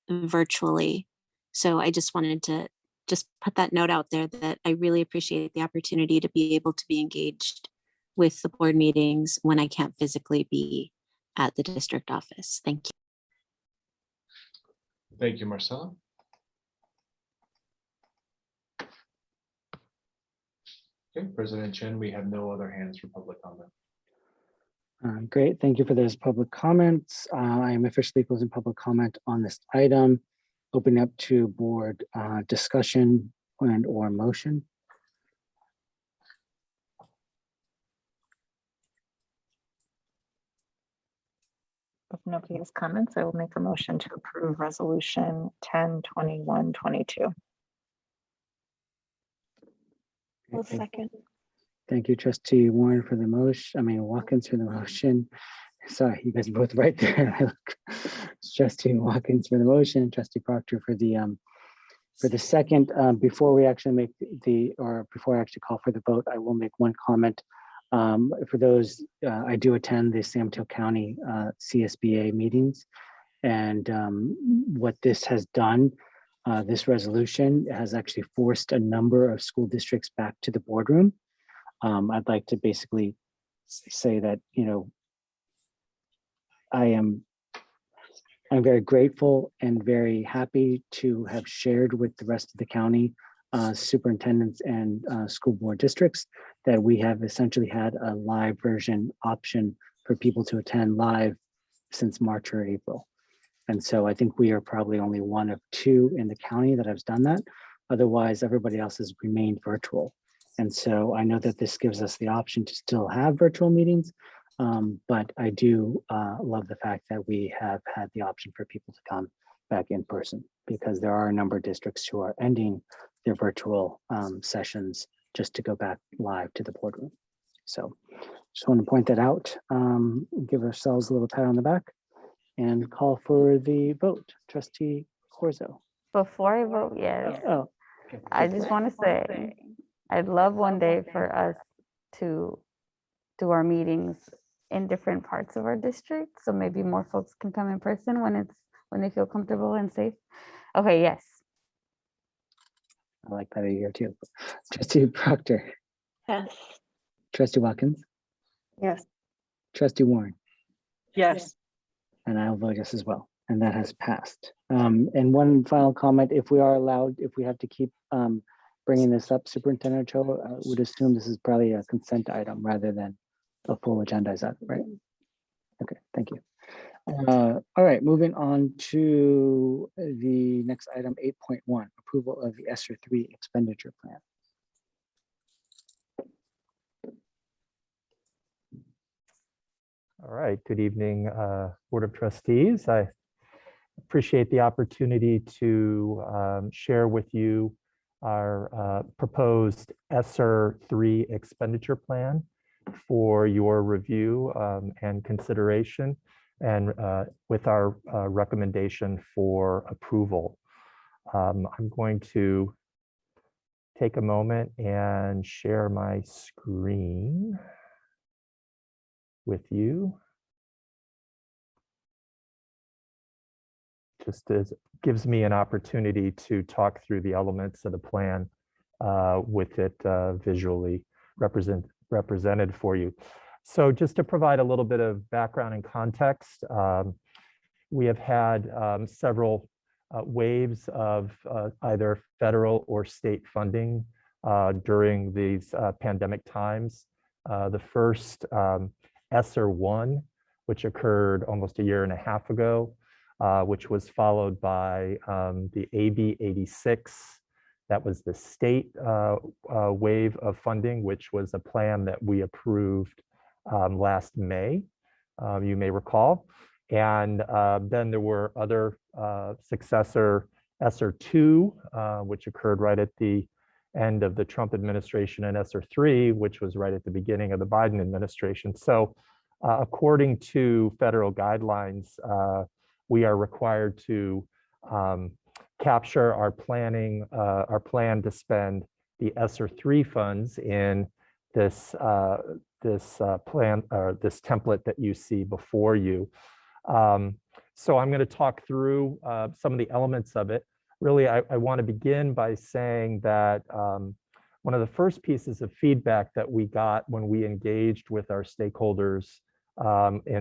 virtually. So I just wanted to just put that note out there that I really appreciate the opportunity to be able to be engaged with the board meetings when I can't physically be at the district office. Thank you. Thank you, Marcella. Okay, President Chen, we have no other hands for public comment. Great, thank you for those public comments. I am officially closing public comment on this item. Open up to board discussion and or motion. If nobody has comments, I will make a motion to approve resolution 10/21/22. Second. Thank you, Trustee Warren, for the motion. Watkins for the motion. Sorry, you guys are both right there. Trustee Watkins for the motion, Trustee Proctor for the second. Before we actually before I actually call for the vote, I will make one comment. For those, I do attend the San Mateo County CSBA meetings, and what this has done, this resolution has actually forced a number of school districts back to the boardroom. I'd like to basically say that, I am I'm very grateful and very happy to have shared with the rest of the county superintendents and school board districts that we have essentially had a live version option for people to attend live since March or April. And so I think we are probably only one of two in the county that has done that. Otherwise, everybody else has remained virtual. And so I know that this gives us the option to still have virtual meetings, but I do love the fact that we have had the option for people to come back in person, because there are a number of districts who are ending their virtual sessions just to go back live to the boardroom. So just want to point that out, give ourselves a little pat on the back and call for the vote. Trustee Corzo. Before I vote yes, Oh, I just want to say, I'd love one day for us to do our meetings in different parts of our district. So maybe more folks can come in person when they feel comfortable and safe. Okay, yes. I like that idea too. Trustee Proctor. Yes. Trustee Watkins. Yes. Trustee Warren. Yes. And I'll vote yes as well. And that has passed. And one final comment, if we are allowed, if we have to keep bringing this up, Superintendent Ochoa, I would assume this is probably a consent item rather than a full agenda. Is that right? Okay, thank you. All right, moving on to the next item, 8.1, approval of the ESSER 3 expenditure plan. All right, good evening, Board of Trustees. I appreciate the opportunity to share with you our proposed ESSER 3 expenditure plan for your review and consideration, and with our recommendation for approval. I'm going to take a moment and share my screen with you. Just as gives me an opportunity to talk through the elements of the plan with it visually represented for you. So just to provide a little bit of background and context, we have had several waves of either federal or state funding during these pandemic times. The first ESSER 1, which occurred almost a year and a half ago, which was followed by the AB 86. That was the state wave of funding, which was a plan that we approved last May, you may recall. And then there were other successor ESSER 2, which occurred right at the end of the Trump administration, and ESSER 3, which was right at the beginning of the Biden administration. So according to federal guidelines, we are required to capture our plan to spend the ESSER 3 funds in this plan, or this template that you see before you. So I'm going to talk through some of the elements of it. Really, I want to begin by saying that one of the first pieces of feedback that we got when we engaged with our stakeholders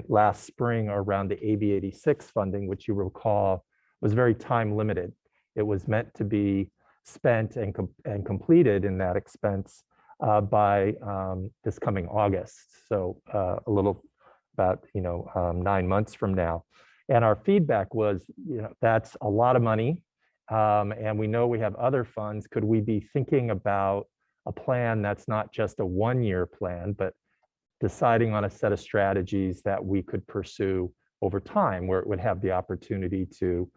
last spring around the AB 86 funding, which you recall was very time limited. It was meant to be spent and completed in that expense by this coming August. So a little about 9 months from now. And our feedback was, that's a lot of money. And we know we have other funds. Could we be thinking about a plan that's not just a one-year plan, but deciding on a set of strategies that we could pursue over time, where it would have the opportunity to,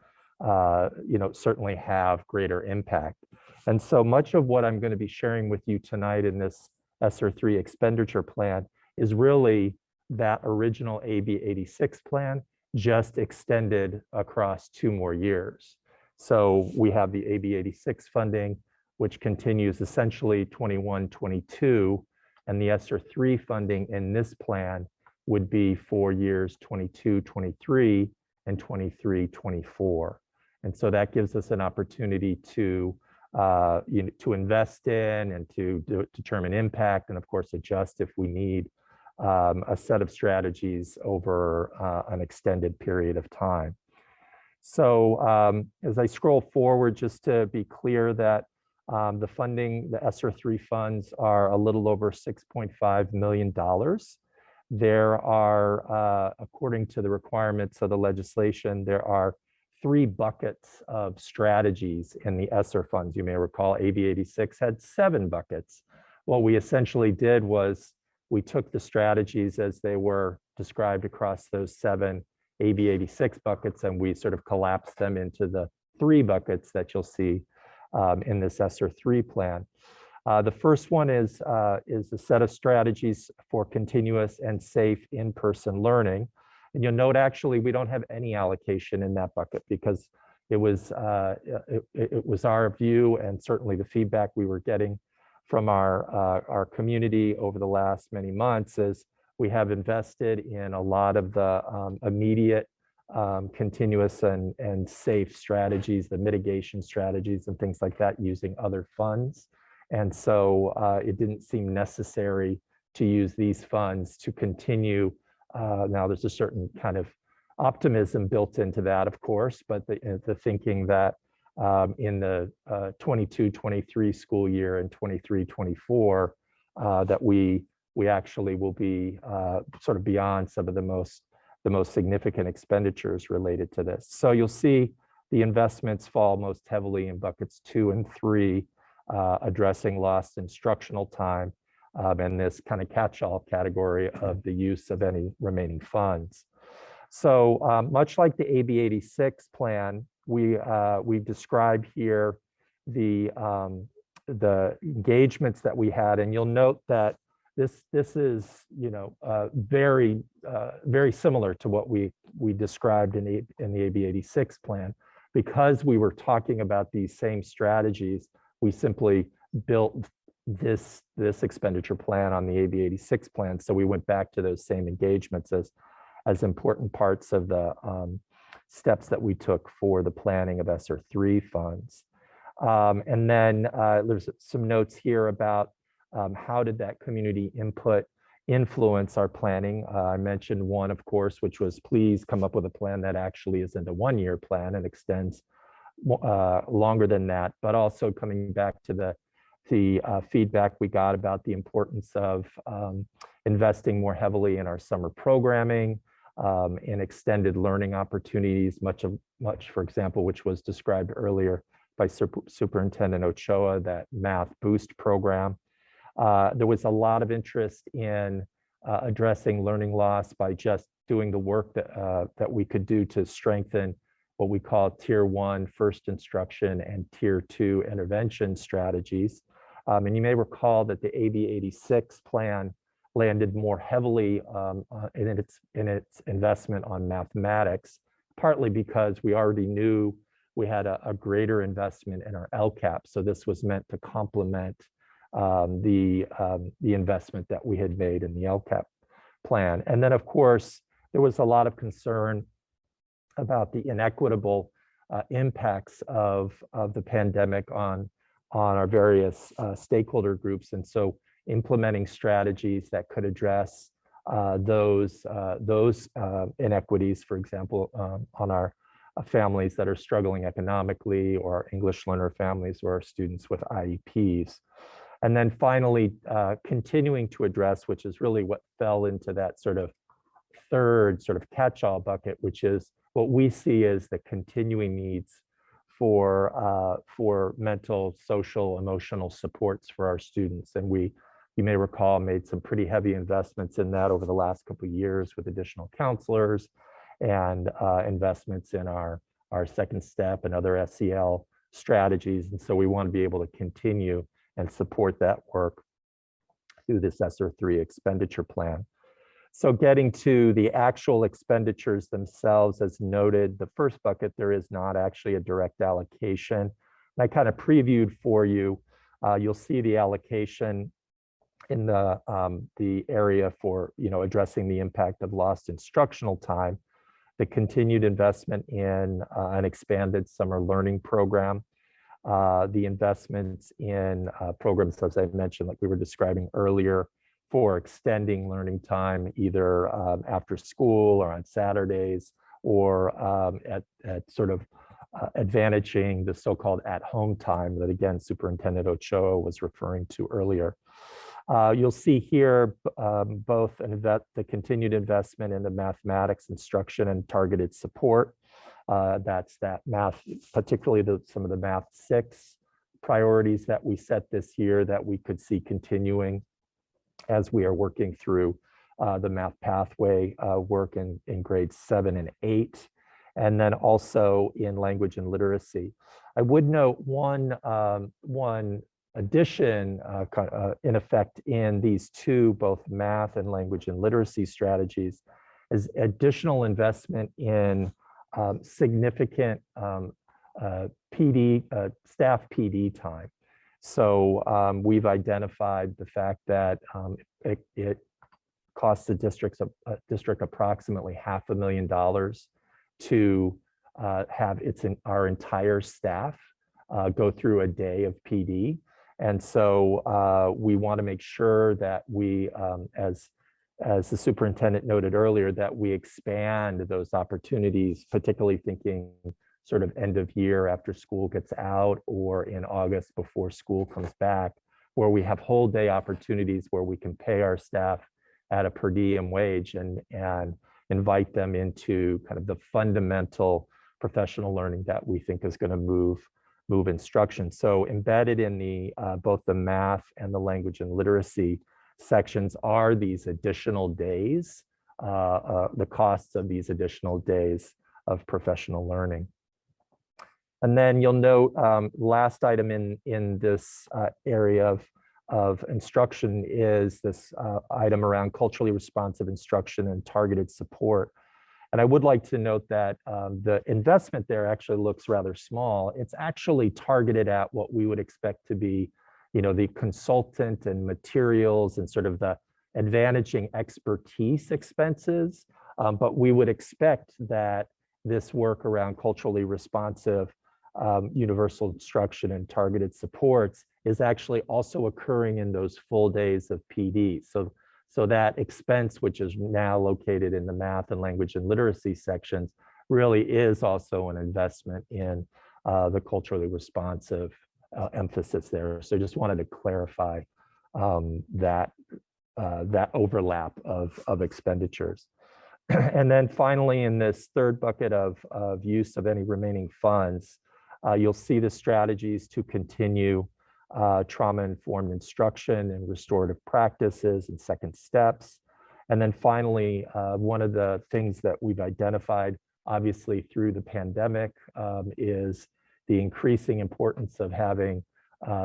certainly have greater impact. And so much of what I'm going to be sharing with you tonight in this ESSER 3 expenditure plan is really that original AB 86 plan, just extended across 2 more years. So we have the AB 86 funding, which continues essentially 21-22, and the ESSER 3 funding in this plan would be for years 22-23 and 23-24. And so that gives us an opportunity to invest in and to determine impact, and of course adjust if we need a set of strategies over an extended period of time. So as I scroll forward, just to be clear that the funding, the ESSER 3 funds are a little over $6.5 million. There are, according to the requirements of the legislation, there are 3 buckets of strategies in the ESSER funds. You may recall AB 86 had 7 buckets. What we essentially did was we took the strategies as they were described across those 7 AB 86 buckets, and we sort of collapsed them into the 3 buckets that you'll see in this ESSER 3 plan. The first one is a set of strategies for continuous and safe in-person learning. And you'll note, actually, we don't have any allocation in that bucket because it was our view, and certainly the feedback we were getting from our community over the last many months is we have invested in a lot of the immediate continuous and safe strategies, the mitigation strategies and things like that using other funds. And so it didn't seem necessary to use these funds to continue. Now there's a certain kind of optimism built into that, of course, but the thinking that in the 22-23 school year and 23-24 that we actually will be sort of beyond some of the most significant expenditures related to this. So you'll see the investments fall most heavily in buckets 2 and 3, addressing lost instructional time and this kind of catch-all category of the use of any remaining funds. So much like the AB 86 plan, we describe here the engagements that we had, and you'll note that this is, you know, very similar to what we described in the AB 86 plan. Because we were talking about these same strategies, we simply built this expenditure plan on the AB 86 plan. So we went back to those same engagements as important parts of the steps that we took for the planning of ESSER 3 funds. And then there's some notes here about how did that community input influence our planning. I mentioned one, of course, which was please come up with a plan that actually isn't a one-year plan and extends longer than that, but also coming back to the feedback we got about the importance of investing more heavily in our summer programming, in extended learning opportunities, much, for example, which was described earlier by Superintendent Ochoa, that Math Boost program. There was a lot of interest in addressing learning loss by just doing the work that we could do to strengthen what we call Tier 1 first instruction and Tier 2 intervention strategies. And you may recall that the AB 86 plan landed more heavily in its investment on mathematics, partly because we already knew we had a greater investment in our LCAP. So this was meant to complement the investment that we had made in the LCAP plan. And then, of course, there was a lot of concern about the inequitable impacts of the pandemic on our various stakeholder groups. And so implementing strategies that could address those inequities, for example, on our families that are struggling economically, or English learner families, or students with IEPs. And then finally, continuing to address, which is really what fell into that sort of third sort of catch-all bucket, which is what we see as the continuing needs for mental, social, emotional supports for our students. And you may recall, made some pretty heavy investments in that over the last couple of years with additional counselors and investments in our second step and other SEL strategies. And so we want to be able to continue and support that work through this ESSER 3 expenditure plan. So getting to the actual expenditures themselves, as noted, the first bucket, there is not actually a direct allocation. And I kind of previewed for you, you'll see the allocation in the area for, you know, addressing the impact of lost instructional time, the continued investment in an expanded summer learning program, the investments in programs, as I mentioned, like we were describing earlier, for extending learning time, either after school or on Saturdays, or at sort of advantaging the so-called at-home time that, again, Superintendent Ochoa was referring to earlier. You'll see here both the continued investment in the mathematics instruction and targeted support. That's that math, particularly some of the Math 6 priorities that we set this year that we could see continuing as we are working through the math pathway work in grades 7 and 8, and then also in language and literacy. I would note one addition in effect in these two, both math and language and literacy strategies, is additional investment in significant staff PD time. So we've identified the fact that it costs the district approximately $500,000 to have our entire staff go through a day of PD. And so we want to make sure that we, as the superintendent noted earlier, that we expand those opportunities, particularly thinking sort of end of year after school gets out or in August before school comes back, where we have whole day opportunities where we can pay our staff at a per diem wage and invite them into kind of the fundamental professional learning that we think is going to move instruction. So embedded in the both the math and the language and literacy sections are these additional days, the costs of these additional days of professional learning. And then you'll note last item in this area of instruction is this item around culturally responsive instruction and targeted support. And I would like to note that the investment there actually looks rather small. It's actually targeted at what we would expect to be, the consultant and materials and sort of the advantaging expertise expenses. But we would expect that this work around culturally responsive universal instruction and targeted supports is actually also occurring in those full days of PD. So that expense, which is now located in the math and language and literacy sections, really is also an investment in the culturally responsive emphasis there. So just wanted to clarify that overlap of expenditures. And then finally, in this third bucket of use of any remaining funds, you'll see the strategies to continue trauma-informed instruction and restorative practices and second steps. And then finally, one of the things that we've identified, obviously through the pandemic, is the increasing importance of having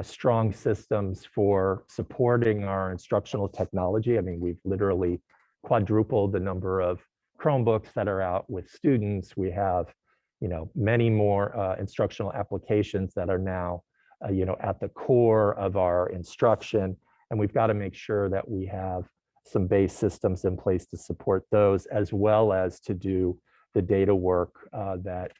strong systems for supporting our instructional technology. I mean, we've literally quadrupled the number of Chromebooks that are out with students. We have, many more instructional applications that are now at the core of our instruction, and we've got to make sure that we have some base systems in place to support those, as well as to do the data work that,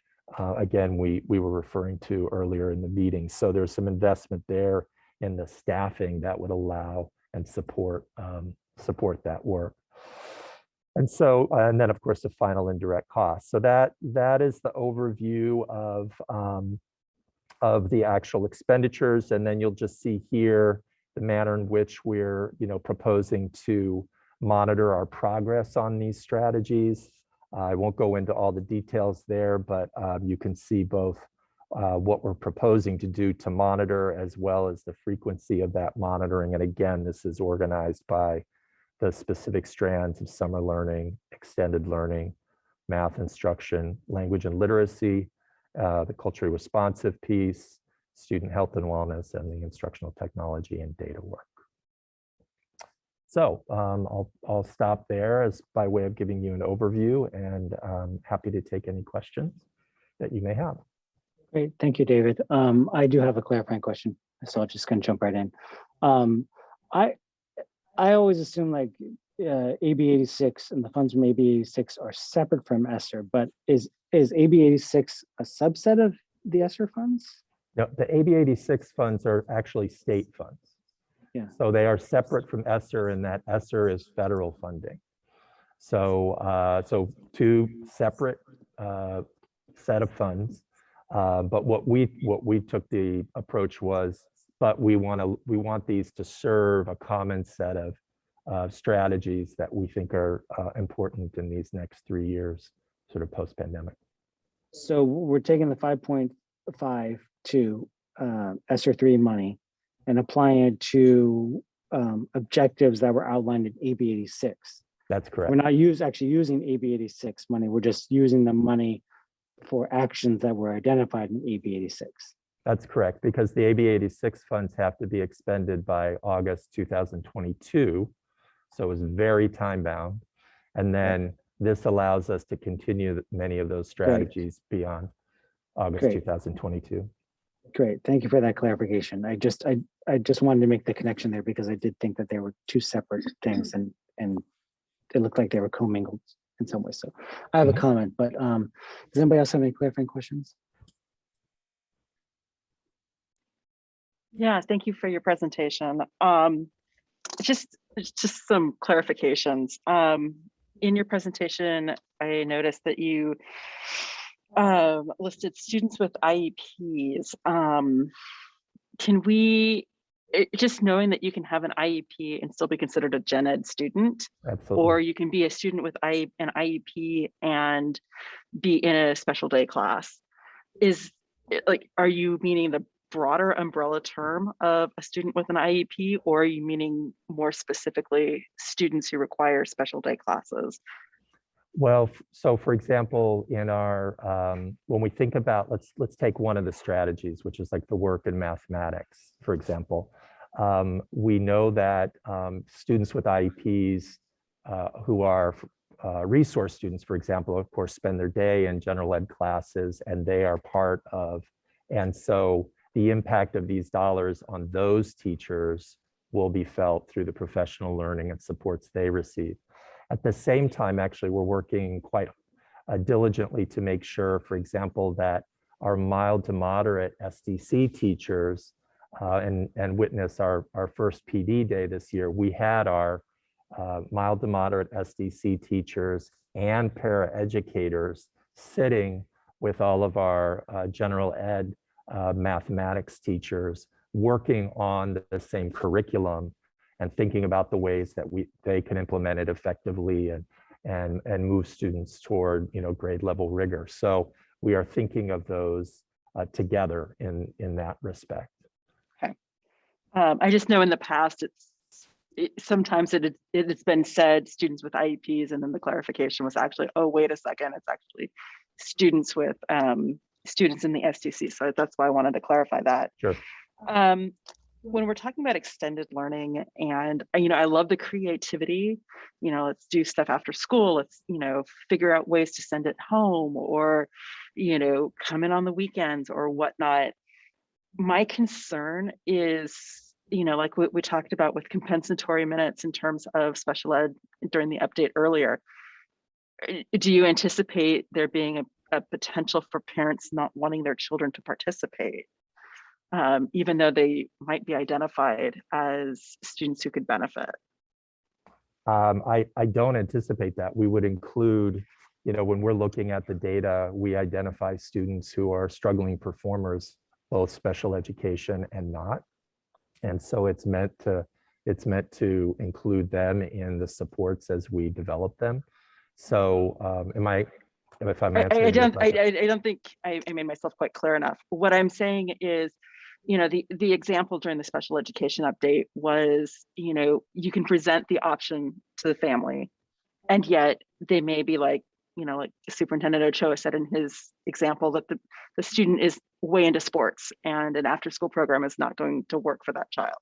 again, we were referring to earlier in the meeting. So there's some investment there in the staffing that would allow and support that work. And so, and then of course, the final indirect costs. So that is the overview of the actual expenditures. And then you'll just see here the manner in which we're proposing to monitor our progress on these strategies. I won't go into all the details there, but you can see both what we're proposing to do to monitor, as well as the frequency of that monitoring. And again, this is organized by the specific strands of summer learning, extended learning, math instruction, language and literacy, the culturally responsive piece, student health and wellness, and the instructional technology and data work. So I'll stop there as by way of giving you an overview, and happy to take any questions that you may have. Great, thank you, David. I do have a clarifying question, so I'm just going to jump right in. I always assume like AB 86 and the funds from AB 86 are separate from ESSER, but is AB 86 a subset of the ESSER funds? No, the AB 86 funds are actually state funds. Yeah. So they are separate from ESSER, in that ESSER is federal funding. So two separate set of funds. But what we took the approach was, but we want these to serve a common set of strategies that we think are important in these next 3 years, sort of post-pandemic. So we're taking the 5.5 to ESSER 3 money and applying it to objectives that were outlined in AB 86. That's correct. We're not actually using AB 86 money. We're just using the money for actions that were identified in AB 86. That's correct, because the AB 86 funds have to be expended by August 2022. So it was very time bound. And then this allows us to continue many of those strategies beyond August 2022. Great, thank you for that clarification. I just wanted to make the connection there because I did think that they were two separate things and it looked like they were commingled in some way. So I have a comment, but does anybody else have any clarifying questions? Yeah, thank you for your presentation. Just some clarifications. In your presentation, I noticed that you listed students with IEPs. Can we, just knowing that you can have an IEP and still be considered a gen ed student, Absolutely. or you can be a student with an IEP and be in a special day class, are you meaning the broader umbrella term of a student with an IEP, or are you meaning more specifically students who require special day classes? Well, so for example, in our, when we think about, let's take one of the strategies, which is like the work in mathematics, for example. We know that students with IEPs who are resource students, for example, of course, spend their day in general ed classes, and they are part of, and so the impact of these dollars on those teachers will be felt through the professional learning and supports they receive. At the same time, actually, we're working quite diligently to make sure, for example, that our mild to moderate SDC teachers, and witness our first PD day this year, we had our mild to moderate SDC teachers and paraeducators sitting with all of our general ed mathematics teachers working on the same curriculum and thinking about the ways that they can implement it effectively and move students toward grade level rigor. So we are thinking of those together in that respect. Okay. I just know in the past sometimes it has been said students with IEPs, and then the clarification was actually, oh, wait a second, it's actually students with students in the SDC. So that's why I wanted to clarify that. Sure. When we're talking about extended learning, and I love the creativity, let's do stuff after school, let's figure out ways to send it home, or come in on the weekends or whatnot. My concern is, like what we talked about with compensatory minutes in terms of special ed during the update earlier. Do you anticipate there being a potential for parents not wanting their children to participate, even though they might be identified as students who could benefit? I don't anticipate that. We would include, when we're looking at the data, we identify students who are struggling performers, both special education and not. And so it's meant to include them in the supports as we develop them. So if I'm answering your question. I don't think I made myself quite clear enough. What I'm saying is, the example during the special education update was, you can present the option to the family, and yet they may be like Superintendent Ochoa said in his example, that the student is way into sports and an after-school program is not going to work for that child.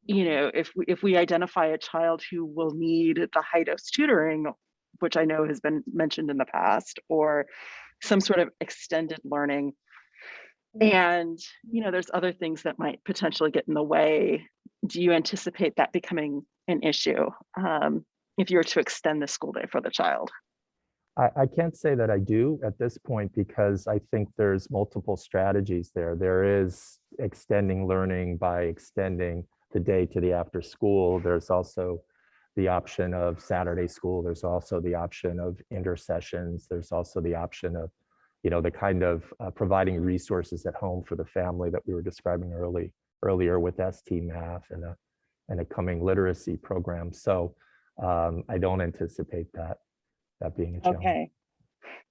If we identify a child who will need the high-dose tutoring, which I know has been mentioned in the past, or some sort of extended learning, and there's other things that might potentially get in the way, do you anticipate that becoming an issue if you were to extend the school day for the child? I can't say that I do at this point, because I think there's multiple strategies there. There is extending learning by extending the day to the after school. There's also the option of Saturday school. There's also the option of intersessions. There's also the option of, the kind of providing resources at home for the family that we were describing earlier with ST Math and a coming literacy program. So I don't anticipate that being a challenge. Okay.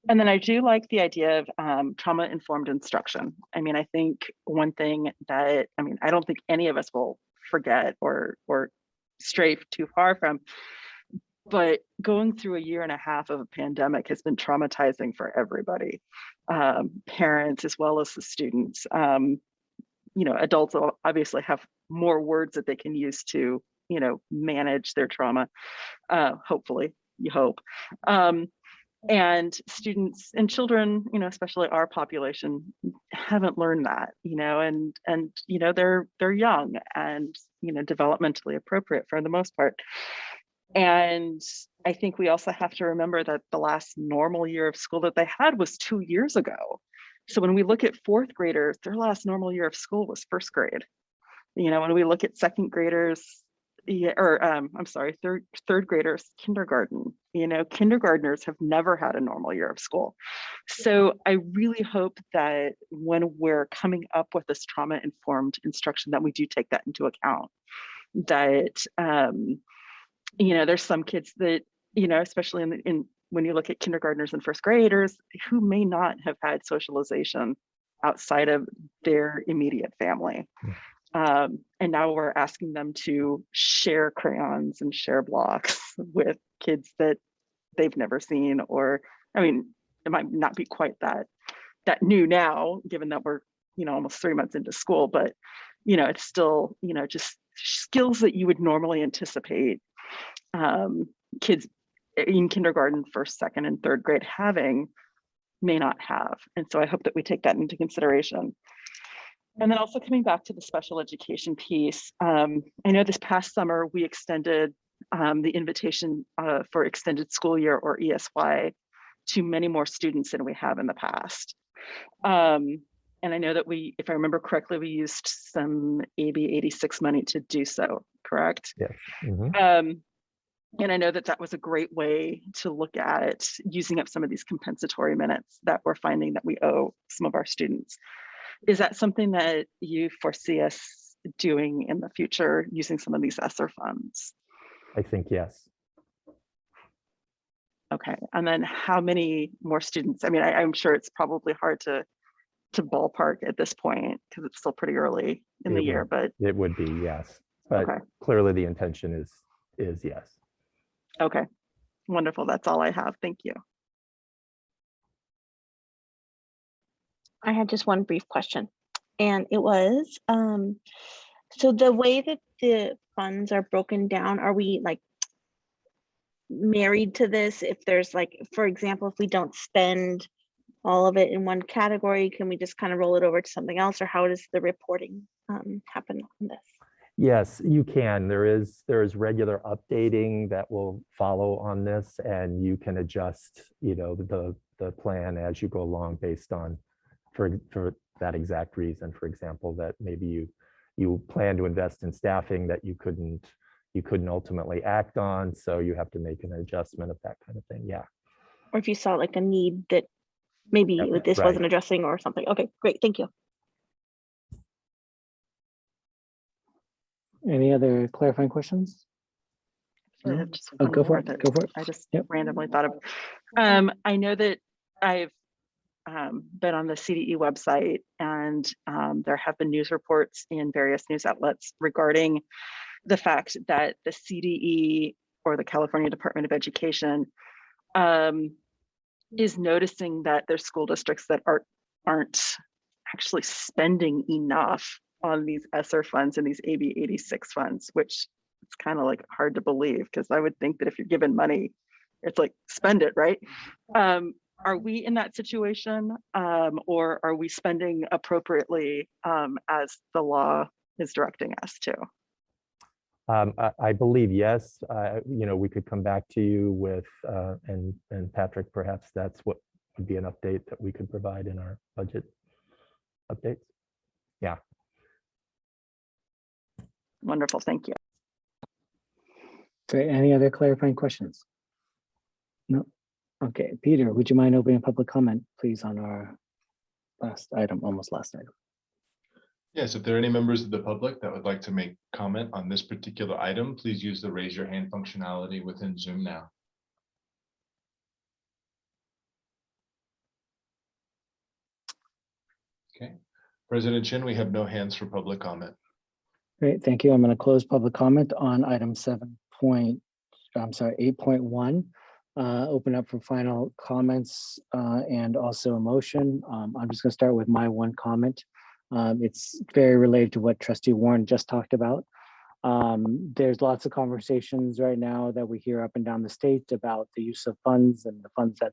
And then I do like the idea of trauma-informed instruction. I mean, I think one thing that, I don't think any of us will forget or stray too far from, but going through a year and a half of a pandemic has been traumatizing for everybody, parents as well as the students. Adults will obviously have more words that they can use to, manage their trauma, hopefully, you hope. And students and children, especially our population, haven't learned that, and they're young and developmentally appropriate for the most part. And I think we also have to remember that the last normal year of school that they had was 2 years ago. So when we look at fourth graders, their last normal year of school was first grade. When we look at second graders, third graders, kindergarten, kindergartners have never had a normal year of school. So I really hope that when we're coming up with this trauma-informed instruction, that we do take that into account, that, there's some kids that, especially when you look at kindergartners and first graders who may not have had socialization outside of their immediate family. And now we're asking them to share crayons and share blocks with kids that they've never seen, or, it might not be quite that new now, given that we're, almost 3 months into school, but, it's still, just skills that you would normally anticipate kids in kindergarten, first, second, and third grade having may not have. And so I hope that we take that into consideration. And then also coming back to the special education piece, I know this past summer we extended the invitation for extended school year, or ESY, to many more students than we have in the past. And I know that if I remember correctly, we used some AB 86 money to do so, correct? Yes. Mm-hmm. And I know that was a great way to look at using up some of these compensatory minutes that we're finding that we owe some of our students. Is that something that you foresee us doing in the future, using some of these ESSER funds? I think yes. Okay, and then how many more students? I'm sure it's probably hard to ballpark at this point because it's still pretty early in the year, but it would be, yes. But okay. Clearly the intention is yes. Okay, wonderful. That's all I have. Thank you. I had just one brief question, and it was, so the way that the funds are broken down, are we like married to this? If there's for example, if we don't spend all of it in one category, can we just kind of roll it over to something else, or how does the reporting happen on this? Yes, you can. There is regular updating that will follow on this, and you can adjust, the plan as you go along based on, for that exact reason. For example, that maybe you plan to invest in staffing that you couldn't ultimately act on, so you have to make an adjustment of that kind of thing. Yeah. Or if you saw a need that maybe this wasn't addressing or something. Okay, great. Thank you. Any other clarifying questions? No? Go for it. Go for it. I just randomly thought of. I know that I've been on the CDE website, and there have been news reports in various news outlets regarding the fact that the CDE, or the California Department of Education, is noticing that there's school districts that aren't actually spending enough on these ESSER funds and these AB 86 funds, which it's kind of hard to believe, because I would think that if you're given money, it's spend it, right? Are we in that situation, or are we spending appropriately as the law is directing us to? I believe yes. We could come back to you with, and Patrick, perhaps that's what would be an update that we could provide in our budget updates. Yeah. Wonderful, thank you. Okay, any other clarifying questions? No. Okay, Peter, would you mind opening public comment, please, on our last item, almost last item? Yes, if there are any members of the public that would like to make comment on this particular item, please use the raise your hand functionality within Zoom now. Okay, President Chin, we have no hands for public comment. Great, thank you. I'm going to close public comment on item 8.1. Open up for final comments and also a motion. I'm just going to start with my one comment. It's very related to what Trustee Warren just talked about. There's lots of conversations right now that we hear up and down the state about the use of funds and the funds that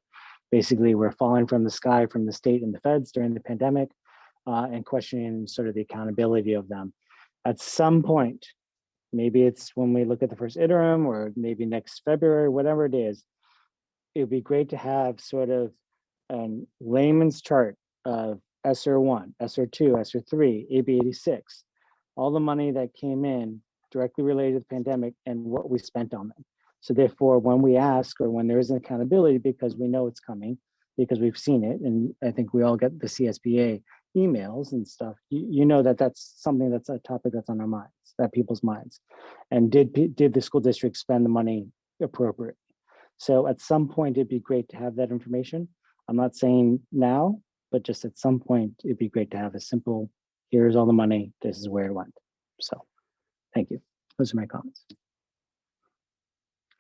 basically were falling from the sky from the state and the feds during the pandemic, and questioning sort of the accountability of them. At some point, maybe it's when we look at the first interim or maybe next February, whatever it is, it would be great to have sort of a layman's chart of ESSER 1, ESSER 2, ESSER 3, AB 86, all the money that came in directly related to the pandemic and what we spent on them. So therefore, when we ask or when there is an accountability, because we know it's coming, because we've seen it, and I think we all get the CSBA emails and stuff, you know that that's something that's a topic that's on our minds, that people's minds. And did the school district spend the money appropriately? So at some point, it'd be great to have that information. I'm not saying now, but just at some point, it'd be great to have a simple, here's all the money, this is where it went. So thank you. Those are my comments.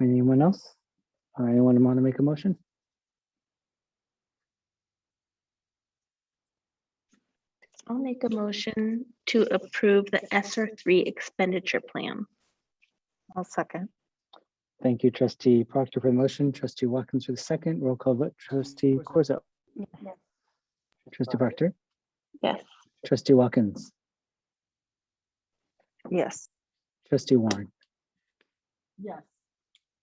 Anyone else? Or anyone want to make a motion? I'll make a motion to approve the ESSER 3 expenditure plan. I'll second. Thank you, Trustee Proctor for the motion, Trustee Watkins for the second. Roll call vote, Trustee Corzo. Yes. Trustee Proctor. Yes. Trustee Watkins. Yes. Trustee Warren. Yes.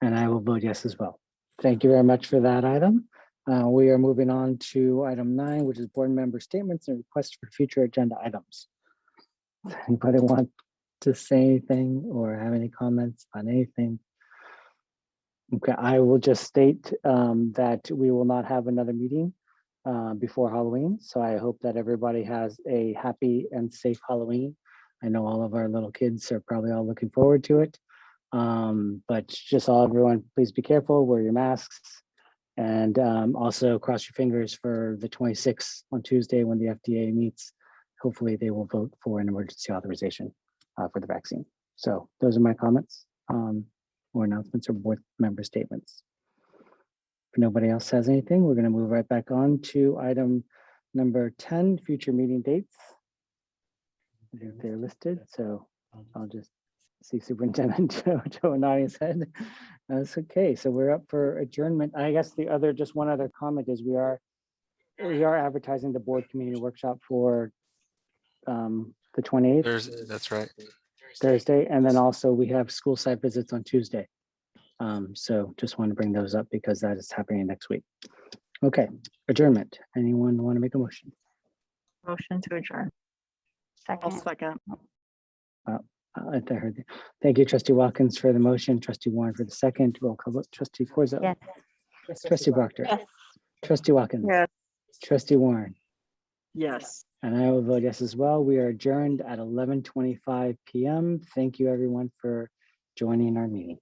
And I will vote yes as well. Thank you very much for that item. We are moving on to item 9, which is board member statements and requests for future agenda items. Anybody want to say anything or have any comments on anything? Okay, I will just state that we will not have another meeting before Halloween. So I hope that everybody has a happy and safe Halloween. I know all of our little kids are probably all looking forward to it. But just everyone, please be careful, wear your masks. And also cross your fingers for the 26th on Tuesday when the FDA meets. Hopefully they will vote for an emergency authorization for the vaccine. So those are my comments or announcements or board member statements. If nobody else has anything, we're going to move right back on to item number 10, future meeting dates. They're listed, so I'll just see Superintendent Joe nodding his head. That's okay. So we're up for adjournment. I guess just one other comment is we are advertising the board community workshop for the 28th. That's right. Thursday, and then also we have school site visits on Tuesday. So just want to bring those up because that is happening next week. Okay, adjournment. Anyone want to make a motion? Motion to adjourn. I'll second. I heard that. Thank you, Trustee Watkins for the motion, Trustee Warren for the second. Roll call vote, Trustee Corzo. Yes. Trustee Proctor. Yes. Trustee Watkins. Yes. Trustee Warren. Yes. And I will vote yes as well. We are adjourned at 11:25 p.m. Thank you, everyone, for joining our meeting.